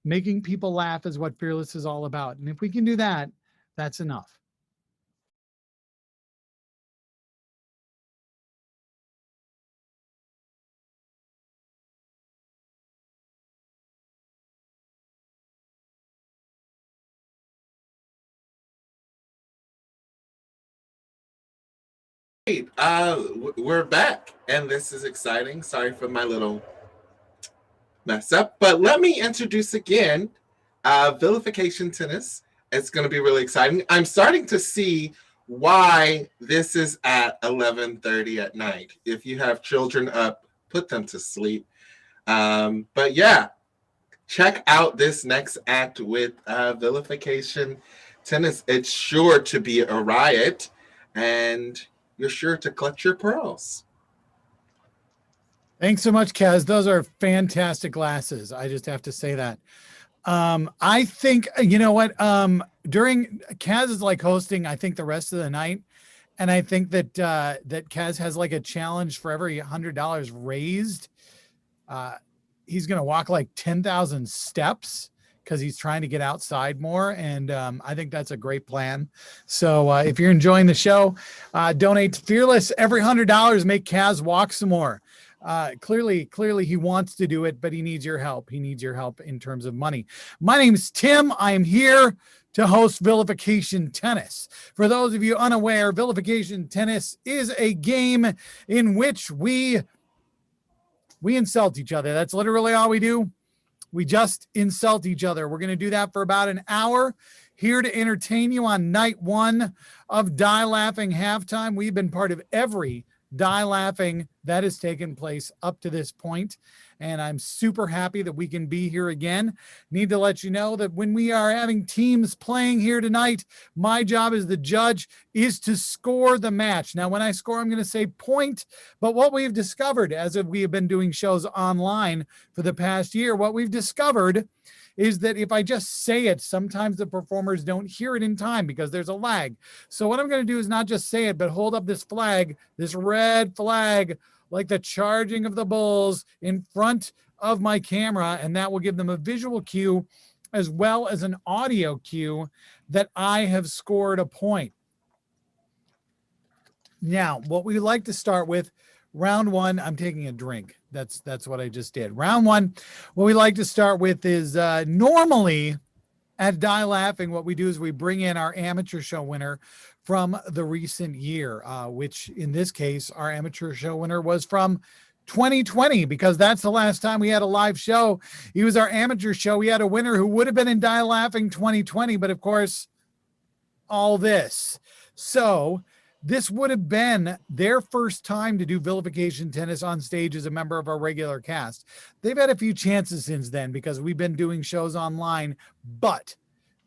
Making people laugh is what Fearless is all about. And if we can do that, that's enough. We're back, and this is exciting. Sorry for my little mess up, but let me introduce again Vilification Tennis. It's going to be really exciting. I'm starting to see why this is at 11:30 at night. If you have children up, put them to sleep. But yeah, check out this next act with Vilification Tennis. It's sure to be a riot, and you're sure to clutch your pearls. Thanks so much, Kaz. Those are fantastic glasses. I just have to say that. I think, you know what, during Kaz is like hosting, I think, the rest of the night. And I think that that Kaz has like a challenge for every $100 raised. He's going to walk like 10,000 steps because he's trying to get outside more. And I think that's a great plan. So if you're enjoying the show, donate to Fearless. Every $100, make Kaz walk some more. Clearly he wants to do it, but he needs your help. He needs your help in terms of money. My name is Tim. I am here to host Vilification Tennis. For those of you unaware, Vilification Tennis is a game in which we insult each other. That's literally all we do. We just insult each other. We're going to do that for about an hour. Here to entertain you on night one of Die Laughing Halftime. We've been part of every Die Laughing that has taken place up to this point, and I'm super happy that we can be here again. Need to let you know that when we are having teams playing here tonight, my job as the judge is to score the match. Now, when I score, I'm going to say point, but what we've discovered as we have been doing shows online for the past year, what we've discovered is that if I just say it, sometimes the performers don't hear it in time because there's a lag. So what I'm going to do is not just say it, but hold up this flag, this red flag, like the charging of the bulls in front of my camera. And that will give them a visual cue as well as an audio cue that I have scored a point. Now, what we like to start with, round one, I'm taking a drink. That's what I just did. Round one, what we like to start with is normally at Die Laughing, what we do is we bring in our amateur show winner from the recent year, which in this case, our amateur show winner was from 2020, because that's the last time we had a live show. He was our amateur show. We had a winner who would have been in Die Laughing 2020, but of course, all this. So this would have been their first time to do Vilification Tennis on stage as a member of our regular cast. They've had a few chances since then because we've been doing shows online, but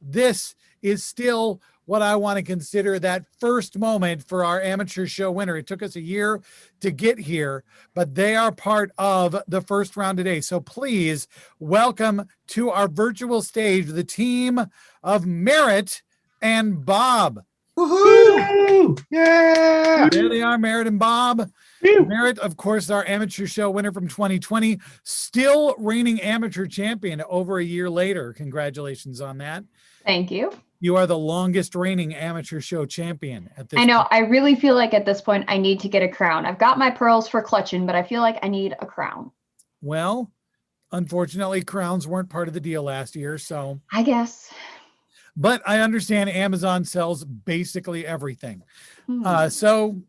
this is still what I want to consider that first moment for our amateur show winner. It took us a year to get here, but they are part of the first round today. So please welcome to our virtual stage the team of Merritt and Bob. Woohoo! Yeah! There they are, Merritt and Bob. Merritt, of course, our amateur show winner from 2020, still reigning amateur champion over a year later. Congratulations on that. Thank you. You are the longest reigning amateur show champion at this I know. point. I really feel like at this point I need to get a crown. I've got my pearls for clutching, but I feel like I need a crown. Well, unfortunately, crowns weren't part of the deal last year, so I guess. But I understand Amazon sells basically everything. Hmm. So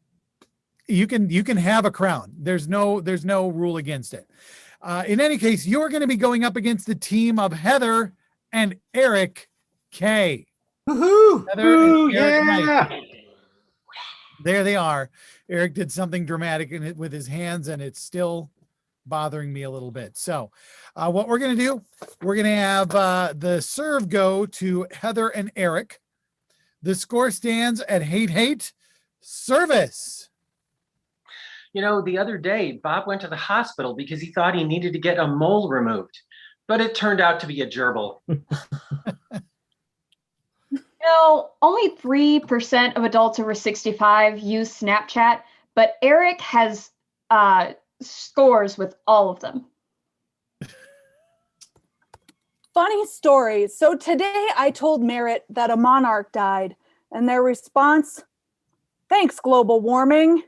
you can have a crown. There's no rule against it. In any case, you're going to be going up against the team of Heather and Eric K. Woohoo! Heather and Eric Yeah! Knight. There they are. Eric did something dramatic in it with his hands, and it's still bothering me a little bit. So what we're going to do, we're going to have the serve go to Heather and Eric. The score stands at hate service. You know, the other day, Bob went to the hospital because he thought he needed to get a mole removed, but it turned out to be a gerbil. Only 3% of adults over 65 use Snapchat, but Eric has scores with all of them. Funny story. So today I told Merritt that a monarch died, and their response, thanks, global warming.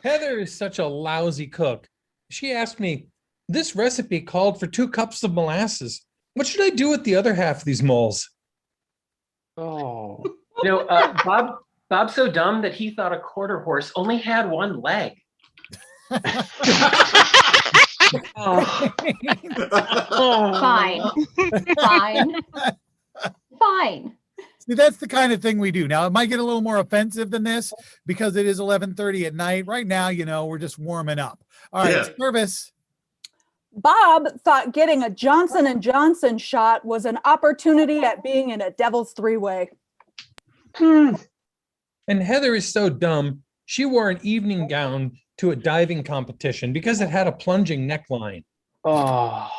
Heather is such a lousy cook. She asked me, this recipe called for 2 cups of molasses. What should I do with the other half of these moles? Oh. You know, Bob's so dumb that he thought a quarter horse only had 1 leg. Fine. See, that's the kind of thing we do. Now, it might get a little more offensive than this because it is 11:30 at night. Right now, we're just warming up. All right, Service. Bob thought getting a Johnson & Johnson shot was an opportunity at being in a devil's three-way. And Heather is so dumb. She wore an evening gown to a diving competition because it had a plunging neckline. Oh.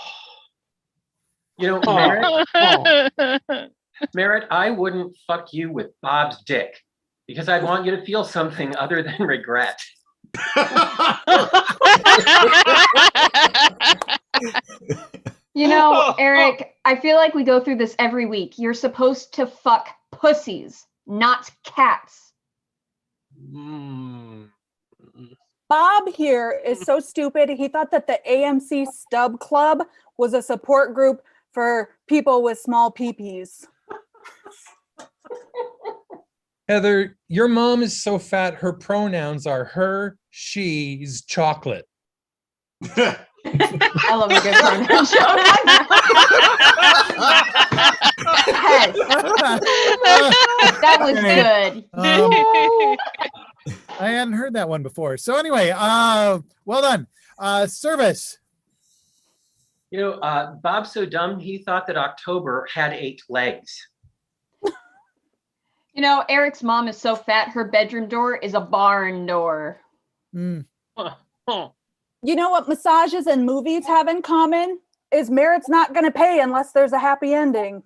You know, Merritt, I wouldn't fuck you with Bob's dick because I'd want you to feel something other than regret. Eric, I feel like we go through this every week. You're supposed to fuck pussies, not cats. Bob here is so stupid. He thought that the AMC Stub Club was a support group for people with small peepees. Heather, your mom is so fat, her pronouns are her, she's, chocolate. I love a good pronoun joke. Yes. That was good. I hadn't heard that one before. So anyway, well done. Service. You know, Bob's so dumb, he thought that October had 8 legs. Eric's mom is so fat, her bedroom door is a barn door. You know what massages and movies have in common? Is Merritt's not going to pay unless there's a happy ending.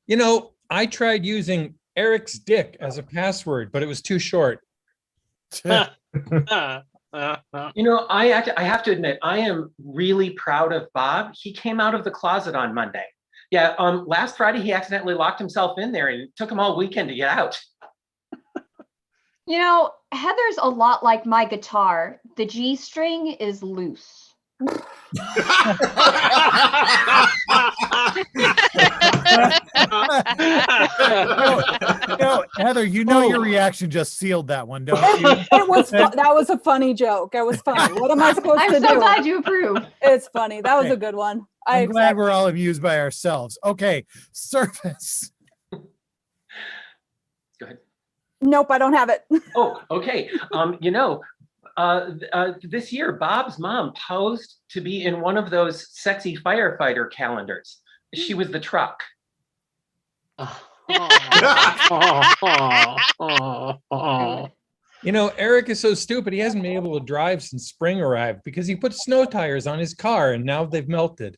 You know, I tried using Eric's dick as a password, but it was too short. I have to admit, I am really proud of Bob. He came out of the closet on Monday. Yeah, last Friday, he accidentally locked himself in there and it took him all weekend to get out. Heather's a lot like my guitar. The G string is loose. Heather, your reaction just sealed that one, don't you? That was a funny joke. It was funny. What am I supposed to do? I'm so glad you approve. It's funny. That was a good one. I'm glad we're all amused by ourselves. Okay, Service. Go ahead. Nope, I don't have it. Oh, okay. This year, Bob's mom posed to be in one of those sexy firefighter calendars. She was the truck. You know, Eric is so stupid, he hasn't been able to drive since spring arrived because he put snow tires on his car and now they've melted.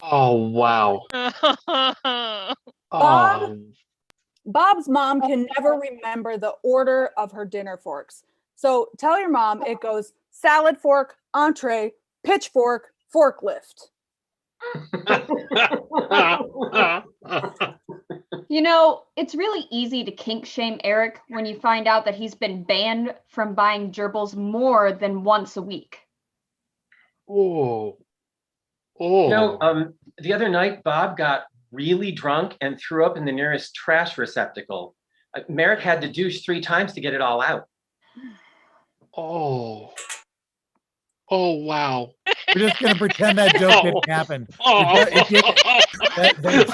Oh, wow. Bob's mom can never remember the order of her dinner forks. So tell your mom it goes salad fork, entree, pitchfork, forklift. It's really easy to kink shame Eric when you find out that he's been banned from buying gerbils more than once a week. Oh. The other night, Bob got really drunk and threw up in the nearest trash receptacle. Merritt had to douche 3 times to get it all out. Oh, wow. We're just going to pretend that joke didn't happen. That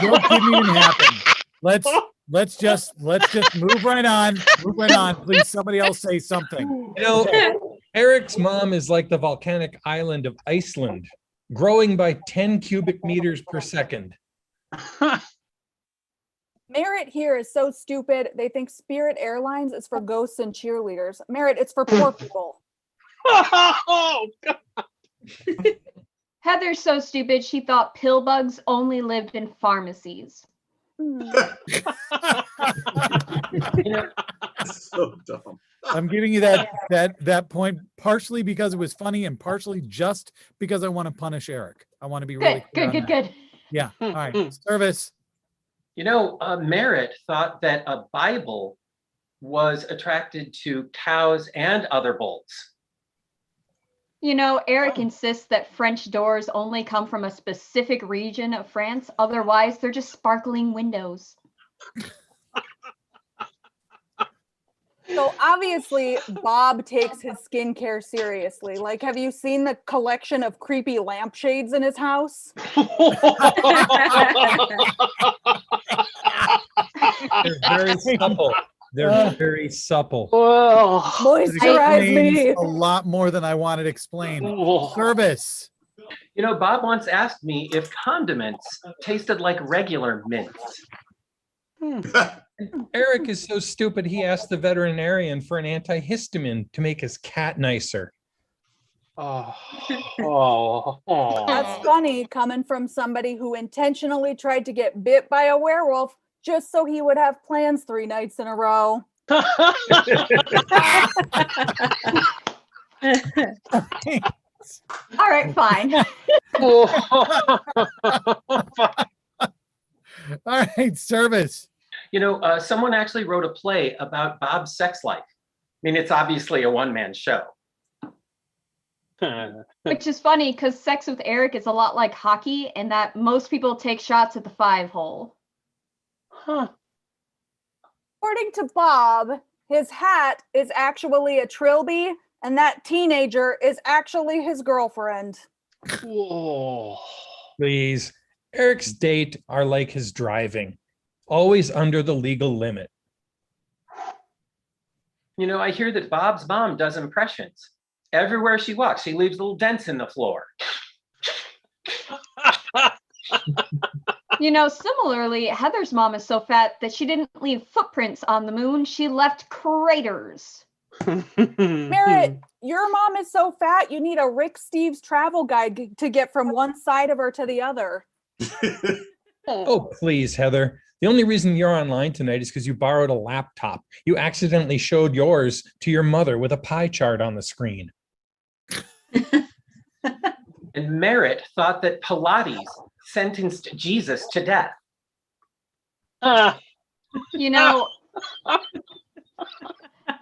joke didn't even happen. Let's just move right on. Move right on. Please, somebody else say something. You know, Eric's mom is like the volcanic island of Iceland, growing by 10 cubic meters per second. Merritt here is so stupid. They think Spirit Airlines is for ghosts and cheerleaders. Merritt, it's for poor people. Oh, God. Heather's so stupid, she thought pill bugs only lived in pharmacies. So dumb. I'm giving you that point partially because it was funny and partially just because I want to punish Eric. I want to be really clear on that. Good. Yeah. All right. Service. You know, Merritt thought that a Bible was attracted to cows and other bulls. You know, Eric insists that French doors only come from a specific region of France. Otherwise, they're just sparkling windows. So obviously, Bob takes his skincare seriously. Like, have you seen the collection of creepy lampshades in his house? They're very supple. They're very supple. Moisturize me. A lot more than I wanted explained. Service. You know, Bob once asked me if condiments tasted like regular mints. Eric is so stupid, he asked the veterinarian for an antihistamine to make his cat nicer. That's funny coming from somebody who intentionally tried to get bit by a werewolf just so he would have plans 3 nights in a row. All right, fine. All right, service. You know, someone actually wrote a play about Bob's sex life. I mean, it's obviously a one-man show. Which is funny because sex with Eric is a lot like hockey and that most people take shots at the 5-hole. According to Bob, his hat is actually a trilby, and that teenager is actually his girlfriend. Whoa. Please. Eric's dates are like his driving, always under the legal limit. You know, I hear that Bob's mom does impressions. Everywhere she walks, she leaves little dents in the floor. You know, similarly, Heather's mom is so fat that she didn't leave footprints on the moon. She left craters. Merritt, your mom is so fat, you need a Rick Steves travel guide to get from one side of her to the other. Oh, please, Heather. The only reason you're online tonight is because you borrowed a laptop. You accidentally showed yours to your mother with a pie chart on the screen. And Merritt thought that Pilates sentenced Jesus to death. You know,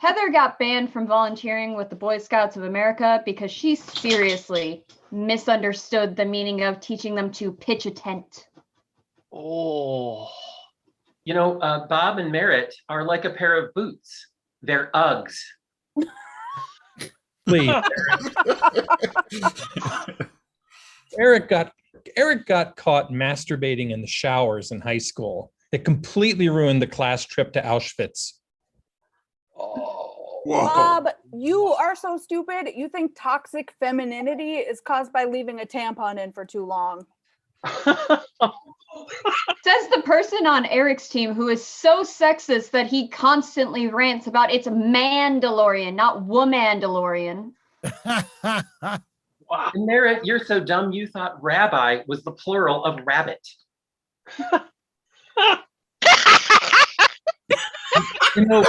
Heather got banned from volunteering with the Boy Scouts of America because she seriously misunderstood the meaning of teaching them to pitch a tent. Oh. You know, Bob and Merritt are like a pair of boots. They're Uggs. Please. Eric got caught masturbating in the showers in high school. It completely ruined the class trip to Auschwitz. Bob, you are so stupid. You think toxic femininity is caused by leaving a tampon in for too long. Says the person on Eric's team who is so sexist that he constantly rants about it's Mandalorian, not Womandalorian. Wow. And Merritt, you're so dumb you thought rabbi was the plural of rabbit. You know,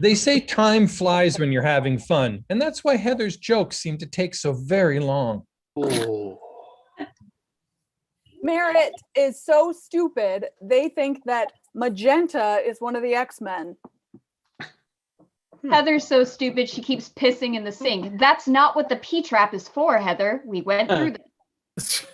they say time flies when you're having fun, and that's why Heather's jokes seem to take so very long. Oh. Merritt is so stupid. They think that Magenta is one of the X-Men. Heather's so stupid she keeps pissing in the sink. That's not what the P-trap is for, Heather. We went through this.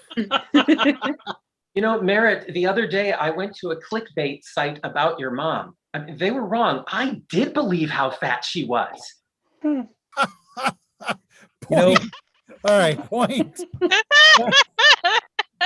You know, Merritt, the other day I went to a clickbait site about your mom. I mean, they were wrong. I did believe how fat she was. Point. All right, point.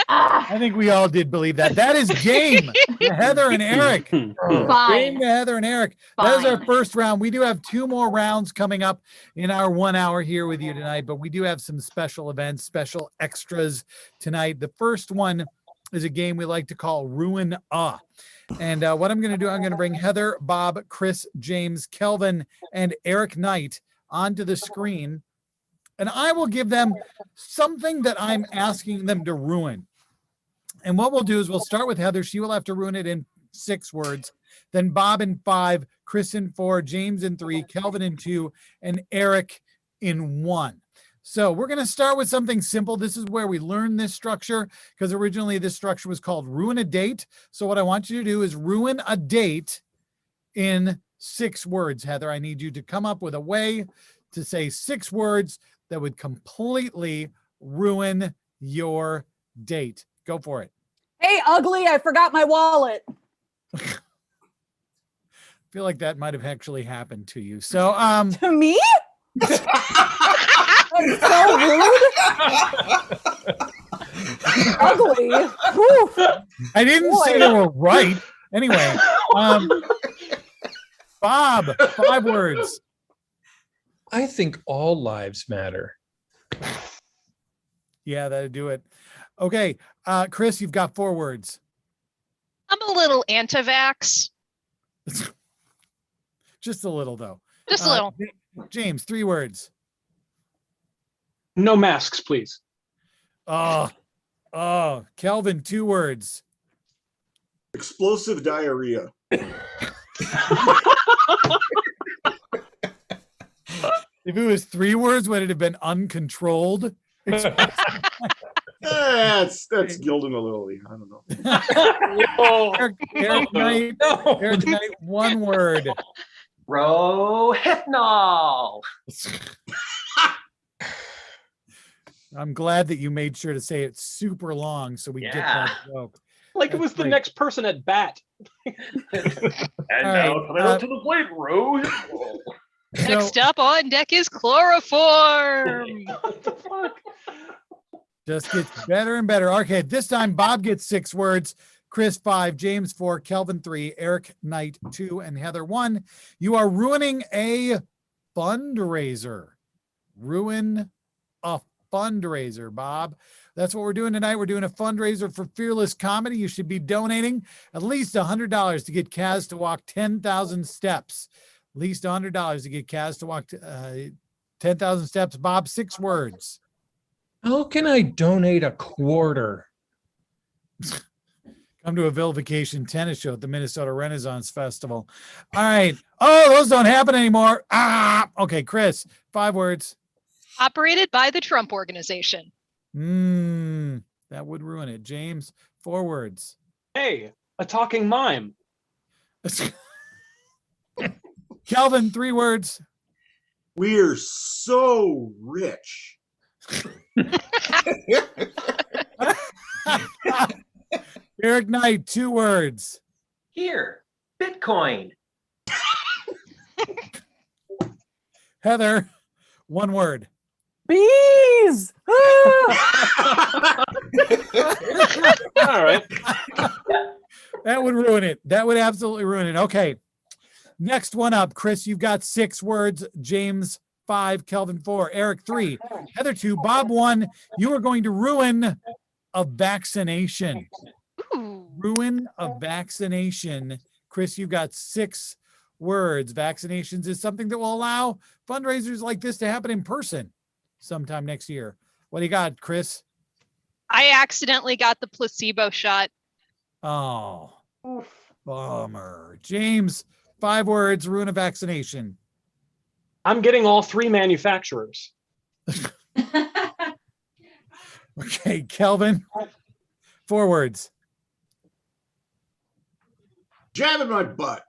I think we all did believe that. That is game to Heather and Eric. Game to Heather and Eric. That is our first round. We do have 2 more rounds coming up in our 1 hour here with you tonight, but we do have some special events, special extras tonight. The first one is a game we like to call Ruin And what I'm going to do, I'm going to bring Heather, Bob, Chris, James, Kelvin, and Eric Knight onto the screen. And I will give them something that I'm asking them to ruin. And what we'll do is we'll start with Heather. She will have to ruin it in 6 words. Then Bob in 5, Chris in 4, James in 3, Kelvin in 2, and Eric in 1. So we're going to start with something simple. This is where we learned this structure, because originally this structure was called Ruin a Date. So what I want you to do is ruin a date in 6 words. Heather, I need you to come up with a way to say 6 words that would completely ruin your date. Go for it. Hey, ugly, I forgot my wallet. I feel like that might have actually happened to you. So, to me? I'm so rude. Ugly. Whew. I didn't say they were right. Anyway, Bob, 5 words. I think all lives matter. Yeah, that'd do it. Okay, Chris, you've got 4 words. I'm a little anti-vax. Just a little, though. Just a little. James, 3 words. No masks, please. Oh, Kelvin, 2 words. Explosive diarrhea. If it was 3 words, would it have been uncontrolled? That's gilding a lily. I don't know. Eric Knight, Eric Knight, 1 word. Rohypnol. I'm glad that you made sure to say it super long so we get that joke. Like it was the next person at bat. And now coming up to the plate, Rohypnol. Next up on deck is chloroform. What the fuck? Just gets better and better. Okay, this time Bob gets 6 words, Chris 5, James 4, Kelvin 3, Eric Knight 2, and Heather 1. You are ruining a fundraiser. Ruin a fundraiser, Bob. That's what we're doing tonight. We're doing a fundraiser for Fearless Comedy. You should be donating at least $100 to get Kaz to walk 10,000 steps. At least $100 to get Kaz to walk 10,000 steps. Bob, 6 words. How can I donate a quarter? Come to a Vilification tennis show at the Minnesota Renaissance Festival. All right. Oh, those don't happen anymore. Okay, Chris, 5 words. Operated by the Trump Organization. That would ruin it. James, 4 words. Hey, a talking mime. Kelvin, 3 words. We're so rich. Eric Knight, 2 words. Here, Bitcoin. Heather, 1 word. Bees. All right. That would ruin it. That would absolutely ruin it. Okay. Next one up. Chris, you've got 6 words. James, 5, Kelvin 4, Eric 3, Heather 2, Bob 1. You are going to ruin a vaccination. Ruin a vaccination. Chris, you've got 6 words. Vaccinations is something that will allow fundraisers like this to happen in person sometime next year. What do you got, Chris? I accidentally got the placebo shot. Oh, bummer. James, 5 words, ruin a vaccination. I'm getting all 3 manufacturers. Okay, Kelvin, 4 words. Jam in my butt.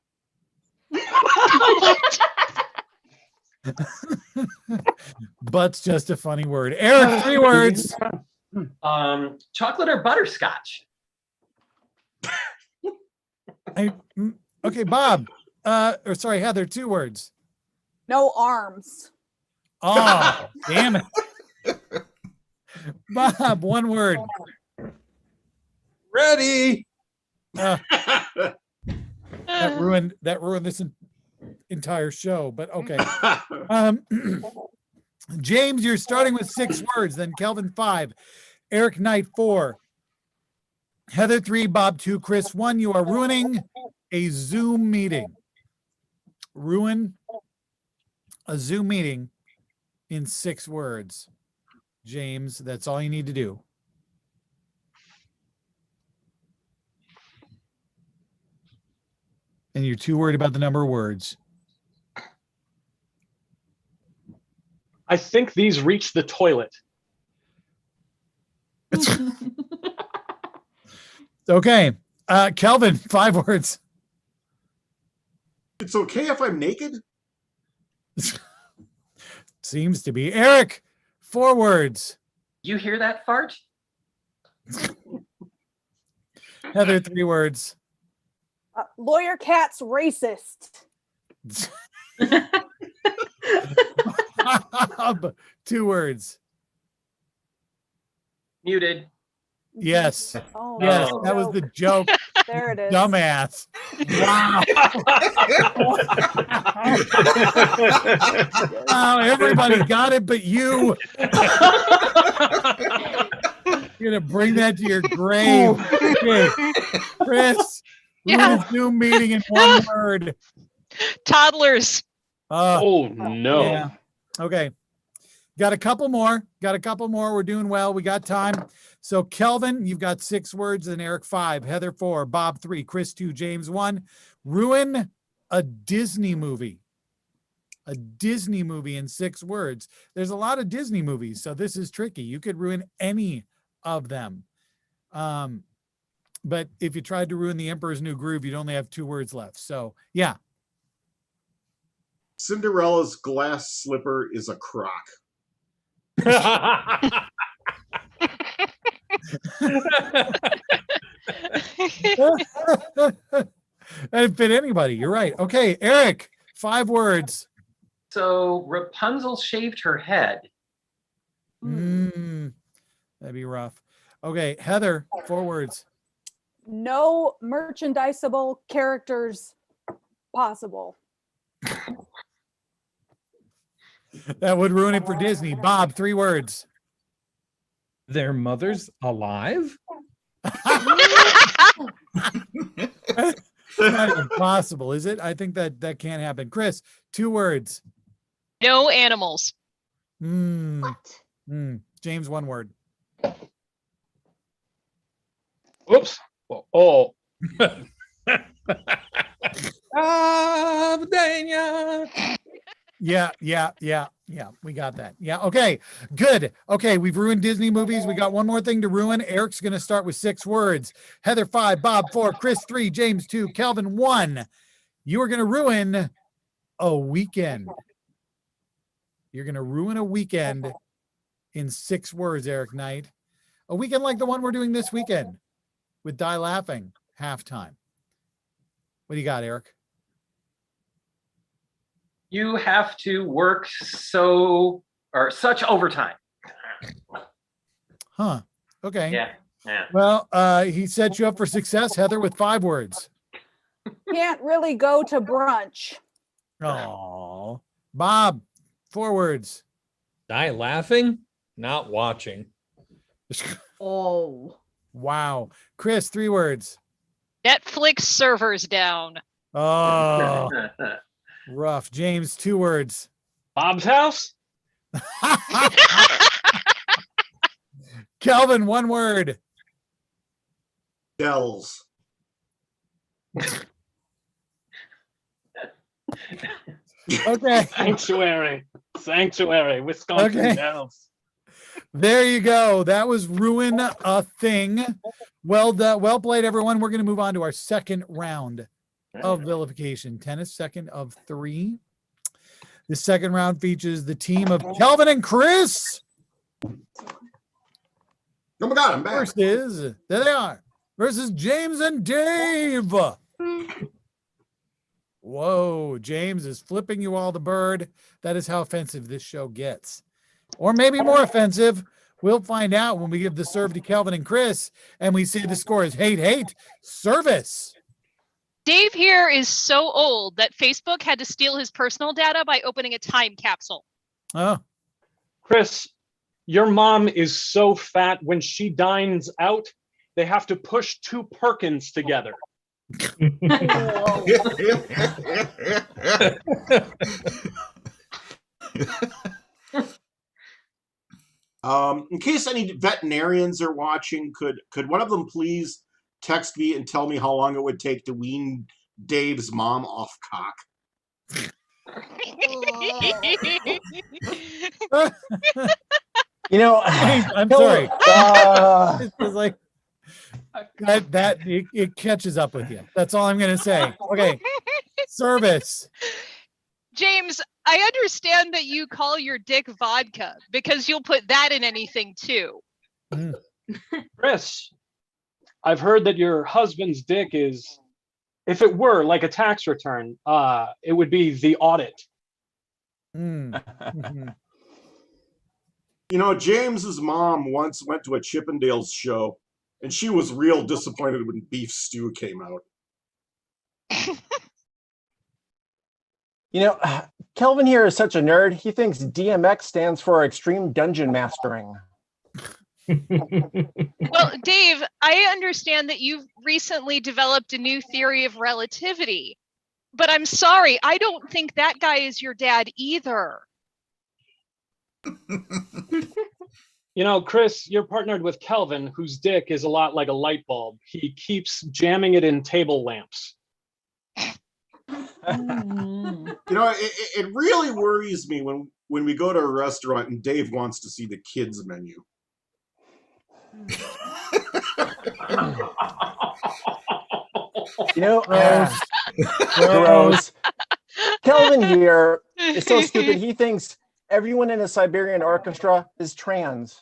Butt's just a funny word. Eric, 3 words. Chocolate or butterscotch? Okay, Bob. Or sorry, Heather, 2 words. No arms. Oh, damn it. Bob, 1 word. Ready. That ruined this entire show, but okay. James, you're starting with 6 words, then Kelvin 5, Eric Knight 4, Heather 3, Bob 2, Chris 1. You are ruining a Zoom meeting. Ruin a Zoom meeting in 6 words. James, that's all you need to do. And you're too worried about the number of words. I think these reach the toilet. Okay. Kelvin, 5 words. It's okay if I'm naked? Seems to be. Eric, 4 words. You hear that fart? Heather, 3 words. Lawyer Cat's racist. Bob, 2 words. Muted. Yes. Oh, Yes, no. that was the joke. There it is. Dumbass. Wow. Wow, everybody got it but you. You're gonna bring that to your grave. Okay. Chris, Yeah. ruin a Zoom meeting in 1 word. Toddlers. Oh no. Yeah. Okay. Got a couple more. We're doing well. We got time. So Kelvin, you've got 6 words, and Eric 5, Heather 4, Bob 3, Chris 2, James 1. Ruin a Disney movie. A Disney movie in 6 words. There's a lot of Disney movies, so this is tricky. You could ruin any of them. But if you tried to ruin The Emperor's New Groove, you'd only have 2 words left. So yeah. Cinderella's glass slipper is a crock. That'd fit anybody. You're right. Okay, Eric, 5 words. So Rapunzel shaved her head. That'd be rough. Okay, Heather, 4 words. No merchandisable characters possible. That would ruin it for Disney. Bob, 3 words. Their mother's alive? It's not even possible, is it? I think that can't happen. Chris, 2 words. No animals. James, 1 word. Oops. Oh. Yeah. We got that. Yeah. Okay. Good. Okay. We've ruined Disney movies. We got one more thing to ruin. Eric's going to start with 6 words. Heather 5, Bob 4, Chris 3, James 2, Kelvin 1. You are going to ruin a weekend. You're going to ruin a weekend in 6 words, Eric Knight. A weekend like the one we're doing this weekend with Die Laughing halftime. What do you got, Eric? You have to work such overtime. Huh. Okay. Yeah. Well, he set you up for success, Heather, with 5 words. Can't really go to brunch. Oh, Bob, 4 words. Die laughing, not watching. Oh. Wow. Chris, 3 words. Netflix servers down. Oh, rough. James, 2 words. Bob's house. Kelvin, 1 word. Dells. Okay. Sanctuary, Wisconsin Okay. Dells. There you go. That was Ruin a Thing. Well done. Well played, everyone. We're going to move on to our second round of vilification. Tennis, second of 3. The second round features the team of Kelvin and Chris. Oh my God, I'm back. Versus, there they are, versus James and Dave. Whoa, James is flipping you all the bird. That is how offensive this show gets. Or maybe more offensive. We'll find out when we give the serve to Kelvin and Chris and we see the score is hate, service. Dave here is so old that Facebook had to steal his personal data by opening a time capsule. Oh. Chris, your mom is so fat when she dines out, they have to push 2 Perkins together. In case any veterinarians are watching, could one of them please text me and tell me how long it would take to wean Dave's mom off cock? You know, I'm Kill- sorry. uh, It's like that it catches up with you. That's all I'm gonna say. Okay. Service. James, I understand that you call your dick vodka because you'll put that in anything too. Chris, I've heard that your husband's dick is, if it were like a tax return, it would be the audit. Mhm. You know, James's mom once went to a Chippendales show, and she was real disappointed when Beef Stew came out. You know, Kelvin here is such a nerd. He thinks DMX stands for Extreme Dungeon Mastering. Well, Dave, I understand that you've recently developed a new theory of relativity, but I'm sorry, I don't think that guy is your dad either. You know, Chris, you're partnered with Kelvin, whose dick is a lot like a light bulb. He keeps jamming it in table lamps. You know, it really worries me when we go to a restaurant and Dave wants to see the kids menu. You know, Gross. gross. Kelvin here is so stupid. He thinks everyone in a Siberian orchestra is trans.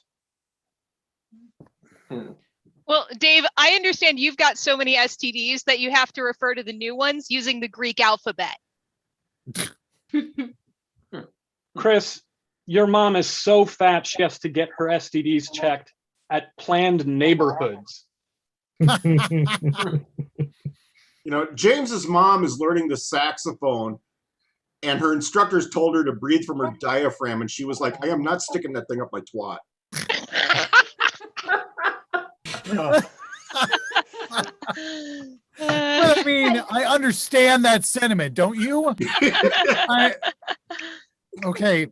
Well, Dave, I understand you've got so many STDs that you have to refer to the new ones using the Greek alphabet. Chris, your mom is so fat she has to get her STDs checked at Planned Neighborhoods. You know, James's mom is learning the saxophone, and her instructors told her to breathe from her diaphragm, and she was like, I am not sticking that thing up my twat. I mean, I understand that sentiment, don't you? Okay.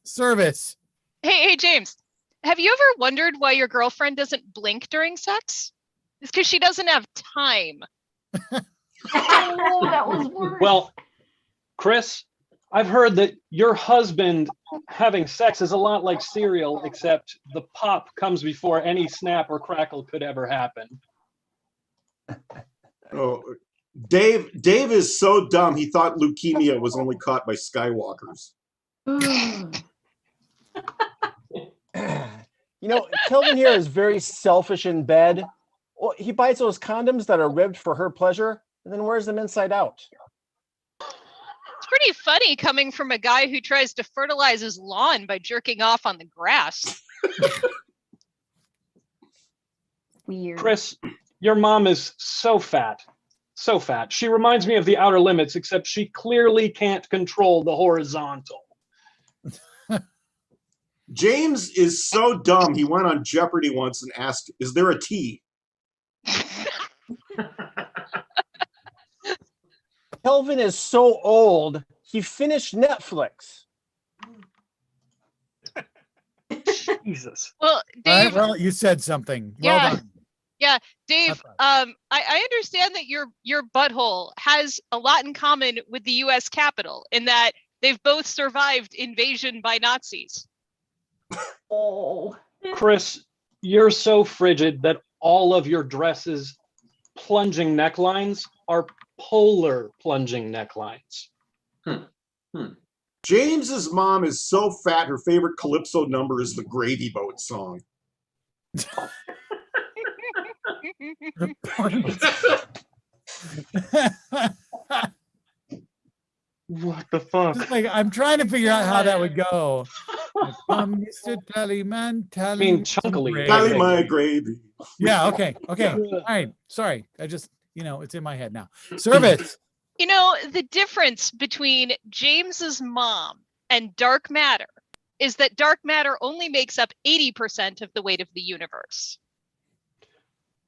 Service. Hey, James, have you ever wondered why your girlfriend doesn't blink during sex? It's because she doesn't have time. Oh, that was worse. Well, Chris, I've heard that your husband having sex is a lot like cereal, except the pop comes before any snap or crackle could ever happen. Oh, Dave is so dumb he thought leukemia was only caught by skywalkers. You know, Kelvin here is very selfish in bed. Well, he buys those condoms that are ribbed for her pleasure and then wears them inside out. It's pretty funny coming from a guy who tries to fertilize his lawn by jerking off on the grass. Weird. Chris, your mom is so fat. So fat. She reminds me of the Outer Limits, except she clearly can't control the horizontal. James is so dumb he went on Jeopardy once and asked, is there a T? Kelvin is so old, he finished Netflix. Jesus. Well, All right, Dave, well, you said something. Yeah. Well done. yeah, Dave, I understand that your butthole has a lot in common with the U.S. Capitol in that they've both survived invasion by Nazis. Oh. Chris, you're so frigid that all of your dresses' plunging necklines are polar plunging necklines. James's mom is so fat her favorite Calypso number is the Gravy Boat song. What the fuck? Just like, I'm trying to figure out how that would go. Mr. Tallyman, tally. I mean, chunkily. Tally my gravy. Yeah, okay. All right. Sorry. I just, it's in my head now. Service. You know, the difference between James's mom and dark matter is that dark matter only makes up 80% of the weight of the universe.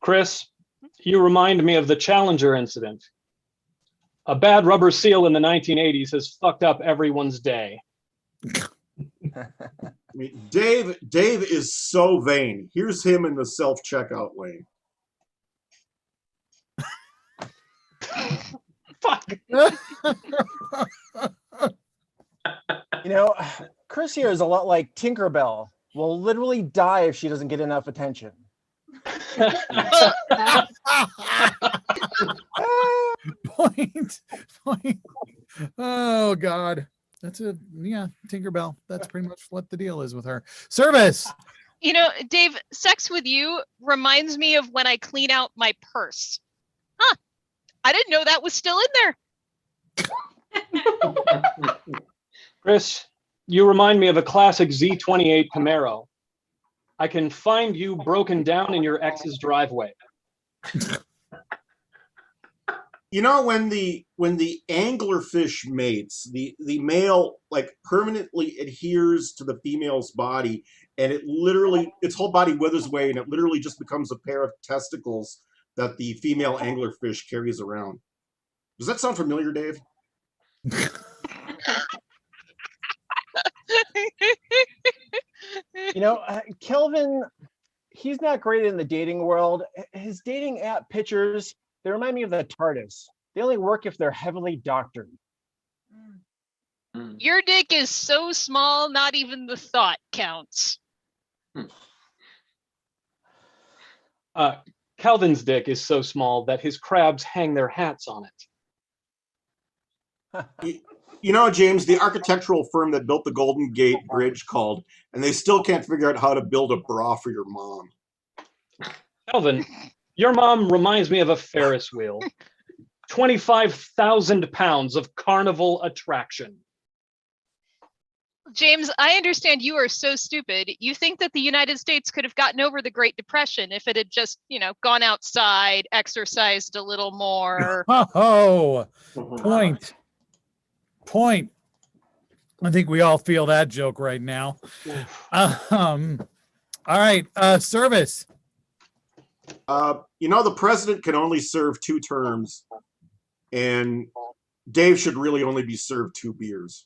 Chris, you remind me of the Challenger incident. A bad rubber seal in the 1980s has fucked up everyone's day. I mean, Dave is so vain. Here's him in the self-checkout lane. Fuck. You know, Chris here is a lot like Tinkerbell. Will literally die if she doesn't get enough attention. Point. Oh God, that's Tinkerbell. That's pretty much what the deal is with her. Service. You know, Dave, sex with you reminds me of when I clean out my purse. Huh. I didn't know that was still in there. Chris, you remind me of a classic Z28 Camaro. I can find you broken down in your ex's driveway. You know, when the anglerfish mates, the male like permanently adheres to the female's body, and it literally, its whole body withers away, and it literally just becomes a pair of testicles that the female anglerfish carries around. Does that sound familiar, Dave? You know, Kelvin, he's not great in the dating world. His dating app pictures, they remind me of the TARDIS. They only work if they're heavily doctored. Your dick is so small, not even the thought counts. Calvin's dick is so small that his crabs hang their hats on it. You know, James, the architectural firm that built the Golden Gate Bridge called, and they still can't figure out how to build a bra for your mom. Calvin, your mom reminds me of a Ferris wheel. 25,000 pounds of carnival attraction. James, I understand you are so stupid. You think that the United States could have gotten over the Great Depression if it had just, gone outside, exercised a little more. Oh, point. I think we all feel that joke right now. All right, service. You know, the president can only serve 2 terms, and Dave should really only be served 2 beers.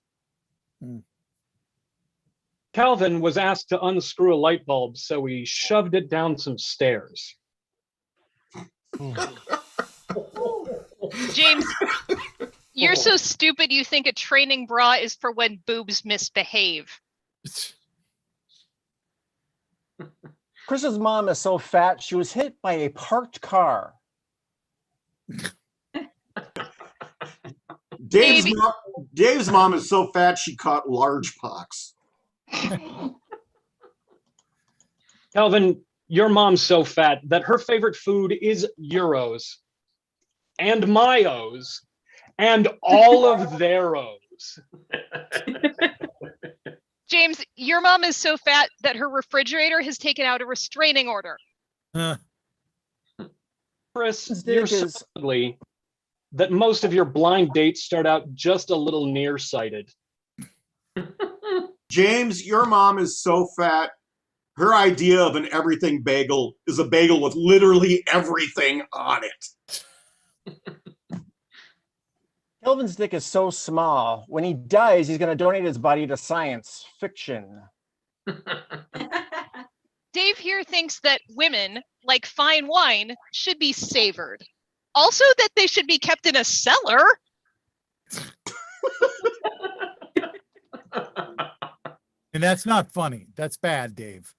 Calvin was asked to unscrew a light bulb, so he shoved it down some stairs. James, you're so stupid you think a training bra is for when boobs misbehave. Chris's mom is so fat, she was hit by a parked car. Dave's mom is so fat, she caught large pox. Calvin, your mom's so fat that her favorite food is Euros and Mayos and all of their O's. James, your mom is so fat that her refrigerator has taken out a restraining order. Chris, you're so ugly that most of your blind dates start out just a little nearsighted. James, your mom is so fat, her idea of an everything bagel is a bagel with literally everything on it. Kelvin's dick is so small. When he dies, he's going to donate his body to science fiction. Dave here thinks that women, like fine wine, should be savored. Also that they should be kept in a cellar. And that's not funny. That's bad, Dave.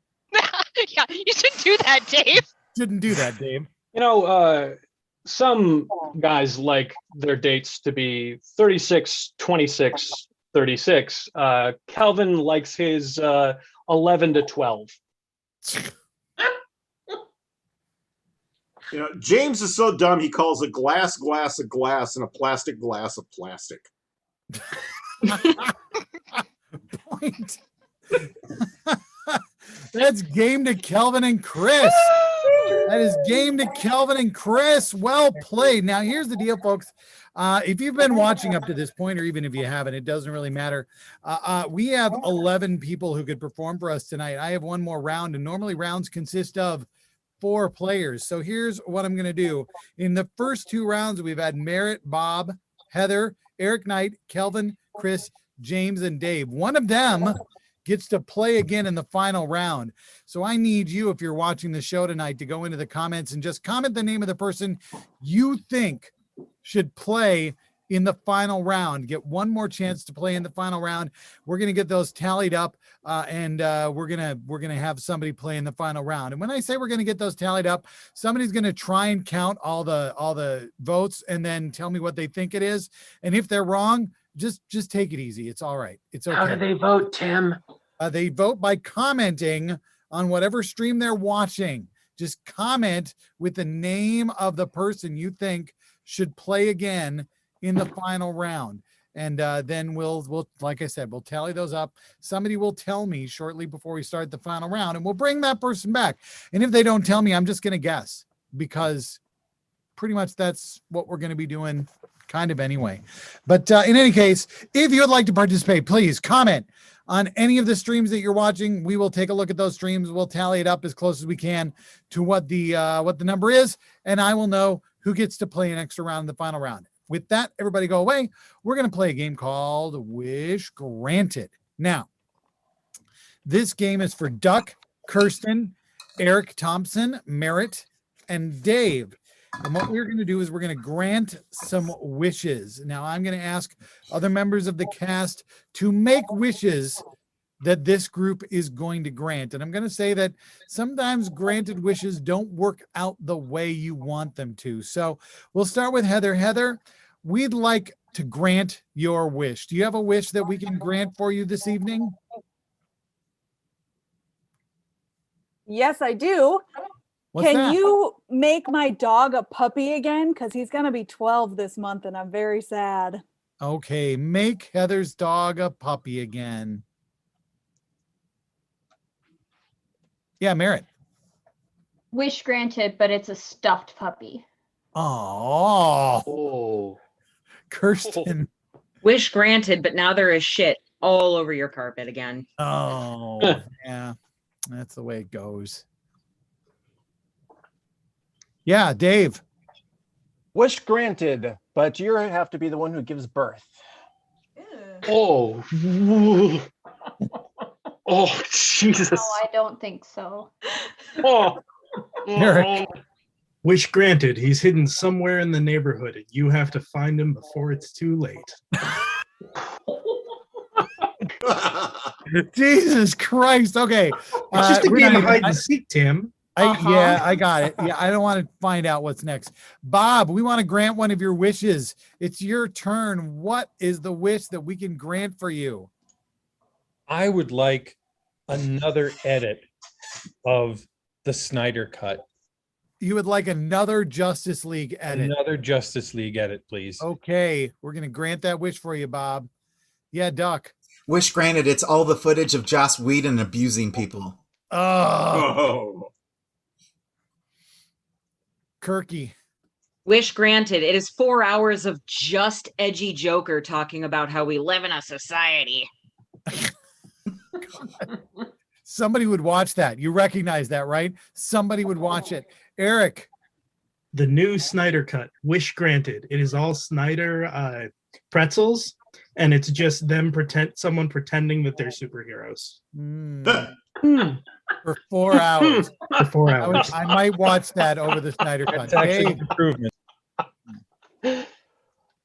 Yeah, you shouldn't do that, Dave. Shouldn't do that, Dave. Some guys like their dates to be 36, 26, 36. Calvin likes his 11 to 12. You know, James is so dumb he calls a glass a glass and a plastic glass of plastic. Point. That's game to Kelvin and Chris. That is game to Kelvin and Chris. Well played. Now, here's the deal, folks. If you've been watching up to this point, or even if you haven't, it doesn't really matter. We have 11 people who could perform for us tonight. I have one more round, and normally rounds consist of 4 players. So here's what I'm going to do. In the first 2 rounds, we've had Merritt, Bob, Heather, Eric Knight, Kelvin, Chris, James, and Dave. One of them gets to play again in the final round. So I need you, if you're watching the show tonight, to go into the comments and just comment the name of the person you think should play in the final round. Get one more chance to play in the final round. We're going to get those tallied up, and we're going to have somebody play in the final round. And when I say we're going to get those tallied up, somebody's going to try and count all the votes and then tell me what they think it is. And if they're wrong, just take it easy. It's all right. It's okay. How do they vote, Tim? They vote by commenting on whatever stream they're watching. Just comment with the name of the person you think should play again in the final round. And then we'll, like I said, we'll tally those up. Somebody will tell me shortly before we start the final round, and we'll bring that person back. And if they don't tell me, I'm just going to guess, because pretty much that's what we're going to be doing kind of anyway. But in any case, if you would like to participate, please comment on any of the streams that you're watching. We will take a look at those streams. We'll tally it up as close as we can to what the number is, and I will know who gets to play an extra round in the final round. With that, everybody go away. We're going to play a game called Wish Granted. Now, this game is for Duck, Kirsten, Eric Thompson, Merritt, and Dave. And what we're going to do is we're going to grant some wishes. Now, I'm going to ask other members of the cast to make wishes that this group is going to grant. And I'm going to say that sometimes granted wishes don't work out the way you want them to. So we'll start with Heather. Heather, we'd like to grant your wish. Do you have a wish that we can grant for you this evening? Yes, I do. Can you make my dog a puppy again? Because he's going to be 12 this month, and I'm very sad. Okay, make Heather's dog a puppy again. Yeah, Merritt. Wish granted, but it's a stuffed puppy. Oh. Kirsten. Wish granted, but now there is shit all over your carpet again. Oh, yeah. That's the way it goes. Yeah, Dave. Wish granted, but you have to be the one who gives birth. Oh. Oh, Jesus. No, I don't think so. Oh. Eric. Wish granted, he's hidden somewhere in the neighborhood, and you have to find him before it's too late. Jesus Christ. Okay. It's just a game of hide and seek, Tim. Yeah, I got it. Yeah, I don't want to find out what's next. Bob, we want to grant one of your wishes. It's your turn. What is the wish that we can grant for you? I would like another edit of the Snyder Cut. You would like another Justice League edit? Another Justice League edit, please. Okay, we're going to grant that wish for you, Bob. Yeah, Duck. Wish granted, it's all the footage of Joss Whedon abusing people. Oh. Kirky. Wish granted, it is 4 hours of just edgy Joker talking about how we live in a society. Somebody would watch that. You recognize that, right? Somebody would watch it. Eric. The new Snyder Cut. Wish granted. It is all Snyder pretzels, and it's just someone pretending that they're superheroes. For 4 hours. For 4 hours. I might watch that over the Snyder Cut. That's actually an improvement.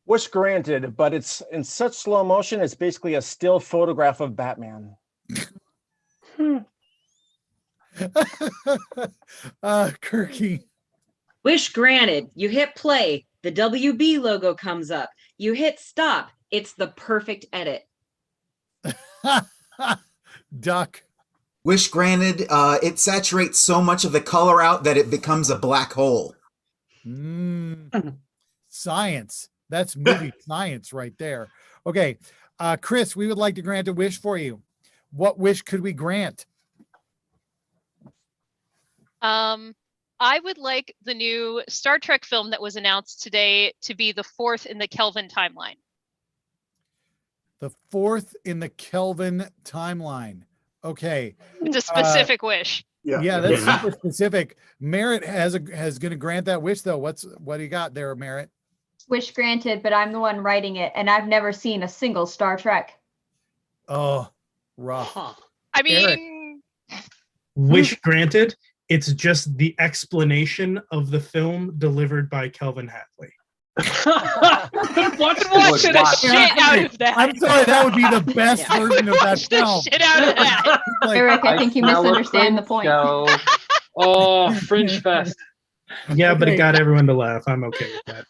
Wish granted, but it's in such slow motion, it's basically a still photograph of Batman. Kirky. Wish granted, you hit play, the WB logo comes up. You hit stop, it's the perfect edit. Duck. Wish granted, it saturates so much of the color out that it becomes a black hole. Science. That's movie science right there. Okay. Chris, we would like to grant a wish for you. What wish could we grant? I would like the new Star Trek film that was announced today to be the 4th in the Kelvin timeline. The 4th in the Kelvin timeline. Okay. It's a specific wish. Yeah, that's super specific. Merritt has going to grant that wish though. What do you got there, Merritt? Wish granted, but I'm the one writing it, and I've never seen a single Star Trek. Oh, rough. I mean, Wish granted. It's just the explanation of the film delivered by Kelvin Hatley. watch the shit out of that. I'm sorry, that would be the best version of that Watch the film. shit out of that. Eric, I think you misunderstand the point. Oh, Fringe Fest. Yeah, but it got everyone to laugh. I'm okay with that.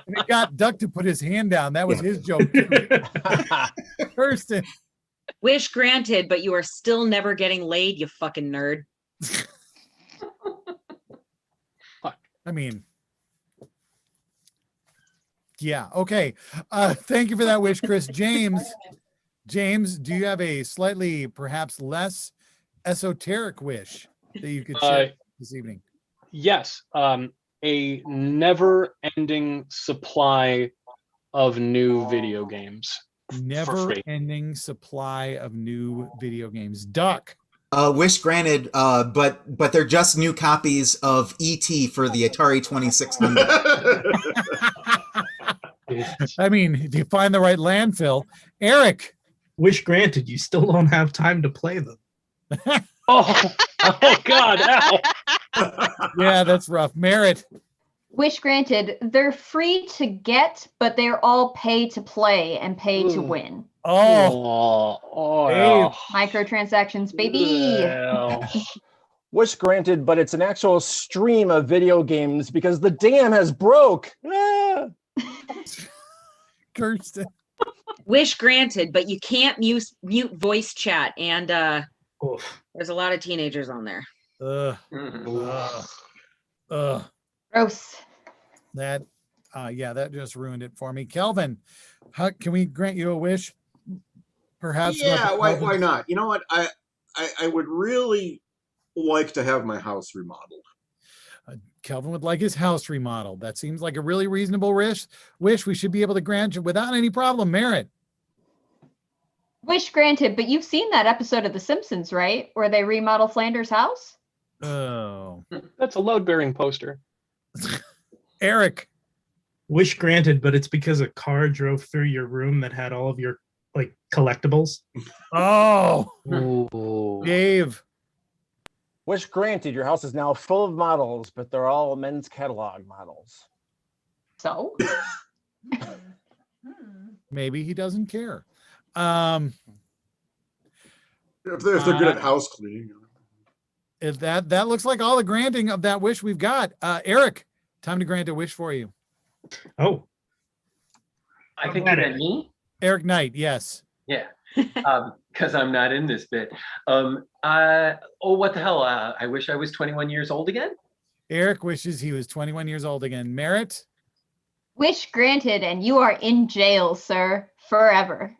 And it got Duck to put his hand down. That was his joke. Kirsten. Wish granted, but you are still never getting laid, you fucking nerd. I mean, yeah, okay. Thank you for that wish, Chris. James, do you have a slightly perhaps less esoteric wish that you could share this evening? Yes. A never-ending supply of new video games. Never-ending supply of new video games. Duck. Wish granted, but they're just new copies of E.T. for the Atari 2600. I mean, if you find the right landfill. Eric. Wish granted, you still don't have time to play them. Oh God. Ow. Yeah, that's rough. Merritt. Wish granted, they're free to get, but they're all pay to play and pay to win. Oh, Microtransactions, baby. Wish granted, but it's an actual stream of video games because the dam has broke. Ah. Kirsten. Wish granted, but you can't mute voice chat, and there's a lot of teenagers on there. Gross. That just ruined it for me. Kelvin, can we grant you a wish? Perhaps. Yeah, why not? You know what? I would really like to have my house remodeled. Kelvin would like his house remodeled. That seems like a really reasonable wish. We should be able to grant you without any problem. Merritt. Wish granted, but you've seen that episode of The Simpsons, right? Where they remodel Flanders' house? Oh. That's a load-bearing poster. Eric. Wish granted, but it's because a car drove through your room that had all of your collectibles. Oh. Dave. Wish granted, your house is now full of models, but they're all men's catalog models. So? Maybe he doesn't care. If they're good at house cleaning. If that looks like all the granting of that wish we've got. Eric, time to grant a wish for you. Oh. I think you meant me? Eric Knight, yes. Yeah. Because I'm not in this bit. What the hell? I wish I was 21 years old again. Eric wishes he was 21 years old again. Merritt? Wish granted, and you are in jail, sir, forever.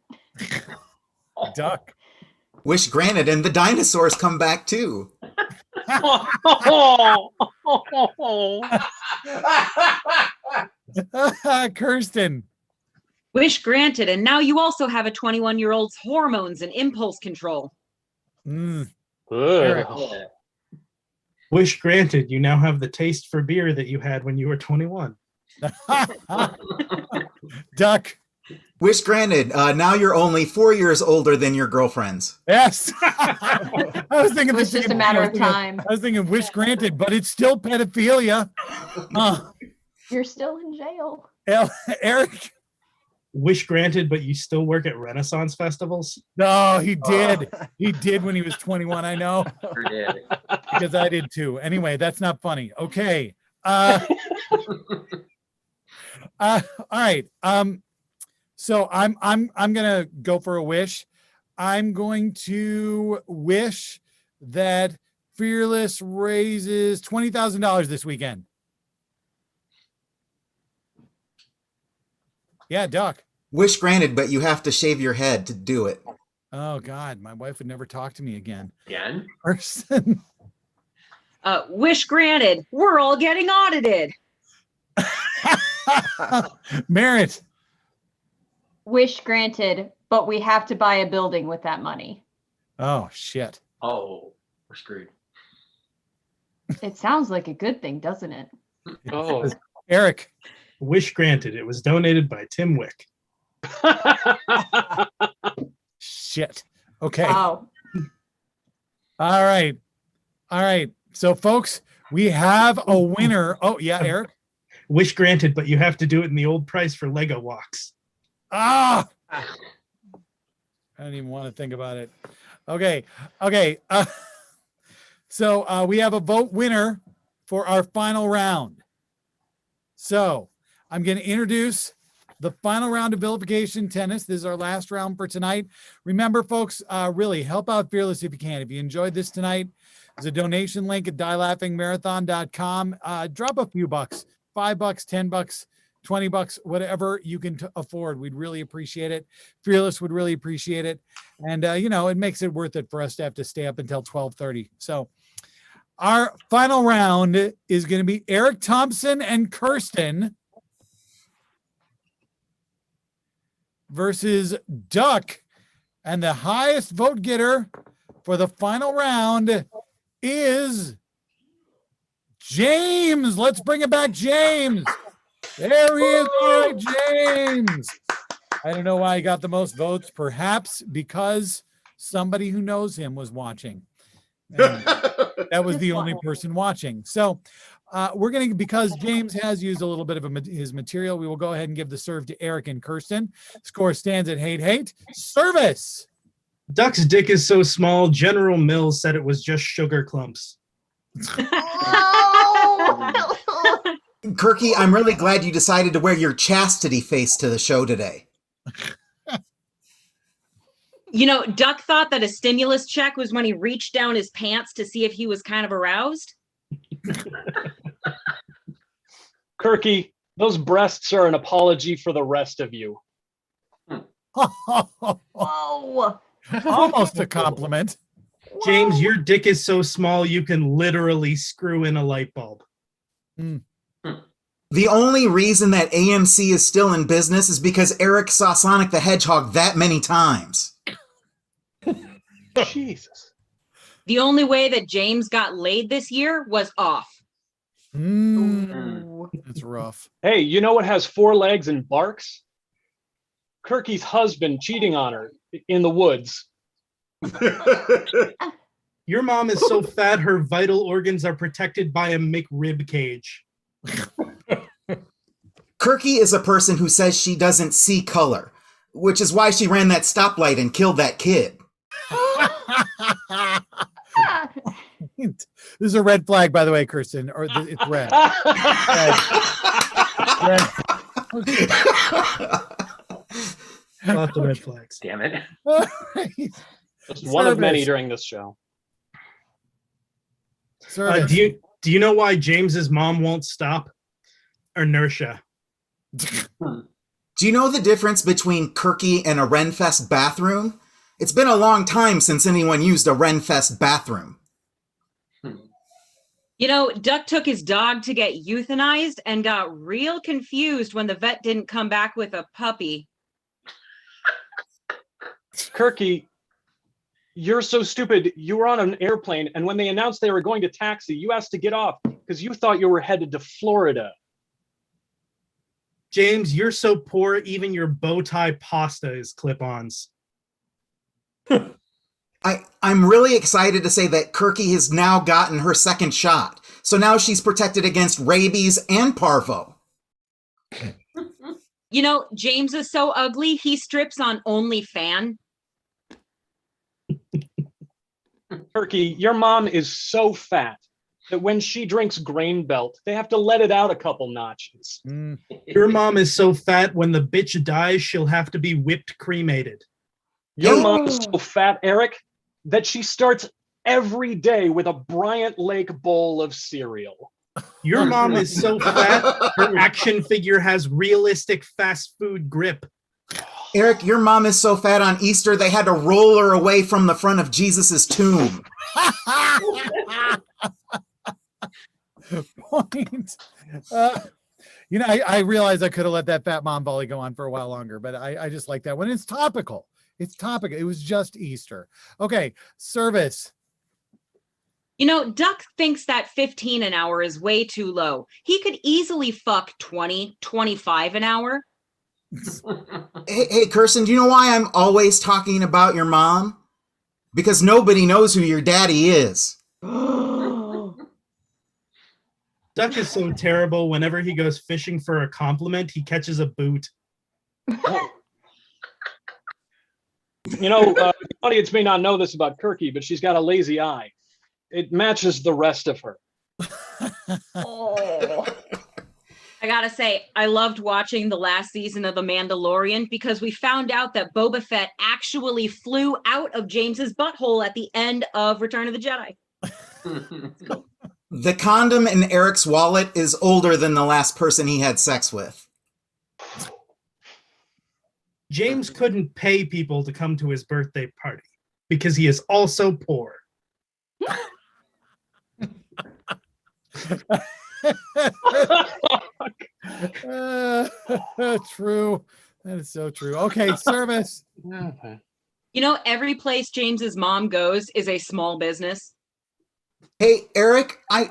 Duck. Wish granted, and the dinosaurs come back too. Kirsten. Wish granted, and now you also have a 21-year-old's hormones and impulse control. Wish granted, you now have the taste for beer that you had when you were 21. Duck. Wish granted, now you're only 4 years older than your girlfriends. Yes. I was thinking It's just a matter of time. I was thinking wish granted, but it's still pedophilia. You're still in jail. Eric. Wish granted, but you still work at Renaissance festivals? No, he did. He did when he was 21, I know. Sure did. Because I did too. Anyway, that's not funny. Okay. All right. So I'm gonna go for a wish. I'm going to wish that Fearless raises $20,000 this weekend. Yeah, Duck. Wish granted, but you have to shave your head to do it. Oh God, my wife would never talk to me again. Again? Person. Wish granted, we're all getting audited. Merritt. Wish granted, but we have to buy a building with that money. Oh shit. Oh. we're screwed. It sounds like a good thing, doesn't it? Oh, Eric. Wish granted. It was donated by Tim Wick. Shit. Okay. Wow. All right. All right. So, folks, we have a winner. Oh, yeah, Eric. Wish granted, but you have to do it in the old price for Lego walks. Ah. I don't even want to think about it. Okay. Okay. So we have a vote winner for our final round. So I'm going to introduce the final round of vilification tennis. This is our last round for tonight. Remember, folks, really help out Fearless if you can. If you enjoyed this tonight, there's a donation link at dielaughingmarathon.com. Drop a few bucks, $5, $10, $20, whatever you can afford. We'd really appreciate it. Fearless would really appreciate it. And, you know, it makes it worth it for us to have to stay up until 12:30. So our final round is going to be Eric Thompson and Kirsten versus Duck. And the highest vote getter for the final round is James. Let's bring it back, James. There he is. All right, James. I don't know why he got the most votes. Perhaps because somebody who knows him was watching. And that was the only person watching. So we're going to, because James has used a little bit of his material, we will go ahead and give the serve to Eric and Kirsten. Score stands at hate. Service. Duck's dick is so small, General Mills said it was just sugar clumps. Kirky, I'm really glad you decided to wear your chastity face to the show today. You know, Duck thought that a stimulus check was when he reached down his pants to see if he was kind of aroused. Kirky, those breasts are an apology for the rest of you. Whoa. Almost a compliment. James, your dick is so small you can literally screw in a light bulb. The only reason that AMC is still in business is because Eric saw Sonic the Hedgehog that many times. Jesus. The only way that James got laid this year was off. That's rough. Hey, you know what has 4 legs and barks? Kirky's husband cheating on her in the woods. Your mom is so fat her vital organs are protected by a McRib cage. Kirky is a person who says she doesn't see color, which is why she ran that stoplight and killed that kid. This is a red flag, by the way, Kirsten, or it's red. Red. Lots of red flags. Damn it. Just one of many during this show. Do you know why James's mom won't stop? Inertia. Do you know the difference between Kirky and a Renfest bathroom? It's been a long time since anyone used a Renfest bathroom. You know, Duck took his dog to get euthanized and got real confused when the vet didn't come back with a puppy. Kirky, you're so stupid. You were on an airplane, and when they announced they were going to taxi, you asked to get off because you thought you were headed to Florida. James, you're so poor, even your bow tie pasta is clip-ons. I'm really excited to say that Kirky has now gotten her second shot. So now she's protected against rabies and parvo. You know, James is so ugly, he strips on OnlyFans. Kirky, your mom is so fat that when she drinks Grain Belt, they have to let it out a couple notches. Your mom is so fat, when the bitch dies, she'll have to be whipped cremated. Your mom is so fat, Eric, that she starts every day with a Bryant Lake bowl of cereal. Your mom is so fat, her action figure has realistic fast food grip. Eric, your mom is so fat on Easter they had to roll her away from the front of Jesus's tomb. Point. You know, I realized I could have let that fat mom volley go on for a while longer, but I just like that when it's topical. It's topical. It was just Easter. Okay, service. You know, Duck thinks that 15 an hour is way too low. He could easily fuck 20, 25 an hour. Hey, Kirsten, do you know why I'm always talking about your mom? Because nobody knows who your daddy is. Duck is so terrible. Whenever he goes fishing for a compliment, he catches a boot. You know, the audience may not know this about Kirky, but she's got a lazy eye. It matches the rest of her. Oh. I gotta say, I loved watching the last season of The Mandalorian because we found out that Boba Fett actually flew out of James's butthole at the end of Return of the Jedi. The condom in Eric's wallet is older than the last person he had sex with. James couldn't pay people to come to his birthday party because he is also poor. True. That is so true. Okay, Service. You know, every place James's mom goes is a small business. Hey, Eric, I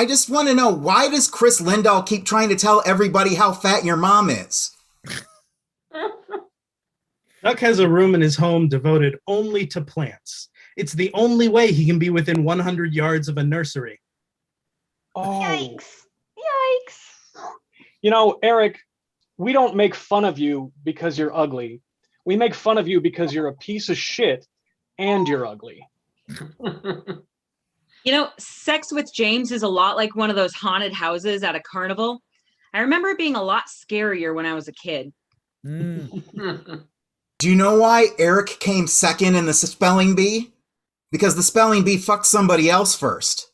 just want to know, why does Chris Lindahl keep trying to tell everybody how fat your mom is? Duck has a room in his home devoted only to plants. It's the only way he can be within 100 yards of a nursery. Oh. Yikes. Yikes. You know, Eric, we don't make fun of you because you're ugly. We make fun of you because you're a piece of shit and you're ugly. You know, sex with James is a lot like one of those haunted houses at a carnival. I remember it being a lot scarier when I was a kid. Do you know why Eric came second in the spelling bee? Because the spelling bee fucked somebody else first.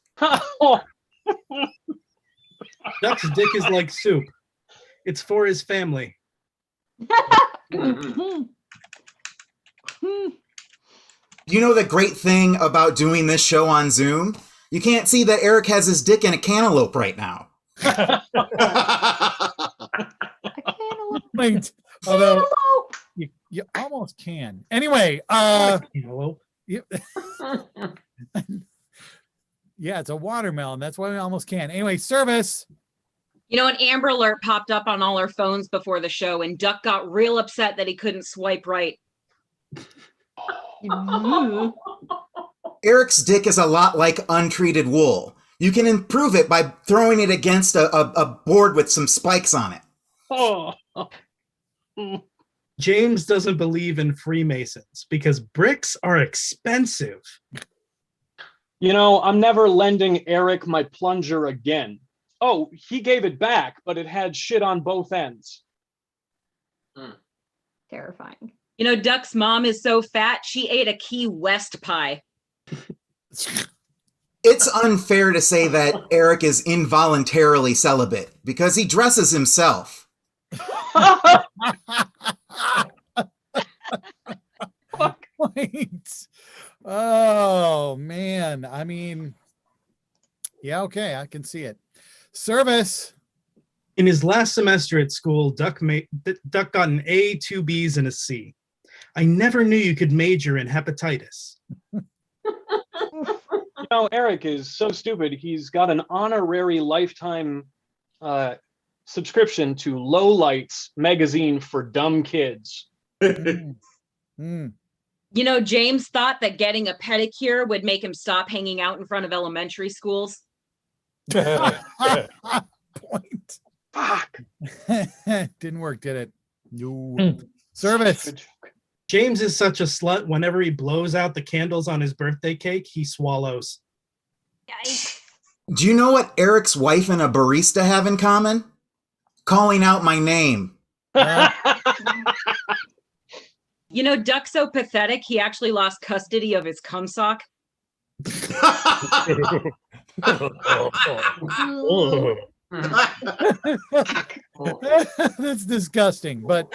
Duck's dick is like soup. It's for his family. You know the great thing about doing this show on Zoom? You can't see that Eric has his dick in a cantaloupe right now. Wait, although you almost can. Anyway, yeah, it's a watermelon. That's why we almost can. Anyway, Service. You know, an Amber Alert popped up on all our phones before the show, and Duck got real upset that he couldn't swipe right. Eric's dick is a lot like untreated wool. You can improve it by throwing it against a board with some spikes on it. James doesn't believe in Freemasons because bricks are expensive. You know, I'm never lending Eric my plunger again. Oh, he gave it back, but it had shit on both ends. Terrifying. You know, Duck's mom is so fat, she ate a Key West pie. It's unfair to say that Eric is involuntarily celibate because he dresses himself. Wait. Oh, man. I mean, yeah, okay, I can see it. Service. In his last semester at school, Duck got an A, 2 B's, and a C. I never knew you could major in hepatitis. You know, Eric is so stupid. He's got an honorary lifetime subscription to Low Lights magazine for dumb kids. You know, James thought that getting a pedicure would make him stop hanging out in front of elementary schools. Point. Fuck. Didn't work, did it? No. Service. James is such a slut. Whenever he blows out the candles on his birthday cake, he swallows. Yikes. Do you know what Eric's wife and a barista have in common? Calling out my name. You know, Duck's so pathetic, he actually lost custody of his cum sock. That's disgusting, but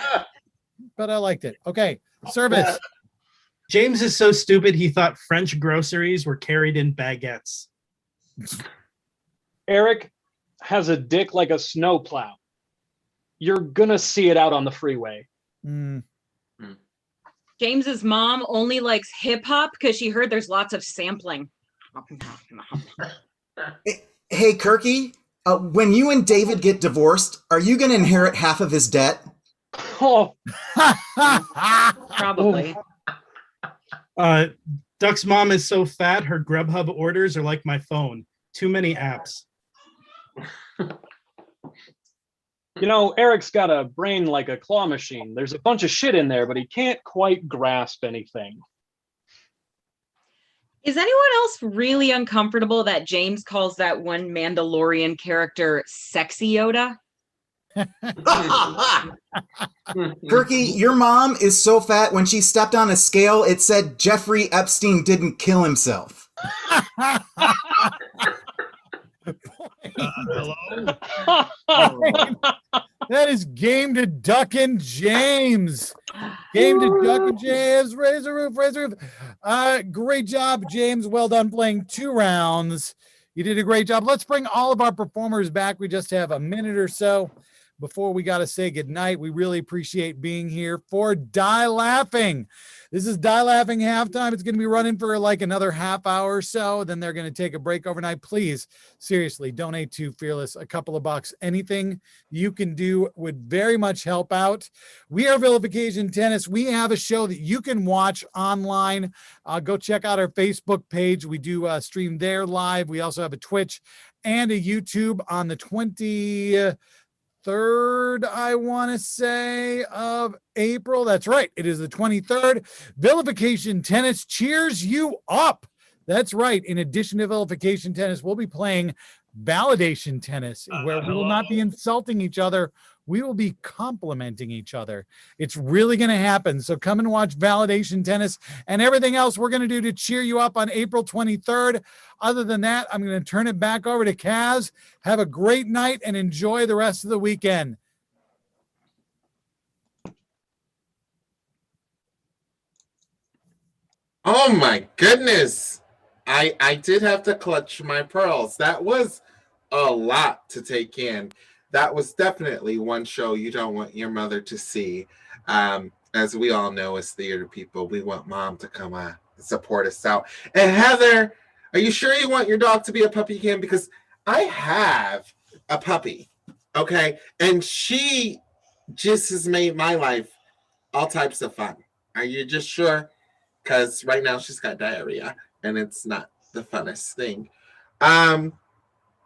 I liked it. Okay, Service. James is so stupid he thought French groceries were carried in baguettes. Eric has a dick like a snowplow. You're gonna see it out on the freeway. James's mom only likes hip hop because she heard there's lots of sampling. Hey, Kirky, when you and David get divorced, are you going to inherit half of his debt? Oh, Probably. Duck's mom is so fat, her Grubhub orders are like my phone. Too many apps. You know, Eric's got a brain like a claw machine. There's a bunch of shit in there, but he can't quite grasp anything. Is anyone else really uncomfortable that James calls that one Mandalorian character Sexy Yoda? Kirky, your mom is so fat when she stepped on a scale, it said Jeffrey Epstein didn't kill himself. Hello? That is Game to Duck and James. Game to Duck and James. Raise the roof, raise the roof. Great job, James. Well done playing 2 rounds. You did a great job. Let's bring all of our performers back. We just have a minute or so before we got to say goodnight. We really appreciate being here for Die Laughing. This is Die Laughing halftime. It's going to be running for like another half hour or so. Then they're going to take a break overnight. Please, seriously, donate to Fearless a couple of bucks. Anything you can do would very much help out. We are Vilification Tennis. We have a show that you can watch online. Go check out our Facebook page. We do stream there live. We also have a Twitch and a YouTube on the 23rd, I want to say, of April. That's right. It is the 23rd. Vilification Tennis cheers you up. That's right. In addition to Vilification Tennis, we'll be playing Validation Tennis, where we will not be insulting each other. We will be complimenting each other. It's really going to happen. So come and watch Validation Tennis and everything else we're going to do to cheer you up on April 23rd. Other than that, I'm going to turn it back over to Kaz. Have a great night and enjoy the rest of the weekend. Oh my goodness. I did have to clutch my pearls. That was a lot to take in. That was definitely one show you don't want your mother to see. As we all know, as theater people, we want mom to come support us out. And Heather, are you sure you want your dog to be a puppy again? Because I have a puppy, okay? And she just has made my life all types of fun. Are you just sure? Because right now she's got diarrhea, and it's not the funnest thing.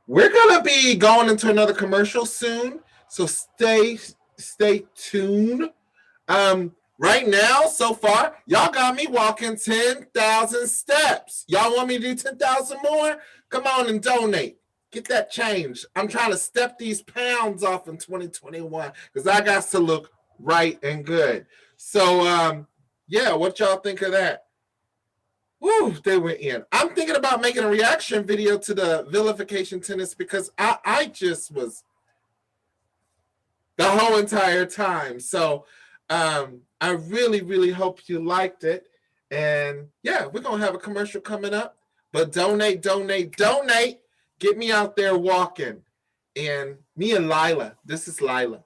We're gonna be going into another commercial soon, so stay tuned. Right now, so far, y'all got me walking 10,000 steps. Y'all want me to do 10,000 more? Come on and donate. Get that change. I'm trying to step these pounds off in 2021 because I got to look right and good. So, yeah, what y'all think of that? Woo, they went in. I'm thinking about making a reaction video to the Vilification Tennis because I just was the whole entire time. So I really, really hope you liked it. And yeah, we're going to have a commercial coming up. But donate. Get me out there walking. And me and Lila. This is Lila.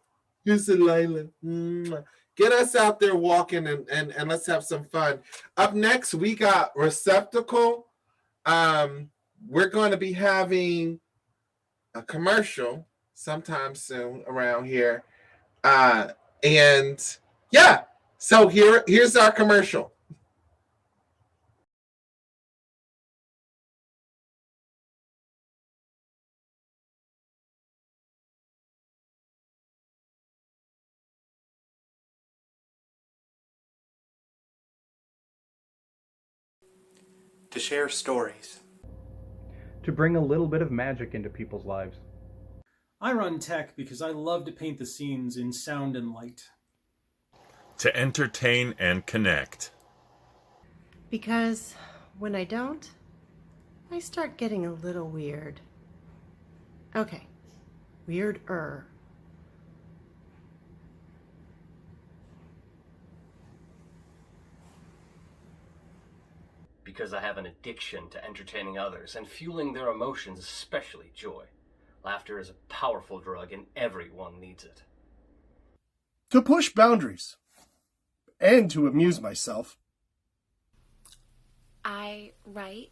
Get us out there walking and let's have some fun. Up next, we got Receptacle. We're going to be having a commercial sometime soon around here. And yeah, so here's our commercial. To share stories. To bring a little bit of magic into people's lives. I run tech because I love to paint the scenes in sound and light. To entertain and connect. Because when I don't, I start getting a little weird. Okay, weirder. Because I have an addiction to entertaining others and fueling their emotions, especially joy. Laughter is a powerful drug and everyone needs it. To push boundaries. And to amuse myself. I write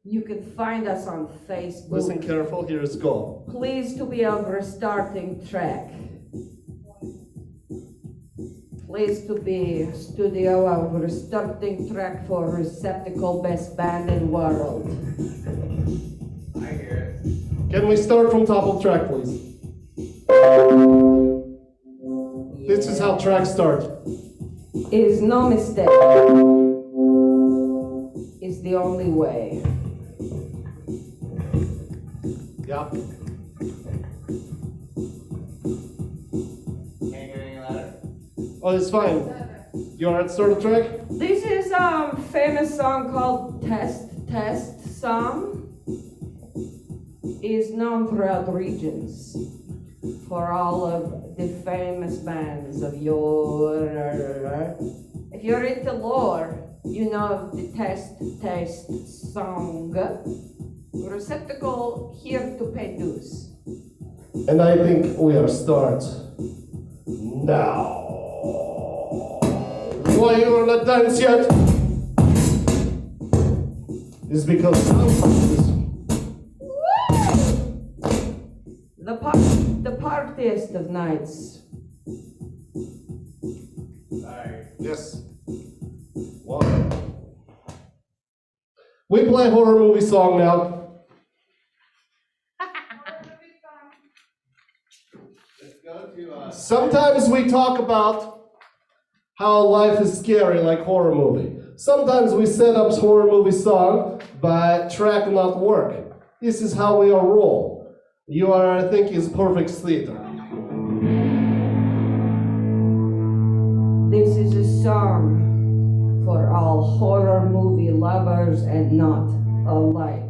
You can find us on Facebook. Listen careful, here's go. Pleased to be on restarting track. Pleased to be studio of restarting track for receptacle best band in world. I hear it. Can we start from top of track, please? This is how tracks start. Is no mistake. Is the only way. Yeah. Can't get any louder. Oh, it's fine. You alright to start the track? This is a famous song called Test song. Is known throughout regions for all of the famous bands of yore. If you're into lore, you know of the Test song. Receptacle here to pay dues. And I think we are start now. Why you are not dance yet? Is because the partiest of nights. Sorry. Yes. One. We play horror movie song now. Sometimes we talk about how life is scary like horror movie. Sometimes we set up horror movie song, but track not work. This is how we are roll. You are, I think, is perfect theater. This is a song for all horror movie lovers and not alike.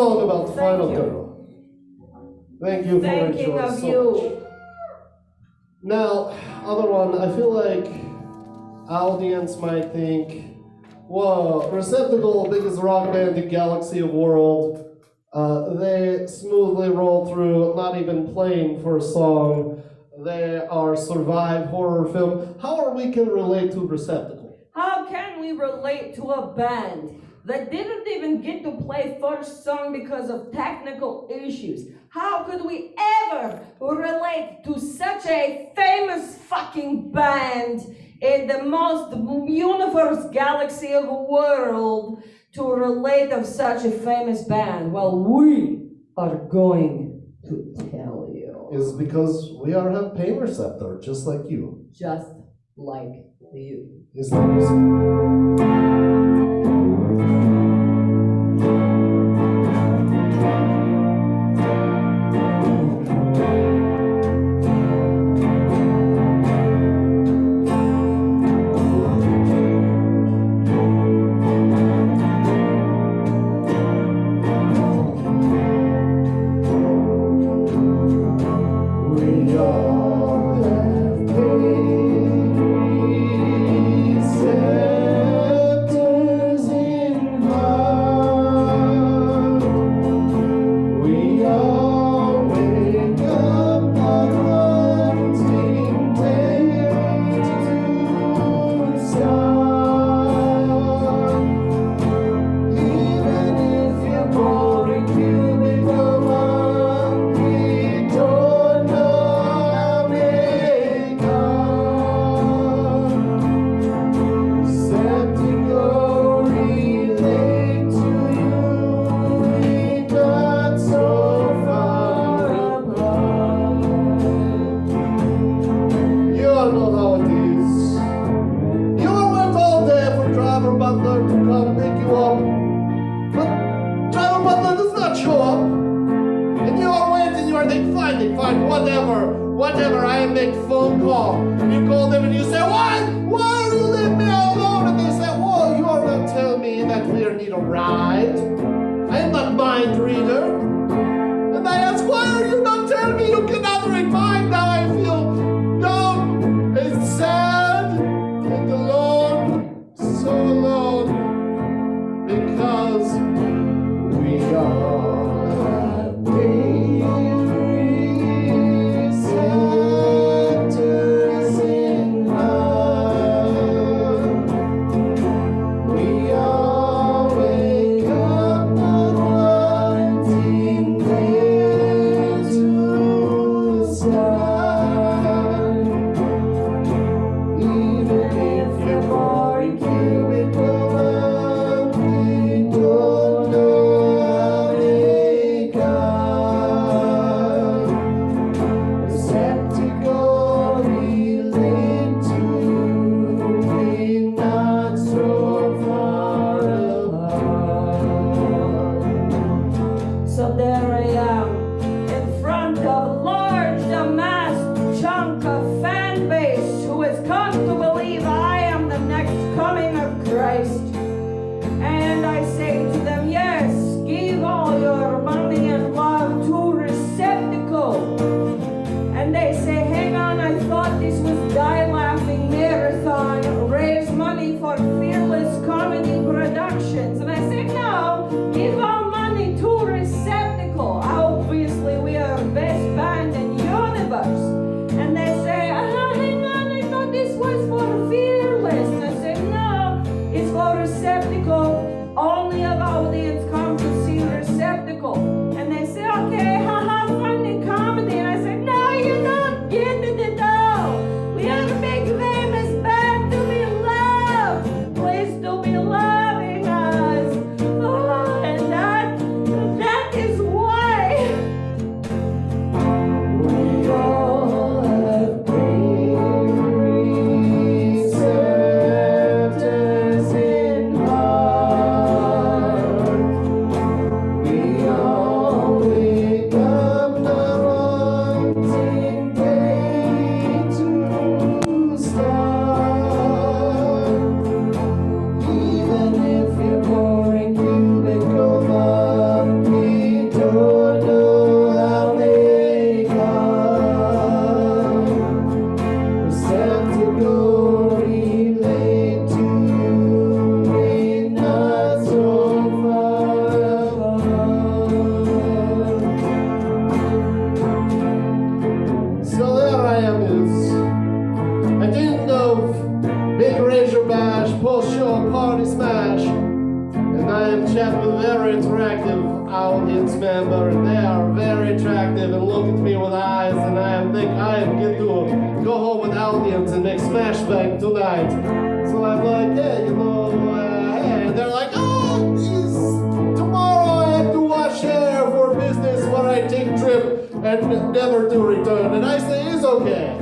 song about Final Girl. Thank you for Thinking enjoying of so you. much. Now, other one, I feel like audience might think, whoa, Receptacle, biggest rock band in Galaxy of World. They smoothly roll through, not even playing for a song. They are survive horror film. How are we can relate to Receptacle? How can we relate to a band that didn't even get to play first song because of technical issues? How could we ever relate to such a famous fucking band in the most universe galaxy of a world to relate of such a famous band? Well, we are going to tell you. Is because we are a pain receptor, just like you. Just like you. His name is... Whatever, I make phone call. You call them and you say, why are you leaving me all alone? And they say, well, you are not telling me that we need a ride. I am not mind reader. And I ask, why are you not telling me you cannot read mind? Now I feel dumb and sad and alone, so alone, because we are happy. Please do be loving us. Oh. am is a dean of Big Razor Bash, post-show party smash, and I am chatting with a very attractive audience member, and they are very attractive and look at me with eyes, and I think I am good to go home with audience and make smash bang tonight. So I'm like, hey, hey, and they're like, oh, tomorrow I have to wash hair for business where I take trip and never to return, and I say, it's okay.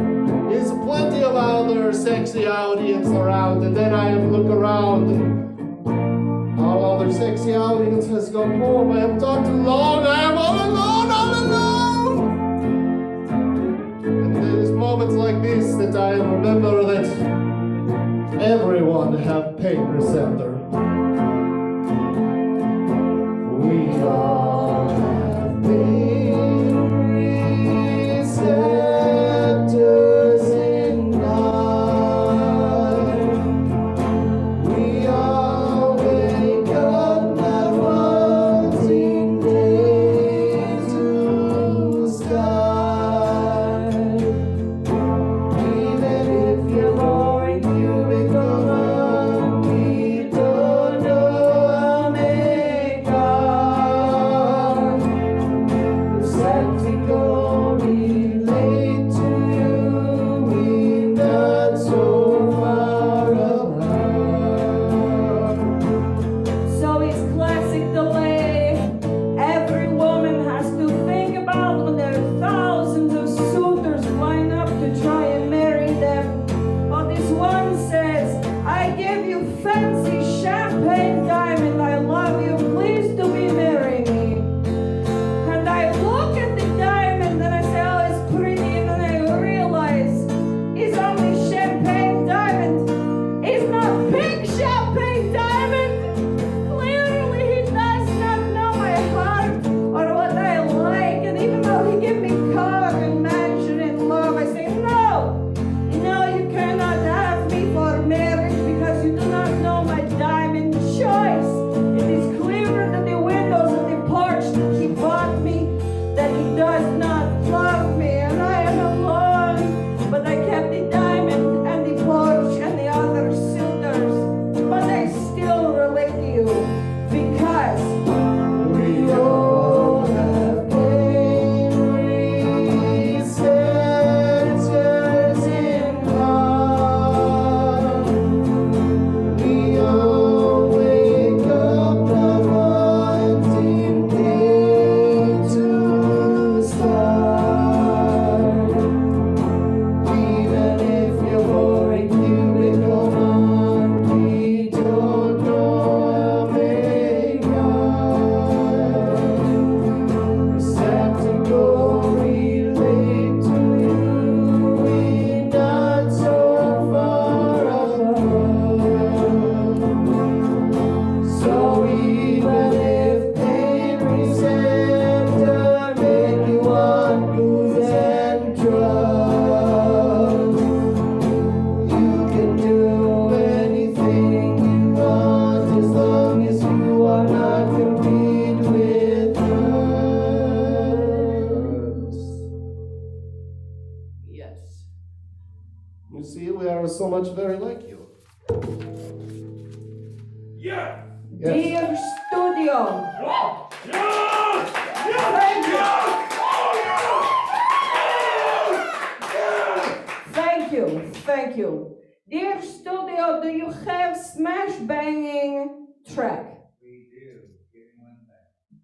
There's plenty of other sexy audience around, and then I look around, and all other sexy audience has gone home. I have talked too long. I am all alone. And there's moments like this that I remember that everyone have pain receptor. We all have pain receptors.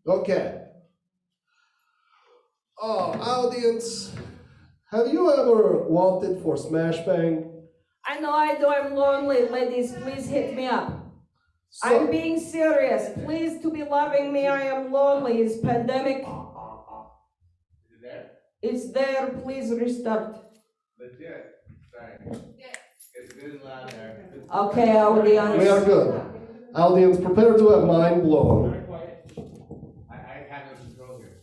Okay. Oh, audience, have you ever wanted for smash bang? I know I do. I'm lonely. Ladies, please hit me up. I'm being serious. Please to be loving me. I am lonely. Is pandemic? Is it there? It's there. Please restart. Legit. Sorry. It's good and loud there. Okay, audience. We are good. Audience, prepare to have mind blown. I have no control here.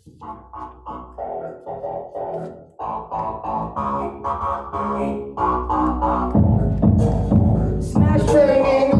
Smash banging.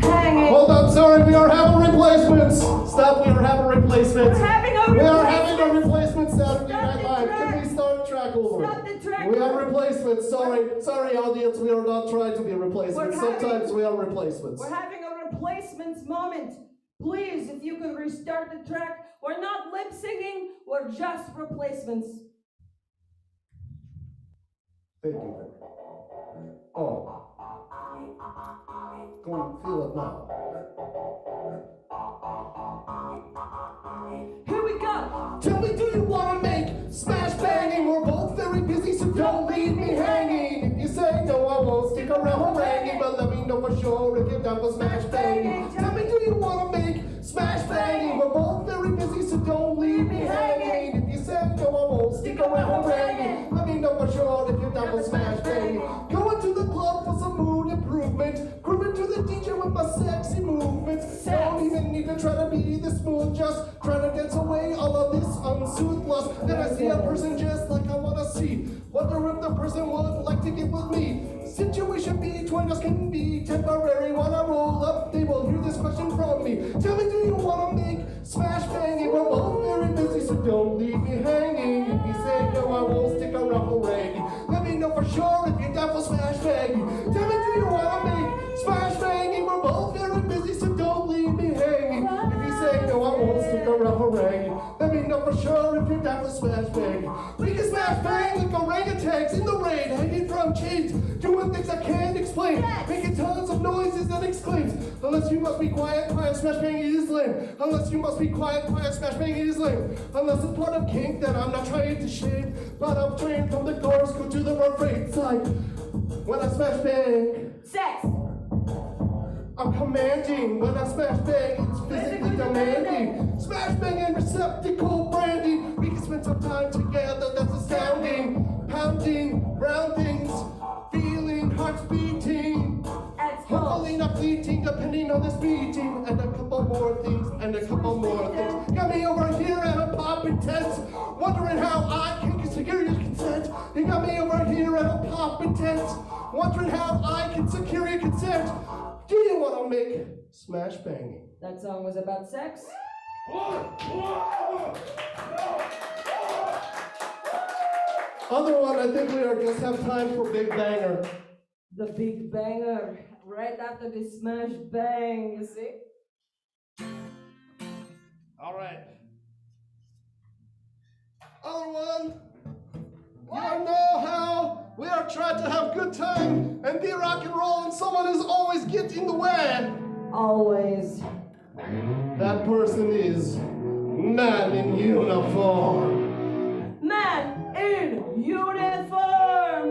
Hanging. Hold on, sorry, we are having replacements. Stop, we are having replacements. We're having a We are replacement. having a replacement Saturday Night Live. Can we start track over? start the track. We are replacements. Sorry, audience. We are not trying to be replacements. Sometimes we are replacements. We're having a replacements moment. Please, if you could restart the track. We're not lip singing. We're just replacements. Thank you. Oh. Go and feel it now. Here we go. Tell me, do you want to make smash banging? We're both very busy, so don't leave me hanging. If you say no, I won't stick around haranguing, but let me know for sure if you're down for smash banging. Tell me, do you want to make smash banging? We're both very busy, so don't leave me hanging. If you say no, I won't stick around haranguing. Let me know for sure if you're down for smash banging. Going to the club for some mood improvement. Grooving to the DJ with my sexy movements. Don't even need to try to be this smooth, just trying to dance away all of this unsoothed lust. Then I see a person just like I want to see. Wonder if the person would like to get with me. Situation between us can be temporary. When I roll up, they will hear this question from me. Tell me, do you want to make smash banging? We're both very busy, so don't leave me hanging. If you say no, I won't stick around haranguing. Let me know for sure if you're down for smash banging. Tell me, do you want to make smash banging? We're both very busy, so don't leave me hanging. If you say no, I won't stick around haranguing. Let me know for sure if you're down for smash banging. We can smash bang like orangutans in the rain, hanging from chains, doing things I can't explain, making tons of noises and exclaims. Unless you must be quiet, smash banging is lame. Unless you must be quiet, smash banging is lame. Unless it's part of kink that I'm not trying to shame, but I'm trained from the chorus, go to the refrain side. When I smash bang, sex. I'm commanding. When I smash bang, it's physically demanding. Smash bang and receptacle branding. We can spend some time together, that's astounding. Pounding, roundings, feeling, hearts beating. Hopefully not fleeting, depending on this beating. And a couple more things, and a couple more things. Got me over here at a pop intense, wondering how I can secure your consent. You got me over here at a pop intense, wondering how I can secure your consent. Do you want to make smash banging? That song was about sex. Other one, I think we are just have time for Big Banger. The Big Banger, right after the smash bang, you see? All right. Other one. You don't know how we are trying to have good time and be rock and roll, and someone is always getting in the way. Always. That person is Man in Uniform. Man in Uniform!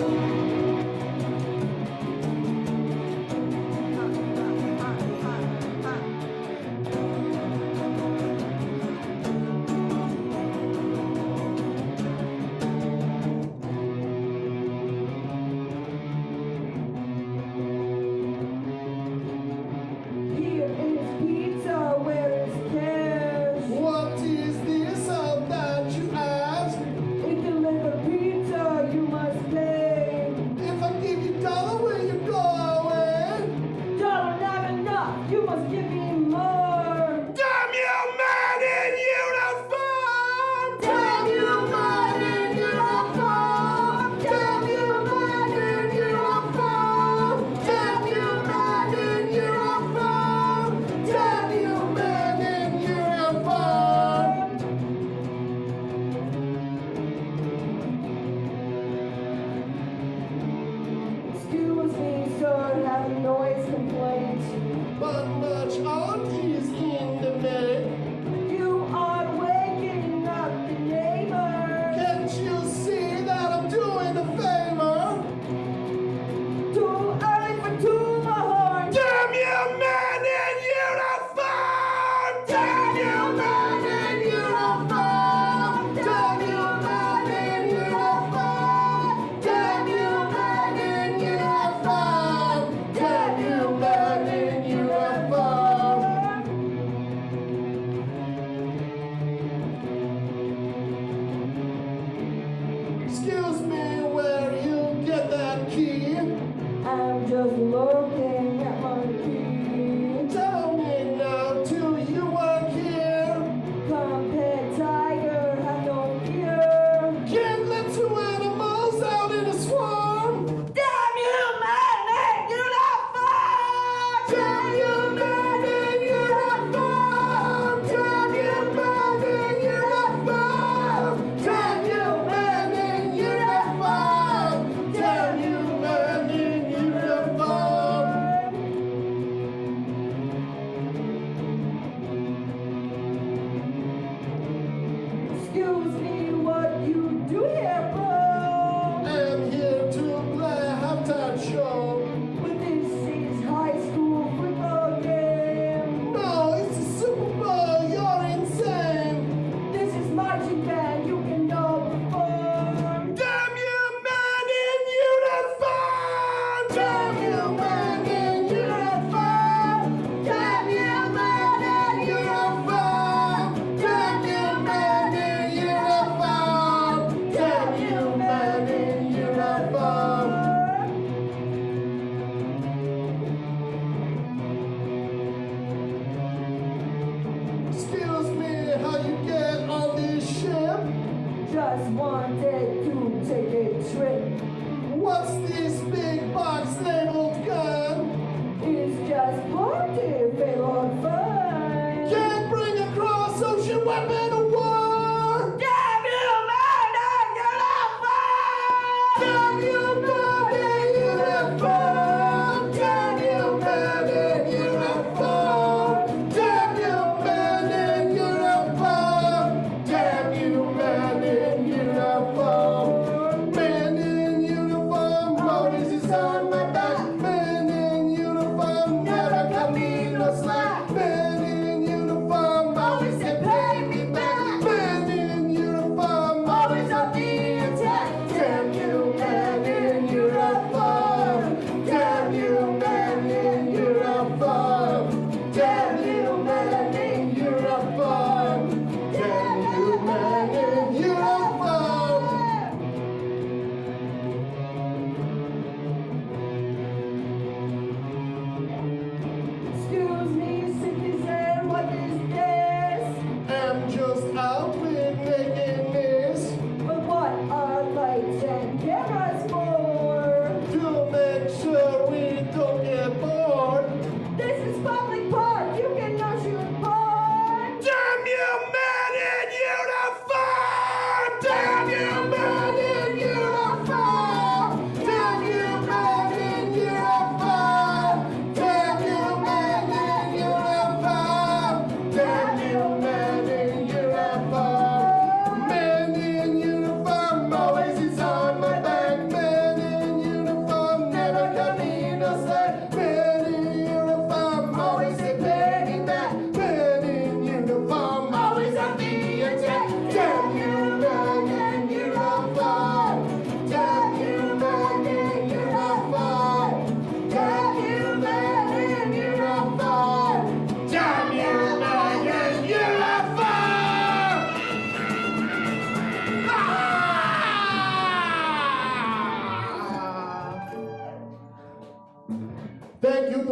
What is this of that you ask? We deliver pizza, you must pay. If I give you $1, where you going? $1 not enough, you must give me more. Damn you, Man in Uniform! Damn you, Man in Uniform! Damn you, Man in Uniform! Damn you, Man in Uniform! Damn you, Man in Uniform! Excuse me, sir, have a noise complaint. But much aunties in the bed. You are waking up the neighbor. Can't you see that I'm doing a favor? Too early for Tomahorn. Damn you, Man in Uniform! Damn you, Man in Uniform! Damn you, Man in Uniform! Damn you, Man in Uniform! Damn you, Man in Uniform!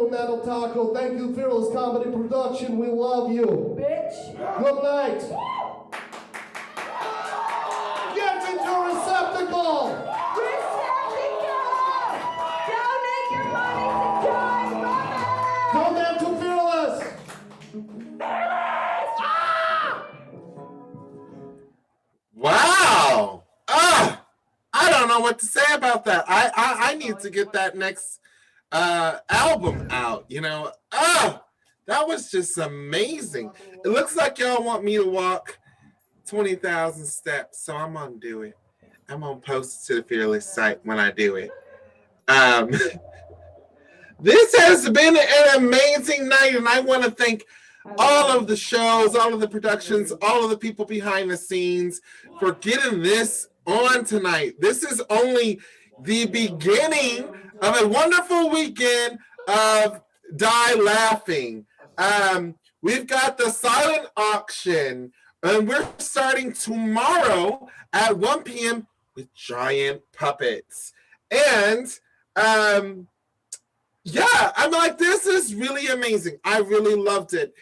you, Metal Taco. Thank you, Fearless Comedy Production. We love you. Bitch. Good night. Get into your receptacle. Donate your money to Joy Brothers! Donate to Fearless. Wow. I don't know what to say about that. I need to get that next album out, you know. That was just amazing. It looks like y'all want me to walk 20,000 steps, so I'm gonna do it. I'm gonna post it to the Fearless site when I do it. This has been an amazing night, and I want to thank all of the shows, all of the productions, all of the people behind the scenes for getting this on tonight. This is only the beginning of a wonderful weekend of Die Laughing. We've got the silent auction, and we're starting tomorrow at 1 p.m. with giant puppets. And yeah, I'm like, this is really amazing. I really loved it.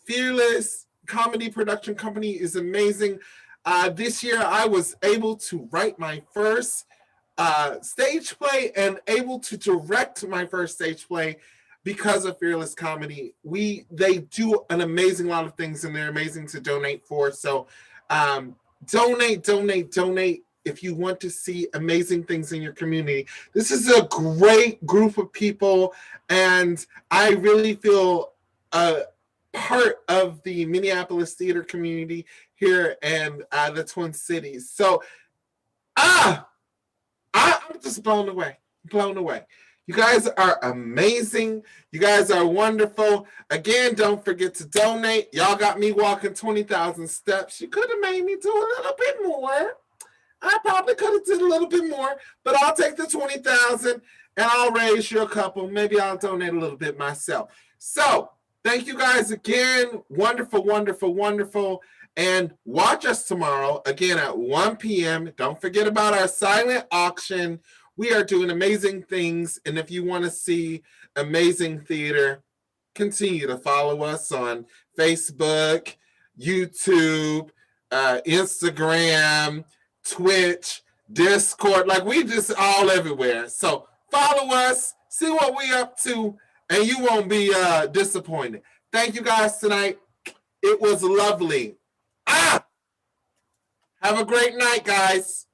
Fearless Comedy Production Company is amazing. This year, I was able to write my first stage play and able to direct my first stage play because of Fearless Comedy. They do an amazing lot of things, and they're amazing to donate for. So donate if you want to see amazing things in your community. This is a great group of people, and I really feel part of the Minneapolis theater community here in the Twin Cities. So I'm just blown away. You guys are amazing. You guys are wonderful. Again, don't forget to donate. Y'all got me walking 20,000 steps. You could have made me do a little bit more. I probably could have did a little bit more, but I'll take the 20,000 and I'll raise you a couple. Maybe I'll donate a little bit myself. So thank you guys again. Wonderful. And watch us tomorrow again at 1 p.m. Don't forget about our silent auction. We are doing amazing things. And if you want to see amazing theater, continue to follow us on Facebook, YouTube, Instagram, Twitch, Discord. Like, we just all everywhere. So follow us, see what we up to, and you won't be disappointed. Thank you guys tonight. It was lovely. Have a great night, guys.